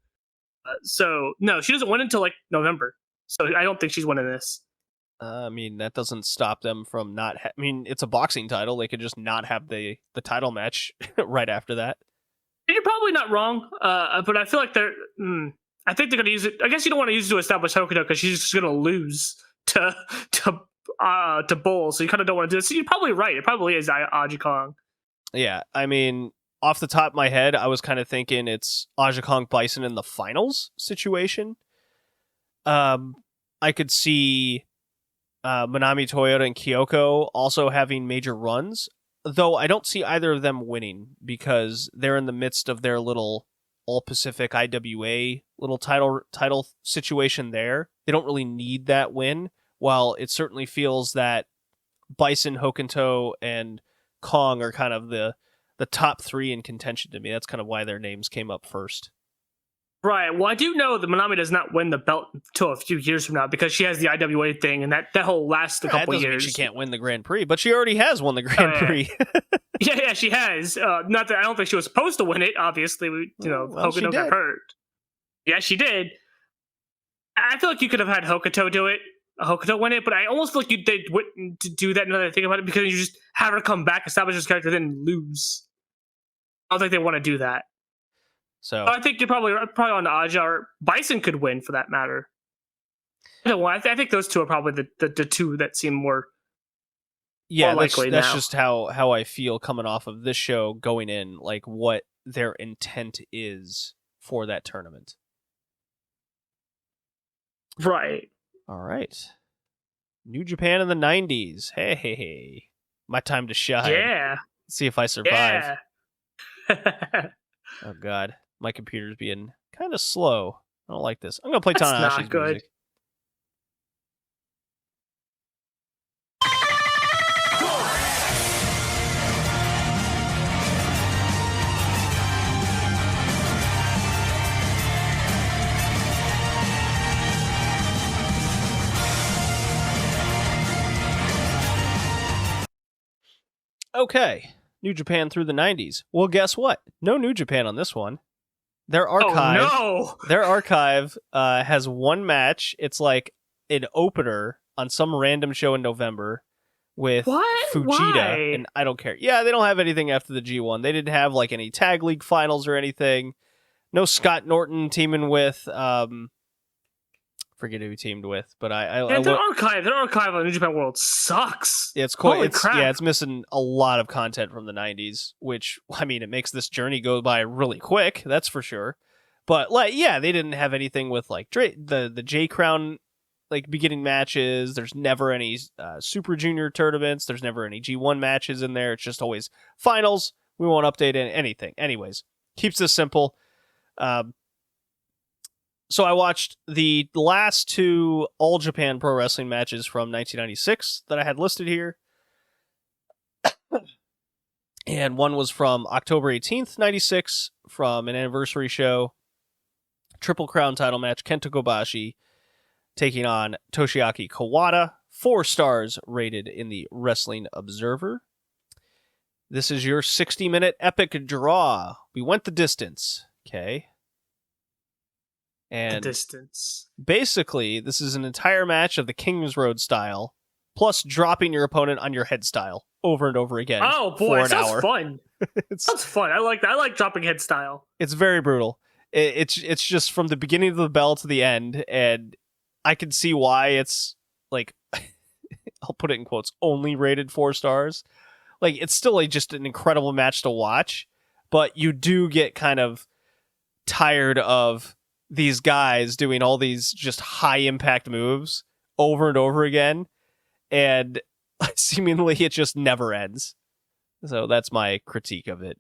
So no, she doesn't win until like November. So I don't think she's winning this. I mean, that doesn't stop them from not... I mean, it's a boxing title. They could just not have the title match right after that. You're probably not wrong, but I feel like they're... I think they're going to use it... I guess you don't want to use it to establish Hokuto, because she's just going to lose to Bull, so you kind of don't want to do it. So you're probably right. It probably is Aja Kong. Yeah, I mean, off the top of my head, I was kind of thinking it's Aja Kong Bison in the finals situation. I could see... Manami Toyota and Kyoko also having major runs, though I don't see either of them winning because they're in the midst of their little All-Pacific IWA little title situation there. They don't really need that win, while it certainly feels that Bison, Hokuto, and Kong are kind of the top 3 in contention to me. That's kind of why their names came up first. Right. Well, I do know that Manami does not win the belt until a few years from now, because she has the IWA thing, and that whole lasts a couple that doesn't years. Mean she can't win the Grand Prix, but she already has won the Grand Prix. Yeah, she has. Not that I don't think she was supposed to win it. Obviously, Hokuto got hurt. Yeah, she did. I feel like you could have had Hokuto win it, but I almost feel like they wouldn't do that. Now that I think about it, because you just have her come back, establish this character, then lose. I don't think they want to do that. So I think you're probably on Aja, or Bison could win for that matter. I think those two are probably the two that seem more likely. That's just how I feel coming off of this show, going in, like what their intent is for that tournament. Right. All right. New Japan in the 90s. Hey. My time to shine. Yeah. See if I survive. Yeah. Oh, God. My computer's being kind of slow. I don't like this. I'm going to play That's Tanahashi's not good. music. Okay. New Japan through the 90s. Well, guess what? No New Japan on this one. Their archive has one match. It's like an opener on some random show in November with Fujita. Why? And I don't care. Yeah, they don't have anything after the G1. They didn't have like any tag league finals or anything. No Scott Norton teaming with forget who he teamed with, but their archive on New Japan World sucks. Yeah, it's quite. Holy crap. Yeah, it's missing a lot of content from the 90s, which, I mean, it makes this journey go by really quick. That's for sure. But like, yeah, they didn't have anything with like the J Crown like beginning matches. There's never any Super Junior tournaments. There's never any G1 matches in there. It's just always finals. We won't update anything. Anyways, keeps this simple. So I watched the last 2 All Japan Pro Wrestling matches from 1996 that I had listed here. And one was from October 18th, 96, from an anniversary show Triple Crown title match, Kenta Kobashi taking on Toshiaki Kawada. 4 stars rated in the Wrestling Observer. This is your 60-minute epic draw. We went the distance. Okay. And the distance. Basically, this is an entire match of the King's Road style, plus dropping your opponent on your head style over and over again. Oh boy, it sounds fun. Sounds fun. I like dropping head style. It's very brutal. It's just from the beginning of the bell to the end, and I can see why it's like, I'll put it in quotes, only rated 4 stars. Like, it's still just an incredible match to watch, but you do get kind of tired of these guys doing all these just high impact moves over and over again, and seemingly it just never ends. So that's my critique of it.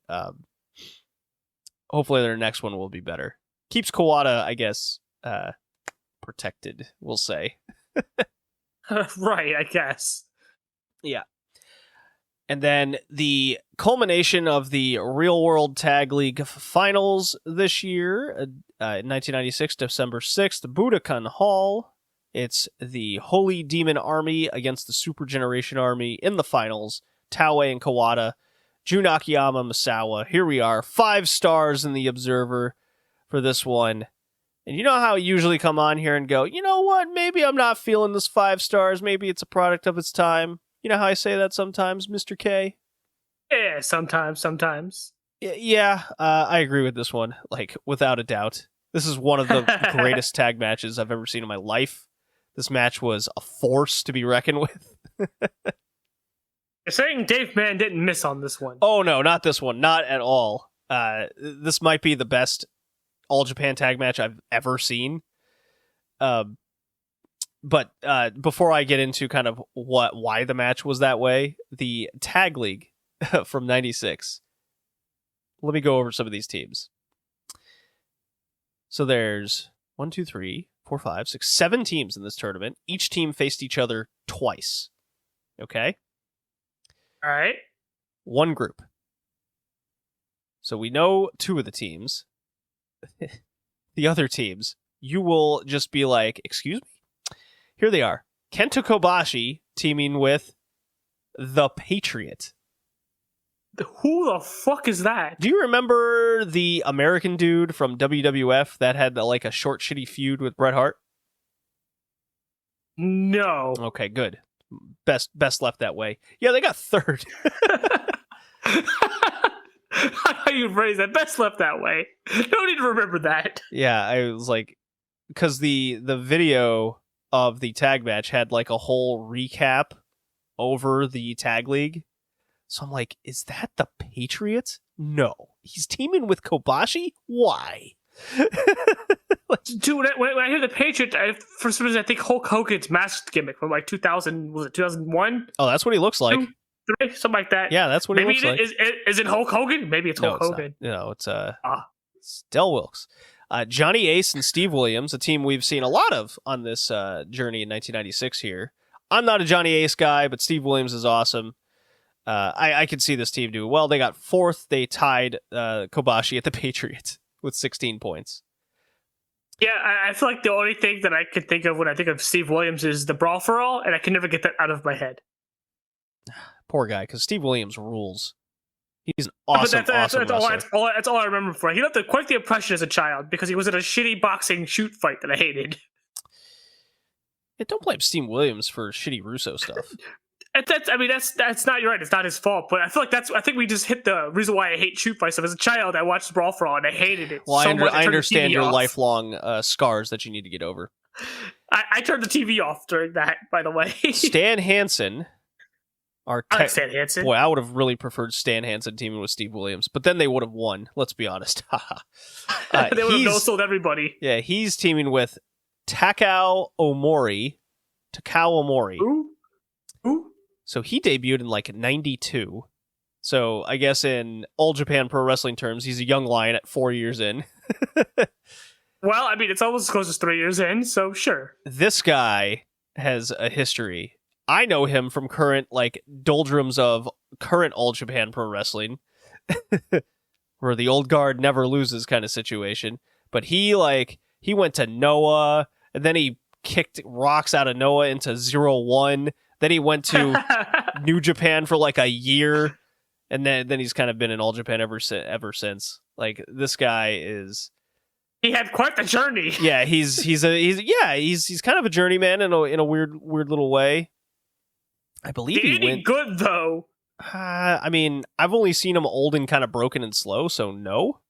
Hopefully their next one will be better. Keeps Kawada, I guess, protected, we'll say. Right, I guess. Yeah. And then the culmination of the Real World Tag League Finals this year, in 1996, December 6th, Budokan Hall. It's the Holy Demon Army against the Super Generation Army in the finals. Taue and Kawada, Jun Akiyama, Misawa. Here we are, 5 stars in the Observer for this one. And you know how I usually come on here and go, you know what, maybe I'm not feeling this 5 stars. Maybe it's a product of its time. You know how I say that sometimes, Mr. K? Yeah, sometimes. Yeah, I agree with this one, like, without a doubt. This is one of the greatest tag matches I've ever seen in my life. This match was a force to be reckoned with. You're saying Dave Mann didn't miss on this one. Oh, no, not this one. Not at all. This might be the best All Japan tag match I've ever seen. But before I get into kind of why the match was that way, the Tag League from 96. Let me go over some of these teams. So there's 1, 2, 3, 4, 5, 6, 7 teams in this tournament. Each team faced each other twice. Okay? All right. One group. So we know 2 of the teams. The other teams, you will just be like, excuse me? Here they are. Kenta Kobashi teaming with The Patriot. Who the fuck is that? Do you remember the American dude from WWF that had like a short, shitty feud with Bret Hart? No. Okay, good. Best left that way. Yeah, they got 3rd. How you phrase that? Best left that way. Don't need to remember that. Yeah, I was like, because the video of the tag match had like a whole recap over the tag league. So I'm like, is that the Patriot? No. He's teaming with Kobashi? Why? Dude, when I hear the Patriot, for some reason I think Hulk Hogan's masked gimmick from like 2000, was it 2001? Oh, that's what he looks like. 2, 3, something like that. Yeah, that's what he looks like. Is it Hulk Hogan? Maybe it's Hulk Hogan. No, it's Del Wilkes. Johnny Ace and Steve Williams, a team we've seen a lot of on this journey in 1996 here. I'm not a Johnny Ace guy, but Steve Williams is awesome. I could see this team do well. They got 4th. They tied Kobashi at the Patriots with 16 points. Yeah, I feel like the only thing that I could think of when I think of Steve Williams is the Brawl for All, and I can never get that out of my head. Poor guy, because Steve Williams rules. He's an awesome wrestler. That's all I remember for. He left quite the impression as a child because he was in a shitty boxing shoot fight that I hated. Yeah, don't blame Steve Williams for shitty Russo stuff. That's not right. It's not his fault. But I feel like I think we just hit the reason why I hate shoot fight stuff. As a child, I watched Brawl for All and I hated it. Well, so much. I understand your lifelong scars that you need to get over. I turned the TV off during that, by the way. Stan Hansen. Stan Hansen. Boy, I would have really preferred Stan Hansen teaming with Steve Williams, but then they would have won. Let's be honest. They would have no-sold everybody. Yeah, he's teaming with Takao Omori. Who? So he debuted in like 92. So I guess in All Japan Pro Wrestling terms, he's a young lion at 4 years in. Well, I mean, it's almost as close as 3 years in, so sure. This guy has a history. I know him from current, like, doldrums of current All Japan Pro Wrestling, where the old guard never loses kind of situation. But he, like, He went to Noah, and then he kicked rocks out of Noah into 0-1. Then he went to New Japan for like a year, and then he's kind of been in All Japan ever since. Like, this guy is... He had quite the journey. Yeah, he's kind of a journeyman in a weird little way. I believe he went good though. I mean, I've only seen him old and kind of broken and slow, so no.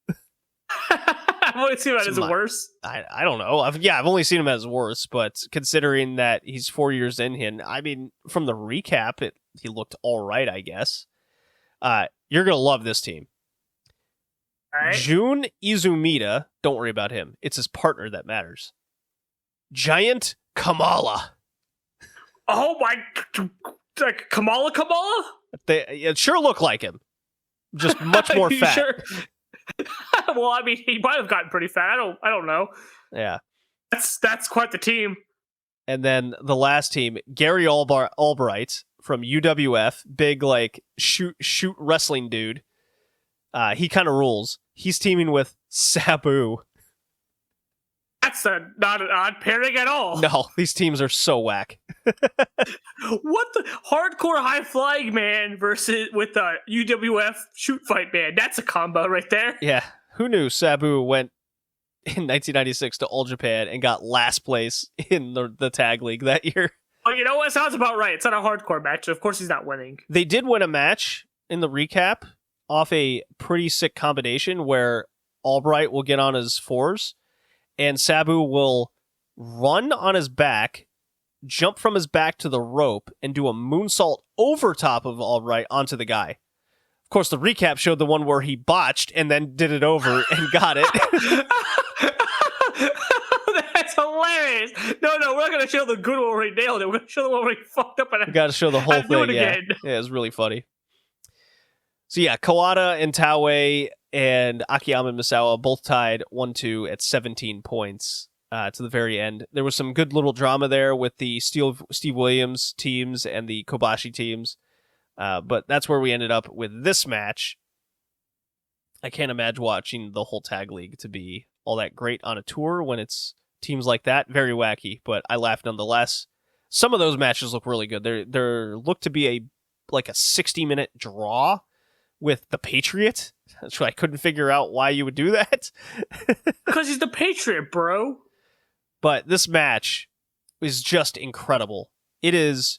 I've only seen him as worse. I don't know. I've only seen him as worse, but considering that he's 4 years in, I mean, from the recap, he looked all right, I guess. You're gonna love this team. All right. Jun Izumida, don't worry about him. It's his partner that matters. Giant Kamala. Oh my, like Kamala? It sure looked like him. Just much more fat. Sure? Well, I mean, he might have gotten pretty fat. I don't know. Yeah. That's quite the team. And then the last team, Gary Albright from UWF, big like shoot wrestling dude. He kind of rules. He's teaming with Sabu. That's not an odd pairing at all. No, these teams are so whack. What the hardcore high flying man with a UWF shoot fight man? That's a combo right there. Yeah, who knew Sabu went in 1996 to All Japan and got last place in the tag league that year? Oh, you know what? Sounds about right. It's not a hardcore match, so of course he's not winning. They did win a match in the recap off a pretty sick combination where Albright will get on his fours and Sabu will run on his back, jump from his back to the rope, and do a moonsault over top of Albright onto the guy. Of course, the recap showed the one where he botched and then did it over and got it. That's hilarious. No, we're not going to show the good one where he nailed it. We're going to show the one where he fucked up. We got to show the whole thing. Yeah, it was really funny. So yeah, Kawada and Taue and Akiyama and Misawa both tied 1-2 at 17 points to the very end. There was some good little drama there with the Steve Williams teams and the Kobashi teams, but that's where we ended up with this match. I can't imagine watching the whole tag league to be all that great on a tour when it's teams like that. Very wacky, but I laughed nonetheless. Some of those matches look really good. There looked to be a 60-minute draw with the Patriot. So I couldn't figure out why you would do that. Because he's the Patriot, bro. But this match is just incredible. It is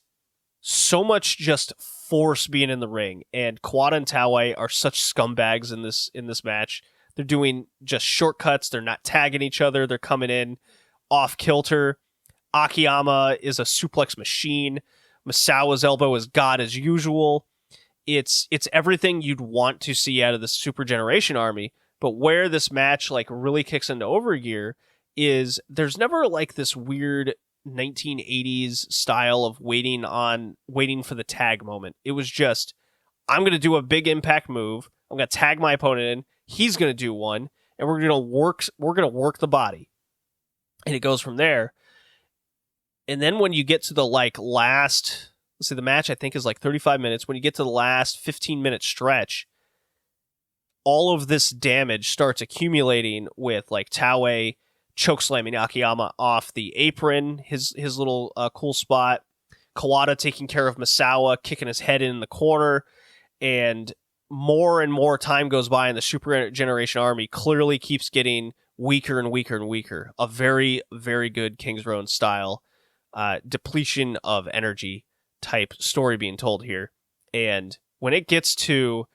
so much just force being in the ring, and Kawada and Taue are such scumbags in this match. They're doing just shortcuts. They're not tagging each other. They're coming in off kilter. Akiyama is a suplex machine. Misawa's elbow is God as usual. It's everything you'd want to see out of the Super Generation Army, but where this match really kicks into overgear is there's never this weird 1980s style of waiting for the tag moment. It was just, I'm going to do a big impact move. I'm going to tag my opponent in. He's going to do one, and we're going to work the body. And it goes from there. And then when you get to the last, let's say the match I think is 35 minutes. When you get to the last 15-minute stretch, all of this damage starts accumulating with Taue chokeslamming Akiyama off the apron, his little cool spot. Kawada taking care of Misawa, kicking his head in the corner, and more time goes by, and the Super Generation Army clearly keeps getting weaker and weaker and weaker. A very, very good King's Road style depletion of energy type story being told here. And when it gets to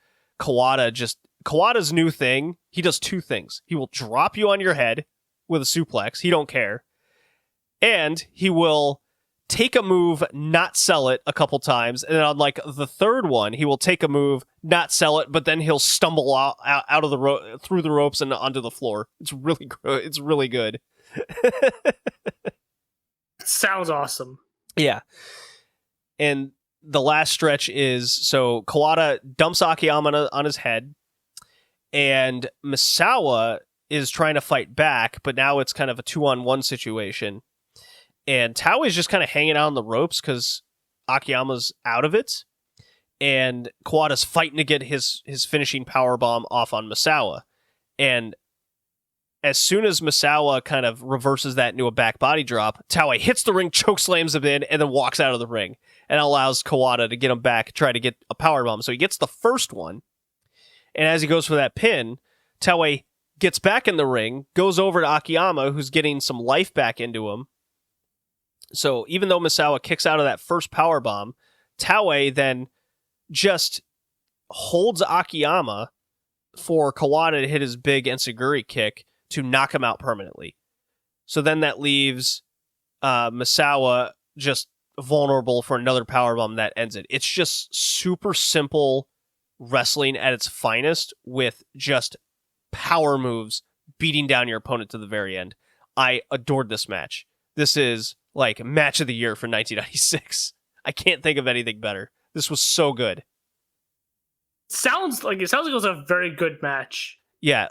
Kawada's new thing, he does two things. He will drop you on your head with a suplex. He don't care. And he will take a move, not sell it a couple times. And then on the third one, he will take a move, not sell it, but then he'll stumble out of the through the ropes and onto the floor. It's really good. Sounds awesome. Yeah. And the last stretch is, so Kawada dumps Akiyama on his head, and Misawa is trying to fight back, but now it's kind of a 2-on-1 situation. And Taue is just kind of hanging out on the ropes because Akiyama's out of it. And Kawada's fighting to get his finishing powerbomb off on Misawa. And as soon as Misawa kind of reverses that into a back body drop, Taue hits the ring, chokeslams him in, and then walks out of the ring and allows Kawada to get him back, try to get a powerbomb. So he gets the first one, and as he goes for that pin, Taue gets back in the ring, goes over to Akiyama, who's getting some life back into him. So even though Misawa kicks out of that first powerbomb, Taue then just holds Akiyama for Kawada to hit his big enziguri kick to knock him out permanently. So then that leaves Misawa just vulnerable for another powerbomb that ends it. It's just super simple wrestling at its finest with just power moves beating down your opponent to the very end. I adored this match. This is like match of the year for 1996. I can't think of anything better. This was so good. Sounds like it was a very good match. Yeah,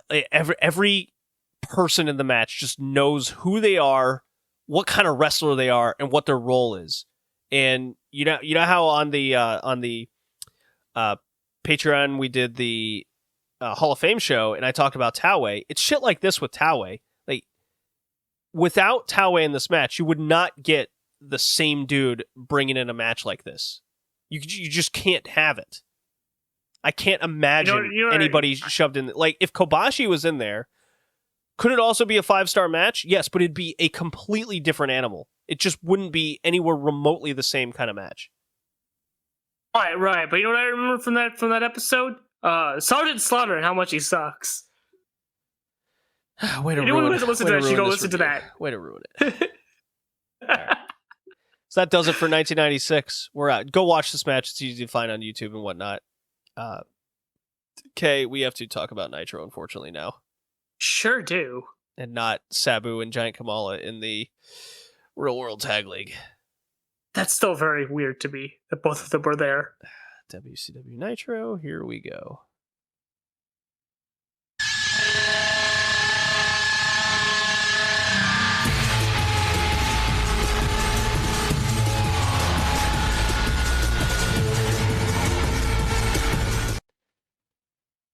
every person in the match just knows who they are, what kind of wrestler they are, and what their role is. And you know how on the Patreon we did the Hall of Fame show, and I talked about Taue. It's shit like this with Taue. Like without Taue in this match, you would not get the same dude bringing in a match like this. You just can't have it. I can't imagine anybody shoved in. Like, if Kobashi was in there, could it also be a 5-star match? Yes, but it'd be a completely different animal. It just wouldn't be anywhere remotely the same kind of match. Right. But you know what I remember from that episode? Sergeant Slaughter and how much he sucks. Way to Anyone ruin who it. hasn't listened to that should go listen to that. Way to ruin it. All right. So that does it for 1996. We're out. Go watch this match. It's easy to find on YouTube and whatnot. Okay, we have to talk about Nitro, unfortunately, now. Sure do. And not Sabu and Giant Kamala in the Real World Tag League. That's still very weird to me that both of them were there. WCW Nitro, here we go.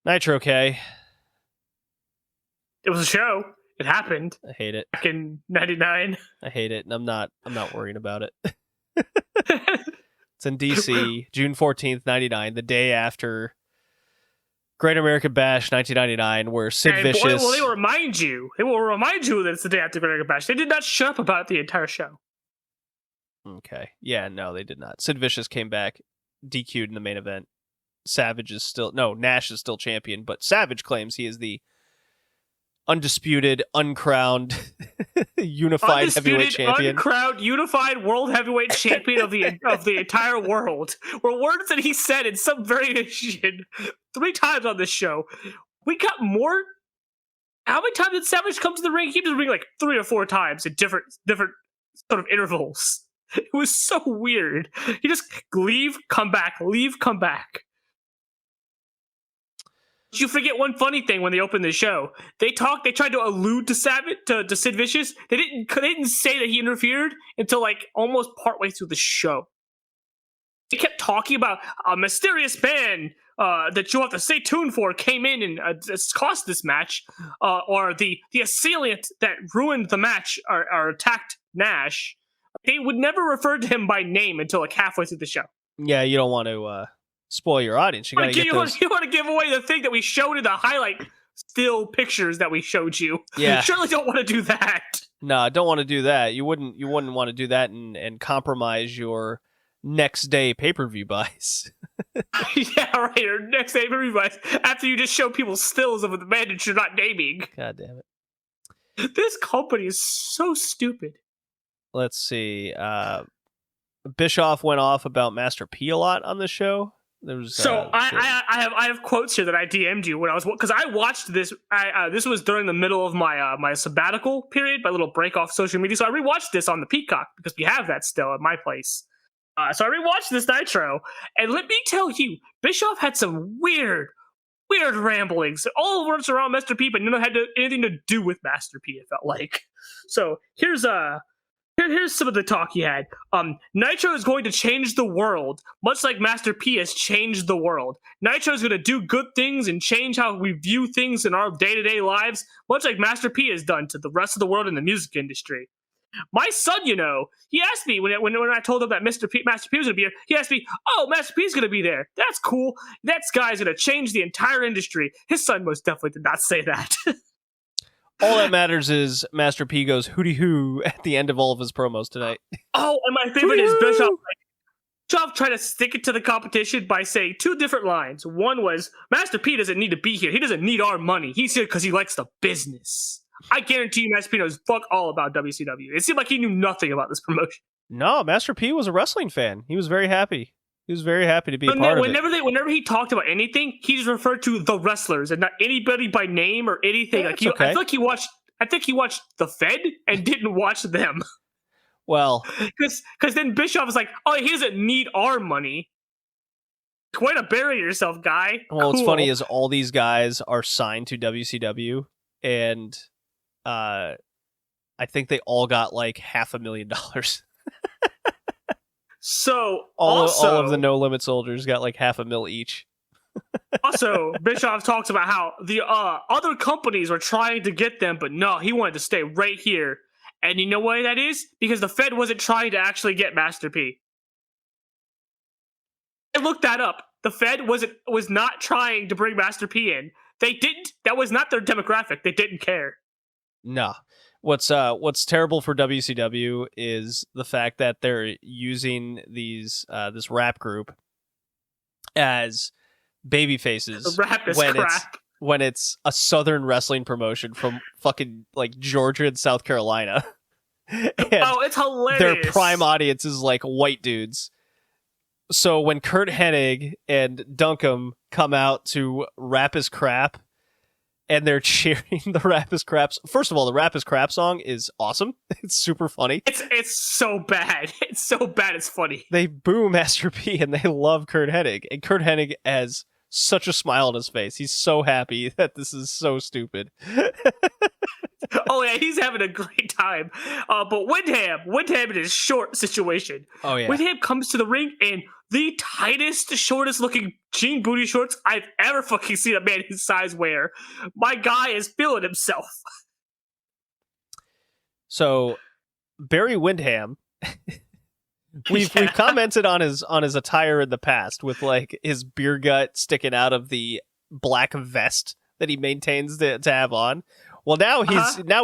Nitro K. It was a show. It happened. I hate it. Back in 99. I hate it, and I'm not worrying about it. It's in DC, June 14th, 99, the day after Great American Bash 1999, where Sid Vicious... Well, they will remind you that it's the day after Great American Bash. They did not shut up about it the entire show. Okay. Yeah, no, they did not. Sid Vicious came back, DQ'd in the main event. Nash is still champion, but Savage claims he is the undisputed, uncrowned, unified heavyweight champion. Uncrowned, unified world heavyweight champion of the entire world. Were words that he said in some variation 3 times on this show. We got more. How many times did Savage come to the ring? He came to the ring like 3 or 4 times in different sort of intervals. It was so weird. He just leave, come back, leave, come back. You forget one funny thing when they opened the show. They tried to allude to Sid Vicious. They didn't say that he interfered until like almost partway through the show. They kept talking about a mysterious man that you have to stay tuned for came in and cost this match, or the assailant that ruined the match or attacked Nash. They would never refer to him by name until like halfway through the show. Yeah, you don't want to spoil your audience. You want to give away the thing that we showed in the highlight still pictures that we showed you. Yeah. You surely don't want to do that. No, I don't want to do that. You wouldn't want to do that and compromise your next day pay-per-view buys. Yeah, right. Your next day pay-per-view buys after you just show people stills of the man that you're not naming. God damn it. This company is so stupid. Let's see. Bischoff went off about Master P a lot on the show. I have quotes here that I DM'd you when I was, because I watched this. This was during the middle of my sabbatical period, my little break off social media. So I rewatched this on the Peacock because we have that still at my place. So I rewatched this Nitro, and let me tell you, Bischoff had some weird ramblings. All words around Master P, but none had anything to do with Master P. It felt like. So here's Here's some of the talk he had. Nitro is going to change the world, much like Master P has changed the world. Nitro is going to do good things and change how we view things in our day-to-day lives, much like Master P has done to the rest of the world in the music industry. My son, he asked me when I told him that Master P was going to be here, he asked me, oh, Master P is going to be there. That's cool. That guy's going to change the entire industry. His son most definitely did not say that. All that matters is Master P goes hooty hoo at the end of all of his promos tonight. Oh, and my favorite is Bischoff. Bischoff tried to stick it to the competition by saying two different lines. One was, Master P doesn't need to be here. He doesn't need our money. He's here because he likes the business. I guarantee you Master P knows fuck all about WCW. It seemed like he knew nothing about this promotion. No, Master P was a wrestling fan. He was very happy. He was very happy to be a part of it. Whenever he talked about anything, he just referred to the wrestlers and not anybody by name or anything. Yeah, okay. I think he watched the Fed and didn't watch them. Well, because then Bischoff was like, oh, he doesn't need our money. Way to bury yourself, guy. Well, what's funny is all these guys are signed to WCW, and I think they all got like $500,000. So all of the No Limit soldiers got like $500,000 each. Also, Bischoff talks about how the other companies were trying to get them, but no, he wanted to stay right here. And you know why that is? Because the Fed wasn't trying to actually get Master P. I looked that up. The Fed was not trying to bring Master P in. They didn't. That was not their demographic. They didn't care. No. What's terrible for WCW is the fact that they're using this rap group as baby faces. The rap is crap. When it's a Southern wrestling promotion from fucking like Georgia and South Carolina. And it's hilarious. Their prime audience is like white dudes. So when Kurt Hennig and Duncombe come out to Rap is Crap, and they're cheering the Rap is Crap. First of all, the Rap is Crap song is awesome. It's super funny. It's so bad. It's so bad it's funny. They boo Master P and they love Kurt Hennig. And Kurt Hennig has such a smile on his face. He's so happy that this is so stupid. Oh yeah, he's having a great time. But Windham in his short situation. Oh yeah. Windham comes to the ring in the tightest, shortest looking jean booty shorts I've ever fucking seen a man his size wear. My guy is feeling himself. So Barry Windham, we've commented on his attire in the past with like his beer gut sticking out of the black vest that he maintains to have on. Well, now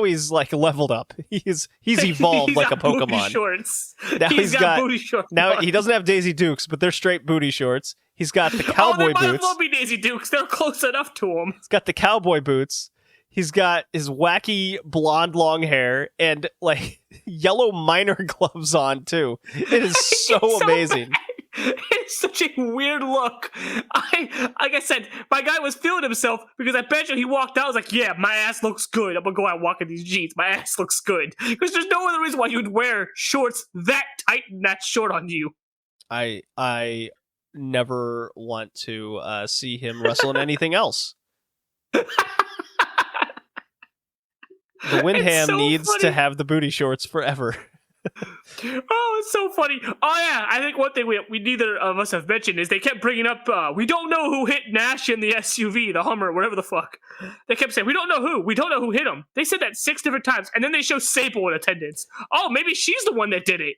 he's like leveled up. He's evolved like a Pokemon. Booty shorts. Now he's got booty shorts. Now he doesn't have Daisy Dukes, but they're straight booty shorts. He's got the cowboy boots. They might as well be Daisy Dukes. They're close enough to him. He's got the cowboy boots. He's got his wacky blonde long hair and like yellow miner gloves on too. It is so amazing. It's such a weird look. Like I said, my guy was feeling himself because I bet you he walked out. I was like, yeah, my ass looks good. I'm going to go out and walk in these jeans. My ass looks good. Because there's no other reason why you would wear shorts that tight and that short on you. I never want to see him wrestle in anything else. The Windham needs to have the booty shorts forever. Oh, it's so funny. Oh yeah, I think one thing we neither of us have mentioned is they kept bringing up we don't know who hit Nash in the SUV, the Hummer, whatever the fuck. They kept saying we don't know who hit him. They said that 6 different times, and then they show Sable in attendance. Oh, maybe she's the one that did it.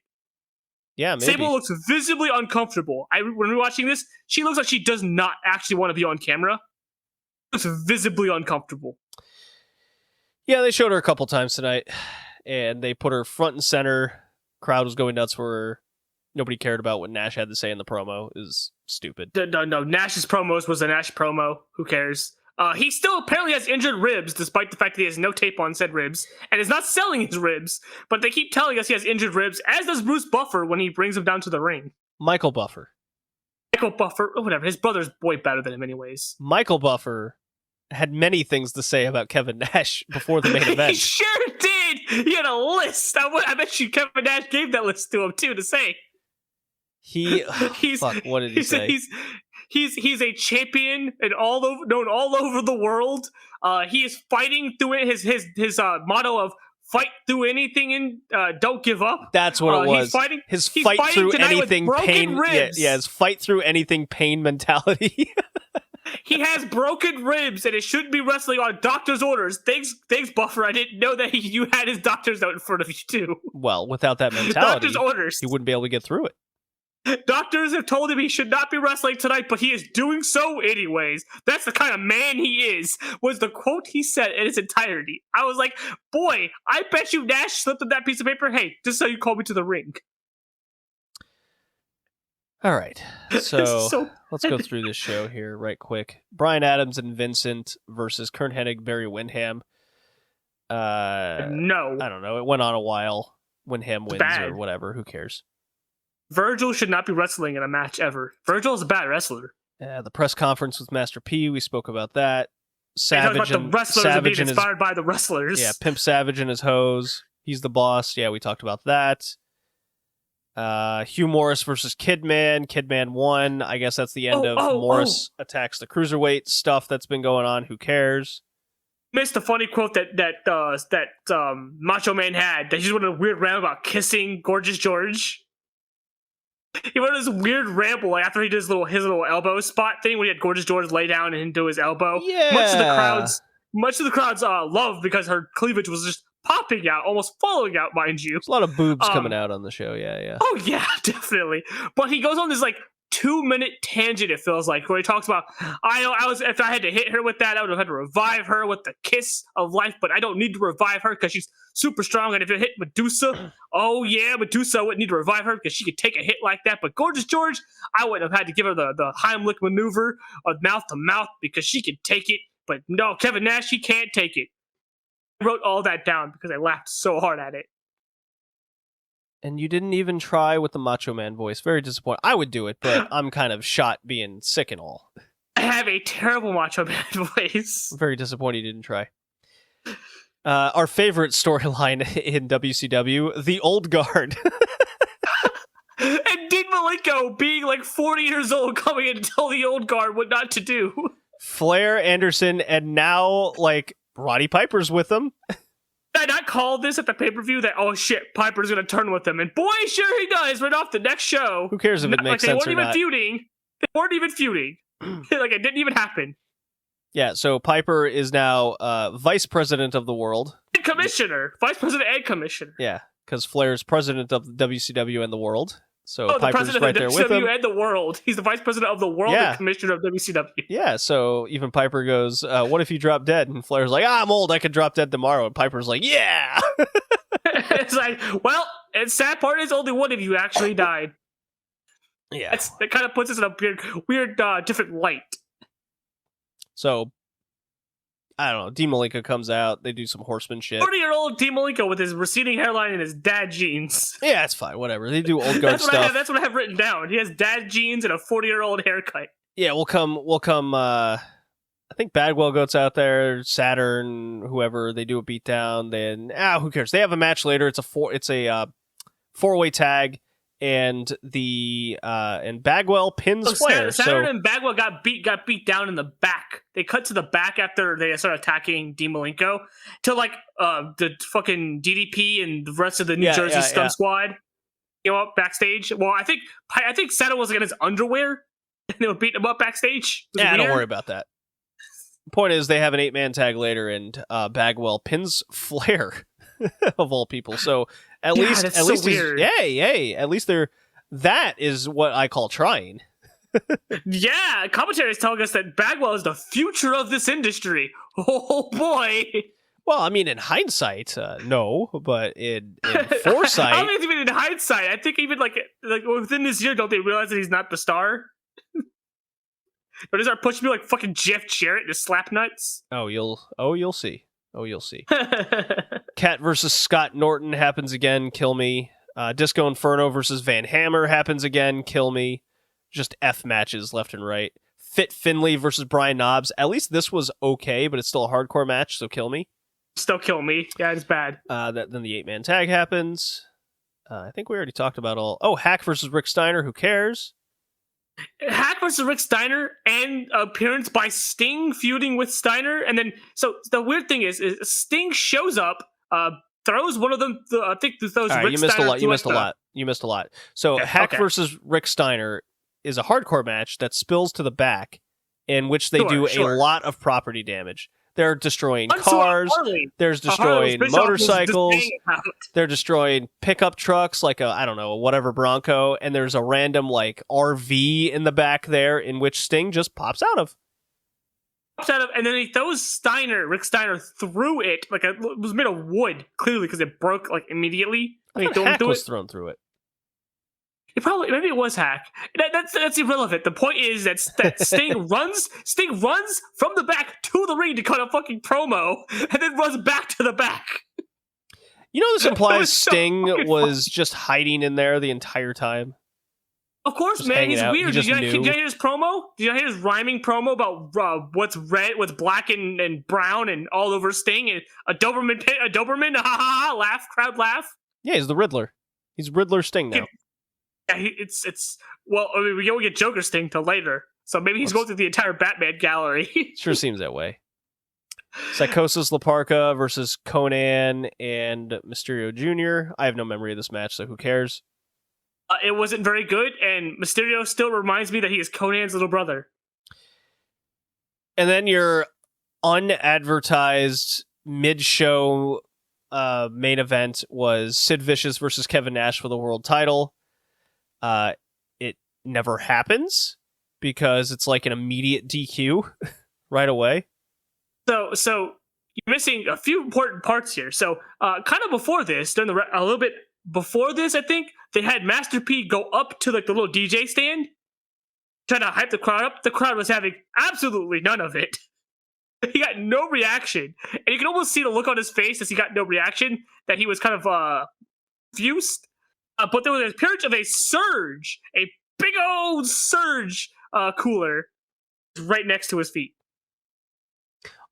Yeah, maybe. Sable looks visibly uncomfortable. When we're watching this, she looks like she does not actually want to be on camera. Looks visibly uncomfortable. Yeah, they showed her a couple times tonight, and they put her front and center. Crowd was going nuts for her. Nobody cared about what Nash had to say in the promo. It was stupid. No. Nash's promos was a Nash promo. Who cares? He still apparently has injured ribs, despite the fact that he has no tape on said ribs, and is not selling his ribs. But they keep telling us he has injured ribs, as does Bruce Buffer when he brings him down to the ring. Michael Buffer, whatever. His brother's way better than him anyways. Michael Buffer had many things to say about Kevin Nash before the main event. He sure did! He had a list. I bet you Kevin Nash gave that list to him, too, to say. What did he say? He's a champion and known all over the world. He is fighting through it. His motto of fight through anything and don't give up. That's what it was. He's fight through anything pain. Ribs. Yeah, his fight through anything pain mentality. He has broken ribs, and it shouldn't be wrestling on doctor's orders. Thanks, Buffer. I didn't know that you had his doctor's note in front of you too. Well, without that mentality, doctor's orders, he wouldn't be able to get through it. Doctors have told him he should not be wrestling tonight, but he is doing so anyways. That's the kind of man he is, was the quote he said in its entirety. I was like, boy, I bet you Nash slipped him that piece of paper. Hey, just so you call me to the ring. All right, so let's go through this show here right quick. Brian Adams and Vincent versus Kurt Hennig, Barry Windham. No. I don't know. It went on a while. Windham wins or whatever. Who cares? Virgil should not be wrestling in a match ever. Virgil is a bad wrestler. The press conference with Master P, we spoke about that. Savage and the wrestlers Savage being inspired by the wrestlers. Yeah, Pimp Savage and his hose. He's the boss. Yeah, we talked about that. Hugh Morris versus Kidman. Kidman won. I guess that's the end of Morris attacks the cruiserweight stuff that's been going on. Who cares? Missed the funny quote that Macho Man had. That he just went on a weird rant about kissing Gorgeous George. He went on this weird ramble after he did his little elbow spot thing when he had Gorgeous George lay down and do his elbow. Yeah. Much of the crowd's loved because her cleavage was just popping out, almost falling out, mind you. There's a lot of boobs coming out on the show, yeah. Oh yeah, definitely. But he goes on this 2-minute tangent, it feels like, where he talks about, if I had to hit her with that, I would have had to revive her with the kiss of life, but I don't need to revive her because she's super strong, and if it hit Medusa, oh yeah, Medusa wouldn't need to revive her because she could take a hit like that, but Gorgeous George, I wouldn't have had to give her the Heimlich maneuver of mouth to mouth because she could take it, but no, Kevin Nash, he can't take it. I wrote all that down because I laughed so hard at it. And you didn't even try with the Macho Man voice. Very disappointing. I would do it, but I'm kind of shot being sick and all. I have a terrible Macho Man voice. I'm very disappointed you didn't try. Our favorite storyline in WCW, the Old Guard. And Dean Malenko being 40 years old, coming in to tell the Old Guard what not to do. Flair, Anderson, and now, Roddy Piper's with them. Did I not call this at the pay-per-view that, oh shit, Piper's going to turn with him? And boy, sure he does, right off the next show. Who cares if it makes sense or not? They weren't even feuding. It didn't even happen. Yeah, so Piper is now vice president of the world. And commissioner. Vice president and commissioner. Yeah, because Flair's president of the WCW and the world. So Piper's the right there with him. And the world. He's the vice president of the world and commissioner of WCW. Yeah, so even Piper goes, what if you drop dead? And Flair's like, I'm old, I could drop dead tomorrow. And Piper's like, yeah! It's well, and sad part is only one of you actually died. Yeah. That kind of puts us in a weird different light. So, I don't know. Dean Malenko comes out. They do some horseman shit. 40-year-old Dean Malenko with his receding hairline and his dad jeans. Yeah, it's fine. Whatever. They do old guard stuff. That's what I have written down. He has dad jeans and a 40-year-old haircut. Yeah, we'll come. I think Bagwell goes out there. Saturn, whoever. They do a beatdown. Then who cares? They have a match later. It's a 4-way tag. And Bagwell pins Flair. Saturn and Bagwell got beat down in the back. They cut to the back after they started attacking Dean Malenko to the fucking DDP and the rest of the New Jersey Scum Squad. Backstage. Well, I think Saturn was in his underwear and they were beating him up backstage. Don't worry about that. The point is they have an 8-man tag later and Bagwell pins Flair of all people. So at least weird. At least that is what I call trying. Yeah, commentary is telling us that Bagwell is the future of this industry. Oh boy. Well, I mean, in hindsight, no, but in foresight, I don't think even in hindsight. I think even within this year, don't they realize that he's not the star? But they start pushing me like fucking Jeff Jarrett to slap nuts. You'll see. Cat versus Scott Norton happens again. Kill me. Disco Inferno versus Van Hammer happens again. Kill me. Just F matches left and right. Fit Finley versus Brian Knobbs. At least this was okay, but it's still a hardcore match, so kill me. Still kill me. Yeah, it's bad. Then the 8-man tag happens. I think we already talked about all. Oh, Hack versus Rick Steiner. Who cares? Hack versus Rick Steiner and appearance by Sting feuding with Steiner. And then, so the weird thing is Sting shows up. throws. One of them, I think, throws. All right, Rick you missed Steiner a lot. You missed a lot. So Hack versus Rick Steiner is a hardcore match that spills to the back, in which they do a lot of property damage. They're destroying cars. They're destroying motorcycles. They're destroying pickup trucks, like a whatever Bronco. And there's a random like RV in the back there, in which Sting just pops out of. And then he throws Rick Steiner through it, like it was made of wood, clearly, because it broke like immediately. Hack was thrown through it. Maybe it was Hack. That's irrelevant. The point is that Sting runs from the back to the ring to cut a fucking promo, and then runs back to the back. You know, this implies Sting was just hiding in there the entire time. Of course, just man. He's weird. Did you hear his promo? Did you hear his rhyming promo about what's red, what's black and brown, and all over Sting, and a Doberman, ha ha ha, laugh, crowd laugh. Yeah, he's the Riddler. He's Riddler Sting now. Yeah, we don't get Joker Sting till later, so maybe he's going through the entire Batman gallery. Sure seems that way. Psychosis Laparca versus Conan and Mysterio Jr. I have no memory of this match, so who cares? It wasn't very good, and Mysterio still reminds me that he is Conan's little brother. And then your unadvertised mid-show main event was Sid Vicious versus Kevin Nash for the world title. It never happens because it's like an immediate DQ right away. So you're missing a few important parts here. So kind of before this, a little bit before this, I think they had Master P go up to like the little DJ stand, trying to hype the crowd up. The crowd was having absolutely none of it. He got no reaction, and you can almost see the look on his face as he got no reaction, that he was kind of confused. But there was an appearance of a big old Surge cooler right next to his feet.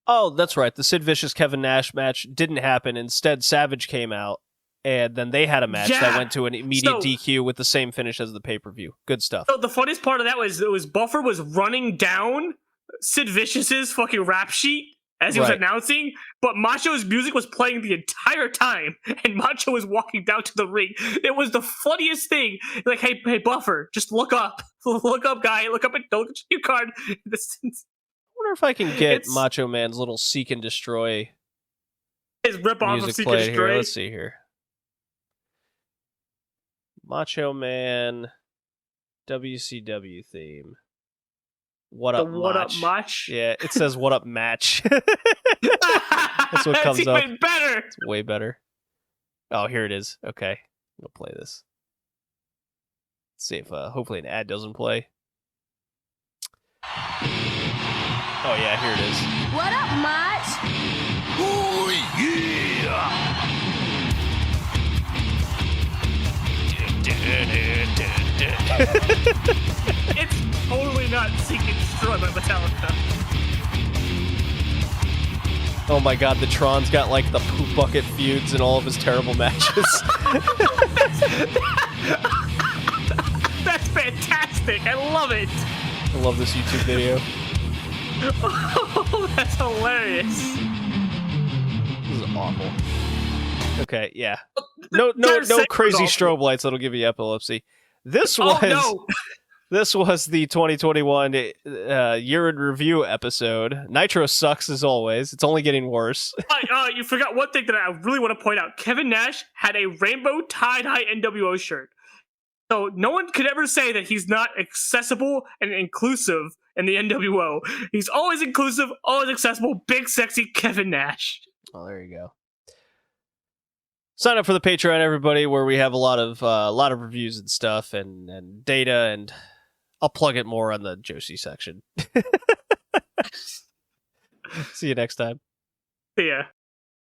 Oh, that's right. The Sid Vicious Kevin Nash match didn't happen. Instead, Savage came out, and then they had a match that went to an immediate DQ with the same finish as the pay-per-view. Good stuff. So the funniest part of that was Buffer was running down Sid Vicious's fucking rap sheet as he was announcing, but Macho's music was playing the entire time, and Macho was walking down to the ring. It was the funniest thing. Like, hey, Buffer, just look up, guy, look up and don't look at your card. I wonder if I can get Macho Man's little Seek and Destroy his rip-off of Seek and Destroy. Let's see here. Macho Man WCW theme. What up, match? Yeah, it says "What up, match." That's what comes up. That's even better. It's way better. Oh, here it is. Okay, we'll play this. Let's see if hopefully an ad doesn't play. Oh yeah, here it is. What up, match? Oh yeah! It's totally not Seek and Destroy by Metallica. Oh my god, the Tron's got like the poop bucket feuds in all of his terrible matches. That's fantastic. I love it. I love this YouTube video. Oh, that's hilarious. This is awful. Okay, yeah. No crazy strobe lights that'll give you epilepsy. This was the 2021 year in review episode. Nitro sucks as always. It's only getting worse. You forgot one thing that I really want to point out. Kevin Nash had a rainbow tie-dye NWO shirt. So no one could ever say that he's not accessible and inclusive in the NWO. He's always inclusive, always accessible, big, sexy Kevin Nash. Oh, there you go. Sign up for the Patreon, everybody, where we have a lot of reviews and stuff and data, and I'll plug it more on the Joshi section. See you next time. See ya.